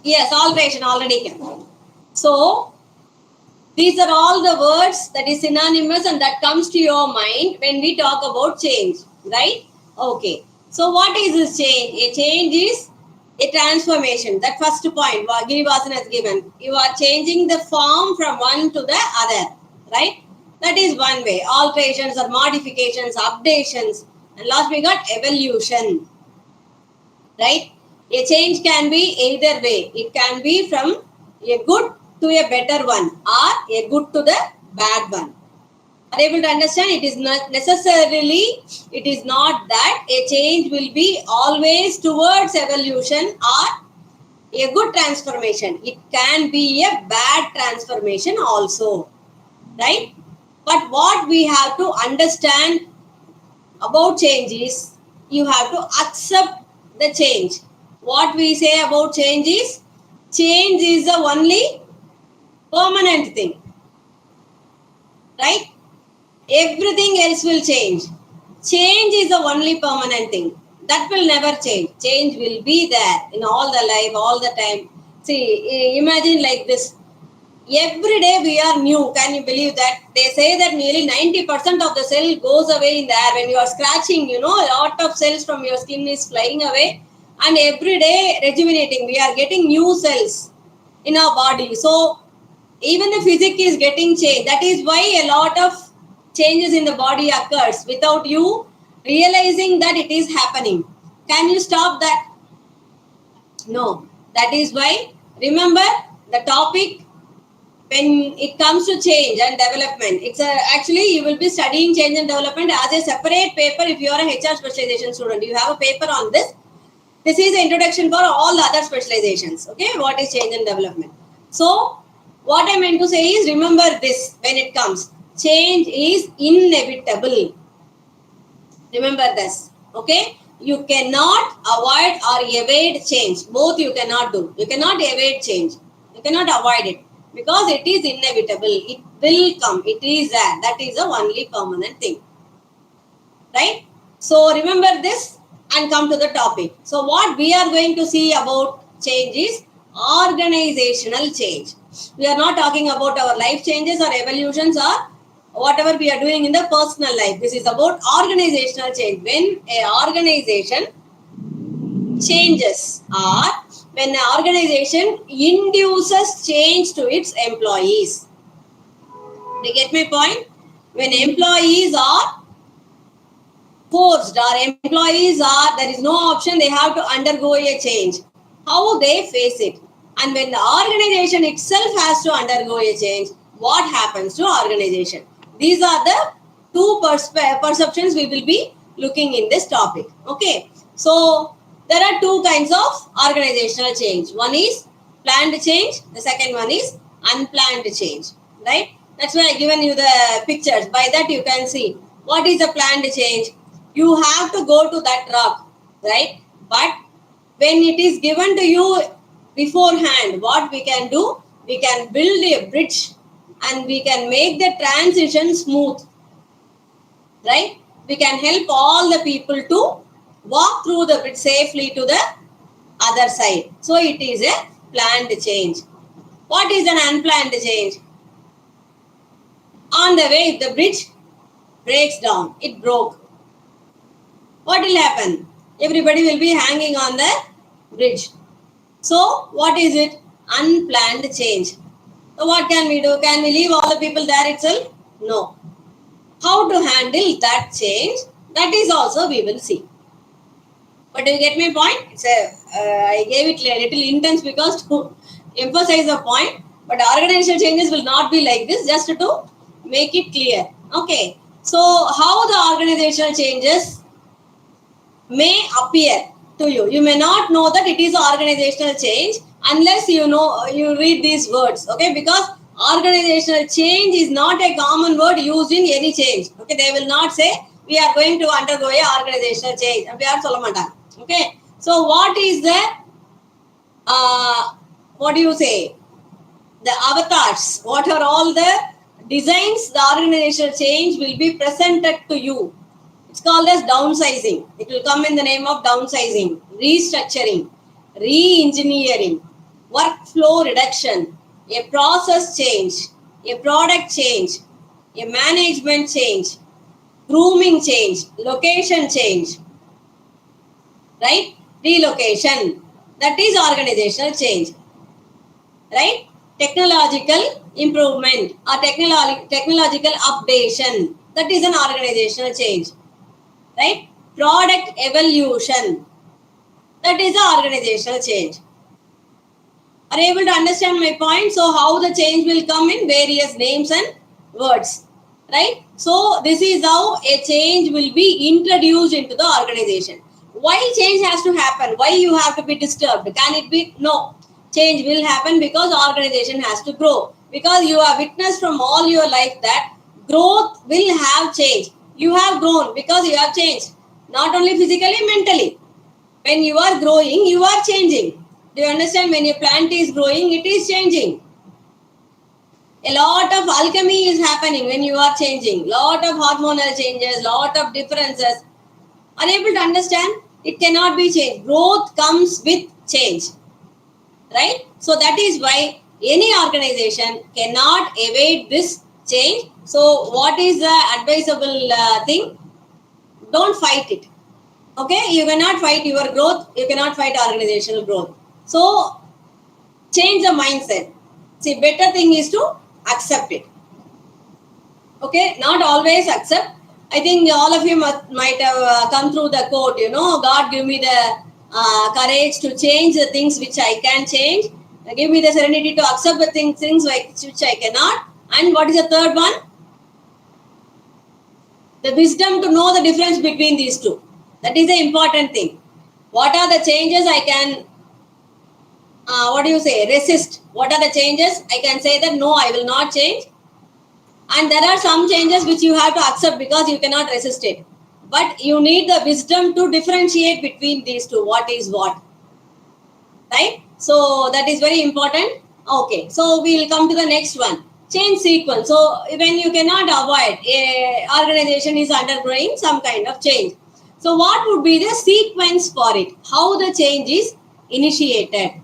Speaker 13: Yes. Alteration already came. So, these are all the words that is synonymous and that comes to your mind when we talk about change, right? Okay. So what is this change? A change is a transformation. That first point Girivasan has given. You are changing the form from one to the other, right? That is one way. Alterations or modifications, updations. And last we got evolution, right? A change can be either way. It can be from a good to a better one or a good to the bad one. Are you able to understand? It is not necessarily, it is not that a change will be always towards evolution or a good transformation. It can be a bad transformation also, right? But what we have to understand about change is you have to accept the change. What we say about change is the only permanent thing, right? Everything else will change. Change is the only permanent thing. That will never change. Change will be there in all the life, all the time. See, imagine like this. Every day we are new. Can you believe that? They say that nearly 90% of the cell goes away in the air. When you are scratching, a lot of cells from your skin is flying away. And every day rejuvenating. We are getting new cells in our body. So, even the physics is getting changed. That is why a lot of changes in the body occurs without you realizing that it is happening. Can you stop that? No. That is why, remember the topic when it comes to change and development. Actually you will be studying change and development as a separate paper if you are a HR specialization student. You have a paper on this. This is the introduction for all the other specializations. Okay, what is change and development? So, what I meant to say is remember this when it comes. Change is inevitable. Remember this. Okay? You cannot avoid or evade change. Both you cannot do. You cannot evade change. You cannot avoid it. Because it is inevitable. It will come. It is there. That is the only permanent thing. Right? So remember this and come to the topic. So what we are going to see about change is organizational change. We are not talking about our life changes or evolutions or whatever we are doing in the personal life. This is about organizational change. When an organization changes or when an organization induces change to its employees. Do you get my point? When employees are forced or employees are, there is no option, they have to undergo a change. How they face it. And when the organization itself has to undergo a change, what happens to organization? These are the two perceptions we will be looking in this topic. Okay. So there are two kinds of organizational change. One is planned change. The second one is unplanned change. Right? That's why I given you the pictures. By that you can see what is a planned change. You have to go to that rock, right? But when it is given to you beforehand, what we can do? We can build a bridge and we can make the transition smooth, right? We can help all the people to walk through the bridge safely to the other side. So it is a planned change. What is an unplanned change? On the way, if the bridge breaks down, it broke. What will happen? Everybody will be hanging on the bridge. So, what is it? Unplanned change. So, what can we do? Can we leave all the people there itself? No. How to handle that change? That is also we will see. But do you get my point? I gave it a little intense because to emphasize the point. But organizational changes will not be like this, just to make it clear. Okay. So, how the organizational changes may appear to you. You may not know that it is an organizational change unless you read these words. Okay, because organizational change is not a common word used in any change. Okay, they will not say we are going to undergo a organizational change. Okay, so what is the what do you say? The avatars. What are all the designs the organizational change will be presented to you? It's called as downsizing. It will come in the name of downsizing, restructuring, re-engineering, workflow reduction, a process change, a product change, a management change, grooming change, location change, right? Relocation. That is organizational change, right? Technological improvement or technological updation. That is an organizational change. Right? Product evolution. That is the organizational change. Are you able to understand my point? So, how the change will come in various names and words. Right? So, this is how a change will be introduced into the organization. Why change has to happen? Why you have to be disturbed? Can it be? No. Change will happen because the organization has to grow. Because you have witnessed from all your life that growth will have change. You have grown because you have changed. Not only physically, mentally. When you are growing, you are changing. Do you understand? When your plant is growing, it is changing. A lot of alchemy is happening when you are changing. Lot of hormonal changes, lot of differences. Are you able to understand? It cannot be changed. Growth comes with change. Right? So that is why any organization cannot evade this change. So what is the advisable thing? Don't fight it. Okay? You cannot fight your growth. You cannot fight organizational growth. So change the mindset. See, better thing is to accept it. Okay? Not always accept. I think all of you might have come through the quote, God give me the courage to change the things which I can change. Give me the serenity to accept the things which I cannot. And what is the third one? The wisdom to know the difference between these two. That is the important thing. What are the changes I can, resist? What are the changes? I can say that no, I will not change. And there are some changes which you have to accept because you cannot resist it. But you need the wisdom to differentiate between these two. What is what? Right? So that is very important. Okay. So we will come to the next one. Change sequence. So when you cannot avoid, a organization is undergoing some kind of change. So what would be the sequence for it? How the change is initiated?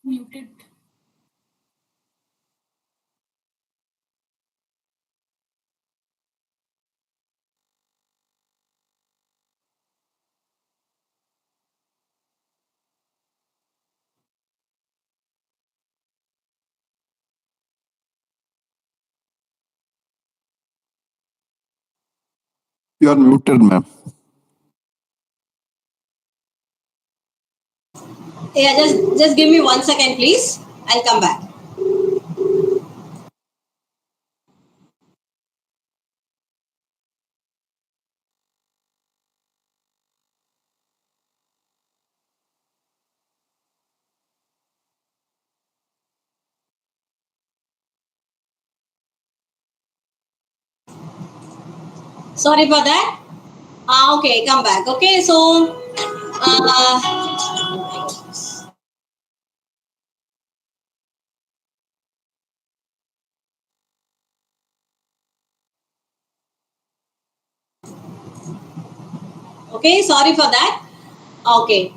Speaker 4: Muted.
Speaker 19: You are muted, ma'am.
Speaker 13: Yeah, just give me 1 second, please. I'll come back. Sorry for that. Okay, come back. Okay, so okay, sorry for that. Okay,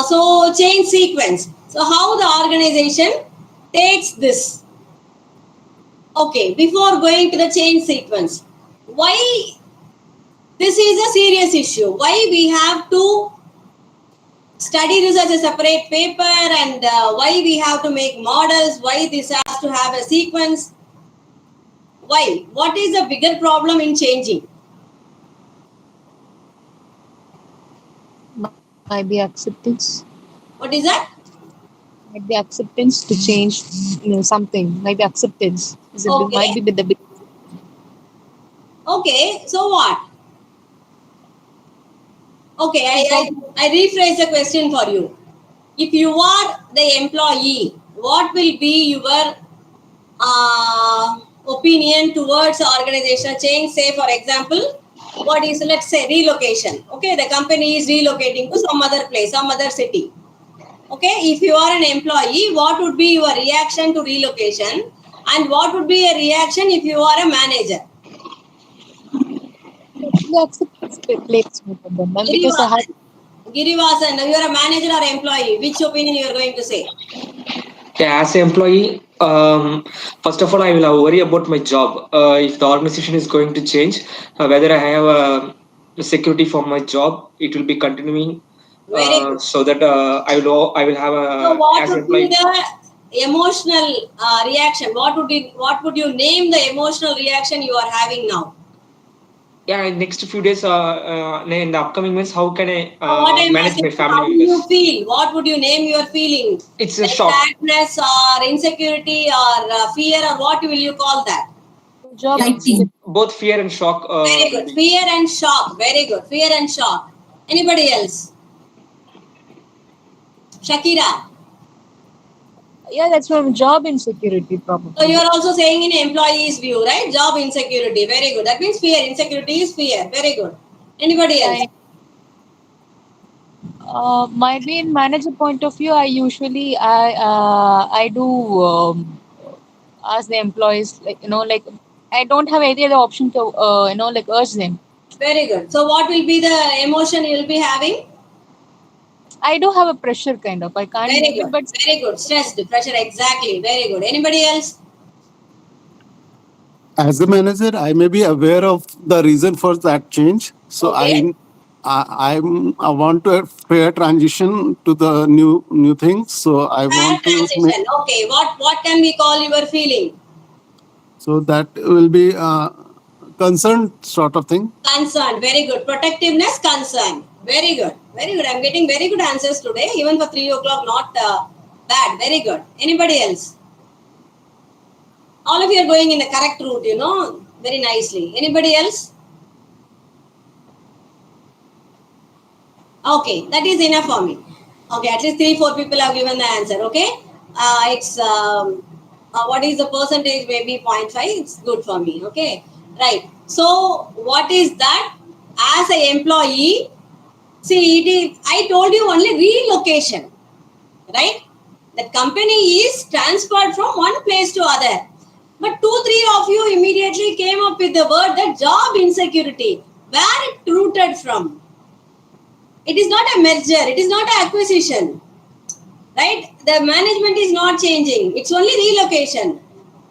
Speaker 13: so change sequence. So how the organization takes this? Okay, before going to the change sequence, why this is a serious issue? Why we have to study this as a separate paper, and why we have to make models? Why this has to have a sequence? Why? What is the bigger problem in changing?
Speaker 16: Might be acceptance.
Speaker 13: What is that?
Speaker 16: Might be acceptance to change, something. Might be acceptance.
Speaker 13: Okay.
Speaker 16: Might be with the big.
Speaker 13: Okay, so what? Okay, I rephrase the question for you. If you are the employee, what will be your opinion towards organizational change? Say, for example, what is, let's say, relocation. Okay, the company is relocating to some other place, some other city. Okay, if you are an employee, what would be your reaction to relocation? And what would be a reaction if you are a manager?
Speaker 16: Acceptance plays because I have.
Speaker 13: Girivasan, you are a manager or employee. Which opinion you are going to say?
Speaker 20: Yeah, as an employee, first of all, I will worry about my job. If the organization is going to change, whether I have a security for my job, it will be continuing.
Speaker 13: Very good.
Speaker 20: So that I will have a.
Speaker 13: So what
Speaker 20: as
Speaker 13: would
Speaker 20: employee,
Speaker 13: be the emotional reaction? What would you name the emotional reaction you are having now?
Speaker 20: yeah, in next few days, in the upcoming months, how can I
Speaker 13: What I'm
Speaker 20: manage
Speaker 13: asking,
Speaker 20: my family
Speaker 13: how do
Speaker 20: members?
Speaker 13: you feel? What would you name your feeling?
Speaker 20: It's a
Speaker 13: like
Speaker 20: shock.
Speaker 13: sadness or insecurity or fear, or what will you call that?
Speaker 16: Job.
Speaker 20: Both fear and shock.
Speaker 13: Very good. Fear and shock. Very good. Fear and shock. Anybody else? Shakira.
Speaker 16: Yeah, that's from job insecurity probably.
Speaker 13: So you are also saying in employee's view, right? Job insecurity. Very good. That means fear. Insecurity is fear. Very good. Anybody else?
Speaker 16: Might be in manager point of view. I do ask the employees, like I don't have any other option to like urge them.
Speaker 13: Very good. So what will be the emotion you will be having?
Speaker 16: I do have a pressure kind of. I can't
Speaker 13: Very
Speaker 16: make
Speaker 13: good.
Speaker 16: it, but
Speaker 13: Very good. Stressed, pressure. Exactly. Very good. Anybody else?
Speaker 19: As a manager, I may be aware of the reason for that change. So
Speaker 13: Okay.
Speaker 19: I want to have fair transition to the new things. So I want to make,
Speaker 13: Transition. Okay. What can we call your feeling?
Speaker 19: so that will be concerned sort of thing.
Speaker 13: Concern. Very good. Protectiveness, concern. Very good. Very good. I'm getting very good answers today. Even for 3 o'clock, not bad. Very good. Anybody else? All of you are going in the correct route, very nicely. Anybody else? Okay, that is enough for me. Okay, at least 3-4 people have given the answer. Okay, it's what is the percentage? Maybe 0.5. It's good for me. Okay, right. So what is that? As an employee, see, it is. I told you only relocation, right? That company is transferred from one place to other. But 2-3 of you immediately came up with the word that job insecurity. Where it rooted from? It is not a merger. It is not an acquisition. Right? The management is not changing. It's only relocation.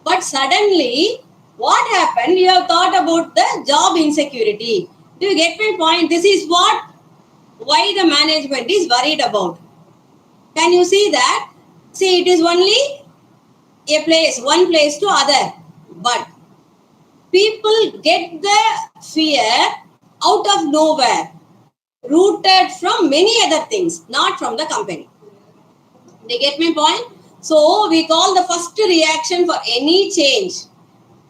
Speaker 13: But suddenly, what happened? You have thought about the job insecurity. Do you get my point? This is why the management is worried about. Can you see that? See, it is only a place, one place to other. But people get the fear out of nowhere, rooted from many other things, not from the company. They get my point? So we call the first reaction for any change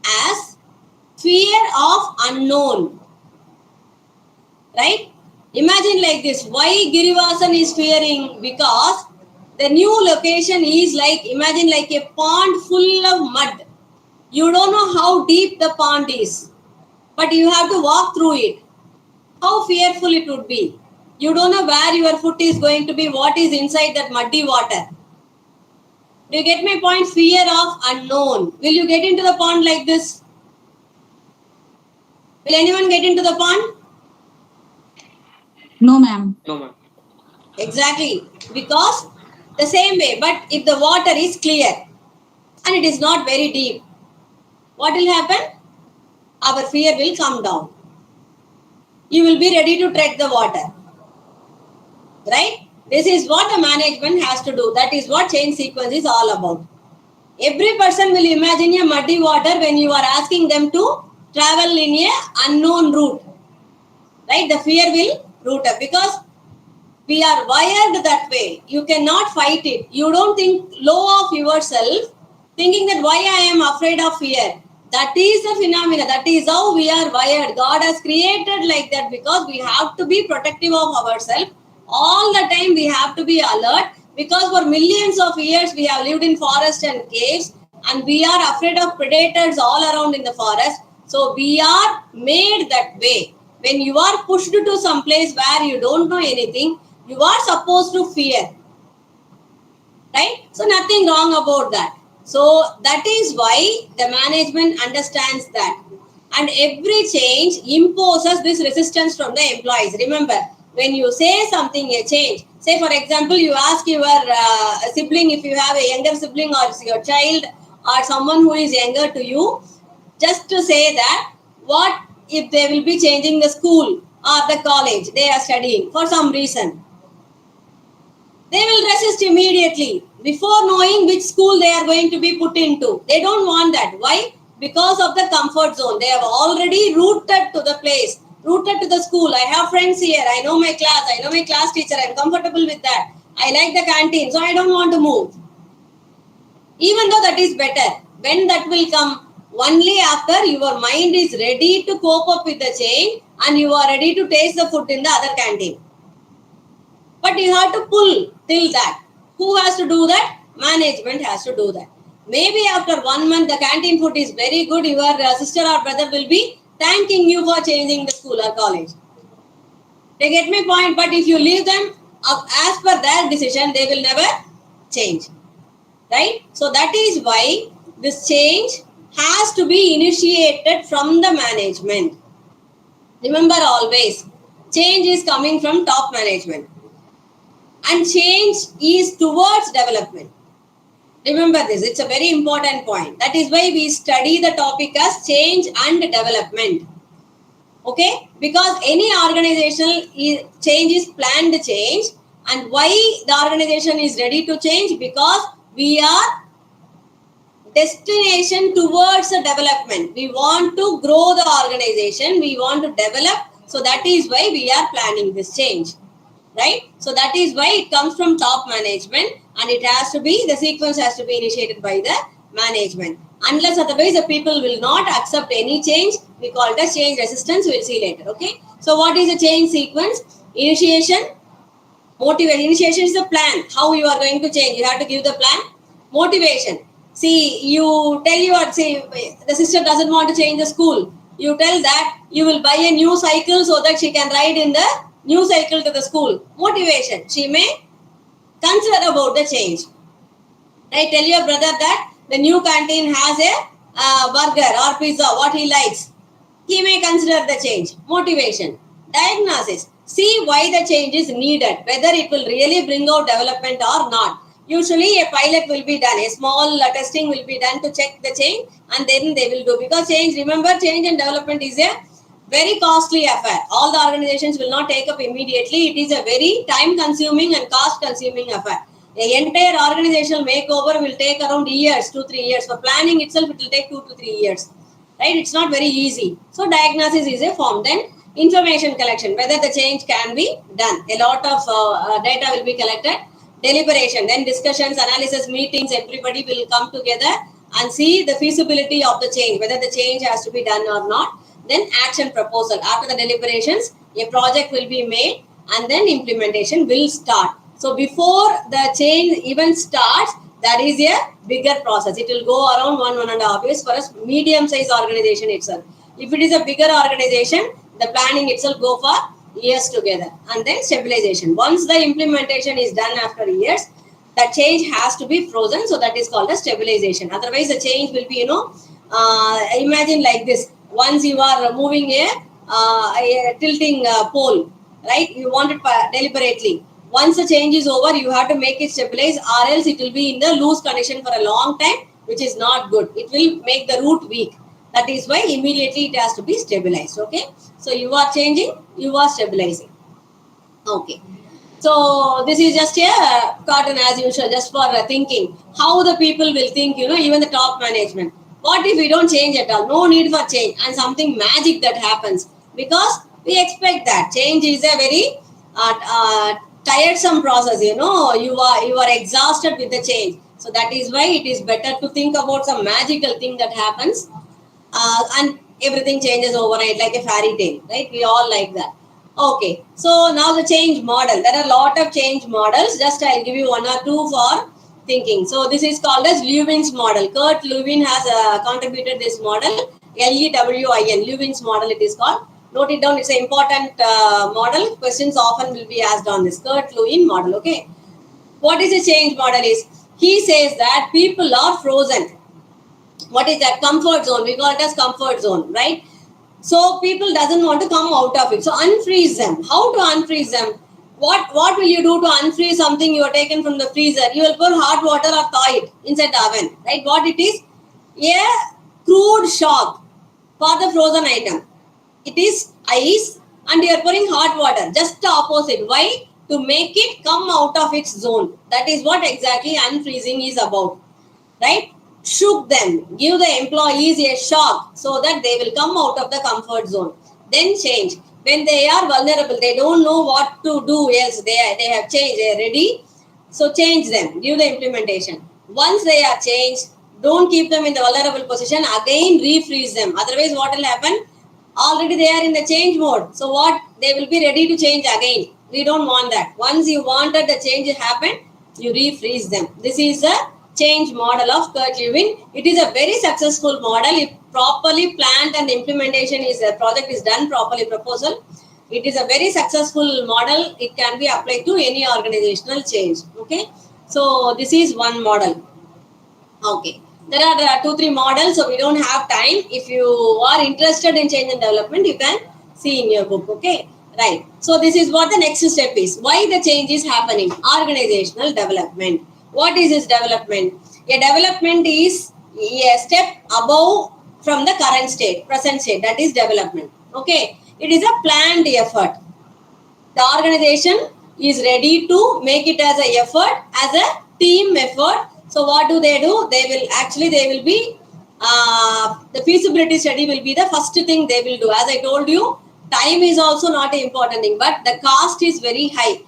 Speaker 13: as fear of unknown. Right? Imagine like this. Why Girivasan is fearing? Because the new location is like, imagine like a pond full of mud. You don't know how deep the pond is, but you have to walk through it. How fearful it would be. You don't know where your foot is going to be, what is inside that muddy water. Do you get my point? Fear of unknown. Will you get into the pond like this? Will anyone get into the pond?
Speaker 4: No, ma'am.
Speaker 20: No, ma'am.
Speaker 13: Exactly. Because the same way, but if the water is clear and it is not very deep, what will happen? Our fear will come down. You will be ready to tread the water. Right? This is what the management has to do. That is what change sequence is all about. Every person will imagine a muddy water when you are asking them to travel in a unknown route. Right? The fear will root up because we are wired that way. You cannot fight it. You don't think low of yourself, thinking that why I am afraid of fear. That is the phenomena. That is how we are wired. God has created like that because we have to be protective of ourselves. All the time we have to be alert because for millions of years we have lived in forests and caves and we are afraid of predators all around in the forest. So we are made that way. When you are pushed to some place where you don't know anything, you are supposed to fear. Right? So nothing wrong about that. So that is why the management understands that. And every change imposes this resistance from the employees. Remember, when you say something, a change, say for example, you ask your sibling, if you have a younger sibling or your child or someone who is younger to you, just to say that, what if they will be changing the school or the college they are studying for some reason? They will resist immediately before knowing which school they are going to be put into. They don't want that. Why? Because of the comfort zone. They have already rooted to the place, rooted to the school. I have friends here. I know my class. I know my class teacher. I'm comfortable with that. I like the canteen. So I don't want to move. Even though that is better. When that will come? Only after your mind is ready to cope up with the change and you are ready to taste the food in the other canteen. But you have to pull till that. Who has to do that? Management has to do that. Maybe after 1 month, the canteen food is very good. Your sister or brother will be thanking you for changing the school or college. They get my point. But if you leave them as per their decision, they will never change. Right? So that is why this change has to be initiated from the management. Remember always, change is coming from top management. And change is towards development. Remember this, it's a very important point. That is why we study the topic as change and development. Okay? Because any organizational change is planned change. And why the organization is ready to change? Because we are destination towards the development. We want to grow the organization. We want to develop. So that is why we are planning this change. Right? So that is why it comes from top management and it has to be, the sequence has to be initiated by the management. Unless otherwise the people will not accept any change, we call it as change resistance, we will see later. Okay? So what is a change sequence? Initiation, motivation. Initiation is the plan, how you are going to change. You have to give the plan. Motivation. See, you tell the sister doesn't want to change the school. You tell that you will buy a new cycle so that she can ride in the new cycle to the school. Motivation. She may consider about the change. Right? Tell your brother that the new canteen has a burger or pizza, what he likes. He may consider the change. Motivation. Diagnosis. See why the change is needed, whether it will really bring out development or not. Usually a pilot will be done, a small testing will be done to check the change, and then they will do. Because change, remember, change and development is a very costly affair. All the organizations will not take up immediately. It is a very time consuming and cost consuming affair. The entire organizational makeover will take around years, 2-3 years. For planning itself, it will take 2 to 3 years. Right? It's not very easy. So diagnosis is a form. Then information collection, whether the change can be done. A lot of data will be collected. Deliberation, then discussions, analysis, meetings, everybody will come together and see the feasibility of the change, whether the change has to be done or not. Then action proposal. After the deliberations, a project will be made and then implementation will start. So before the change even starts, that is a bigger process. It will go around 1.5 years for a medium-sized organization itself. If it is a bigger organization, the planning itself go for years together. And then stabilization. Once the implementation is done after years, the change has to be frozen. So that is called a stabilization. Otherwise, the change will be, imagine like this. Once you are moving a tilting pole, right? You want it deliberately. Once the change is over, you have to make it stabilize, or else it will be in the loose condition for a long time, which is not good. It will make the root weak. That is why immediately it has to be stabilized. Okay. So you are changing, you are stabilizing. Okay. So this is just a cartoon as usual, just for thinking how the people will think, even the top management. What if we don't change at all? No need for change, and something magic that happens, because we expect that change is a very tiresome process. You are exhausted with the change. So that is why it is better to think about some magical thing that happens, and everything changes overnight like a fairy tale, right? We all like that. Okay, so now the change model. There are a lot of change models. Just I'll give you 1 or 2 for thinking. So this is called as Lewin's model. Kurt Lewin has contributed this model. Lewin, Lewin's model it is called. Note it down. It's an important model. Questions often will be asked on this Kurt Lewin model. Okay, what is a change model is? He says that people are frozen. What is that? Comfort zone. We call it as comfort zone, right? So people doesn't want to come out of it. So unfreeze them. How to unfreeze them? What will you do to unfreeze something you are taken from the freezer? You will pour hot water or thaw it inside the oven, right? What it is? A crude shock for the frozen item. It is ice and you are pouring hot water. Just the opposite. Why? To make it come out of its zone. That is what exactly unfreezing is about, right? Shook them, give the employees a shock so that they will come out of the comfort zone. Then change. When they are vulnerable, they don't know what to do. Yes, they have changed, they are ready. So change them, give the implementation. Once they are changed, don't keep them in the vulnerable position. Again, refreeze them. Otherwise, what will happen? Already they are in the change mode. So what? They will be ready to change again. We don't want that. Once you wanted the change to happen, you refreeze them. This is a change model of Kurt Lewin. It is a very successful model. If properly planned and implementation is a project is done properly, proposal, it is a very successful model. It can be applied to any organizational change. Okay, so this is one model. Okay, there are 2-3 models, so we don't have time. If you are interested in change and development, you can see in your book. Okay, right. So this is what the next step is. Why the change is happening? Organizational development. What is this development? A development is a step above from the current state, present state. That is development. Okay. It is a planned effort. The organization is ready to make it as an effort, as a team effort. So what do? They will be, the feasibility study will be the first thing they will do. As I told you, time is also not an important thing, but the cost is very high.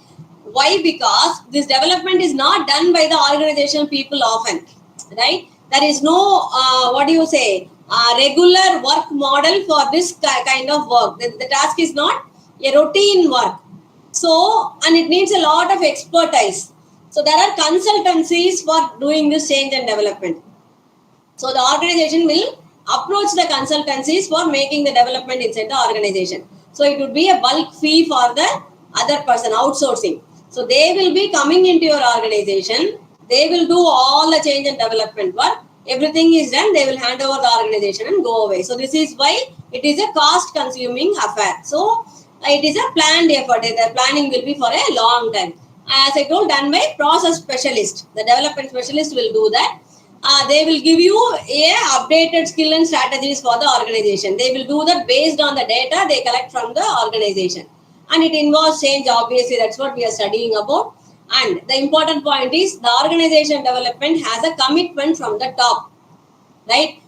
Speaker 13: Why? Because this development is not done by the organization people often, right? There is no, regular work model for this kind of work. The task is not a routine work. So, and it needs a lot of expertise. So there are consultancies for doing this change and development. So the organization will approach the consultancies for making the development inside the organization. So it would be a bulk fee for the other person, outsourcing. So they will be coming into your organization
Speaker 21: They will do all the change and development work. Everything is done, they will hand over the organization and go away. So this is why it is a cost consuming affair. So it is a planned effort. The planning will be for a long time. As I told, done by process specialist. The development specialist will do that. They will give you a updated skill and strategies for the organization. They will do that based on the data they collect from the organization. And it involves change, obviously, that's what we are studying about. And the important point is the organization development has a commitment from the top, right?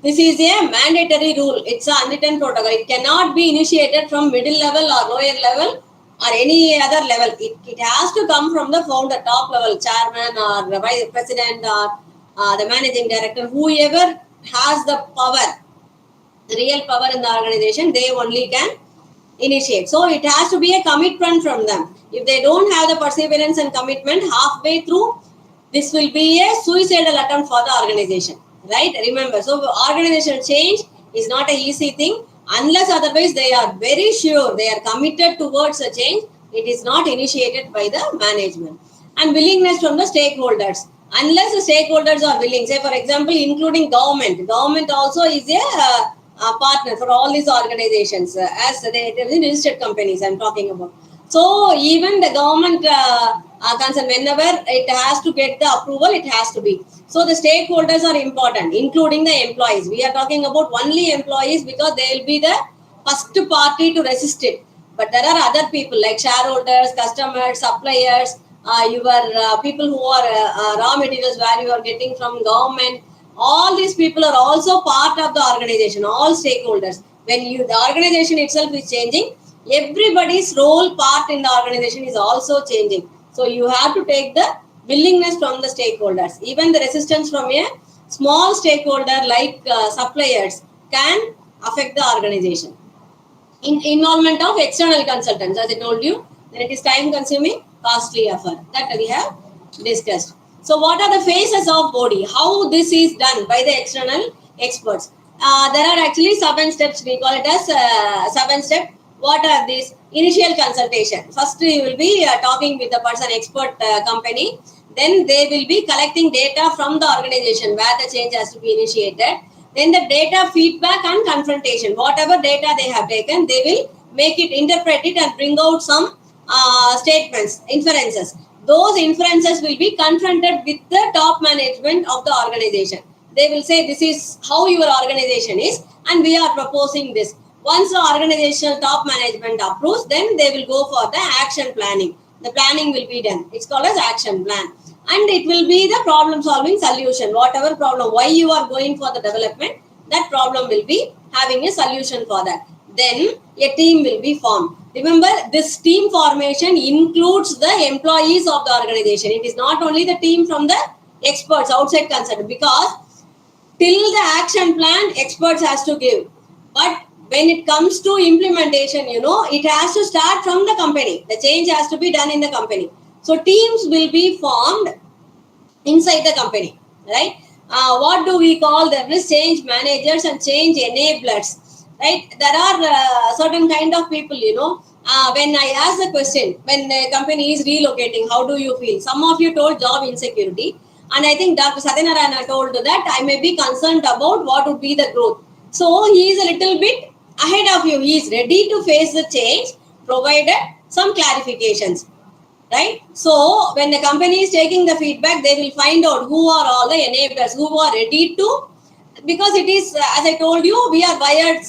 Speaker 21: This is a mandatory rule. It's an unwritten protocol. It cannot be initiated from middle level or lower level or any other level. It has to come from the founder, top level, chairman or the vice president or the managing director, whoever has the power, the real power in the organization, they only can initiate. So it has to be a commitment from them. If they don't have the perseverance and commitment halfway through, this will be a suicidal attempt for the organization, right? Remember, so organizational change is not an easy thing unless otherwise they are very sure, they are committed towards a change. It is not initiated by the management. And willingness from the stakeholders. Unless the stakeholders are willing, say for example, including government also is a partner for all these organizations, as they registered companies I'm talking about. So even the government concern, whenever it has to get the approval, it has to be. So the stakeholders are important, including the employees. We are talking about only employees because they will be the first party to resist it. But there are other people like shareholders, customers, suppliers, your people who are raw materials where you are getting from government. All these people are also part of the organization, all stakeholders. When the organization itself is changing, everybody's role part in the organization is also changing. So you have to take the willingness from the stakeholders. Even the resistance from a small stakeholder like suppliers can affect the organization. Involvement of external consultants, as I told you, then it is time consuming, costly effort that we have discussed. So what are the phases of body? How this is done by the external experts? There are actually 7 steps. We call it as 7 steps. What are these? Initial consultation. First, you will be talking with the person, expert company. Then they will be collecting data from the organization where the change has to be initiated. Then the data feedback and confrontation. Whatever data they have taken, they will make it, interpret it and bring out some statements, inferences. Those inferences will be confronted with the top management of the organization. They will say, this is how your organization is and we are proposing this. Once the organizational top management approves, then they will go for the action planning. The planning will be done. It's called as action plan. And it will be the problem solving solution. Whatever problem, why you are going for the development, that problem will be having a solution for that. Then a team will be formed. Remember, this team formation includes the employees of the organization. It is not only the team from the experts, outside consultant, because till the action plan, experts has to give. But when it comes to implementation, it has to start from the company. The change has to be done in the company. So teams will be formed inside the company, right? What do we call them? Change managers and change enablers, right? There are certain kind of people, when I ask the question, when a company is relocating, how do you feel? Some of you told job insecurity. And I think Dr. Satyanarayana told that I may be concerned about what would be the growth. So he is a little bit ahead of you. He is ready to face the change, provided some clarifications. Right? So when the company is taking the feedback, they will find out who are all the enablers, who are ready to, because it is, as I told you, we are wired,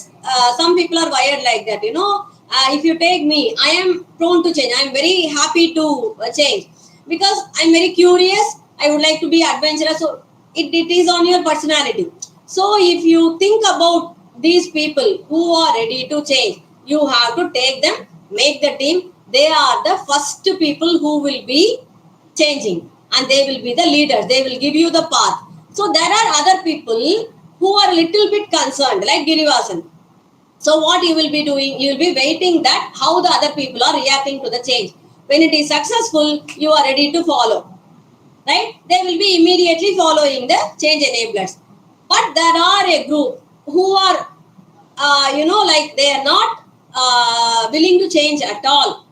Speaker 21: some people are wired like that, if you take me, I am prone to change. I am very happy to change because I am very curious. I would like to be adventurous. So it is on your personality. So if you think about these people who are ready to change, you have to take them, make the team. They are the first people who will be changing and they will be the leaders. They will give you the path. So there are other people who are a little bit concerned, like Girivasan. So what you will be doing, you will be waiting that how the other people are reacting to the change. When it is successful, you are ready to follow, right? They will be immediately following the change enablers. But there are a group who are, like they are not willing to change at all.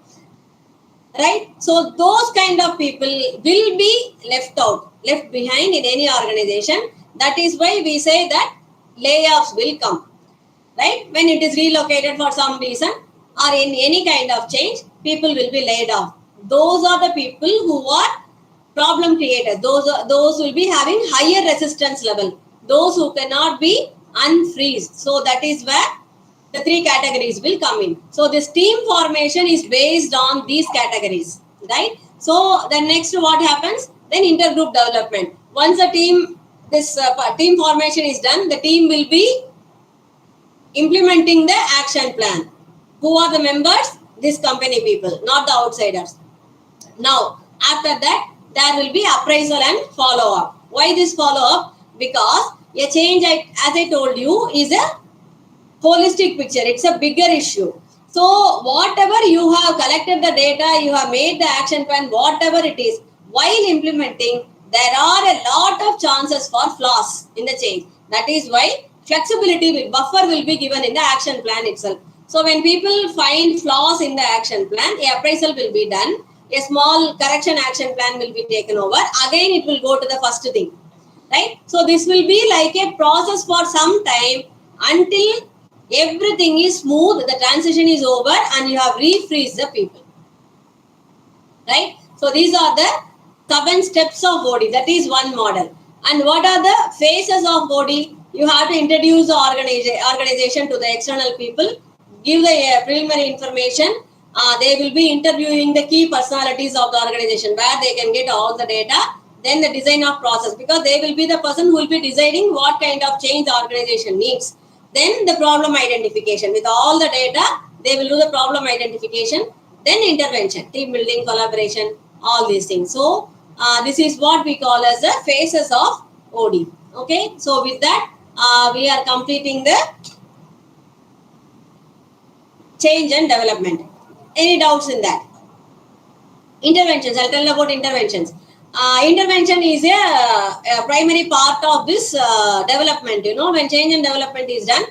Speaker 21: right? So those kind of people will be left behind in any organization. That is why we say that layoffs will come, right? When it is relocated for some reason or in any kind of change, people will be laid off. Those are the people who are problem creators. Those will be having higher resistance level. Those who cannot be unfreezed. So that is where the three categories will come in. So this team formation is based on these categories, right? So then next what happens? Then intergroup development. Once a team, this team formation is done, the team will be implementing the action plan. Who are the members? These company people, not the outsiders. Now, after that, there will be appraisal and follow-up. Why this follow-up? Because a change, as I told you, is a holistic picture. It's a bigger issue. So, whatever you have collected the data, you have made the action plan, whatever it is, while implementing, there are a lot of chances for flaws in the change. That is why flexibility buffer will be given in the action plan itself. So, when people find flaws in the action plan, a appraisal will be done. A small correction action plan will be taken over. Again, it will go to the first thing, right? So this will be like a process for some time until everything is smooth, the transition is over, and you have refreezed the people, right? So these are the 7 steps of OD. That is one model. And what are the phases of OD? You have to introduce the organization to the external people, give the preliminary information. They will be interviewing the key personalities of the organization where they can get all the data. Then the design of process, because they will be the person who will be deciding what kind of change the organization needs. Then the problem identification. With all the data, they will do the problem identification. Then intervention, team building, collaboration, all these things. So this is what we call as the phases of OD. Okay. So with that, we are completing the change and development. Any doubts in that? Interventions. I'll tell about interventions. Intervention is a primary part of this development. You know, when change and development is done,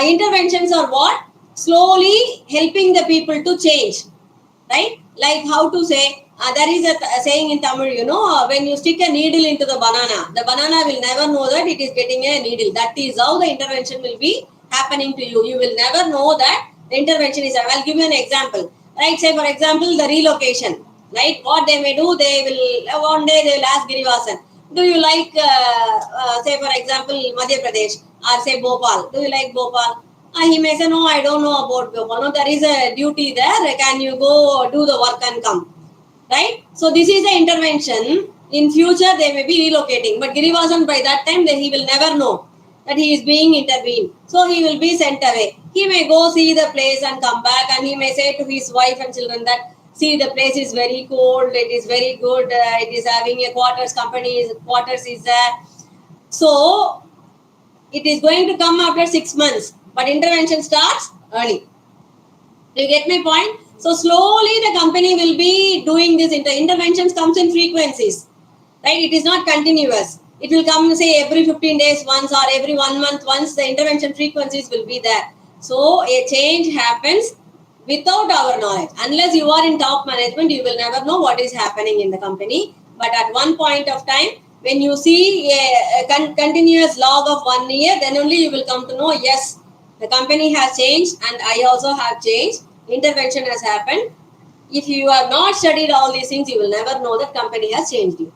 Speaker 21: interventions are what? Slowly helping the people to change, right? Like how to say, there is a saying in Tamil, you know, when you stick a needle into the banana will never know that it is getting a needle. That is how the intervention will be happening to you. You will never know that the intervention is. I'll give you an example. Right? Say, for example, the relocation. Right? What they may do, they will, one day they will ask Girivasan, do you like, say, for example, Madhya Pradesh or say Bhopal? Do you like Bhopal? He may say, no, I don't know about Bhopal. No, there is a duty there. Can you go do the work and come? Right? So this is the intervention. In future, they may be relocating. But Girivasan, by that time, he will never know that he is being intervened. So he will be sent away. He may go see the place and come back, and he may say to his wife and children that, see, the place is very cold, it is very good, it is having a quarters is there. So it is going to come after 6 months, but intervention starts early. Do you get my point? So slowly the company will be doing this. Interventions comes in frequencies, right? It is not continuous. It will come, say, every 15 days once or every 1 month once. The intervention frequencies will be there. So a change happens without our knowledge. Unless you are in top management, you will never know what is happening in the company. But at one point of time, when you see a continuous log of 1 year, then only you will come to know, yes, the company has changed and I also have changed. Intervention has happened. If you have not studied all these things, you will never know that company has changed you.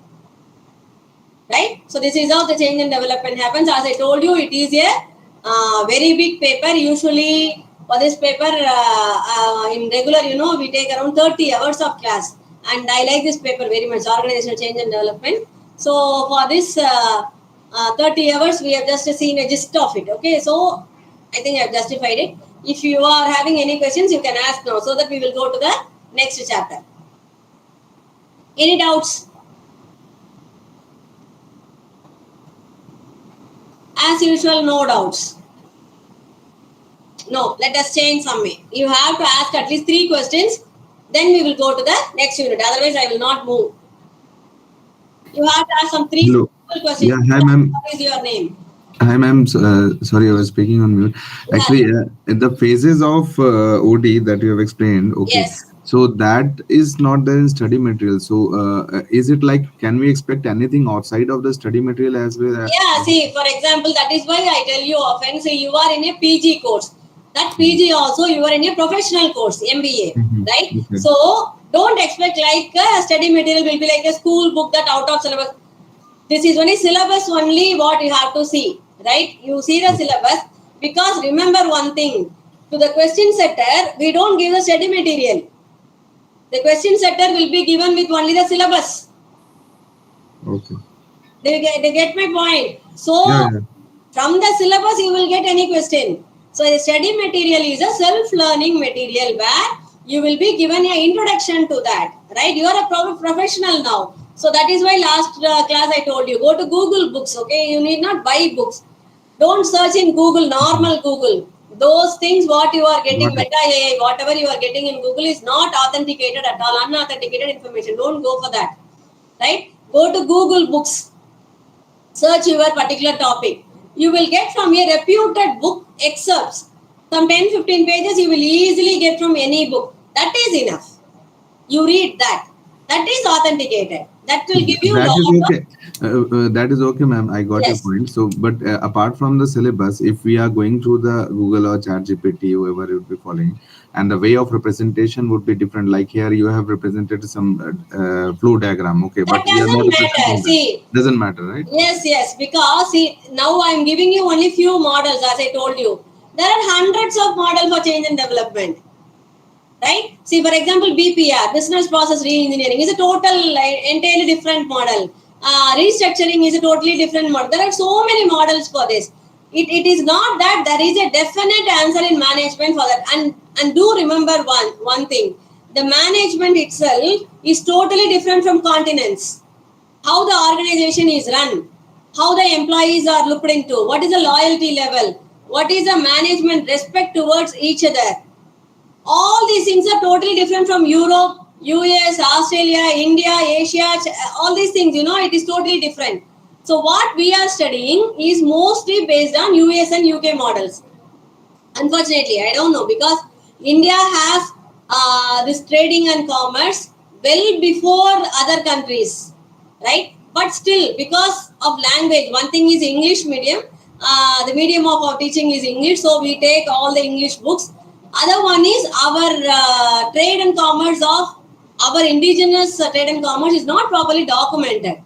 Speaker 21: Right? So this is how the change and development happens. As I told you, it is a very big paper. Usually for this paper, in regular, you know, we take around 30 hours of class. And I like this paper very much, organizational change and development. So for this 30 hours, we have just seen a gist of it. Okay, so I think I have justified it. If you are having any questions, you can ask now so that we will go to the next chapter. Any doubts? As usual, no doubts. No, let us change some way. You have to ask at least 3 questions. Then we will go to the next unit. Otherwise, I will not move. You have to ask some 3 simple questions.
Speaker 9: Yeah, hi, ma'am.
Speaker 21: What is your name?
Speaker 9: Hi, ma'am. Sorry, I was speaking on mute. Actually, the phases of OD that you have explained. Okay.
Speaker 21: Yes.
Speaker 9: So that is not there in study material. So is it like, can we expect anything outside of the study material as well?
Speaker 21: Yeah, see, for example, that is why I tell you often, say you are in a PG course. That PG also you are in a professional course, MBA, right?
Speaker 9: Okay.
Speaker 21: So don't expect like a study material will be like a school book that out of syllabus. This is only syllabus only what you have to see, right? You see the syllabus, because remember one thing, to the question setter, we don't give the study material. The question setter will be given with only the syllabus.
Speaker 9: Okay.
Speaker 21: They get my point. So
Speaker 9: Yeah.
Speaker 21: from the syllabus you will get any question. So a study material is a self-learning material where you will be given an introduction to that, right? You are a professional now. So that is why last class I told you, go to Google books, okay? You need not buy books. Don't search in Google, normal Google. Those things what you are getting, Meta AI, whatever you are getting in Google is not authenticated at all, unauthenticated information. Don't go for that, right? Go to Google books. Search your particular topic. You will get from a reputed book excerpts. Some 10-15 pages you will easily get from any book. That is enough. You read that. That is authenticated. That will give you
Speaker 9: That is
Speaker 21: lot
Speaker 9: okay. That is okay, ma'am. I got your
Speaker 21: Yes.
Speaker 9: point. So, but apart from the syllabus, if we are going through the Google or ChatGPT, whoever it would be following, and the way of representation would be different. Like here, you have represented some flow diagram, okay, but we are not
Speaker 21: doesn't matter.
Speaker 9: representing that.
Speaker 21: See,
Speaker 9: Doesn't matter, right?
Speaker 21: yes, because see, now I am giving you only few models as I told you. There are hundreds of models for change and development. Right? See, for example, BPR, business process re-engineering, is a total entirely different model. Restructuring is a totally different model. There are so many models for this. It is not that there is a definite answer in management for that. And do remember one thing. The management itself is totally different from continents. How the organization is run, how the employees are looked into, what is the loyalty level, what is the management respect towards each other. All these things are totally different from Europe, US, Australia, India, Asia, all these things, it is totally different. So what we are studying is mostly based on US and UK models. Unfortunately, I don't know, because India has this trading and commerce well before other countries, right? But still, because of language, one thing is English medium, the medium of our teaching is English, so we take all the English books. Other one is our trade and commerce of our indigenous trade and commerce is not properly documented.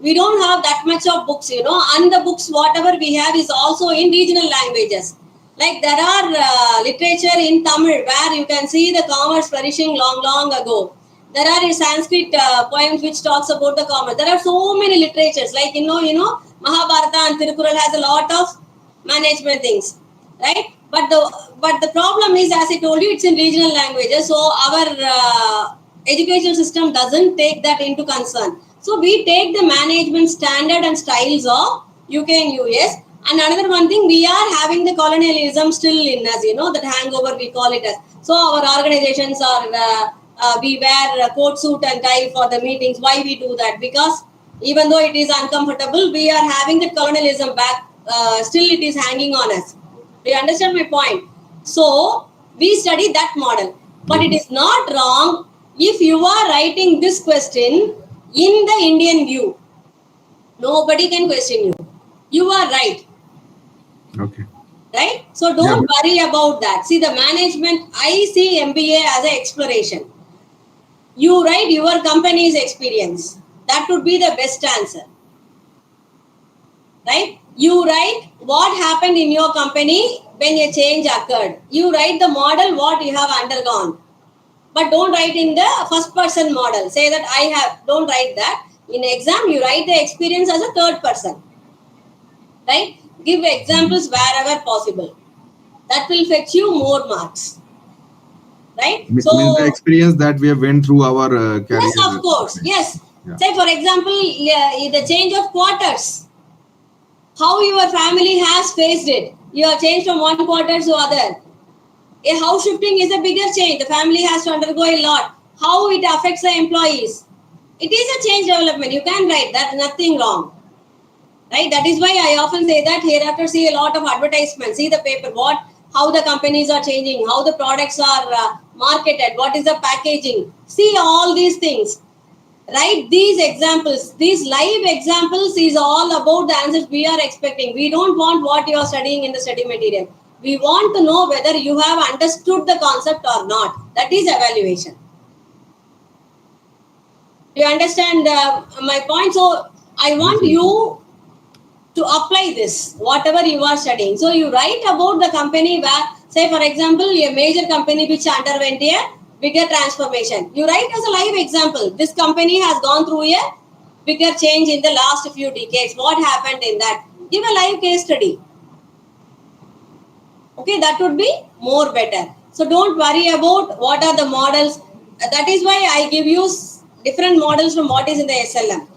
Speaker 21: We don't have that much of books, and the books, whatever we have, is also in regional languages. Like there are literature in Tamil where you can see the commerce flourishing long ago. There are Sanskrit poems which talks about the commerce. There are so many literatures, like Mahabharata and Tirukkural has a lot of management things, right? But the problem is, as I told you, it's in regional languages. So our education system doesn't take that into concern. So we take the management standard and styles of UK and US. And another one thing, we are having the colonialism still in us, that hangover we call it as. So our organizations are, we wear a coat, suit and tie for the meetings. Why we do that? Because even though it is uncomfortable, we are having the colonialism back. Still it is hanging on us. Do you understand my point? So we study that model. But it is not wrong if you are writing this question in the Indian view. Nobody can question you. You are right.
Speaker 9: Okay.
Speaker 21: Right? So don't worry about that. See, the management, I see MBA as an exploration. You write your company's experience. That would be the best answer. Right? You write what happened in your company when a change occurred. You write the model, what you have undergone. But don't write in the first person model. Say that I have, don't write that. In exam, you write the experience as a third person. Right? Give examples wherever possible. That will fetch you more marks. Right?
Speaker 9: So the experience that we have went through our career.
Speaker 21: Yes, of course. Yes. Yeah. Say, for example, the change of quarters. How your family has faced it. You have changed from one quarter to other. A house shifting is a bigger change. The family has to undergo a lot. How it affects the employees. It is a change development. You can write that, nothing wrong. Right? That is why I often say that hereafter see a lot of advertisements. See the paper, how the companies are changing, how the products are marketed, what is the packaging. See all these things. Write these examples. These live examples is all about the answers we are expecting. We don't want what you are studying in the study material. We want to know whether you have understood the concept or not. That is evaluation. You understand my point? So I want you to apply this, whatever you are studying. So you write about the company where, say for example, a major company which underwent a bigger transformation. You write as a live example. This company has gone through a bigger change in the last few decades. What happened in that? Give a live case study. Okay, that would be more better. So don't worry about what are the models. That is why I give you different models from what is in the SLM.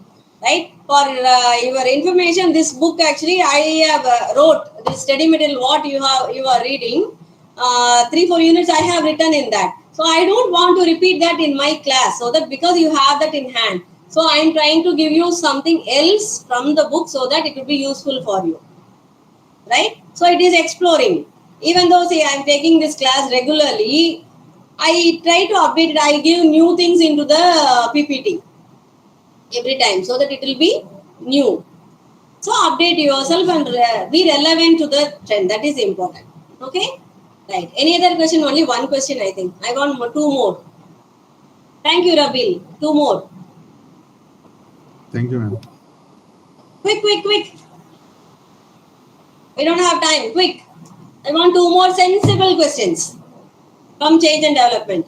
Speaker 21: Right? For your information, this book actually I have wrote this study material. What you are reading, 3-4 units I have written in that. So I don't want to repeat that in my class. So that because you have that in hand, so I am trying to give you something else from the book so that it will be useful for you. Right? So it is exploring. Even though say I am taking this class regularly, I try to update it. I give new things into the PPT every time so that it will be new. So update yourself and be relevant to the trend. That is important. Okay? Right. Any other question? Only one question, I think. I want two more. Thank you, Rabil. Two more.
Speaker 9: Thank you, ma'am.
Speaker 21: Quick. We don't have time. Quick. I want two more sensible questions from change and development.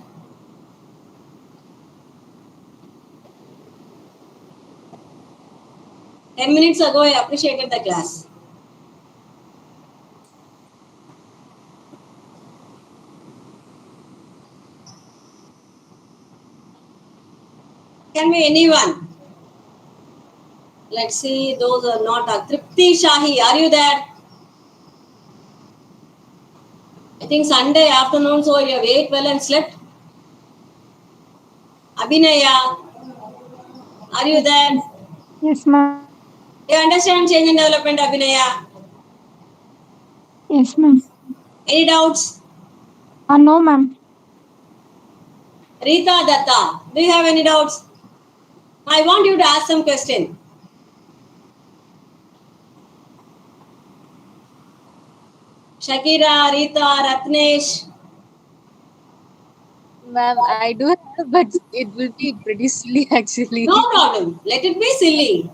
Speaker 21: Ten minutes ago, I appreciated the class. Can be anyone. Let's see, those are not. Tripti Shahi, are you there? I think Sunday afternoon, so you have ate well and slept. Abhinaya, are you there?
Speaker 17: Yes, ma'am.
Speaker 21: You understand change and development, Abhinaya?
Speaker 17: Yes, ma'am.
Speaker 21: Any doubts?
Speaker 17: No, ma'am.
Speaker 21: Rita Datta, do you have any doubts? I want you to ask some question. Shakira, Rita, Ratnesh.
Speaker 16: Ma'am, I do have, but it will be pretty silly actually.
Speaker 21: No problem. Let it be silly.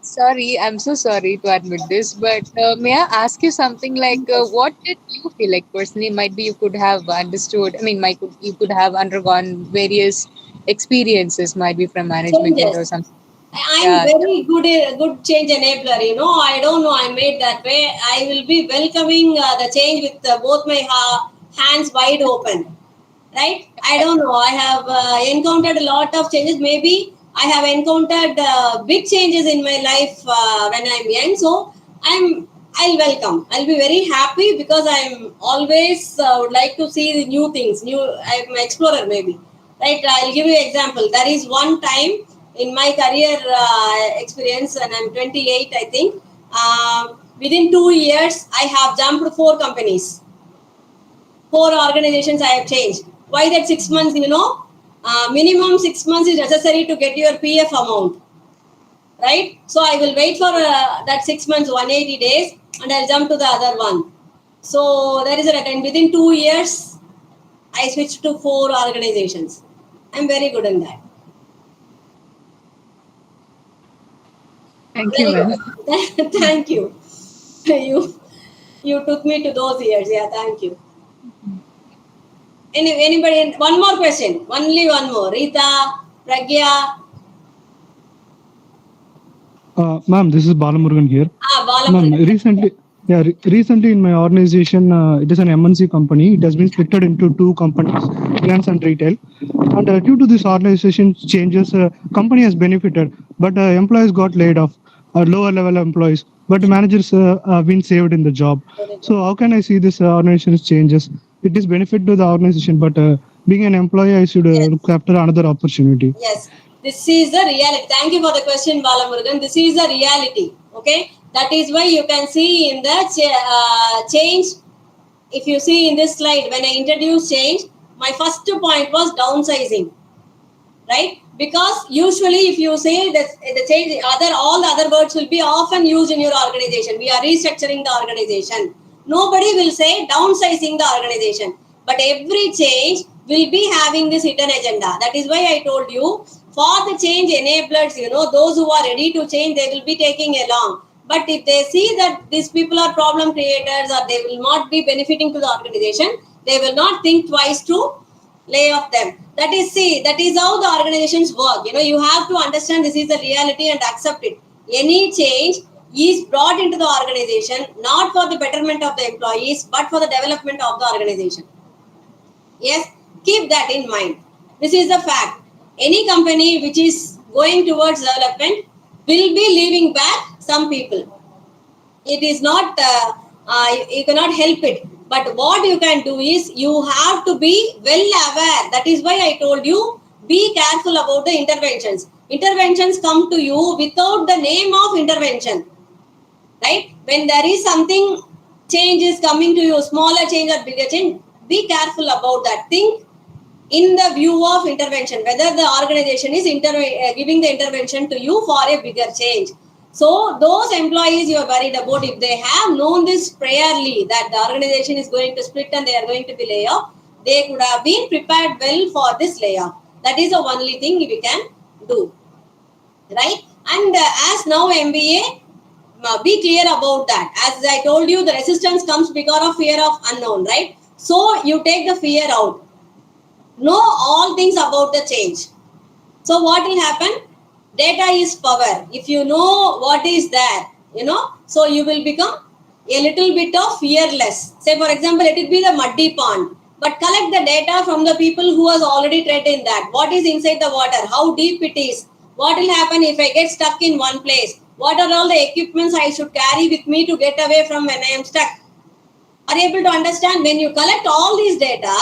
Speaker 16: Sorry, I'm so sorry to admit this, but may I ask you something like what did you feel like personally? Might be you could have understood. I mean, you could have undergone various experiences, might be from management or
Speaker 21: Changes.
Speaker 16: something.
Speaker 21: I'm very good change enabler. You know, I don't know. I made that way. I will be welcoming the change with both my hands wide open. Right? I don't know. I have encountered a lot of changes. Maybe I have encountered big changes in my life when I'm young. So I'll welcome. I'll be very happy because I'm always would like to see the new things. I'm an explorer maybe. Right? I'll give you an example. There is one time in my career experience, and I'm 28, I think. Within 2 years, I have jumped 4 companies. 4 organizations I have changed. Why that 6 months, you know? Minimum 6 months is necessary to get your PF amount. Right? So I will wait for that 6 months, 180 days, and I'll jump to the other one. So there is a return. Within 2 years, I switched to 4 organizations. I'm very good in that.
Speaker 16: Thank you, ma'am.
Speaker 21: Thank you. You took me to those years. Yeah, thank you. Anybody? One more question. Only one more. Rita, Pragya.
Speaker 1: Ma'am, this is Balamurugan here.
Speaker 21: Balamurugan.
Speaker 1: Ma'am, recently in my organization, it is an MNC company. It has been split into 2 companies, finance and retail. And due to this organization changes, company has benefited, but employees got laid off, lower level employees, but managers have been saved in the job. So how can I see this organization changes? It is benefit to the organization, but being an employee, I should look after another opportunity.
Speaker 21: Yes, this is the reality. Thank you for the question, Balamurugan. This is the reality. Okay, that is why you can see in the change. If you see in this slide, when I introduce change, my first point was downsizing, right? Because usually if you say that the change, all the other words will be often used in your organization. We are restructuring the organization. Nobody will say downsizing the organization. But every change will be having this hidden agenda. That is why I told you, for the change enablers, those who are ready to change, they will be taking along. But if they see that these people are problem creators or they will not be benefiting to the organization, they will not think twice to lay off them. That is how the organizations work. You have to understand this is the reality and accept it. Any change is brought into the organization not for the betterment of the employees but for the development of the organization. Yes, keep that in mind. This is the fact. Any company which is going towards development will be leaving back some people. It is not, you cannot help it. But what you can do is you have to be well aware. That is why I told you, be careful about the interventions. Interventions come to you without the name of intervention. Right? When there is something, change is coming to you, smaller change or bigger change, be careful about that. Think in the view of intervention, whether the organization is giving the intervention to you for a bigger change. So those employees you are worried about, if they have known this priorly, that the organization is going to split and they are going to be layoff, they could have been prepared well for this layoff. That is the only thing we can do. Right? And as now MBA, be clear about that. As I told you, the resistance comes because of fear of unknown, right? So you take the fear out. Know all things about the change. So what will happen? Data is power. If you know what is there, so you will become a little bit of fearless. Say for example, let it be the muddy pond, but collect the data from the people who has already tread in that. What is inside the water? How deep it is? What will happen if I get stuck in one place? What are all the equipments I should carry with me to get away from when I am stuck? Are you able to understand? When you collect all these data,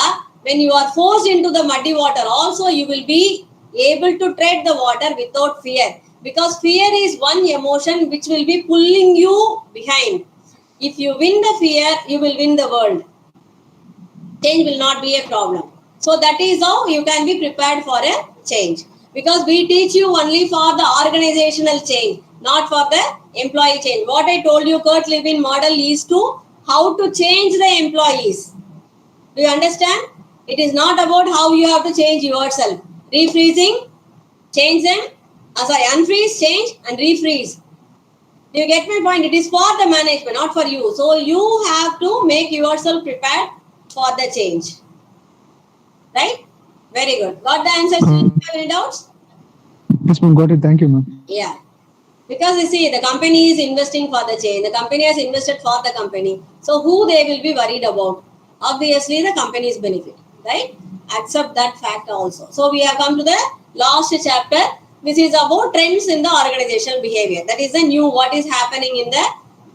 Speaker 21: when you are forced into the muddy water, also you will be able to tread the water without fear. Because fear is one emotion which will be pulling you behind. If you win the fear, you will win the world. Change will not be a problem. So that is how you can be prepared for a change. Because we teach you only for the organizational change, not for the employee change. What I told you, Kurt Lewin model is to how to change the employees. Do you understand? It is not about how you have to change yourself. Refreezing, change them. Unfreeze, change, and refreeze. Do you get my point? It is for the management, not for you. So you have to make yourself prepared for the change. Right? Very good. Got the answers? Do you have any doubts?
Speaker 1: Yes, ma'am. Got it. Thank you, ma'am.
Speaker 21: Yeah. Because you see, the company is investing for the change. The company has invested for the company. So who they will be worried about? Obviously, the company's benefit. Right? Accept that fact also. So we have come to the last chapter. This is about trends in the organizational behavior. That is the new what is happening in the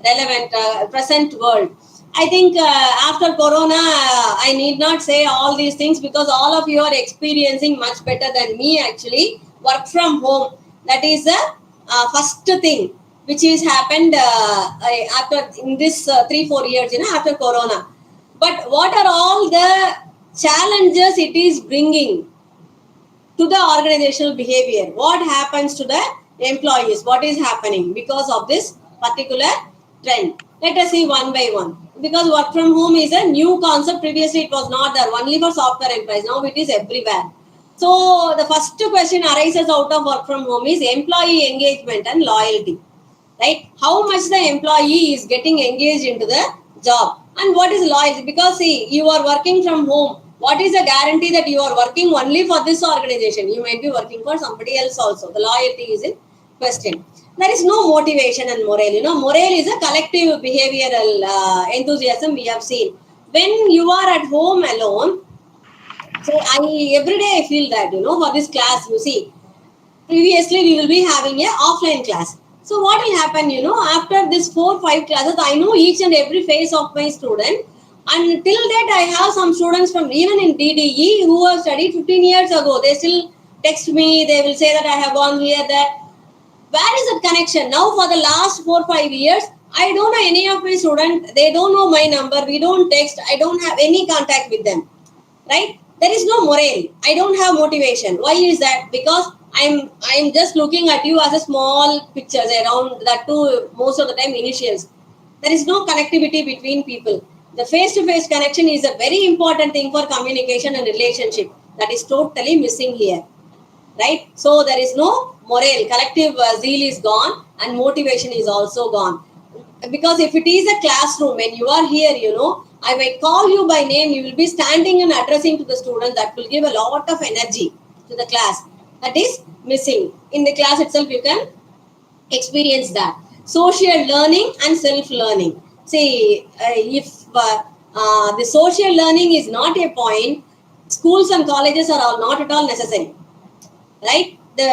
Speaker 21: relevant present world. I think after Corona, I need not say all these things because all of you are experiencing much better than me actually. Work from home. That is the first thing which is happened after in this 3-4 years, after Corona. But what are all the challenges it is bringing to the organizational behavior? What happens to the employees? What is happening because of this particular trend? Let us see one by one. Because work from home is a new concept. Previously, it was not there, only for software employees. Now it is everywhere. So the first question arises out of work from home is employee engagement and loyalty. Right? How much the employee is getting engaged into the job. And what is loyalty? Because see, you are working from home. What is the guarantee that you are working only for this organization? You might be working for somebody else also. The loyalty is in question. There is no motivation and morale. Morale is a collective behavioral enthusiasm we have seen. When you are at home alone, so every day I feel that, for this class, you see, previously we will be having a offline class. So what will happen, after this 4-5 classes, I know each and every phase of my student. And till that, I have some students from even in DDE who have studied 15 years ago. They still text me. They will say that I have gone here, there. Where is that connection? Now for the last 4-5 years, I don't know any of my students. They don't know my number. We don't text. I don't have any contact with them. Right? there is no morale. I don't have motivation. Why is that? Because I'm just looking at you as a small pictures around that too, most of the time initials. There is no connectivity between people. The face-to-face connection is a very important thing for communication and relationship. That is totally missing here, right? So there is no morale. Collective zeal is gone and motivation is also gone. Because if it is a classroom, when you are here, I might call you by name, you will be standing and addressing to the students. That will give a lot of energy to the class. That is missing. In the class itself, you can experience that. Social learning and self-learning. See, if the social learning is not a point, schools and colleges are all not at all necessary, right? The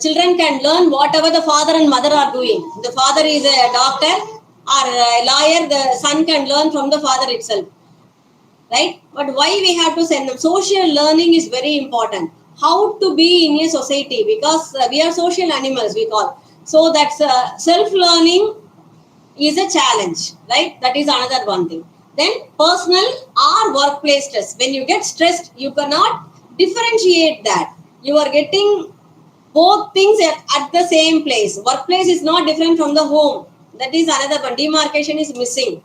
Speaker 21: children can learn whatever the father and mother are doing. The father is a doctor or a lawyer, the son can learn from the father itself, right? But why we have to send them? Social learning is very important. How to be in a society, because we are social animals, we call. So that's self-learning is a challenge, right? That is another one thing. Then personal or workplace stress. When you get stressed, you cannot differentiate that. You are getting both things at the same place. Workplace is not different from the home. That is another one. Demarcation is missing.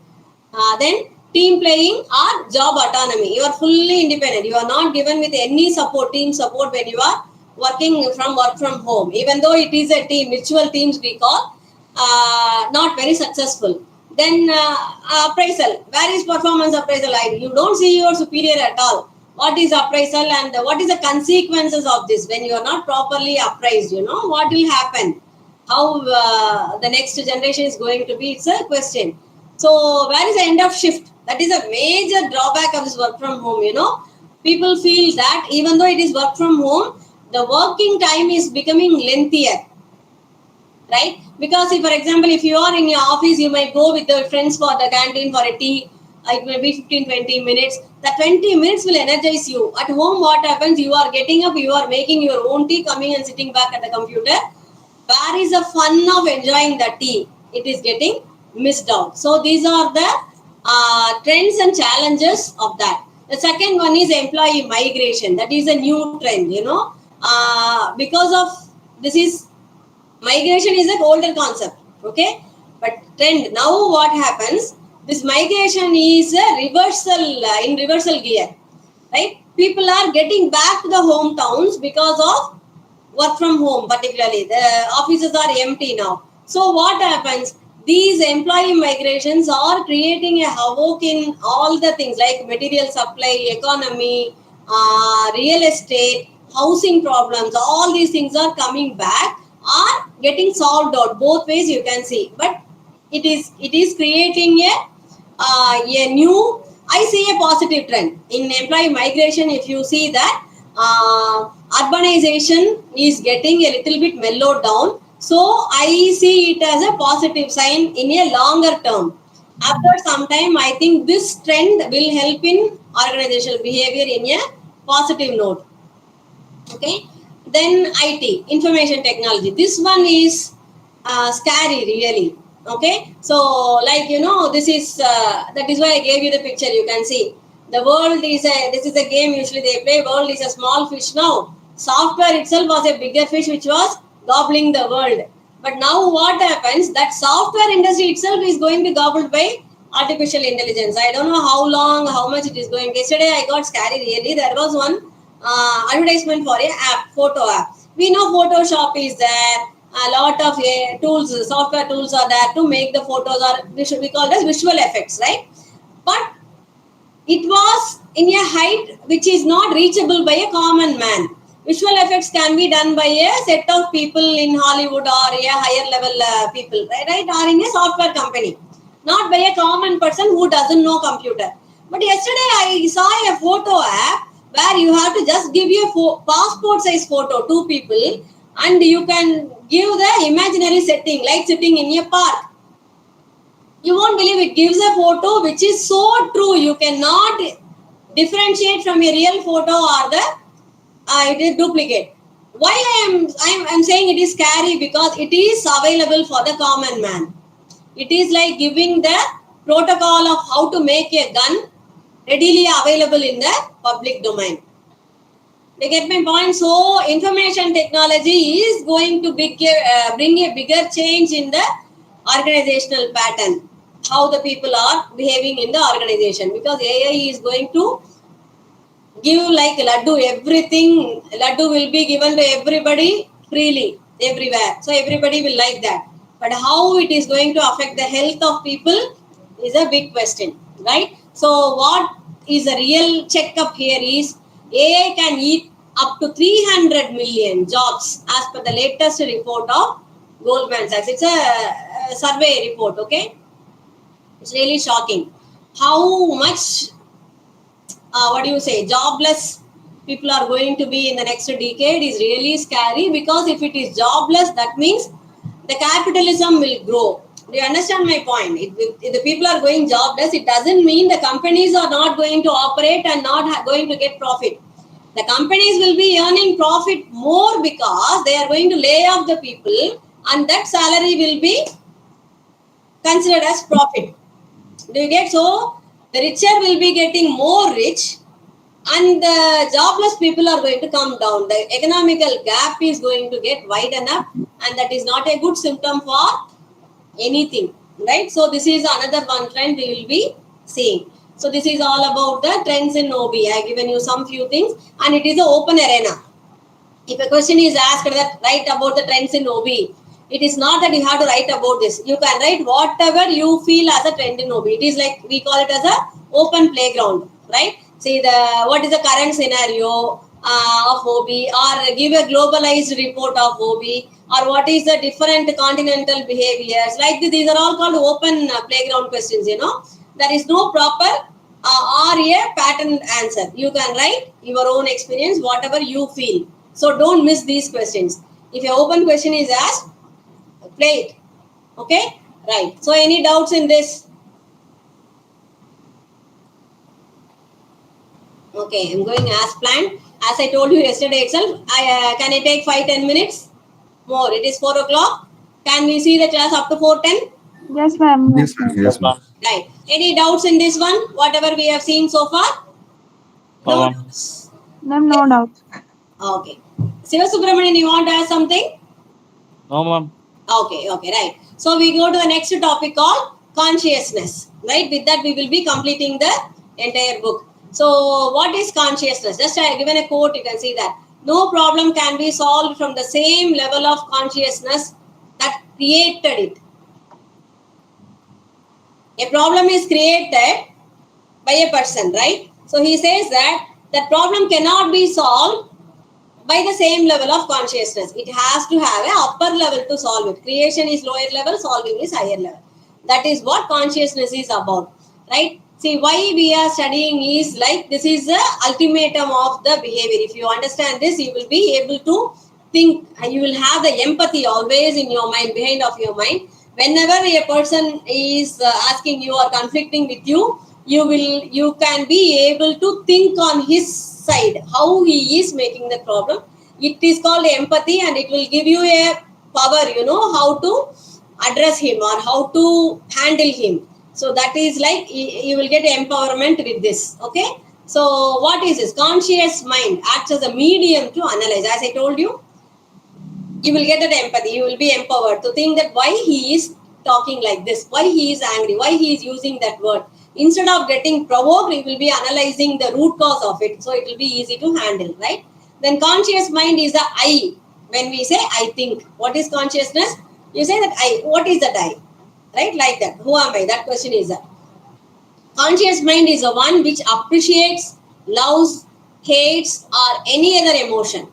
Speaker 21: Then team playing or job autonomy. You are fully independent. You are not given with any support, team support when you are working from work from home. Even though it is a team, mutual teams we call, not very successful. Then appraisal. Where is performance appraisal? You don't see your superior at all. What is appraisal and what is the consequences of this? When you are not properly appraised, what will happen? How the next generation is going to be? It's a question. So where is the end of shift? That is a major drawback of this work from home, People feel that even though it is work from home, the working time is becoming lengthier, right? Because if, for example, if you are in your office, you might go with your friends for the canteen for a tea. It may be 15-20 minutes. The 20 minutes will energize you. At home, what happens? You are getting up, you are making your own tea, coming and sitting back at the computer. Where is the fun of enjoying the tea? It is getting missed out. So these are the trends and challenges of that. The second one is employee migration. That is a new trend, because of this is migration is an older concept, okay? But trend, now what happens? This migration is a reversal, in reversal gear, right? People are getting back to the hometowns because of work from home, particularly. The offices are empty now. So what happens? These employee migrations are creating a havoc in all the things like material supply, economy, real estate, housing problems. All these things are coming back, are getting solved out. Both ways you can see. But it is creating a new, I see a positive trend. In employee migration, if you see that, urbanization is getting a little bit mellowed down. So I see it as a positive sign in a longer term. After some time, I think this trend will help in organizational behavior in a positive note. Okay. Then IT, information technology. This one is scary, really. Okay. So, this is that is why I gave you the picture. You can see the world is this is a game usually they play. World is a small fish now. Software itself was a bigger fish which was gobbling the world. But now what happens? That software industry itself is going to be gobbled by artificial intelligence. I don't know how long, how much it is going. Yesterday I got scary really. There was one advertisement for a app, photo app. We know Photoshop is there. A lot of tools, software tools are there to make the photos, or we call it as visual effects, right? But it was in a height which is not reachable by a common man. Visual effects can be done by a set of people in Hollywood or a higher level people, right? Or in a software company, not by a common person who doesn't know computer. But yesterday I saw a photo app where you have to just give you a passport size photo, 2 people, and you can give the imaginary setting like sitting in a park. You won't believe it gives a photo which is so true. You cannot differentiate from a real photo or the it is duplicate. Why I'm saying it is scary? Because it is available for the common man. It is like giving the protocol of how to make a gun readily available in the public domain. You get my point? So information technology is going to bring a bigger change in the organizational pattern, how the people are behaving in the organization, because AI is going to give like laddu, everything. Laddu will be given to everybody freely, everywhere. So everybody will like that. But how it is going to affect the health of people is a big question, right? So what is a real checkup here is AI can eat up to 300 million jobs as per the latest report of Goldman Sachs. It's a survey report, okay? It's really shocking. How much what do you say, jobless people are going to be in the next decade is really scary, because if it is jobless, that means the capitalism will grow. Do you understand my point? If the people are going jobless, it doesn't mean the companies are not going to operate and not going to get profit. The companies will be earning profit more because they are going to lay off the people, and that salary will be considered as profit. Do you get? So the richer will be getting more rich, and the jobless people are going to come down. The economical gap is going to get widen up, and that is not a good symptom for anything, right? So this is another one trend we will be seeing. So this is all about the trends in OB. I have given you some few things, and it is an open arena. If a question is asked that write about the trends in OB, it is not that you have to write about this. You can write whatever you feel as a trend in OB. It is like, we call it as a open playground, right? See what is the current scenario of OB, or give a globalized report of OB, or what is the different continental behaviors. Like this, these are all called open playground questions, you know. There is no proper or a pattern answer. You can write your own experience, whatever you feel. So don't miss these questions. If your open question is asked, play it. Okay? Right. So any doubts in this? Okay, I'm going as planned. As I told you yesterday itself, can I take 5-10 minutes more? It is 4 o'clock. Can we see the class up to 4:10?
Speaker 17: Yes, ma'am.
Speaker 9: Yes, ma'am. Yes, ma'am.
Speaker 21: Right. Any doubts in this one? Whatever we have seen so far? No doubts.
Speaker 17: Ma'am, no doubt.
Speaker 21: Okay. Siva Subramanian, you want to ask something?
Speaker 10: No, ma'am.
Speaker 21: Okay, right. So we go to the next topic called consciousness, right? With that, we will be completing the entire book. So what is consciousness? Just I have given a quote, you can see that. No problem can be solved from the same level of consciousness that created it. A problem is created by a person, right? So he says that problem cannot be solved by the same level of consciousness. It has to have an upper level to solve it. Creation is lower level, solving is higher level. That is what consciousness is about, right? See, why we are studying is like, this is the ultimatum of the behavior. If you understand this, you will be able to think, and you will have the empathy always in your mind, behind of your mind. Whenever a person is asking you or conflicting with you, you can be able to think on his side, how he is making the problem. It is called empathy, and it will give you a power, you know, how to address him or how to handle him. So that is like, you will get empowerment with this. Okay. So what is this? Conscious mind acts as a medium to analyze. As I told you, you will get that empathy. You will be empowered to think that why he is talking like this, why he is angry, why he is using that word. Instead of getting provoked, you will be analyzing the root cause of it. So it will be easy to handle, right? Then conscious mind is the I. When we say I think, what is consciousness? You say that I. What is that I? Right? Like that. Who am I? That question is that. Conscious mind is the one which appreciates, loves, hates, or any other emotion.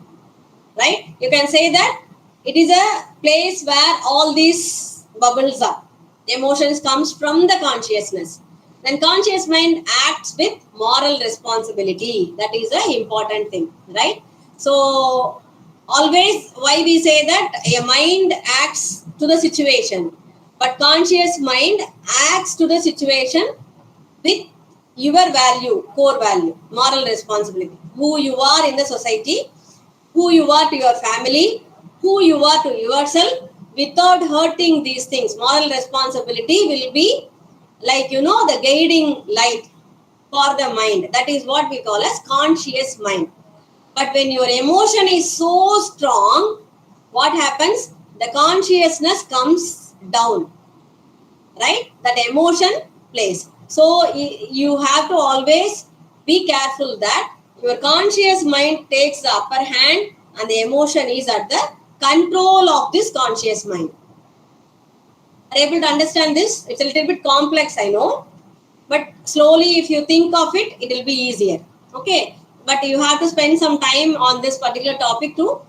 Speaker 21: Right? You can say that it is a place where all these bubbles are. Emotions comes from the consciousness. Then conscious mind acts with moral responsibility. That is an important thing, right? So always, why we say that a mind acts to the situation, but conscious mind acts to the situation with your value, core value, moral responsibility, who you are in the society, who you are to your family, who you are to yourself, without hurting these things. Moral responsibility will be like, you know, the guiding light for the mind. That is what we call as conscious mind. But when your emotion is so strong, what happens? The consciousness comes down, right? That emotion plays. So you have to always be careful that your conscious mind takes the upper hand and the emotion is at the control of this conscious mind. Are you able to understand this? It's a little bit complex, I know. But slowly, if you think of it, it will be easier. Okay. But you have to spend some time on this particular topic too.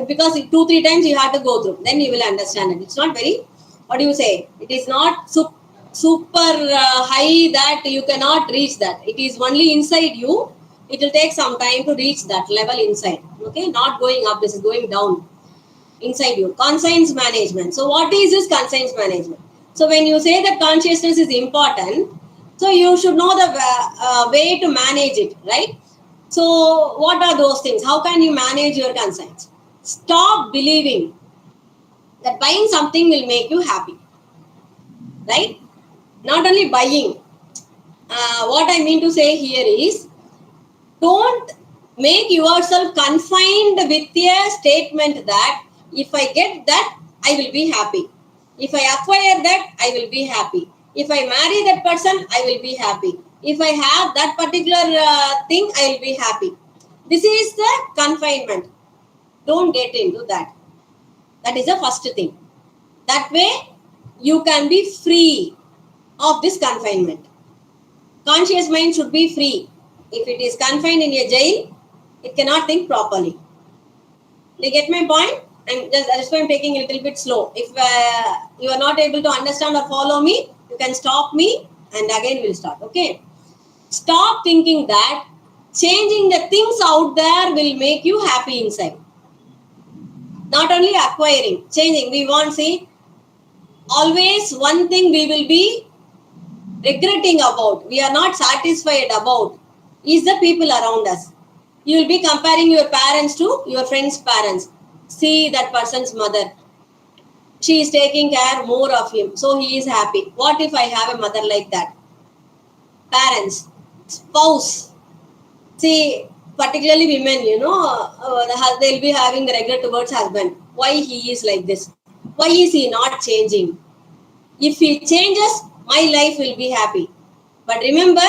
Speaker 21: Because 2-3 times you have to go through. Then you will understand it. It's not very, what do you say? It is not super high that you cannot reach that. It is only inside you. It will take some time to reach that level inside. Okay. Not going up. This is going down inside you. Conscience management. So what is this conscience management? So when you say that consciousness is important, so you should know the way to manage it, right? So what are those things? How can you manage your conscience? Stop believing that buying something will make you happy, right? Not only buying. What I mean to say here is, don't make yourself confined with a statement that if I get that, I will be happy. If I acquire that, I will be happy. If I marry that person, I will be happy. If I have that particular thing, I will be happy. This is the confinement. Don't get into that. That is the first thing. That way, you can be free of this confinement. Conscious mind should be free. If it is confined in a jail, it cannot think properly. Do you get my point? And that's why I'm taking a little bit slow. If you are not able to understand or follow me, you can stop me and again we'll start. Okay. Stop thinking that changing the things out there will make you happy inside. Not only acquiring, changing. We want, see, always one thing we will be regretting about, we are not satisfied about, is the people around us. You will be comparing your parents to your friend's parents. See that person's mother. She is taking care more of him, so he is happy. What if I have a mother like that? Parents, spouse. See, particularly women, they'll be having regret towards husband. Why he is like this? Why is he not changing? If he changes, my life will be happy. But remember,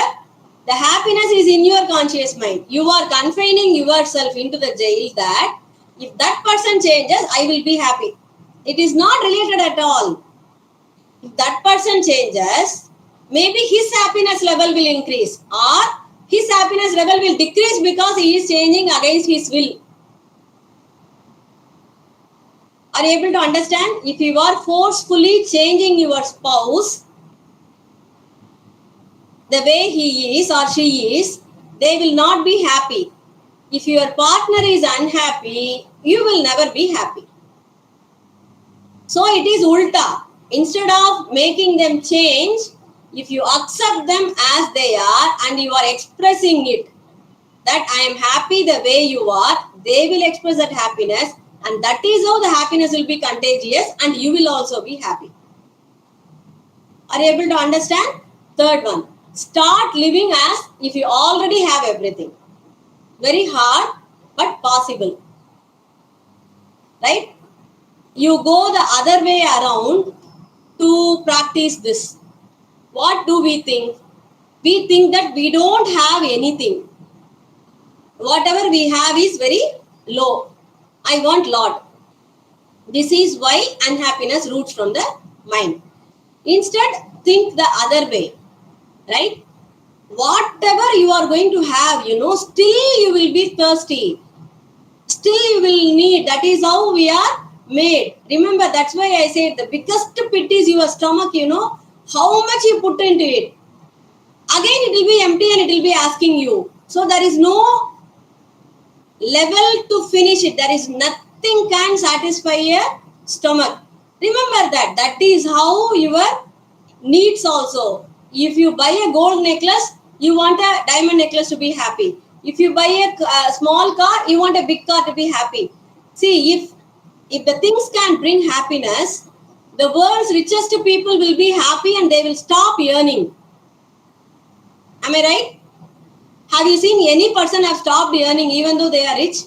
Speaker 21: the happiness is in your conscious mind. You are confining yourself into the jail that if that person changes, I will be happy. It is not related at all. If that person changes, maybe his happiness level will increase or his happiness level will decrease because he is changing against his will. Are you able to understand? If you are forcefully changing your spouse, the way he is or she is, they will not be happy. If your partner is unhappy, you will never be happy. So it is ulta. Instead of making them change, if you accept them as they are and you are expressing it, that I am happy the way you are, they will express that happiness, and that is how the happiness will be contagious and you will also be happy. Are you able to understand? Third one. Start living as if you already have everything. Very hard, but possible. Right? You go the other way around to practice this. What do we think? We think that we don't have anything. Whatever we have is very low. I want lot. This is why unhappiness roots from the mind. Instead, think the other way. Right? Whatever you are going to have, still you will be thirsty. Still you will need. That is how we are made. Remember, that's why I said the biggest pit is your stomach, how much you put into it. Again, it will be empty and it will be asking you. So there is no level to finish it. There is nothing can satisfy a stomach. Remember that. That is how your needs also. If you buy a gold necklace, you want a diamond necklace to be happy. If you buy a small car, you want a big car to be happy. See, if the things can bring happiness, the world's richest people will be happy and they will stop yearning. Am I right? Have you seen any person have stopped earning even though they are rich?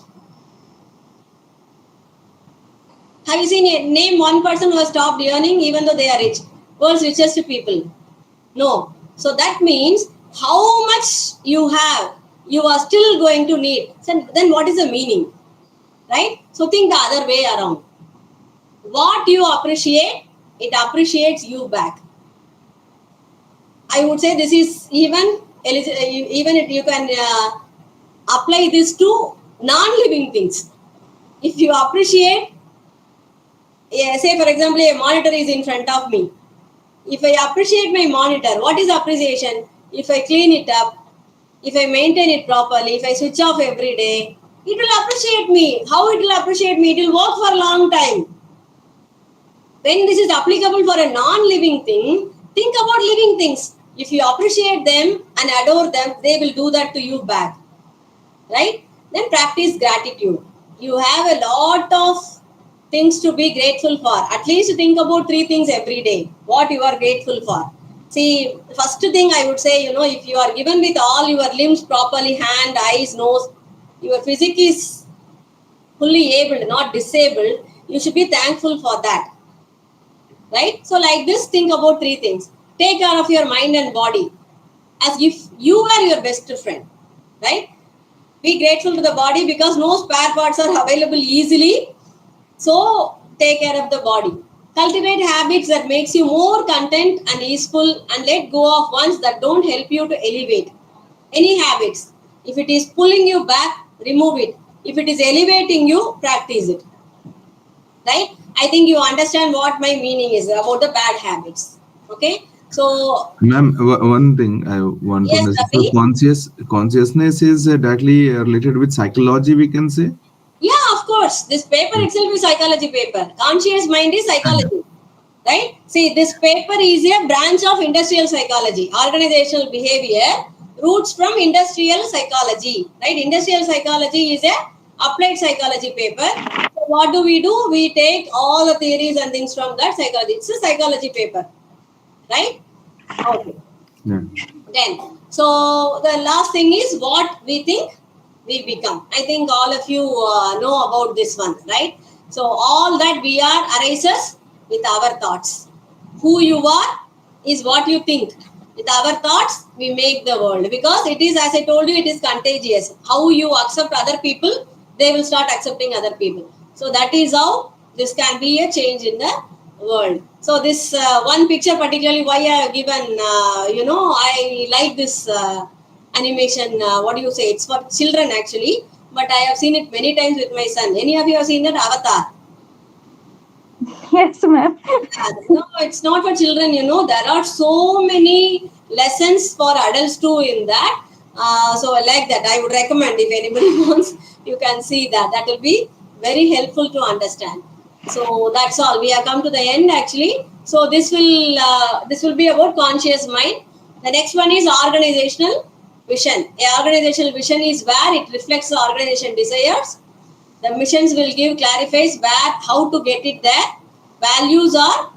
Speaker 21: Have you seen name one person who has stopped earning even though they are rich? World's richest people. No. So that means how much you have, you are still going to need. So then what is the meaning? Right? So think the other way around. What you appreciate, it appreciates you back. I would say this is even if you can apply this to non-living things. If you appreciate, say for example, a monitor is in front of me. If I appreciate my monitor, what is appreciation? If I clean it up, if I maintain it properly, if I switch off every day, it will appreciate me. How it will appreciate me? It will work for a long time. When this is applicable for a non-living thing, think about living things. If you appreciate them and adore them, they will do that to you back. Right? Then practice gratitude. You have a lot of things to be grateful for. At least think about 3 things every day. What you are grateful for. See, first thing I would say, if you are given with all your limbs properly, hand, eyes, nose, your physique is fully able, not disabled, you should be thankful for that. Right? So like this, think about 3 things. Take care of your mind and body as if you are your best friend. Right? Be grateful to the body because no spare parts are available easily. So take care of the body. Cultivate habits that makes you more content and easeful, and let go of ones that don't help you to elevate. Any habits. If it is pulling you back, remove it. If it is elevating you, practice it. Right? I think you understand what my meaning is about the bad habits. Okay? So,
Speaker 9: Ma'am, one thing I want to
Speaker 21: yes,
Speaker 9: understand. So consciousness is directly related with psychology, we can say?
Speaker 21: Yeah, of course. This paper itself is psychology paper. Conscious mind is psychology. Right? See, this paper is a branch of industrial psychology. Organizational behavior roots from industrial psychology. Right? Industrial psychology is a applied psychology paper. So what do? We take all the theories and things from that psychology. It's a psychology paper. Right? Okay.
Speaker 9: Yeah.
Speaker 21: Then, so the last thing is what we think we become. I think all of you know about this one, right? So all that we are arises with our thoughts. Who you are is what you think. With our thoughts, we make the world, because it is, as I told you, it is contagious. How you accept other people, they will start accepting other people. So that is how this can be a change in the world. So this one picture particularly, why I have given, I like this animation. What do you say? It's for children actually, but I have seen it many times with my son. Any of you have seen that Avatar?
Speaker 17: Yes, ma'am.
Speaker 21: No, it's not for children. There are so many lessons for adults too in that. So I like that. I would recommend, if anybody wants, you can see that. That will be very helpful to understand. So that's all. We have come to the end actually. So this will be about conscious mind. The next one is organizational vision. A organizational vision is where it reflects the organization desires. The missions will clarifies how to get it there. Values are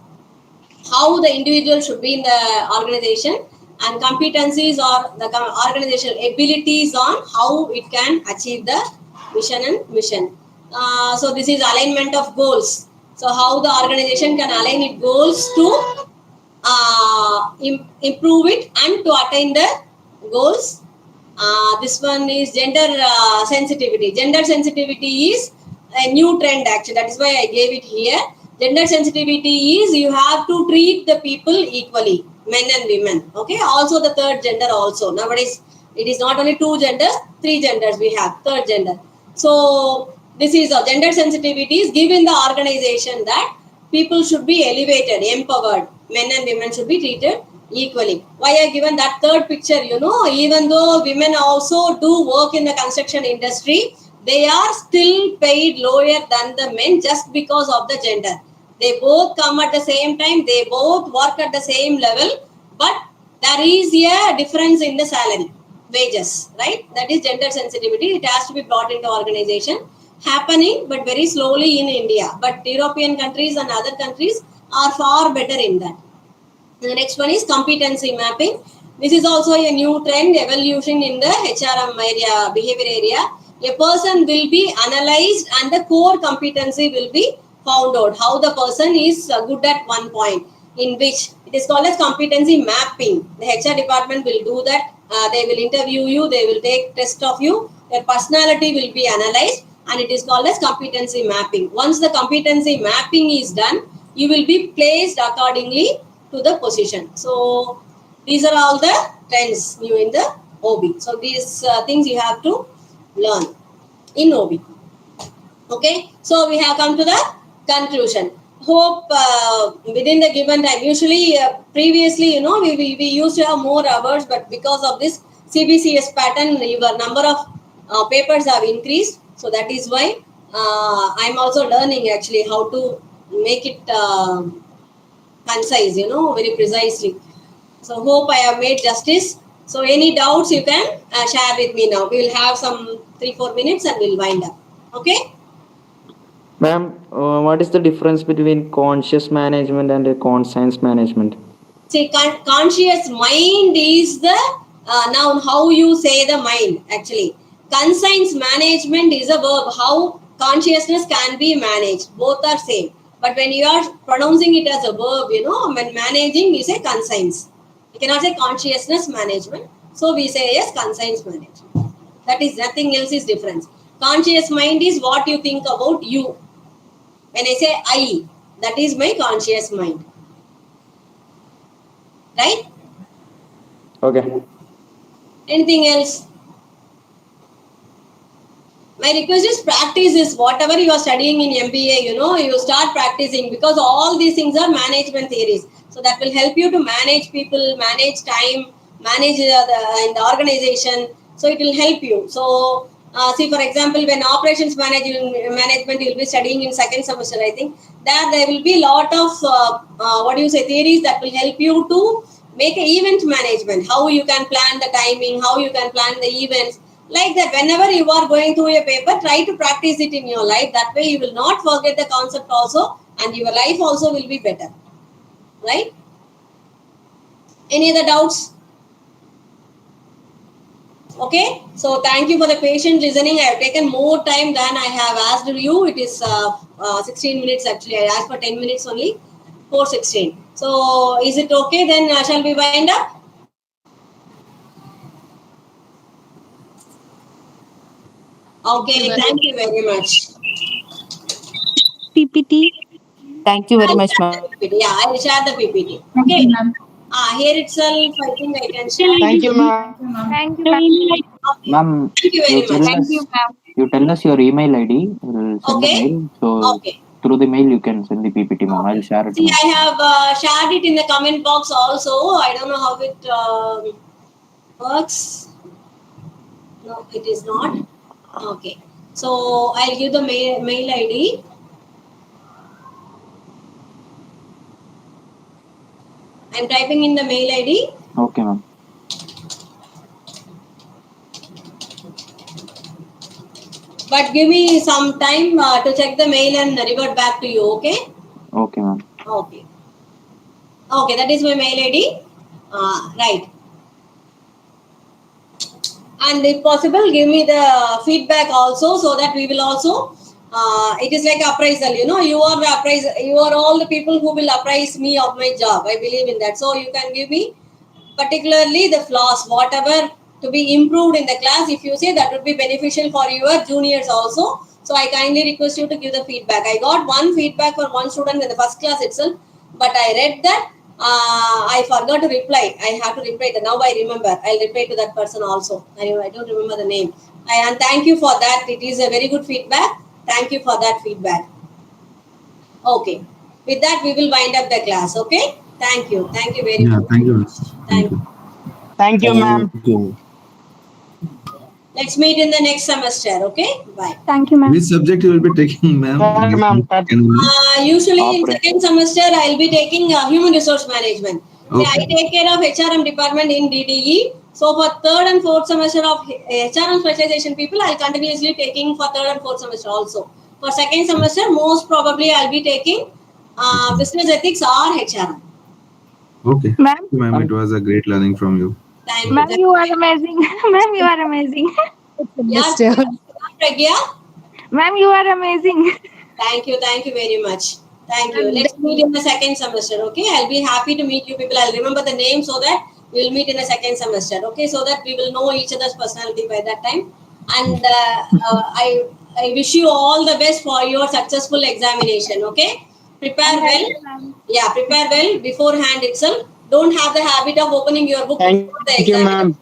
Speaker 21: how the individual should be in the organization, and competencies are the organizational abilities on how it can achieve the vision and mission. So this is alignment of goals. So how the organization can align its goals to improve it and to attain the goals. This one is gender sensitivity. Gender sensitivity is a new trend actually. That is why I gave it here. Gender sensitivity is you have to treat the people equally, men and women. Okay. Also the third gender also. Nowadays it is not only 2 genders, 3 genders we have, third gender. So this is a gender sensitivity is given the organization that people should be elevated, empowered. Men and women should be treated equally. Why I given that third picture, even though women also do work in the construction industry, they are still paid lower than the men just because of the gender. They both come at the same time, they both work at the same level, but there is a difference in the salary, wages, right? That is gender sensitivity. It has to be brought into organization. Happening, but very slowly in India. But European countries and other countries are far better in that. The next one is competency mapping. This is also a new trend evolution in the HRM area, behavior area. A person will be analyzed and the core competency will be found out. How the person is good at one point, in which it is called as competency mapping. The HR department will do that. They will interview you, they will take test of you, their personality will be analyzed, and it is called as competency mapping. Once the competency mapping is done, you will be placed accordingly to the position. So these are all the trends new in the OB. So these things you have to learn in OB. Okay, so we have come to the conclusion. Hope within the given time, usually previously, we used to have more hours, but because of this CBCS pattern, your number of papers have increased. So that is why I'm also learning actually how to make it concise, very precisely. So hope I have made justice. So any doubts you can share with me now. We will have some 3-4 minutes and we'll wind up. Okay.
Speaker 10: Ma'am, what is the difference between conscious management and a conscience management?
Speaker 21: See, conscious mind is the noun, how you say the mind actually. Conscience management is a verb, how consciousness can be managed. Both are same. But when you are pronouncing it as a verb, when managing, we say conscience. You cannot say consciousness management. So we say yes, conscience management. That is nothing else is difference. Conscious mind is what you think about you. When I say I, that is my conscious mind. Right?
Speaker 10: Okay.
Speaker 21: Anything else? My request is practice this. Whatever you are studying in MBA, you start practicing, because all these things are management theories. So that will help you to manage people, manage time, manage in the organization. So it will help you. So see, for example, when operations management you will be studying in second semester, I think there will be a lot of theories that will help you to make an event management. How you can plan the timing, how you can plan the events. Like that, whenever you are going through a paper, try to practice it in your life. That way you will not forget the concept also, and your life also will be better. Right? Any other doubts? Okay, so thank you for the patient listening. I have taken more time than I have asked you. It is 16 minutes actually. I asked for 10 minutes only. 4:16. So is it okay? Then shall we wind up? Okay, thank you very much.
Speaker 12: PPT.
Speaker 22: Thank you very much, ma'am.
Speaker 21: Yeah, I will share the PPT. Okay. Here itself, I think I can share.
Speaker 14: Thank you, ma'am.
Speaker 22: Thank you, ma'am.
Speaker 21: Ma'am, thank you very much.
Speaker 10: You tell us your email ID. We'll send the mail. So through the mail you can send the PPT, ma'am. I'll share it.
Speaker 21: See, I have shared it in the comment box also. I don't know how it works. No, it is not. Okay. So I'll give the mail ID. I'm typing in the mail ID.
Speaker 10: Okay, ma'am.
Speaker 21: But give me some time to check the mail and revert back to you, okay?
Speaker 10: Okay, ma'am.
Speaker 21: Okay. Okay, that is my mail ID. Right. And if possible, give me the feedback also, so that we will also, it is like appraisal, you are the appraiser, you are all the people who will appraise me of my job. I believe in that. So you can give me particularly the flaws, whatever to be improved in the class. If you say that would be beneficial for your juniors also. So I kindly request you to give the feedback. I got one feedback for one student in the first class itself, but I read that. I forgot to reply. I have to reply. Now I remember. I'll reply to that person also. I don't remember the name. And thank you for that. It is a very good feedback. Thank you for that feedback. Okay. With that, we will wind up the class. Okay. Thank you. Thank you very much.
Speaker 9: Thank you.
Speaker 21: Thank you.
Speaker 14: Thank you, ma'am.
Speaker 21: Let's meet in the next semester. Okay. Bye.
Speaker 17: Thank you, ma'am.
Speaker 9: Which subject you will be taking, ma'am?
Speaker 14: Thank you, ma'am.
Speaker 21: Usually in second semester, I will be taking human resource management.
Speaker 9: Okay.
Speaker 21: I take care of HRM department in DDE. So for third and fourth semester of HRM specialization people, I'll continuously taking for third and fourth semester also. For second semester, most probably I'll be taking business ethics or HRM.
Speaker 9: Okay. Ma'am, it was a great learning from you.
Speaker 21: Thank you.
Speaker 17: Ma'am, you are amazing. Ma'am, you are amazing.
Speaker 21: Yes, Pragya.
Speaker 17: Ma'am, you are amazing.
Speaker 21: Thank you very much. Thank you. Let's meet in the second semester, okay? I'll be happy to meet you people. I'll remember the name so that we'll meet in the second semester, okay? So that we will know each other's personality by that time. And I wish you all the best for your successful examination, okay? Prepare well. Yeah, prepare well beforehand itself. Don't have the habit of opening your book before the
Speaker 14: Thank you,
Speaker 21: exam.
Speaker 14: ma'am.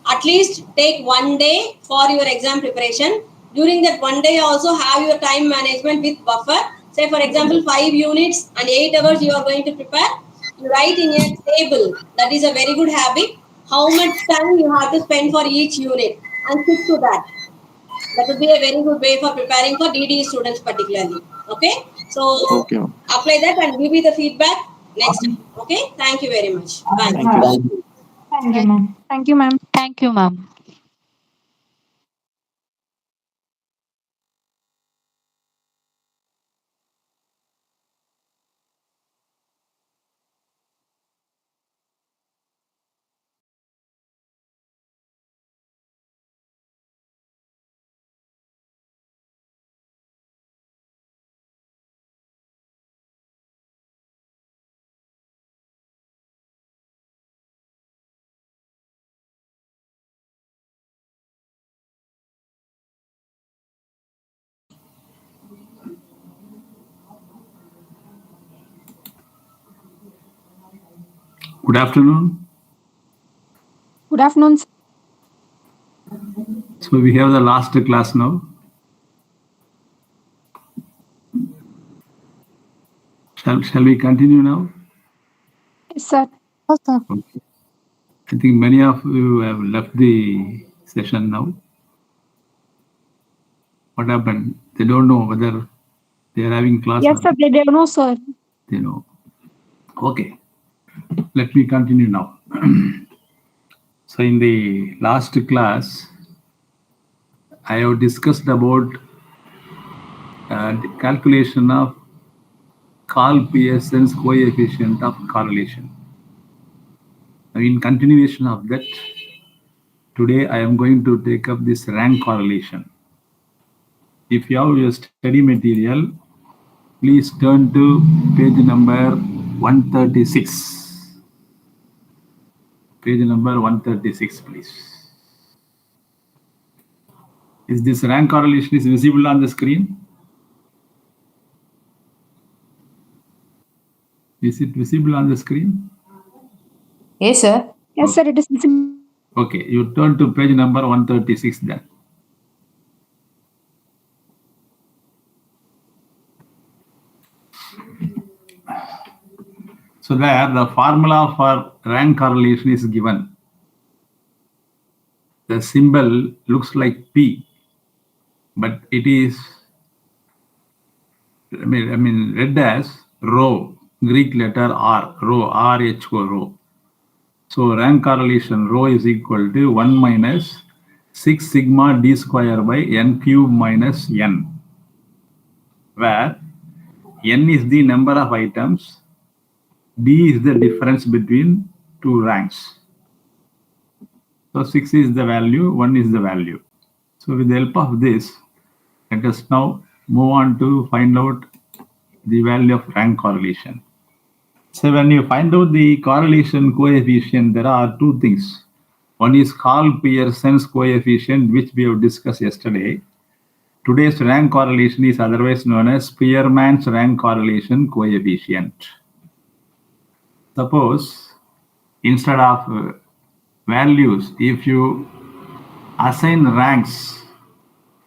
Speaker 21: At least take one day for your exam preparation. During that one day, also have your time management with buffer. Say, for example, 5 units and 8 hours you are going to prepare. You write in a table. That is a very good habit. How much time you have to spend for each unit and stick to that. That would be a very good way for preparing for DDE students particularly. Okay? So,
Speaker 10: Okay.
Speaker 21: apply that and give me the feedback next time. Okay? Thank you very much. Bye.
Speaker 10: Thank you.
Speaker 17: Thank you, ma'am. Thank you, ma'am.
Speaker 16: Thank you, ma'am.
Speaker 7: Good afternoon.
Speaker 17: Good afternoon, sir.
Speaker 7: So we have the last class now. Shall we continue now?
Speaker 17: Yes, sir.
Speaker 7: Okay. I think many of you have left the session now. What happened? They don't know whether they are having class
Speaker 17: Yes,
Speaker 7: or
Speaker 17: sir. They don't know, sir.
Speaker 7: they know. Okay. Let me continue now. So in the last class, I have discussed about the calculation of Carl Pearson's coefficient of correlation. Now, in continuation of that, today I am going to take up this rank correlation. If you have your study material, please turn to page number 136. Page number 136, please. Is this rank correlation is visible on the screen? Is it visible on the screen?
Speaker 22: Yes, sir.
Speaker 17: Yes, sir. It is visible.
Speaker 7: Okay, you turn to page number 136 then. So there, the formula for rank correlation is given. The symbol looks like P, but it is, I mean, read as rho, Greek letter R, rho, R-H-O, rho. So rank correlation rho is equal to 1 minus 6 sigma d square by n cube minus n, where n is the number of items, d is the difference between two ranks. So 6 is the value, 1 is the value. So with the help of this, let us now move on to find out the value of rank correlation. So when you find out the correlation coefficient, there are two things. One is Carl Pearson's coefficient, which we have discussed yesterday. Today's rank correlation is otherwise known as Spearman's rank correlation coefficient. Suppose instead of values, if you assign ranks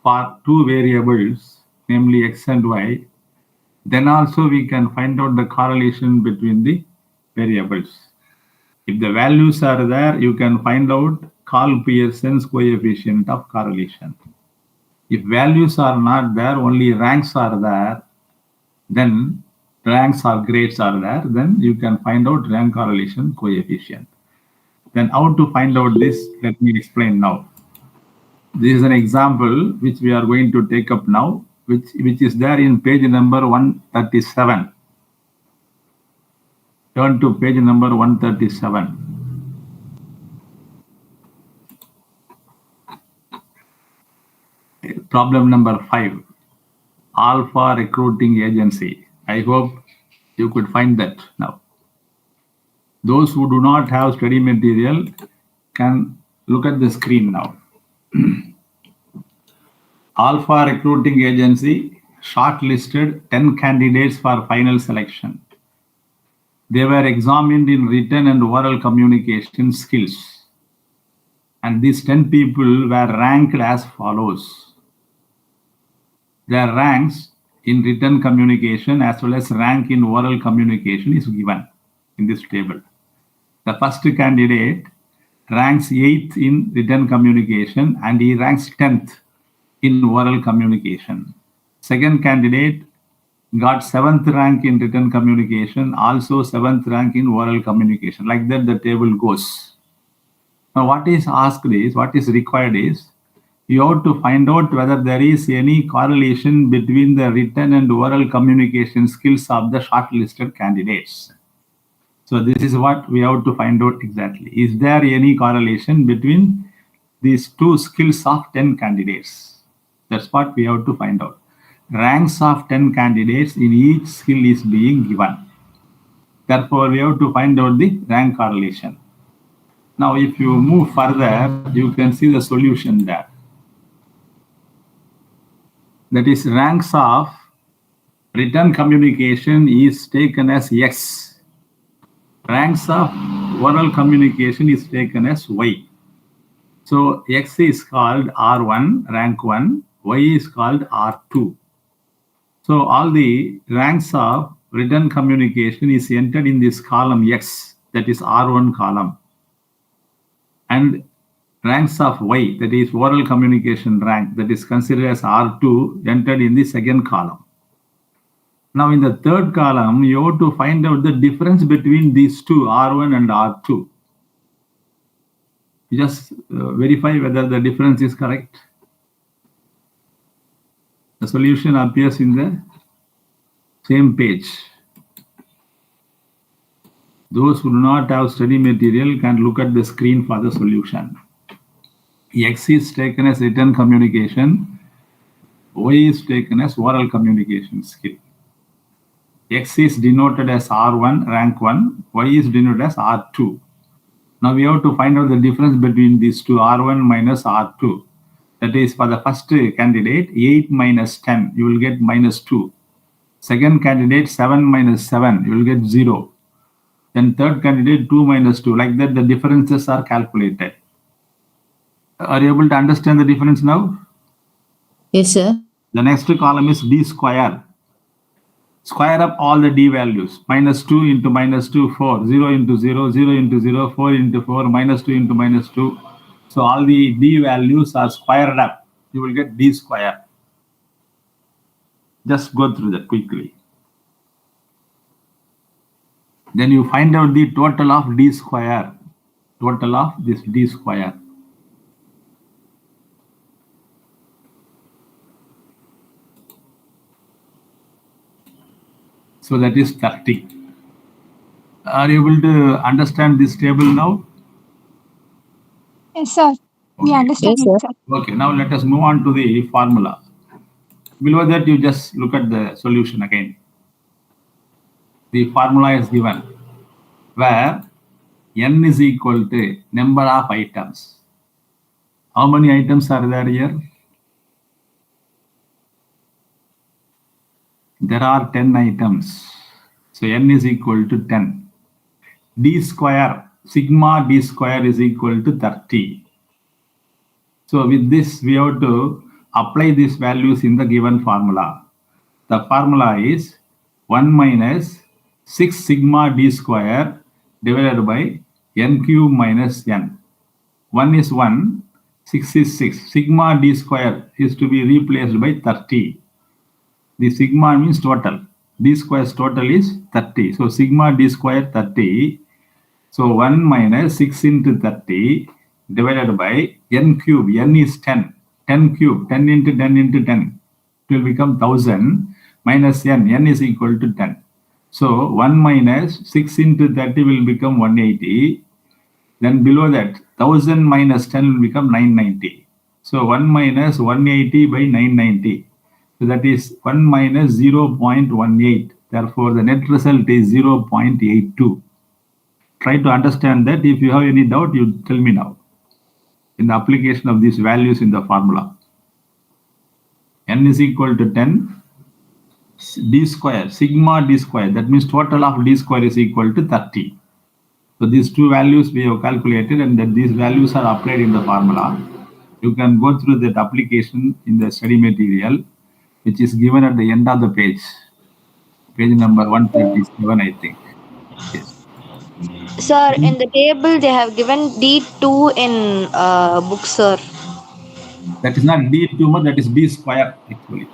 Speaker 7: for two variables, namely x and y, then also we can find out the correlation between the variables. If the values are there, you can find out Carl Pearson's coefficient of correlation. If values are not there, only ranks are there, then ranks or grades are there, then you can find out rank correlation coefficient. Then how to find out this, let me explain now. This is an example which we are going to take up now, which is there in page number 137. Turn to page number 137. Problem number 5. Alpha recruiting agency. I hope you could find that now. Those who do not have study material can look at the screen now. Alpha recruiting agency shortlisted 10 candidates for final selection. They were examined in written and oral communication skills. And these 10 people were ranked as follows. Their ranks in written communication as well as rank in oral communication is given in this table. The first candidate ranks 8th in written communication and he ranks 10th in oral communication. Second candidate got 7th rank in written communication, also 7th rank in oral communication. Like that the table goes. Now what is asked is, what is required is, you have to find out whether there is any correlation between the written and oral communication skills of the shortlisted candidates. So this is what we have to find out exactly. Is there any correlation between these two skills of 10 candidates? That's what we have to find out. Ranks of 10 candidates in each skill is being given. Therefore, we have to find out the rank correlation. Now, if you move further, you can see the solution there. That is, ranks of written communication is taken as X. Ranks of oral communication is taken as Y. So X is called R1, rank 1, Y is called R2. So all the ranks of written communication is entered in this column X, that is R1 column. And ranks of Y, that is oral communication rank, that is considered as R2, entered in the second column. Now in the third column, you have to find out the difference between these two, R1 and R2. You just verify whether the difference is correct. The solution appears in the same page. Those who do not have study material can look at the screen for the solution. X is taken as written communication, Y is taken as oral communication skill. X is denoted as R1, rank 1, Y is denoted as R2. Now we have to find out the difference between these two, R1 minus R2. That is, for the first candidate, 8 minus 10, you will get minus 2. Second candidate, 7 minus 7, you will get 0. Then third candidate, 2 minus 2. Like that, the differences are calculated. Are you able to understand the difference now?
Speaker 22: Yes, sir.
Speaker 7: The next column is D square. Square up all the D values. Minus 2 into minus 2, 4. 0 into 0, 0 into 0, 4 into 4, minus 2 into minus 2. So all the D values are squared up. You will get D square. Just go through that quickly. Then you find out the total of D square. Total of this D square. So that is 30. Are you able to understand this table now?
Speaker 17: Yes, sir. We understand it, sir.
Speaker 7: Okay, now let us move on to the formula. Below that, you just look at the solution again. The formula is given where n is equal to number of items. How many items are there here? There are 10 items. So n is equal to 10. D square, sigma D square is equal to 30. So with this, we have to apply these values in the given formula. The formula is 1 minus 6 sigma D square divided by n cube minus n. 1 is 1, 6 is 6. Sigma D square is to be replaced by 30. The sigma means total. D square's total is 30. So sigma D square 30. So 1 minus 6 into 30 divided by n cube. N is 10. 10 cube. 10 into 10 into 10. It will become 1000 minus n. N is equal to 10. So 1 minus 6 into 30 will become 180. Then below that, 1000 minus 10 will become 990. So 1 minus 180 by 990. So that is 1 minus 0.18. Therefore, the net result is 0.82. Try to understand that. If you have any doubt, you tell me now. In the application of these values in the formula. N is equal to 10. D square, sigma D square. That means total of D square is equal to 30. So these two values we have calculated, and that these values are applied in the formula. You can go through that application in the study material, which is given at the end of the page. Page number 137, I think. Yes.
Speaker 6: Sir, in the table they have given D2 in book, sir.
Speaker 7: That is not D2 much, that is D square actually.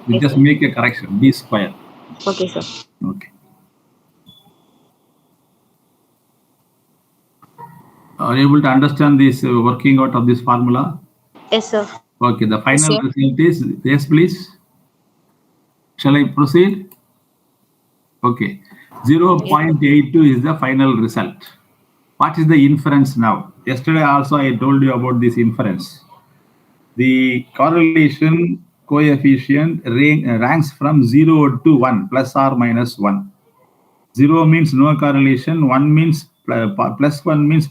Speaker 7: We just make a correction, D square.
Speaker 6: Okay, sir.
Speaker 7: Okay. Are you able to understand this working out of this formula?
Speaker 6: Yes, sir.
Speaker 7: Okay, the final
Speaker 6: Yes,
Speaker 7: result is, yes, please. Shall I proceed? Okay, 0.82 is the final result. What is the inference now? Yesterday also I told you about this inference. The correlation coefficient ranks from 0 to 1, plus or minus 1. 0 means no correlation, 1 means plus 1 means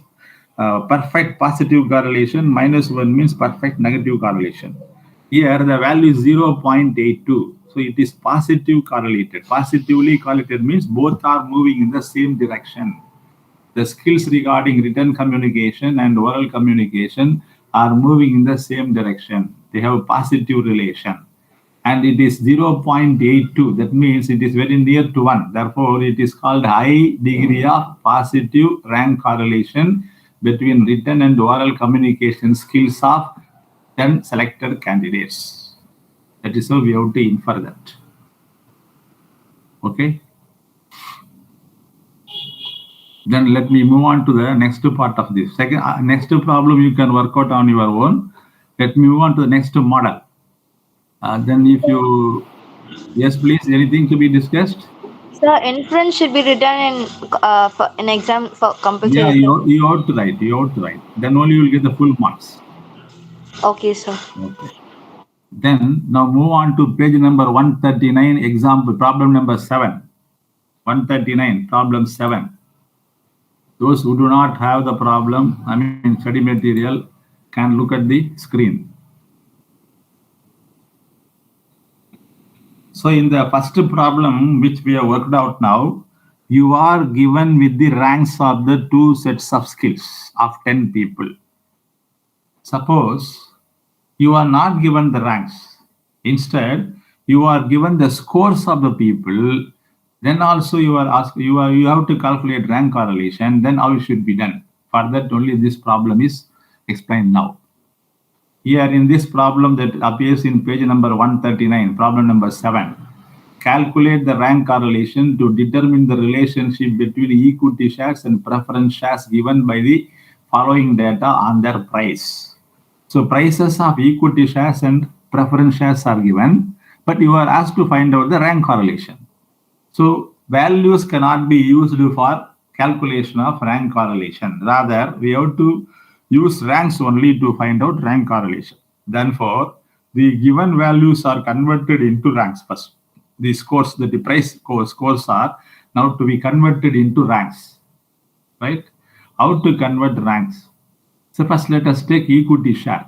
Speaker 7: perfect positive correlation, minus 1 means perfect negative correlation. Here the value is 0.82. So it is positive correlated. Positively correlated means both are moving in the same direction. The skills regarding written communication and oral communication are moving in the same direction. They have a positive relation. And it is 0.82. That means it is very near to 1. Therefore, it is called high degree of positive rank correlation between written and oral communication skills of 10 selected candidates. That is how we have to infer that. Okay. Then let me move on to the next part of this. Second, next problem you can work out on your own. Let me move on to the next model. Then if you, yes, please, anything to be discussed?
Speaker 6: Sir, inference should be written in for an exam for compulsory.
Speaker 7: Yeah, you ought to write. You ought to write. Then only you will get the full marks.
Speaker 6: Okay, sir.
Speaker 7: Okay. Then now move on to page number 139, example, problem number 7. 139, problem 7. Those who do not have the problem, I mean study material, can look at the screen. So in the first problem, which we have worked out now, you are given with the ranks of the two sets of skills of 10 people. Suppose you are not given the ranks. Instead, you are given the scores of the people. Then also you are asked, you have to calculate rank correlation. Then how it should be done. For that only this problem is explained now. Here in this problem that appears in page number 139, problem number 7, calculate the rank correlation to determine the relationship between equity shares and preference shares given by the following data on their price. So prices of equity shares and preference shares are given, but you are asked to find out the rank correlation. So values cannot be used for calculation of rank correlation. Rather, we have to use ranks only to find out rank correlation. Therefore, the given values are converted into ranks first. The scores, the price scores are now to be converted into ranks, right? How to convert ranks? So first let us take equity share.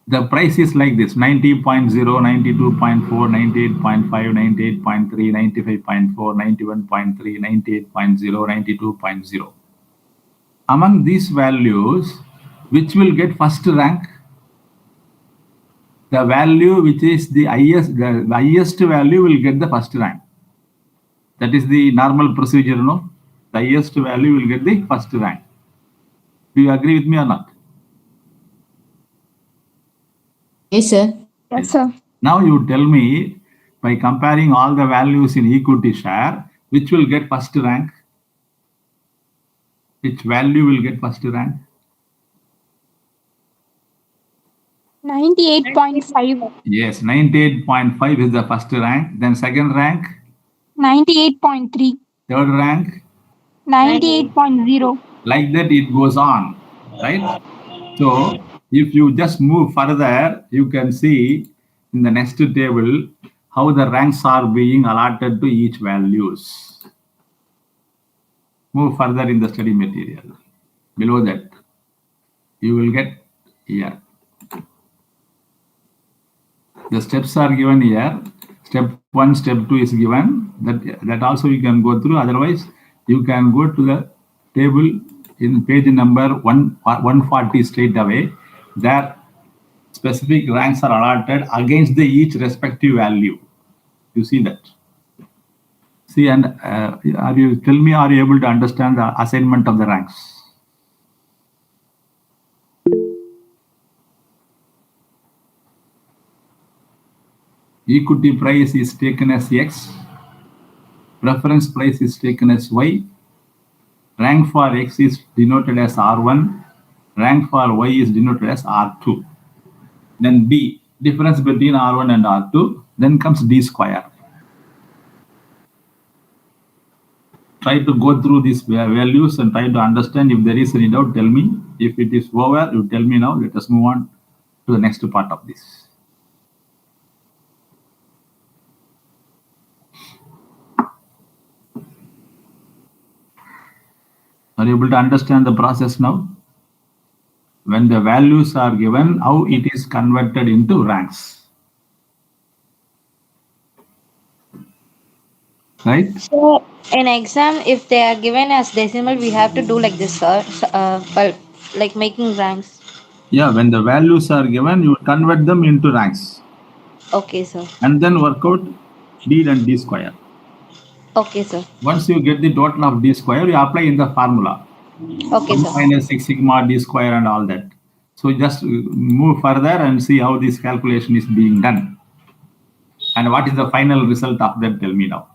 Speaker 7: The price is like this: 90.0, 92.4, 98.5, 98.3, 95.4, 91.3, 98.0, 92.0. Among these values, which will get first rank? The value which is the highest value will get the first rank. That is the normal procedure, no? The highest value will get the first rank. Do you agree with me or not?
Speaker 22: Yes, sir.
Speaker 17: Yes, sir.
Speaker 7: Now you tell me, by comparing all the values in equity share, which will get first rank? Which value will get first rank?
Speaker 17: 98.5.
Speaker 7: Yes, 98.5 is the first rank. Then second rank?
Speaker 17: 98.3.
Speaker 7: Third rank?
Speaker 17: 98.0.
Speaker 7: Like that it goes on, right? So If you just move further, you can see in the next table how the ranks are being allotted to each values. Move further in the study material. Below that, you will get here. The steps are given here. Step 1, step 2 is given. That also you can go through. Otherwise, you can go to the table in page number 140 straight away. There, specific ranks are allotted against the each respective value. You see that? See, and are you able to understand the assignment of the ranks? Equity price is taken as X, preference price is taken as Y, rank for X is denoted as R1, rank for Y is denoted as R2. Then D, difference between R1 and R2, then comes D square. Try to go through these values and try to understand. If there is any doubt, tell me. If it is over, you tell me now. Let us move on to the next part of this. Are you able to understand the process now? When the values are given, how it is converted into ranks. Right?
Speaker 6: So in exam, if they are given as decimal, we have to do like this, sir. But like making ranks.
Speaker 7: Yeah, when the values are given, you convert them into ranks.
Speaker 6: Okay, sir.
Speaker 7: And then work out D and D square.
Speaker 6: Okay, sir.
Speaker 7: Once you get the total of D square, you apply in the formula.
Speaker 6: Okay, sir.
Speaker 7: Minus 6 sigma D square and all that. So just move further and see how this calculation is being done. And what is the final result of that? Tell me now.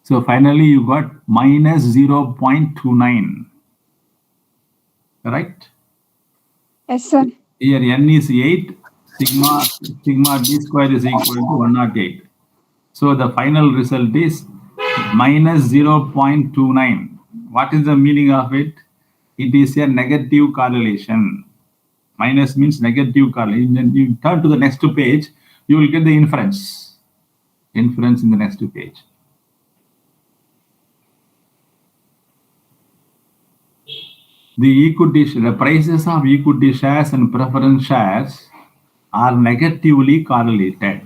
Speaker 7: So finally you got minus 0.29. Correct?
Speaker 17: Yes, sir.
Speaker 7: Here n is 8, sigma D square is equal to 108. So the final result is minus 0.29. What is the meaning of it? It is a negative correlation. Minus means negative correlation. Then you turn to the next page, you will get the inference. Inference in the next page. The prices of equity shares and preference shares are negatively correlated.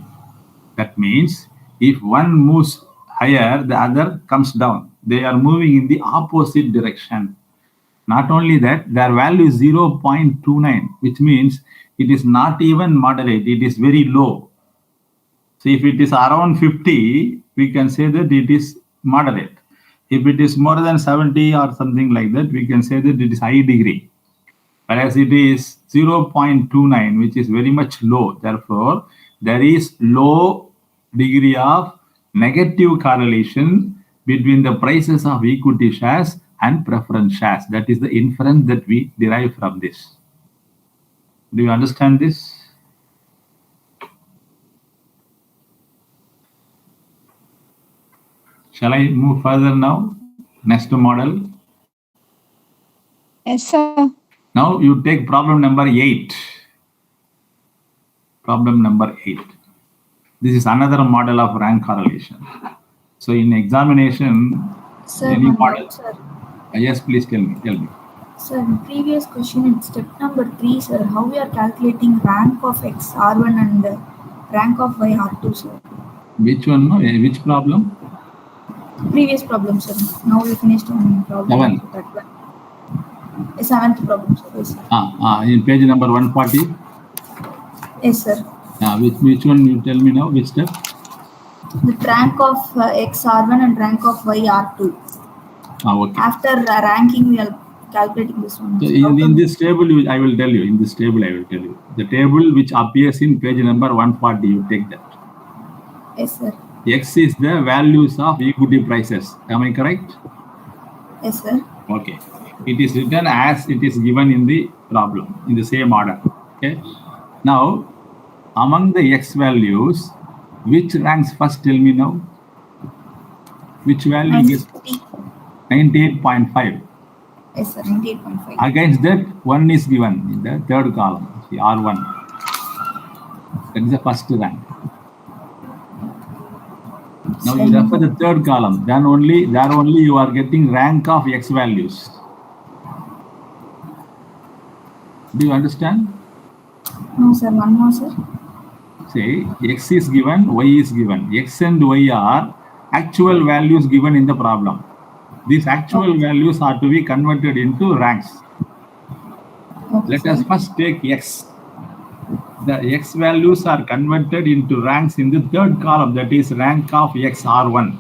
Speaker 7: That means if one moves higher, the other comes down. They are moving in the opposite direction. Not only that, their value is 0.29, which means it is not even moderate, it is very low. So if it is around 50, we can say that it is moderate. If it is more than 70 or something like that, we can say that it is high degree. Whereas it is 0.29, which is very much low. Therefore, there is low degree of negative correlation between the prices of equity shares and preference shares. That is the inference that we derive from this. Do you understand this? Shall I move further now? Next model.
Speaker 17: Yes, sir.
Speaker 7: Now you take problem number 8. Problem number 8. This is another model of rank correlation. So in examination,
Speaker 11: Sir,
Speaker 7: any
Speaker 11: one
Speaker 7: model.
Speaker 11: doubt, sir.
Speaker 7: Yes, please tell me.
Speaker 11: Sir, in previous question in step number 3, sir, how we are calculating rank of X R1 and rank of Y R2, sir?
Speaker 7: Which one? No? Which problem?
Speaker 11: Previous problem, sir. Now we finished one problem.
Speaker 7: 7.
Speaker 11: That one. The 7th problem, sir. Yes, sir.
Speaker 7: In page number 140.
Speaker 11: Yes, sir.
Speaker 7: Which one you tell me now? Which step?
Speaker 11: The rank of X R1 and rank of Y R2.
Speaker 7: Okay.
Speaker 11: After ranking, we are calculating this one.
Speaker 7: So in this table, I will tell you. In this table, I will tell you. The table which appears in page number 140, you take that.
Speaker 11: Yes, sir.
Speaker 7: X is the values of equity prices. Am I correct?
Speaker 11: Yes, sir.
Speaker 7: Okay. It is written as it is given in the problem, in the same order. Okay. Now, among the X values, which ranks first? Tell me now. Which value gets 98.5?
Speaker 11: Yes, sir. 98.5.
Speaker 7: Against that, 1 is given in the third column, see R1. That is the first rank. Now you refer the third column, there only you are getting rank of X values. Do you understand?
Speaker 11: No, sir. One more, sir.
Speaker 7: Say X is given, Y is given. X and Y are actual values given in the problem. These actual values are to be converted into ranks. Let us first take X. The X values are converted into ranks in the third column, that is rank of X R1.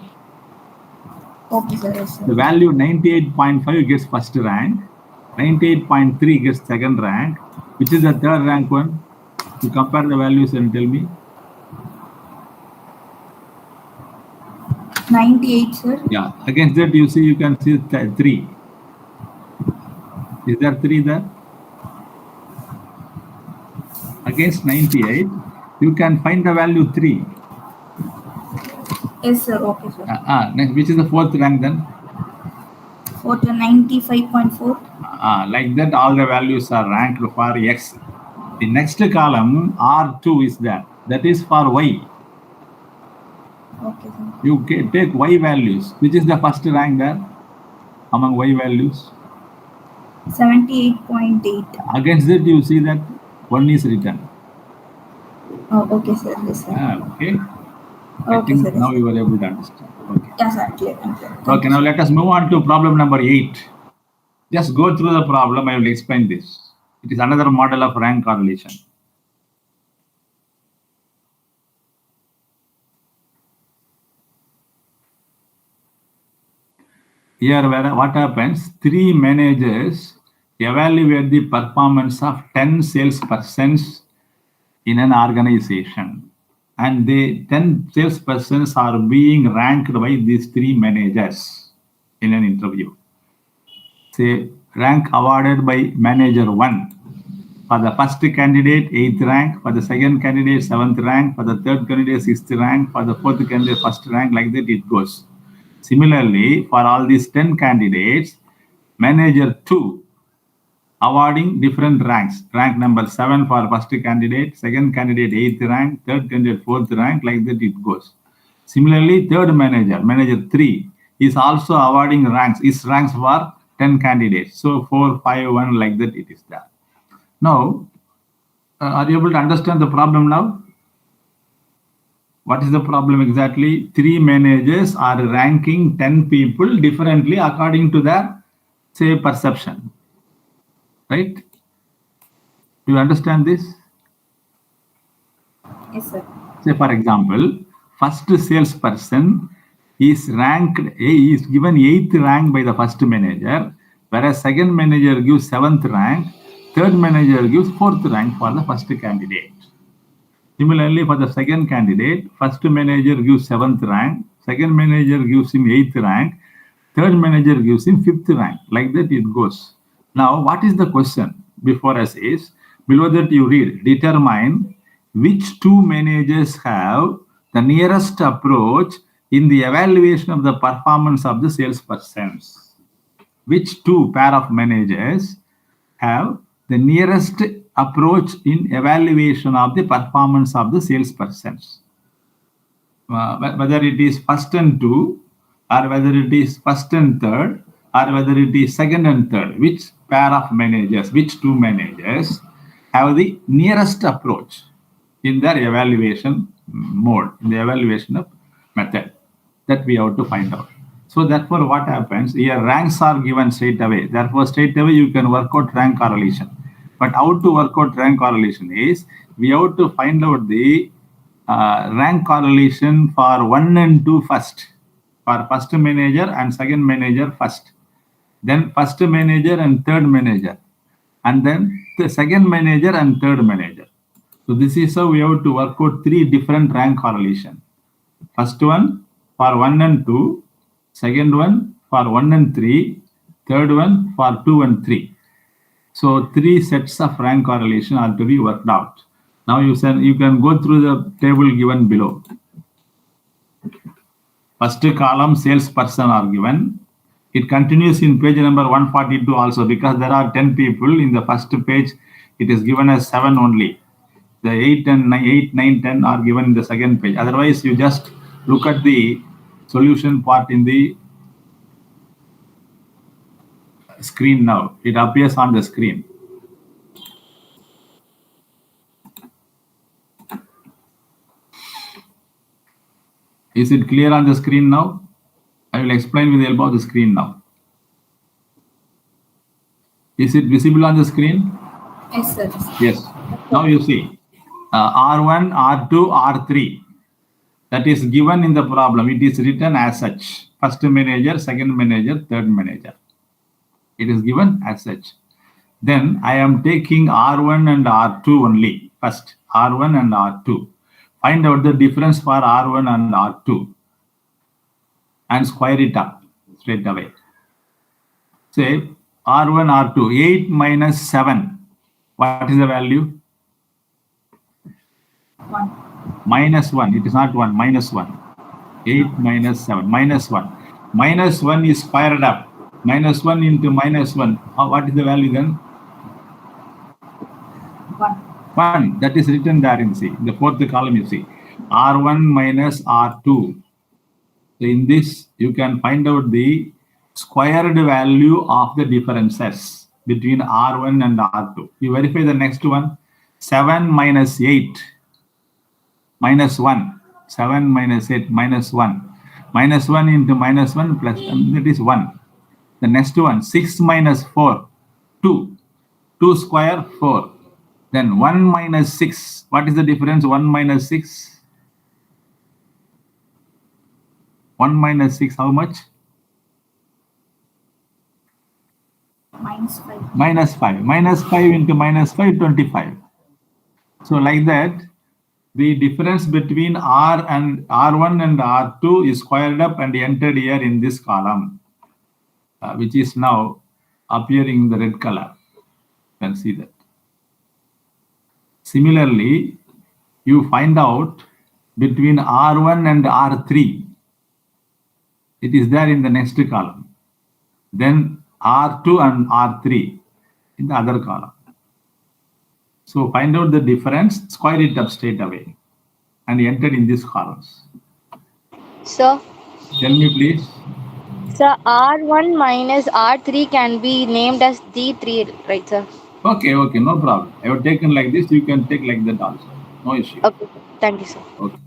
Speaker 11: Okay, sir. Yes, sir.
Speaker 7: The value 98.5 gets first rank, 98.3 gets second rank. Which is the third rank one? You compare the values and tell me.
Speaker 11: 98, sir.
Speaker 7: Yeah, against that you can see 3. Is there 3 there? Against 98, you can find the value 3.
Speaker 11: Yes, sir. Okay, sir.
Speaker 7: Next, which is the fourth rank then?
Speaker 11: For the 95.4.
Speaker 7: Like that, all the values are ranked for X. The next column, R2 is there. That is for Y.
Speaker 11: Okay, sir.
Speaker 7: You take Y values. Which is the first rank there among Y values?
Speaker 11: 78.8.
Speaker 7: Against that, you see that 1 is written.
Speaker 11: Oh, okay, sir. Yes, sir.
Speaker 7: Okay.
Speaker 11: Okay, sir.
Speaker 7: Now you are able to understand. Okay.
Speaker 11: Yes, sir. Clear.
Speaker 7: Okay, now let us move on to problem number 8. Just go through the problem. I will explain this. It is another model of rank correlation. Here, what happens? 3 managers evaluate the performance of 10 salespersons in an organization. And the 10 salespersons are being ranked by these 3 managers in an interview. Say, rank awarded by manager 1. For the first candidate, 8th rank. For the second candidate, 7th rank. For the third candidate, 6th rank. For the fourth candidate, 1st rank. Like that it goes. Similarly, for all these 10 candidates, manager 2 awarding different ranks. Rank number 7 for first candidate, second candidate 8th rank, third candidate 4th rank, like that it goes. Similarly, third manager, manager 3, is also awarding ranks. His ranks for 10 candidates. So 4, 5, 1, like that it is there. Now, are you able to understand the problem now? What is the problem exactly? 3 managers are ranking 10 people differently according to their, say, perception. Right? Do you understand this?
Speaker 11: Yes, sir.
Speaker 7: Say, for example, first salesperson is ranked, is given 8th rank by the first manager, whereas second manager gives 7th rank, third manager gives 4th rank for the first candidate. Similarly, for the second candidate, first manager gives 7th rank, second manager gives him 8th rank, third manager gives him 5th rank. Like that it goes. Now, what is the question before us is, below that you read, determine which 2 managers have the nearest approach in the evaluation of the performance of the salespersons. Which 2 pair of managers have the nearest approach in evaluation of the performance of the salespersons. Whether it is first and 2, or whether it is first and third, or whether it is second and third, which pair of managers, which 2 managers have the nearest approach in their evaluation mode, in the evaluation of method, that we have to find out. So therefore, what happens here, ranks are given straight away. Therefore, straight away you can work out rank correlation. But how to work out rank correlation is, we have to find out the rank correlation for 1 and 2 first. For first manager and second manager first. Then first manager and third manager. And then the second manager and third manager. So this is how we have to work out 3 different rank correlation. First one for 1 and 2. Second one for 1 and 3. Third one for 2 and 3. So 3 sets of rank correlation are to be worked out. Now you can go through the table given below. First column salesperson are given. It continues in page number 142 also, because there are 10 people in the first page. It is given as 7 only. The 8 and 9, 10 are given in the second page. Otherwise, you just look at the solution part in the screen now. It appears on the screen. Is it clear on the screen now? I will explain with the help of the screen now. Is it visible on the screen?
Speaker 11: Yes, sir.
Speaker 7: Yes. Now you see R1, R2, R3. That is given in the problem. It is written as such. First manager, second manager, third manager. It is given as such. Then I am taking R1 and R2 only. First, R1 and R2. Find out the difference for R1 and R2 and square it up straight away. Say R1, R2, 8 minus 7. What is the value?
Speaker 11: 1.
Speaker 7: Minus 1. It is not 1, minus 1. 8 minus 7, minus 1. Minus 1 is squared up. Minus 1 into minus 1. What is the value then?
Speaker 11: 1.
Speaker 7: 1. That is written there in C. In the fourth column you see. R1 minus R2. So in this, you can find out the squared value of the differences between R1 and R2. You verify the next one. 7 minus 8 minus 1. 7 minus 8 minus 1. Minus 1 into minus 1 plus, that is 1. The next one, 6 minus 4, 2. 2 square, 4. Then 1 minus 6. What is the difference? 1 minus 6. 1 minus 6, how much?
Speaker 11: Minus 5.
Speaker 7: Minus 5. Minus 5 into minus 5, 25. So like that, the difference between R1 and R2 is squared up and entered here in this column, which is now appearing in the red color. You can see that. Similarly, you find out between R1 and R3. It is there in the next column. Then R2 and R3 in the other column. So find out the difference, square it up straight away, and enter in these columns.
Speaker 6: Sir,
Speaker 7: Tell me please.
Speaker 6: sir, R1 minus R3 can be named as D3, right, sir?
Speaker 7: Okay, no problem. I have taken like this, you can take like that also. No issue.
Speaker 6: Okay, thank you, sir.
Speaker 7: Okay.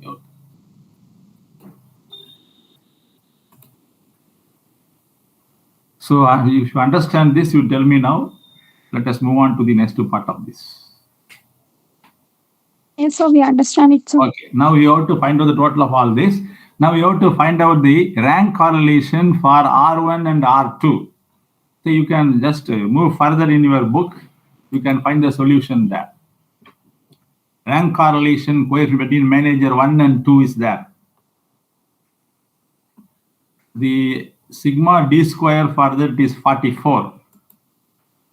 Speaker 7: So if you understand this, you tell me now. Let us move on to the next part of this.
Speaker 17: Yes, so we understand it. So
Speaker 7: Okay, now you have to find out the total of all this. Now you have to find out the rank correlation for R1 and R2. So you can just move further in your book. You can find the solution there. Rank correlation coefficient between manager 1 and 2 is there. The sigma d square for that is 44.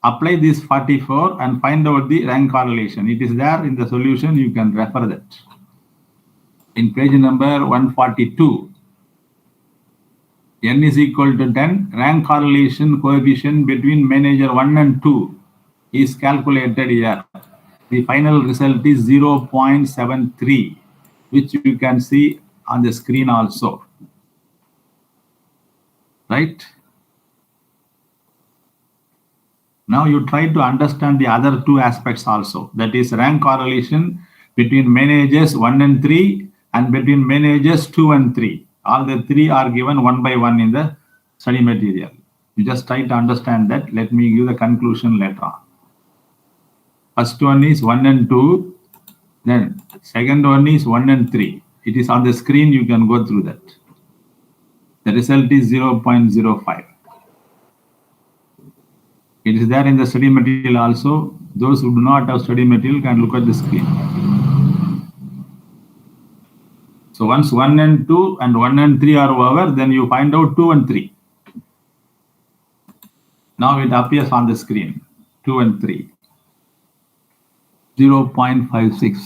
Speaker 7: Apply this 44 and find out the rank correlation. It is there in the solution. You can refer that. In page number 142, n is equal to 10. Rank correlation coefficient between manager 1 and 2 is calculated here. The final result is 0.73, which you can see on the screen also. Right? Now you try to understand the other two aspects also. That is rank correlation between managers 1 and 3 and between managers 2 and 3. All the three are given one by one in the study material. You just try to understand that. Let me give the conclusion later on. First one is 1 and 2. Then second one is 1 and 3. It is on the screen. You can go through that. The result is 0.05. It is there in the study material also. Those who do not have study material can look at the screen. So once 1 and 2 and 1 and 3 are over, then you find out 2 and 3. Now it appears on the screen. 2 and 3. 0.56.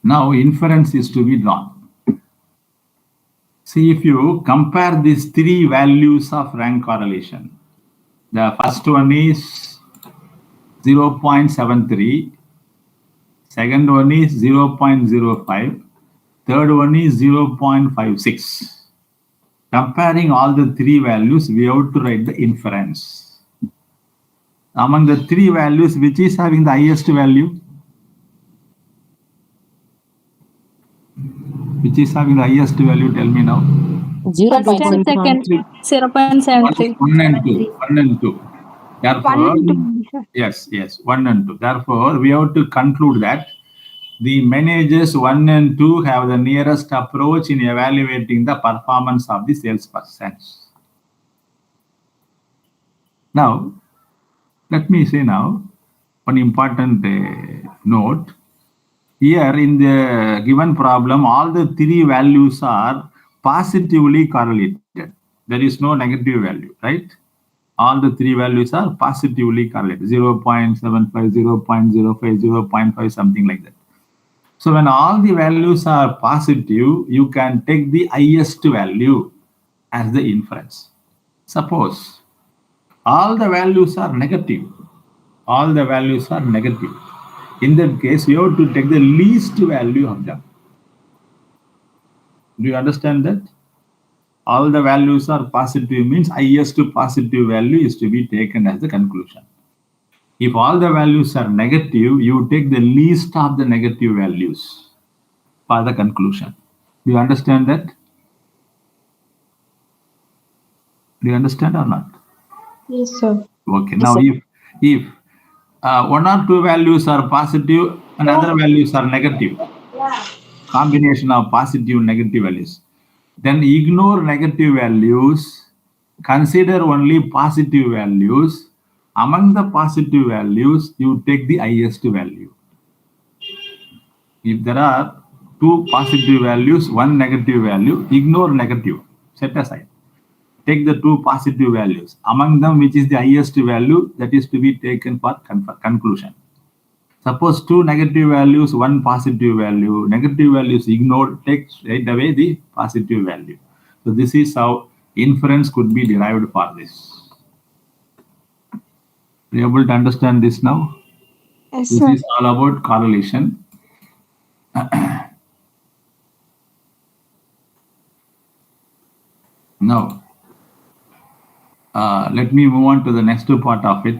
Speaker 7: Now inference is to be drawn. See, if you compare these three values of rank correlation, the first one is 0.73, second one is 0.05, third one is 0.56. Comparing all the three values, we have to write the inference. Among the three values, which is having the highest value? Which is having the highest value? Tell me now.
Speaker 17: 0.73. 0.73.
Speaker 7: 1 and 2. 1 and 2. Therefore,
Speaker 17: 1 and 2, sir.
Speaker 7: yes, 1 and 2. Therefore, we have to conclude that the managers 1 and 2 have the nearest approach in evaluating the performance of the salespersons. Now, let me say now one important note. Here in the given problem, all the three values are positively correlated. There is no negative value, right? All the three values are positively correlated. 0.75, 0.05, 0.5, something like that. So when all the values are positive, you can take the highest value as the inference. Suppose all the values are negative. All the values are negative. In that case, you have to take the least value of them. Do you understand that? All the values are positive means highest positive value is to be taken as the conclusion. If all the values are negative, you take the least of the negative values for the conclusion. Do you understand that? Do you understand or not?
Speaker 17: Yes, sir.
Speaker 7: Okay. Now, if one or two values are positive and other values are negative, combination of positive and negative values, then ignore negative values, consider only positive values. Among the positive values, you take the highest value. If there are two positive values, one negative value, ignore negative, set aside. Take the two positive values. Among them, which is the highest value, that is to be taken for conclusion. Suppose two negative values, one positive value, negative values ignored, take straight away the positive value. So this is how inference could be derived for this. Are you able to understand this now?
Speaker 17: Yes,
Speaker 7: this
Speaker 17: sir.
Speaker 7: is all about correlation. Now, let me move on to the next part of it.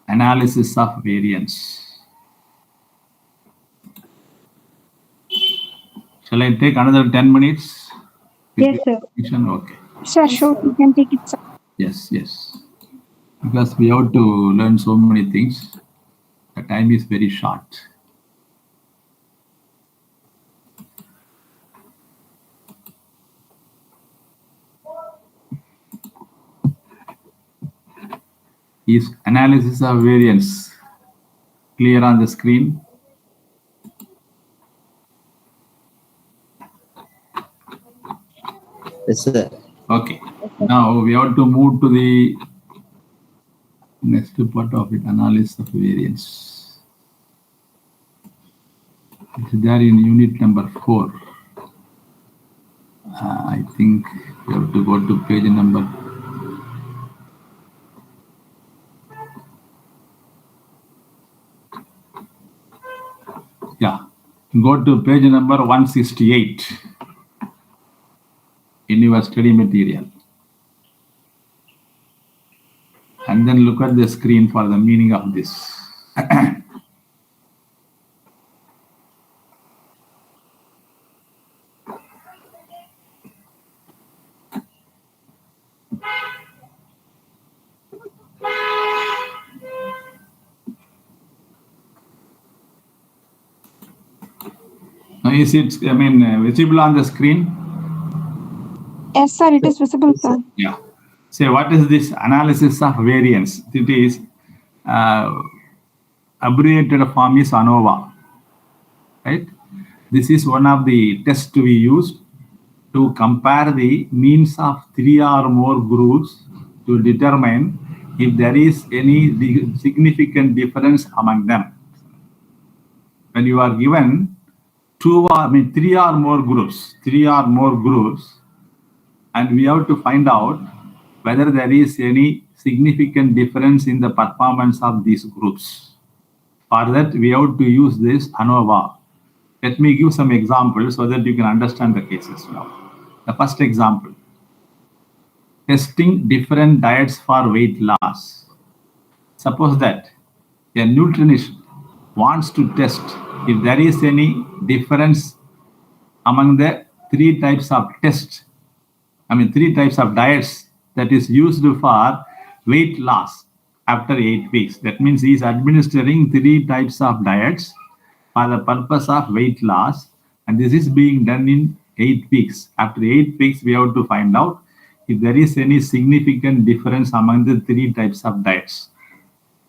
Speaker 7: Analysis of variance. Shall I take another 10 minutes?
Speaker 17: Yes, sir.
Speaker 7: Okay.
Speaker 17: Sure, sure. You can take it, sir.
Speaker 7: Yes. Because we have to learn so many things. The time is very short. Is analysis of variance clear on the screen?
Speaker 2: Yes, sir.
Speaker 7: Okay. Now we have to move to the next part of it, analysis of variance. It's there in unit number 4. I think we have to go to page number. Yeah, go to page number 168 in your study material. And then look at the screen for the meaning of this. Now, is it, visible on the screen?
Speaker 17: Yes, sir. It is visible, sir.
Speaker 7: Yeah. Say, what is this analysis of variance? It is abbreviated form is ANOVA, right? This is one of the tests we use to compare the means of 3 or more groups to determine if there is any significant difference among them. When you are given three or more groups, and we have to find out whether there is any significant difference in the performance of these groups. For that, we have to use this ANOVA. Let me give some examples so that you can understand the cases now. The first example, testing different diets for weight loss. Suppose that a nutritionist wants to test if there is any difference among the three types of diets that is used for weight loss after 8 weeks. That means he is administering 3 types of diets for the purpose of weight loss, and this is being done in 8 weeks. After 8 weeks, we have to find out if there is any significant difference among the 3 types of diets,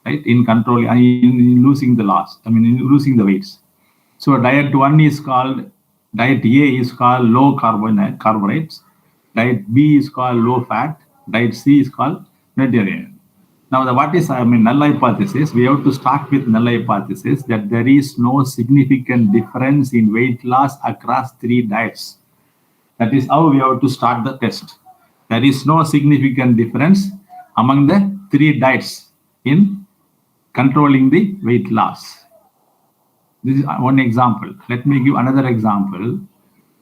Speaker 7: right? In controlling, in losing the losing the weights. So diet 1 is called, diet A is called low carbohydrates. Diet B is called low fat. Diet C is called Mediterranean. Now, what is null hypothesis? We have to start with null hypothesis that there is no significant difference in weight loss across 3 diets. That is how we have to start the test. There is no significant difference among the 3 diets in controlling the weight loss. This is one example. Let me give another example.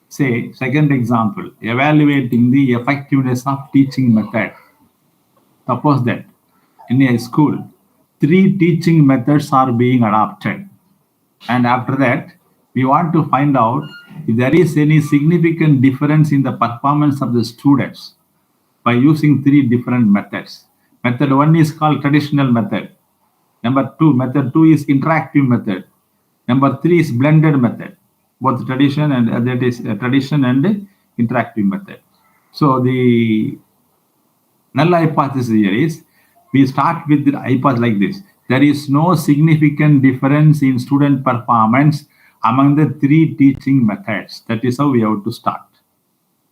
Speaker 7: Say, second example, evaluating the effectiveness of teaching method. Suppose that in a school, 3 teaching methods are being adopted. And after that, we want to find out if there is any significant difference in the performance of the students by using 3 different methods. Method 1 is called traditional method. Method 2 is interactive method. Number 3 is blended method, both tradition and tradition and interactive method. So the null hypothesis here is, we start with the hypothesis like this: there is no significant difference in student performance among the 3 teaching methods. That is how we have to start.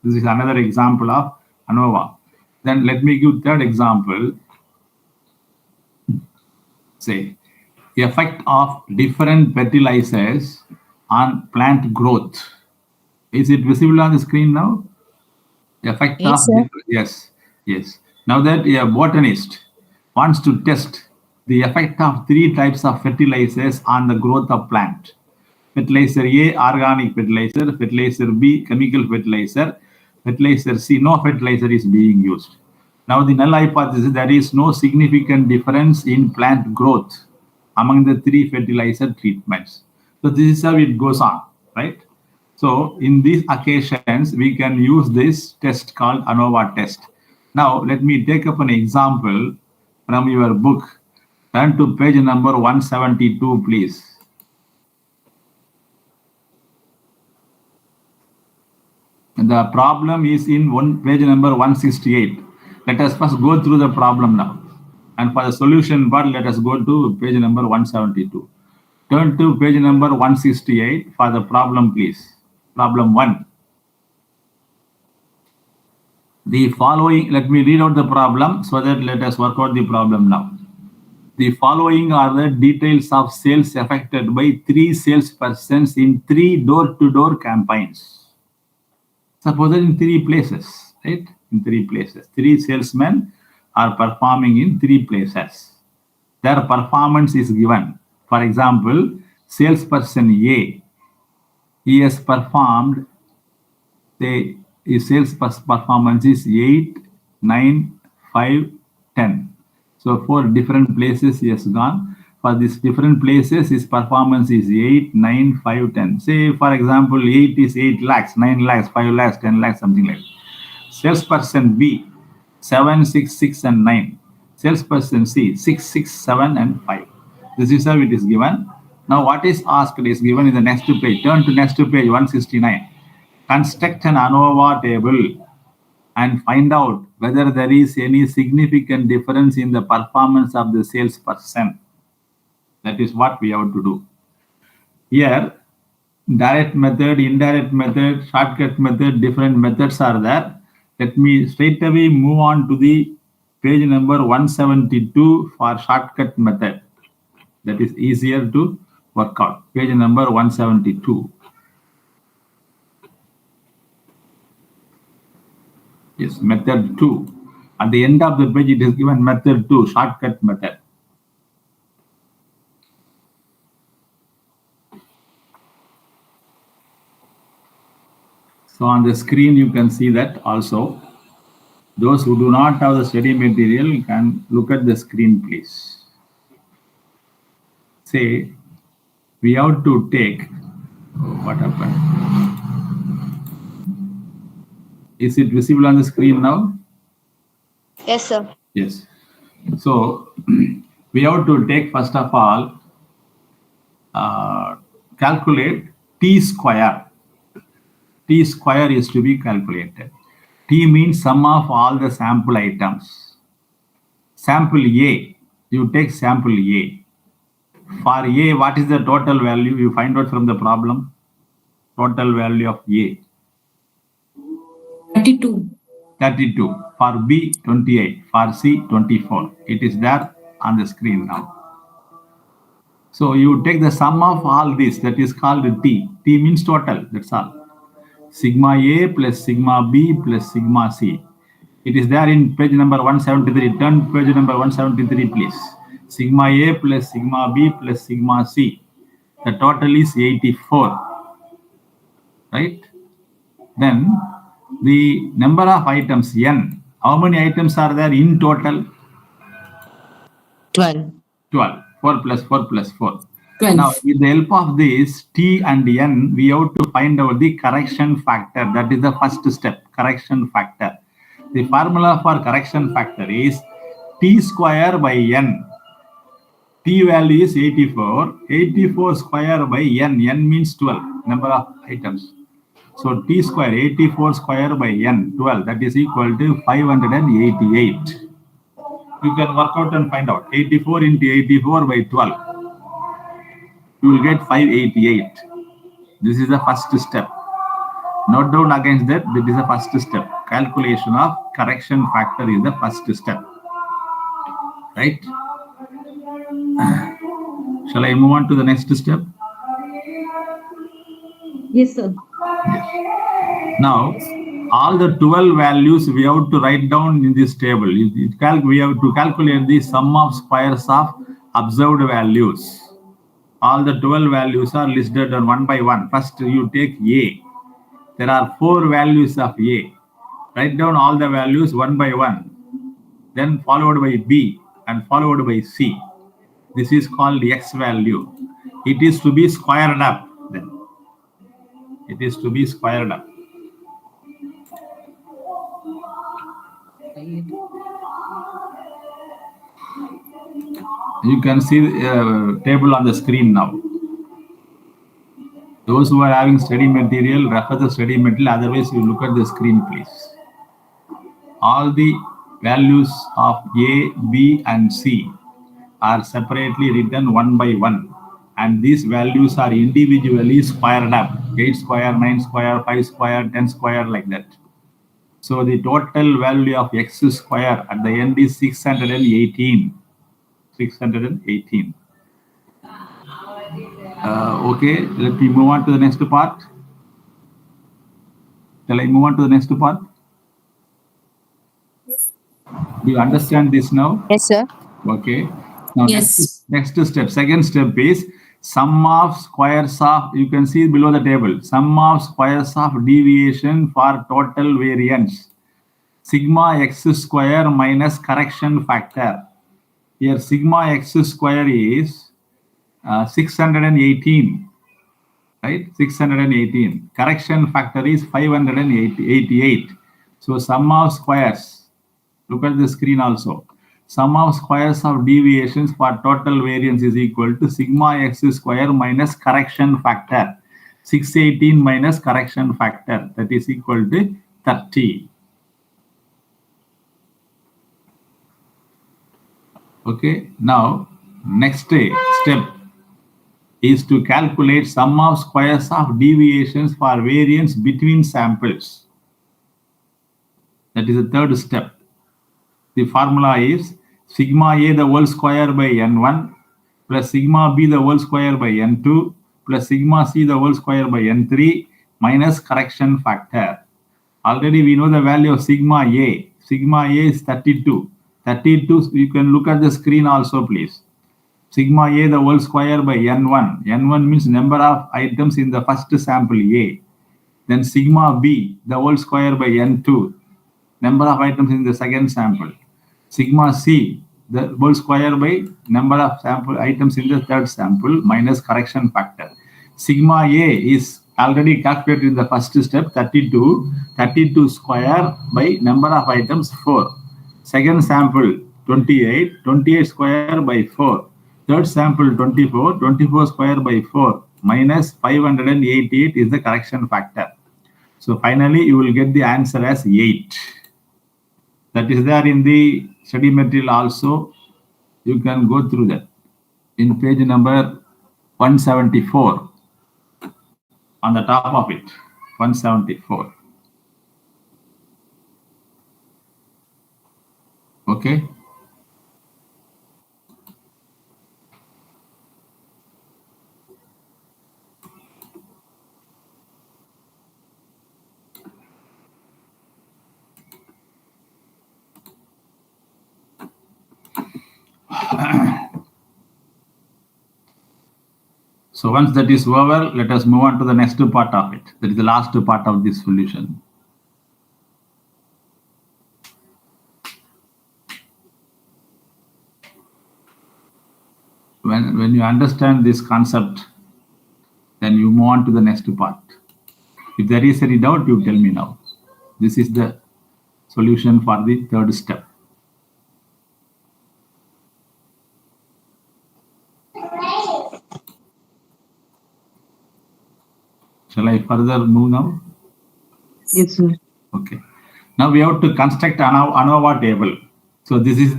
Speaker 7: This is another example of ANOVA. Then let me give third example. Say, effect of different fertilizers on plant growth. Is it visible on the screen now? Effect
Speaker 22: Yes,
Speaker 7: of
Speaker 22: sir.
Speaker 7: yes. Now that a botanist wants to test the effect of 3 types of fertilizers on the growth of plant. Fertilizer A, organic fertilizer. Fertilizer B, chemical fertilizer. Fertilizer C, no fertilizer is being used. Now the null hypothesis, there is no significant difference in plant growth among the 3 fertilizer treatments. So this is how it goes on, right? So in these occasions, we can use this test called ANOVA test. Now let me take up an example from your book. Turn to page number 172, please. And the problem is in page number 168. Let us first go through the problem now. And for the solution part, let us go to page number 172. Turn to page number 168 for the problem, please. Problem 1. The following, let me read out the problem so that let us work out the problem now. The following are the details of sales affected by 3 salespersons in 3 door-to-door campaigns. Suppose that in 3 places, right? In 3 places. 3 salesmen are performing in 3 places. Their performance is given. For example, salesperson A, he has performed, say, his sales performance is 8, 9, 5, 10. So 4 different places he has gone. For these different places, his performance is 8, 9, 5, 10. Say, for example, 8 is 8 lakhs, 9 lakhs, 5 lakhs, 10 lakhs, something like that. Salesperson B, 7, 6, 6, and 9. Salesperson C, 6, 6, 7, and 5. This is how it is given. Now, what is asked is given in the next page. Turn to next page 169. Construct an ANOVA table and find out whether there is any significant difference in the performance of the salesperson. That is what we have to do. Here, direct method, indirect method, shortcut method, different methods are there. Let me straight away move on to the page number 172 for shortcut method. That is easier to work out. Page number 172. Yes, method 2. At the end of the page, it is given method 2, shortcut method. So on the screen, you can see that also. Those who do not have the study material can look at the screen, please. Say, we have to take, what happened? Is it visible on the screen now?
Speaker 6: Yes, sir.
Speaker 7: Yes. So we have to take, first of all, calculate T square. T square is to be calculated. T means sum of all the sample items. Sample A, you take sample A. For A, what is the total value? You find out from the problem. Total value of A.
Speaker 4: 32.
Speaker 7: 32. For B, 28. For C, 24. It is there on the screen now. So you take the sum of all this, that is called T. T means total, that's all. Sigma A plus sigma B plus sigma C. It is there in page number 173. Turn page number 173, please. Sigma A plus sigma B plus sigma C. The total is 84. Right? Then the number of items, N. How many items are there in total?
Speaker 22: 12.
Speaker 7: 12. 4 plus 4 plus 4.
Speaker 4: 12.
Speaker 7: Now, with the help of this T and N, we have to find out the correction factor. That is the first step, correction factor. The formula for correction factor is T square by N. T value is 84. 84 square by N. N means 12, number of items. So T square, 84 square by N, 12. That is equal to 588. You can work out and find out. 84 into 84 by 12. You will get 588. This is the first step. Note down against that. This is the first step. Calculation of correction factor is the first step. Right? Shall I move on to the next step?
Speaker 4: Yes, sir.
Speaker 7: Yes. Now, all the 12 values we have to write down in this table. We have to calculate the sum of squares of observed values. All the 12 values are listed on one by one. First, you take A. There are 4 values of A. Write down all the values one by one. Then followed by B and followed by C. This is called X value. It is to be squared up. Then it is to be squared up. You can see the table on the screen now. Those who are having study material, refer the study material. Otherwise, you look at the screen, please. All the values of A, B, and C are separately written one by one. And these values are individually squared up. 8 square, 9 square, 5 square, 10 square, like that. So the total value of X square at the end is 618. 618. Okay, let me move on to the next part. Shall I move on to the next part? Do you understand this now?
Speaker 6: Yes, sir.
Speaker 7: Okay. Now,
Speaker 4: Yes.
Speaker 7: next step, second step is sum of squares of, you can see below the table, sum of squares of deviation for total variance. Sigma X square minus correction factor. Here, sigma X square is 618. Right? 618. Correction factor is 588. So sum of squares. Look at the screen also. Sum of squares of deviations for total variance is equal to sigma X square minus correction factor. 618 minus correction factor. That is equal to 30. Okay. Now, next step is to calculate sum of squares of deviations for variance between samples. That is the third step. The formula is sigma A the whole square by N1 plus sigma B the whole square by N2 plus sigma C the whole square by N3 minus correction factor. Already we know the value of sigma A. Sigma A is 32. 32, you can look at the screen also, please. Sigma A the whole square by N1. N1 means number of items in the first sample A. Then sigma B the whole square by N2. Number of items in the second sample. Sigma C the whole square by number of sample items in the third sample minus correction factor. Sigma A is already calculated in the first step, 32. 32 square by number of items 4. Second sample 28. 28 square by 4. Third sample 24. 24 square by 4 minus 588 is the correction factor. So finally you will get the answer as 8. That is there in the study material also. You can go through that in page number 174. On the top of it, 174. Okay. So once that is over, let us move on to the next part of it. That is the last part of this solution. When you understand this concept, then you move on to the next part. If there is any doubt, you tell me now. This is the solution for the third step. Shall I further move now?
Speaker 22: Yes, sir.
Speaker 7: Okay. Now we have to construct an ANOVA table. So this is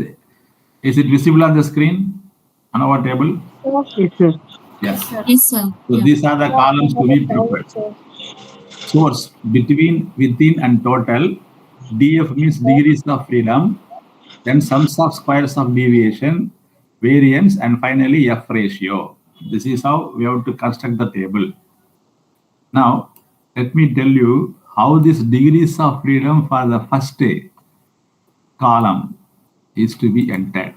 Speaker 7: it visible on the screen? ANOVA table?
Speaker 22: Yes, sir.
Speaker 7: Yes.
Speaker 18: Yes, sir.
Speaker 7: So these are the columns to be prepared. Source, between, within and total. DF means degrees of freedom. Then sums of squares of deviation, variance, and finally F ratio. This is how we have to construct the table. Now, let me tell you how this degrees of freedom for the first column is to be entered.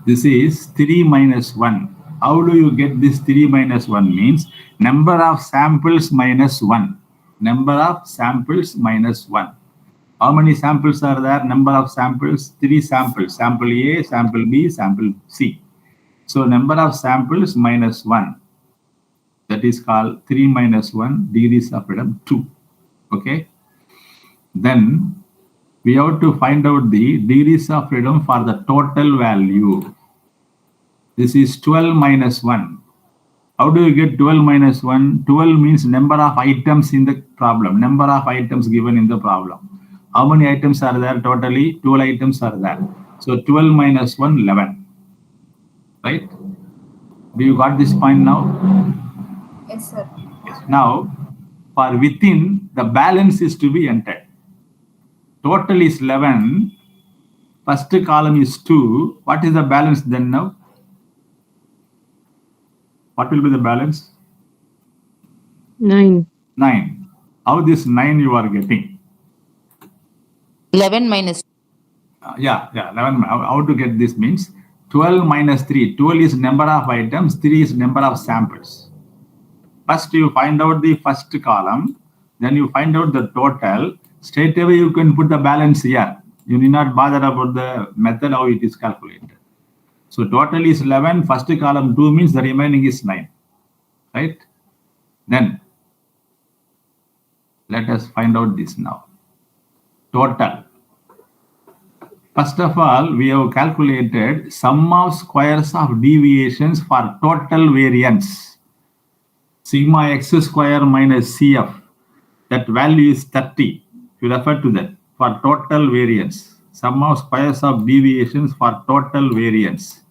Speaker 7: This is 3 minus 1. How do you get this 3 minus 1 means number of samples minus 1. Number of samples minus 1. How many samples are there? Number of samples, 3 samples. Sample A, sample B, sample C. So number of samples minus 1. That is called 3 minus 1 degrees of freedom 2. Okay. Then we have to find out the degrees of freedom for the total value. This is 12 minus 1. How do you get 12 minus 1? 12 means number of items in the problem. Number of items given in the problem. How many items are there totally? 12 items are there. So 12 minus 1, 11. Right? Do you got this point now?
Speaker 11: Yes, sir.
Speaker 7: Now, for within, the balance is to be entered. Total is 11. First column is 2. What is the balance then now? What will be the balance?
Speaker 22: 9.
Speaker 7: 9. How this 9 you are getting?
Speaker 22: 11 minus.
Speaker 7: 11. How to get this means 12 minus 3. 12 is number of items. 3 is number of samples. First you find out the first column. Then you find out the total. Straight away you can put the balance here. You need not bother about the method how it is calculated. So total is 11. First column 2 means the remaining is 9. Right? Then let us find out this now. Total. First of all, we have calculated sum of squares of deviations for total variance. Sigma x square minus CF. That value is 30. You refer to that for total variance. Sum of squares of deviations for total variance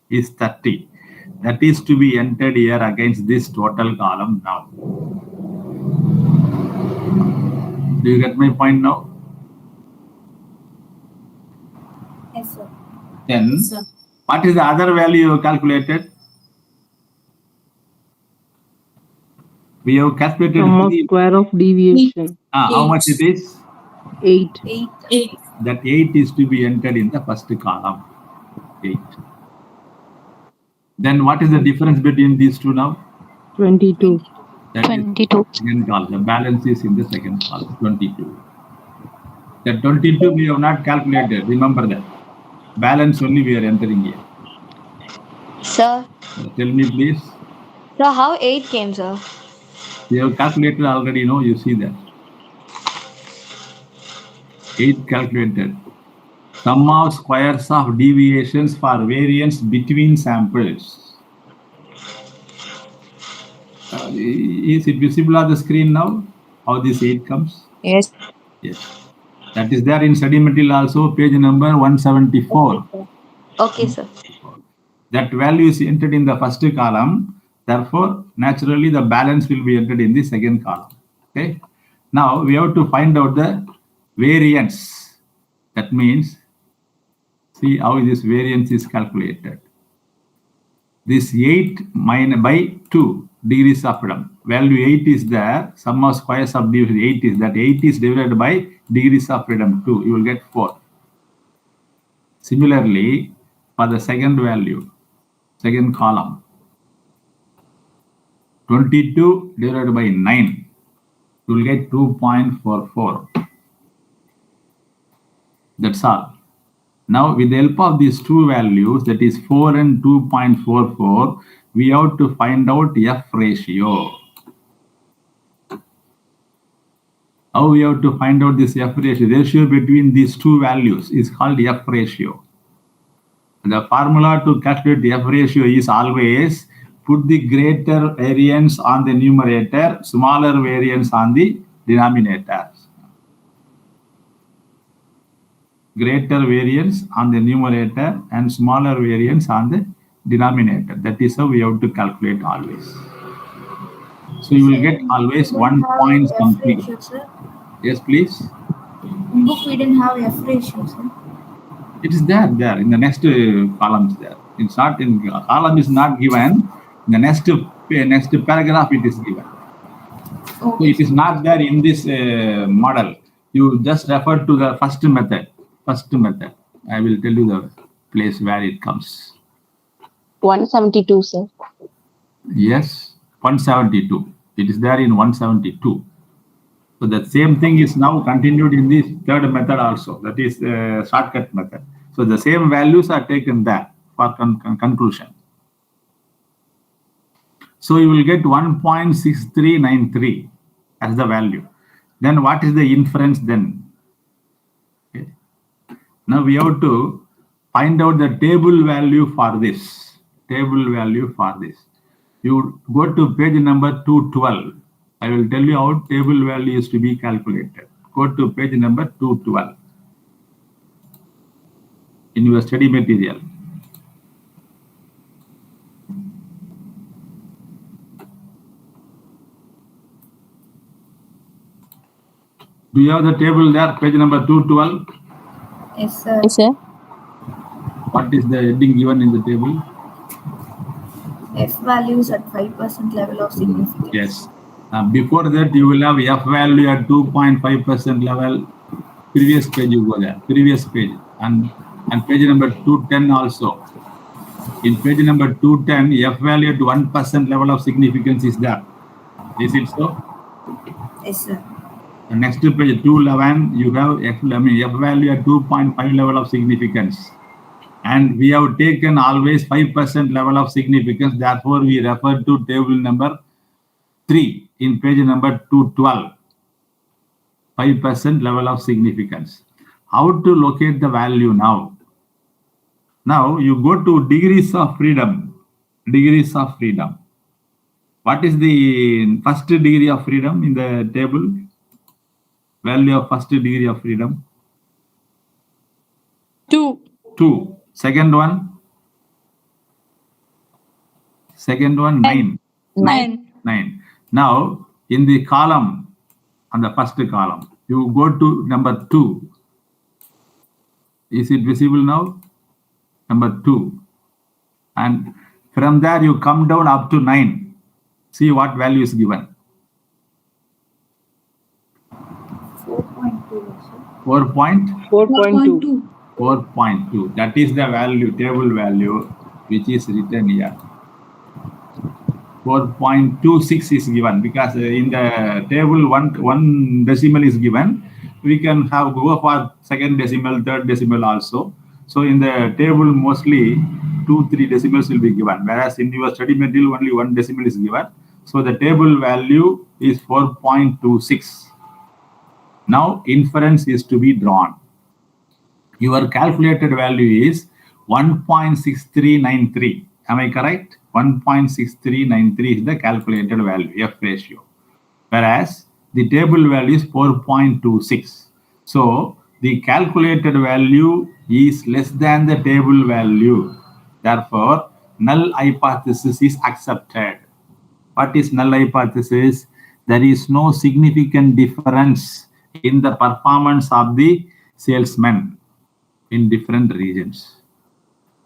Speaker 7: is 30. That is to be entered here against this total column now. Do you get my point now?
Speaker 11: Yes, sir.
Speaker 7: Then, what is the other value you calculated? We have calculated
Speaker 22: Sum of square of deviation.
Speaker 7: how much it is?
Speaker 22: 8.
Speaker 16: 8.
Speaker 7: That 8 is to be entered in the first column. 8. Then what is the difference between these two now?
Speaker 22: 22.
Speaker 7: That is
Speaker 6: 22.
Speaker 7: second column. The balance is in the second column, 22. The 22 we have not calculated. Remember that. Balance only we are entering here.
Speaker 6: Sir,
Speaker 7: Tell me please.
Speaker 6: so how 8 came, sir?
Speaker 7: We have calculated already, no? You see that. 8 calculated. Sum of squares of deviations for variance between samples. Is it visible on the screen now? How this 8 comes?
Speaker 16: Yes.
Speaker 7: Yes. That is there in study material also, page number 174.
Speaker 6: Okay, sir.
Speaker 7: That value is entered in the first column. Therefore, naturally, the balance will be entered in the second column. Okay. Now, we have to find out the variance. That means, see how this variance is calculated. This 8 minus by 2 degrees of freedom. Value 8 is there. Sum of squares of division 8 is that. 8 is divided by degrees of freedom 2. You will get 4. Similarly, for the second value, second column, 22 divided by 9, you will get 2.44. That's all. Now, with the help of these two values, that is 4 and 2.44, we have to find out F ratio. How we have to find out this F ratio? The ratio between these two values is called F ratio. The formula to calculate the F ratio is always put the greater variance on the numerator, smaller variance on the denominator. Greater variance on the numerator and smaller variance on the denominator. That is how we have to calculate always. So you will get always 1 point something. Yes, please.
Speaker 11: In book we didn't have F ratio, sir.
Speaker 7: It is there in the next columns there. It's not in column is not given. In the next paragraph it is given. So it is not there in this model. You just refer to the first method. First method. I will tell you the place where it comes.
Speaker 6: 172, sir.
Speaker 7: Yes, 172. It is there in 172. So the same thing is now continued in this third method also. That is shortcut method. So the same values are taken there for conclusion. So you will get 1.6393 as the value. Then what is the inference then? Okay. Now we have to find out the table value for this. Table value for this. You go to page number 212. I will tell you how table value is to be calculated. Go to page number 212 in your study material. Do you have the table there, page number 212?
Speaker 11: Yes, sir.
Speaker 16: Yes, sir.
Speaker 7: What is the heading given in the table?
Speaker 11: F values at 5% level of significance.
Speaker 7: Yes. Before that, you will have F value at 2.5% level. Previous page you go there. Previous page. And page number 210 also. In page number 210, F value at 1% level of significance is there. Is it so?
Speaker 11: Yes, sir.
Speaker 7: The next page 211, you have F value at 2.5 level of significance. And we have taken always 5% level of significance. Therefore, we refer to table number 3 in page number 212. 5% level of significance. How to locate the value now? Now you go to degrees of freedom. Degrees of freedom. What is the first degree of freedom in the table? Value of first degree of freedom?
Speaker 16: 2.
Speaker 7: 2. Second one? Second one, 9. 9. Now, in the column, on the first column, you go to number 2. Is it visible now? Number 2. And from there, you come down up to 9. See what value is given.
Speaker 22: 4.2.
Speaker 7: 4.2. That is the value, table value, which is written here. 4.26 is given because in the table one decimal is given. We can go for second decimal, third decimal also. So in the table mostly 2-3 decimals will be given, whereas in your study material only one decimal is given. So the table value is 4.26. Now inference is to be drawn. Your calculated value is 1.6393. Am I correct? 1.6393 is the calculated value, F ratio. Whereas the table value is 4.26. So the calculated value is less than the table value. Therefore, null hypothesis is accepted. What is null hypothesis? There is no significant difference in the performance of the salesman in different regions.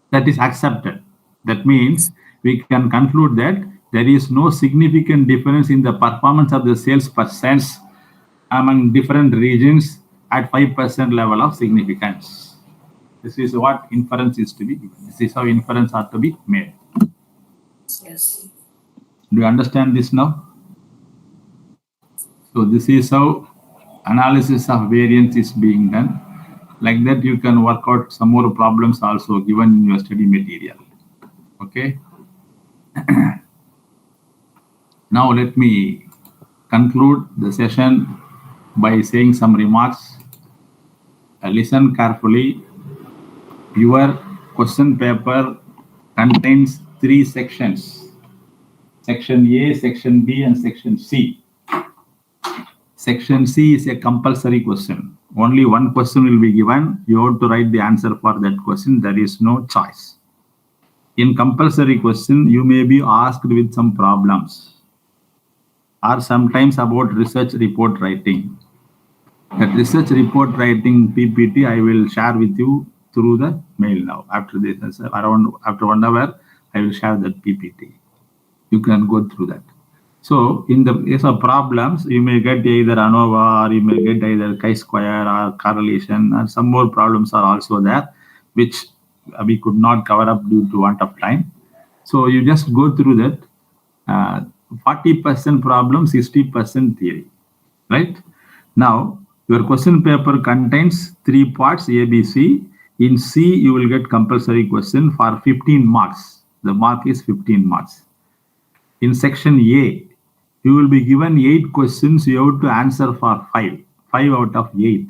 Speaker 7: That is accepted. That means we can conclude that there is no significant difference in the performance of the salespersons among different regions at 5% level of significance. This is what inference is to be given. This is how inference are to be made.
Speaker 4: Yes.
Speaker 7: Do you understand this now? So this is how analysis of variance is being done. Like that, you can work out some more problems also given in your study material. Okay. Now let me conclude the session by saying some remarks. Listen carefully. Your question paper contains 3 sections. Section A, Section B, and Section C. Section C is a compulsory question. Only one question will be given. You have to write the answer for that question. There is no choice. In compulsory question, you may be asked with some problems or sometimes about research report writing. That research report writing PPT I will share with you through the mail now. After this, after 1 hour, I will share that PPT. You can go through that. So in the case of problems, you may get either ANOVA or you may get either chi-square or correlation, and some more problems are also there, which we could not cover up due to want of time. So you just go through that. 40% problem, 60% theory, right? Now, your question paper contains 3 parts, A, B, C. In C, you will get compulsory question for 15 marks. The mark is 15 marks. In section A, you will be given 8 questions. You have to answer for 5 out of 8.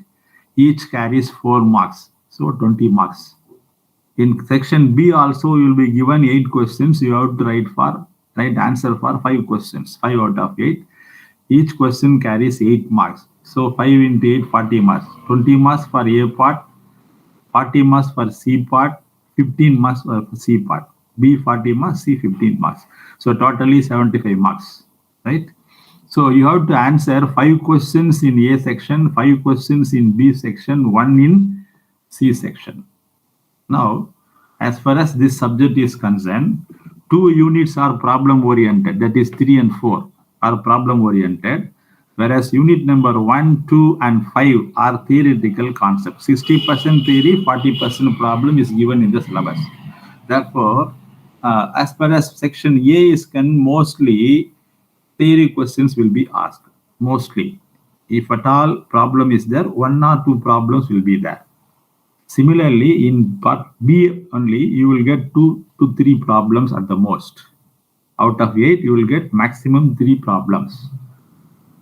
Speaker 7: Each carries 4 marks, so 20 marks. In section B also, you will be given 8 questions. You have to write answer for 5 questions, 5 out of 8. Each question carries 8 marks. So 5 into 8, 40 marks. 20 marks for A part, 40 marks for C part, 15 marks for C part. B 40 marks, C 15 marks. So totally 75 marks, right? So you have to answer 5 questions in A section, 5 questions in B section, 1 in C section. Now, as far as this subject is concerned, 2 units are problem oriented, that is 3 and 4 are problem oriented, whereas unit number 1, 2, and 5 are theoretical concepts. 60% theory, 40% problem is given in the syllabus. Therefore, as far as section A is concerned, mostly theory questions will be asked. Mostly. If at all problem is there, 1 or 2 problems will be there. Similarly, in part B only, you will get 2 to 3 problems at the most. Out of 8, you will get maximum 3 problems.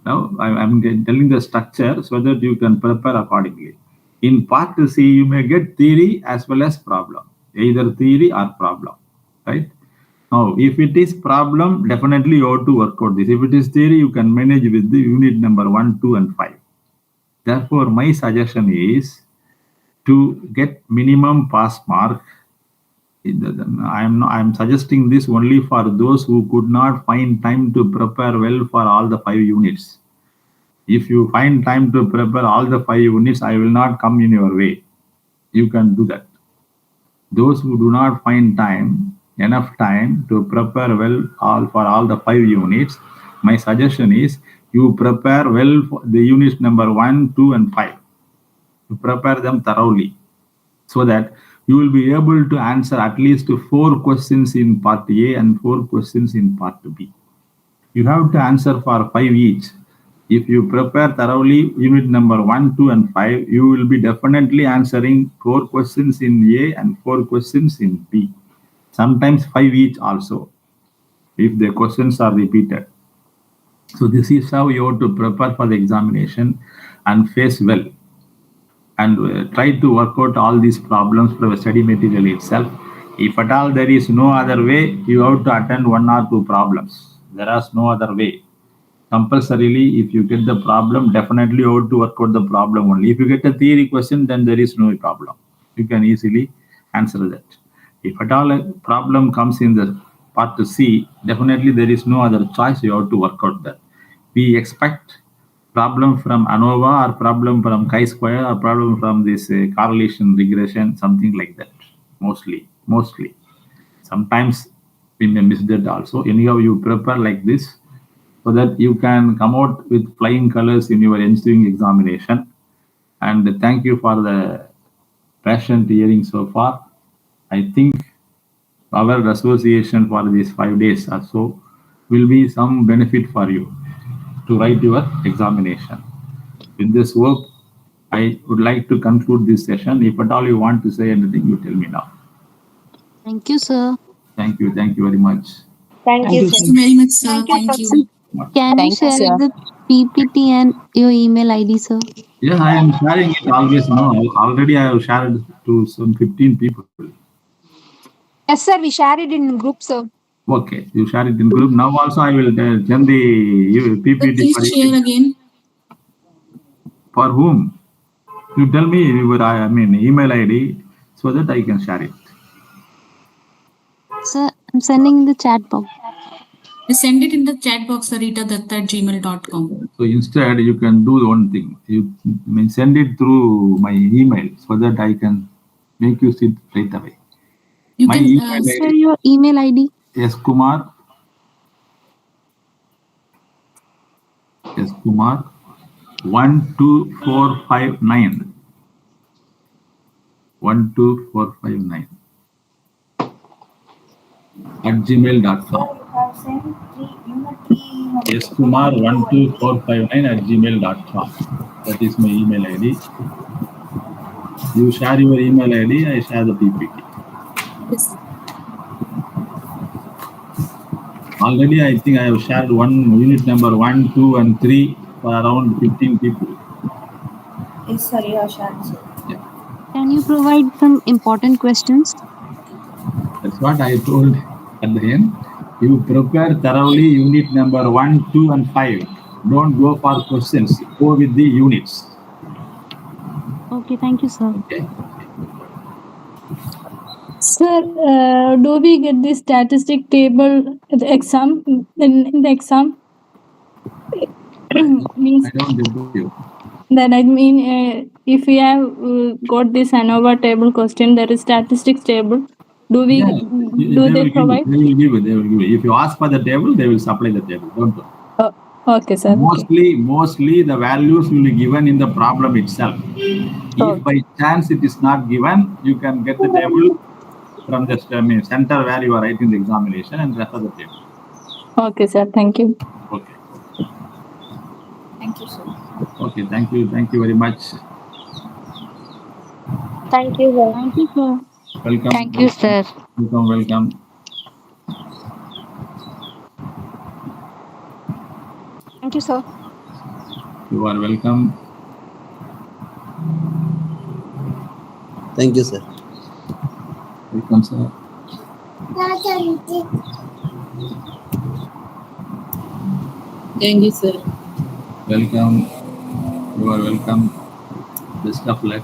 Speaker 7: Now, I'm telling the structure so that you can prepare accordingly. In part C, you may get theory as well as problem. Either theory or problem, right? Now, if it is problem, definitely you have to work out this. If it is theory, you can manage with the unit number 1, 2, and 5. Therefore, my suggestion is to get minimum pass mark. I'm suggesting this only for those who could not find time to prepare well for all the 5 units. If you find time to prepare all the 5 units, I will not come in your way. You can do that. Those who do not find enough time to prepare well for all the 5 units, my suggestion is you prepare well for the units number 1, 2, and 5. You prepare them thoroughly so that you will be able to answer at least 4 questions in part A and 4 questions in part B. You have to answer for 5 each. If you prepare thoroughly unit number 1, 2, and 5, you will be definitely answering 4 questions in A and 4 questions in B. Sometimes 5 each also, if the questions are repeated. So this is how you have to prepare for the examination and face well. And try to work out all these problems from the study material itself. If at all there is no other way, you have to attend 1 or 2 problems. There is no other way. Compulsorily, if you get the problem, definitely you have to work out the problem only. If you get a theory question, then there is no problem. You can easily answer that. If at all a problem comes in the part C, definitely there is no other choice. You have to work out that. We expect problem from ANOVA or problem from chi-square or problem from this correlation regression, something like that. Mostly. Sometimes we may miss that also. Anyhow, you prepare like this so that you can come out with flying colors in your ensuing examination. And thank you for the patient hearing so far. I think our association for these 5 days or so will be some benefit for you to write your examination. With this work, I would like to conclude this session. If at all you want to say anything, you tell me now.
Speaker 6: Thank you, sir.
Speaker 7: Thank you very much.
Speaker 6: Thank
Speaker 18: you,
Speaker 6: sir.
Speaker 18: very much, sir. Thank you.
Speaker 6: Can you share the PPT and your email ID, sir?
Speaker 7: Yes, I am sharing it always now. Already I have shared to some 15 people.
Speaker 17: Yes, sir. We share it in group, sir.
Speaker 7: Okay, you share it in group. Now also I will send the PPT
Speaker 18: Please
Speaker 7: for
Speaker 18: share
Speaker 7: you.
Speaker 18: again.
Speaker 7: For whom? You tell me your email ID so that I can share it.
Speaker 6: Sir, I'm sending in the chat box.
Speaker 18: Send it in the chat box, sarita@gmail.com.
Speaker 7: So instead, you can do one thing. You send it through my email so that I can make you sit right away.
Speaker 18: You
Speaker 7: My
Speaker 18: can
Speaker 7: email
Speaker 6: Sir,
Speaker 7: ID
Speaker 6: your email ID.
Speaker 7: is Kumar 12459 12459 @gmail.com. Yes, Kumar 12459 @gmail.com. That is my email ID. You share your email ID, I share the PPT.
Speaker 18: Yes.
Speaker 7: Already, I think I have shared unit number 1, 2, and 3 for around 15 people.
Speaker 11: Yes, sir. You are shared.
Speaker 7: Yeah.
Speaker 6: Can you provide some important questions?
Speaker 7: That's what I told at the end. You prepare thoroughly unit number 1, 2, and 5. Don't go for questions. Go with the units.
Speaker 6: Okay, thank you, sir.
Speaker 7: Okay.
Speaker 2: Sir, do we get the statistic table at the exam in the exam? Means
Speaker 7: I don't get you.
Speaker 2: that I mean, if we have got this ANOVA table question, there is statistics table. Do we
Speaker 7: Yeah,
Speaker 2: do they provide?
Speaker 7: They will give it. If you ask for the table, they will supply the table. Don't worry.
Speaker 2: Okay, sir.
Speaker 7: Mostly the values will be given in the problem itself. If by chance it is not given, you can get the table from the center where you are writing the examination and refer the table.
Speaker 2: Okay, sir. Thank you.
Speaker 7: Okay.
Speaker 11: Thank you, sir.
Speaker 7: Okay. Thank you very much.
Speaker 6: Thank you, sir. Thank you, sir.
Speaker 7: Welcome.
Speaker 6: Thank you, sir.
Speaker 7: Welcome.
Speaker 17: Thank you, sir.
Speaker 7: You are welcome.
Speaker 15: Thank you, sir.
Speaker 7: Welcome, sir.
Speaker 18: Thank you, sir.
Speaker 7: Welcome. You are welcome. Best of luck.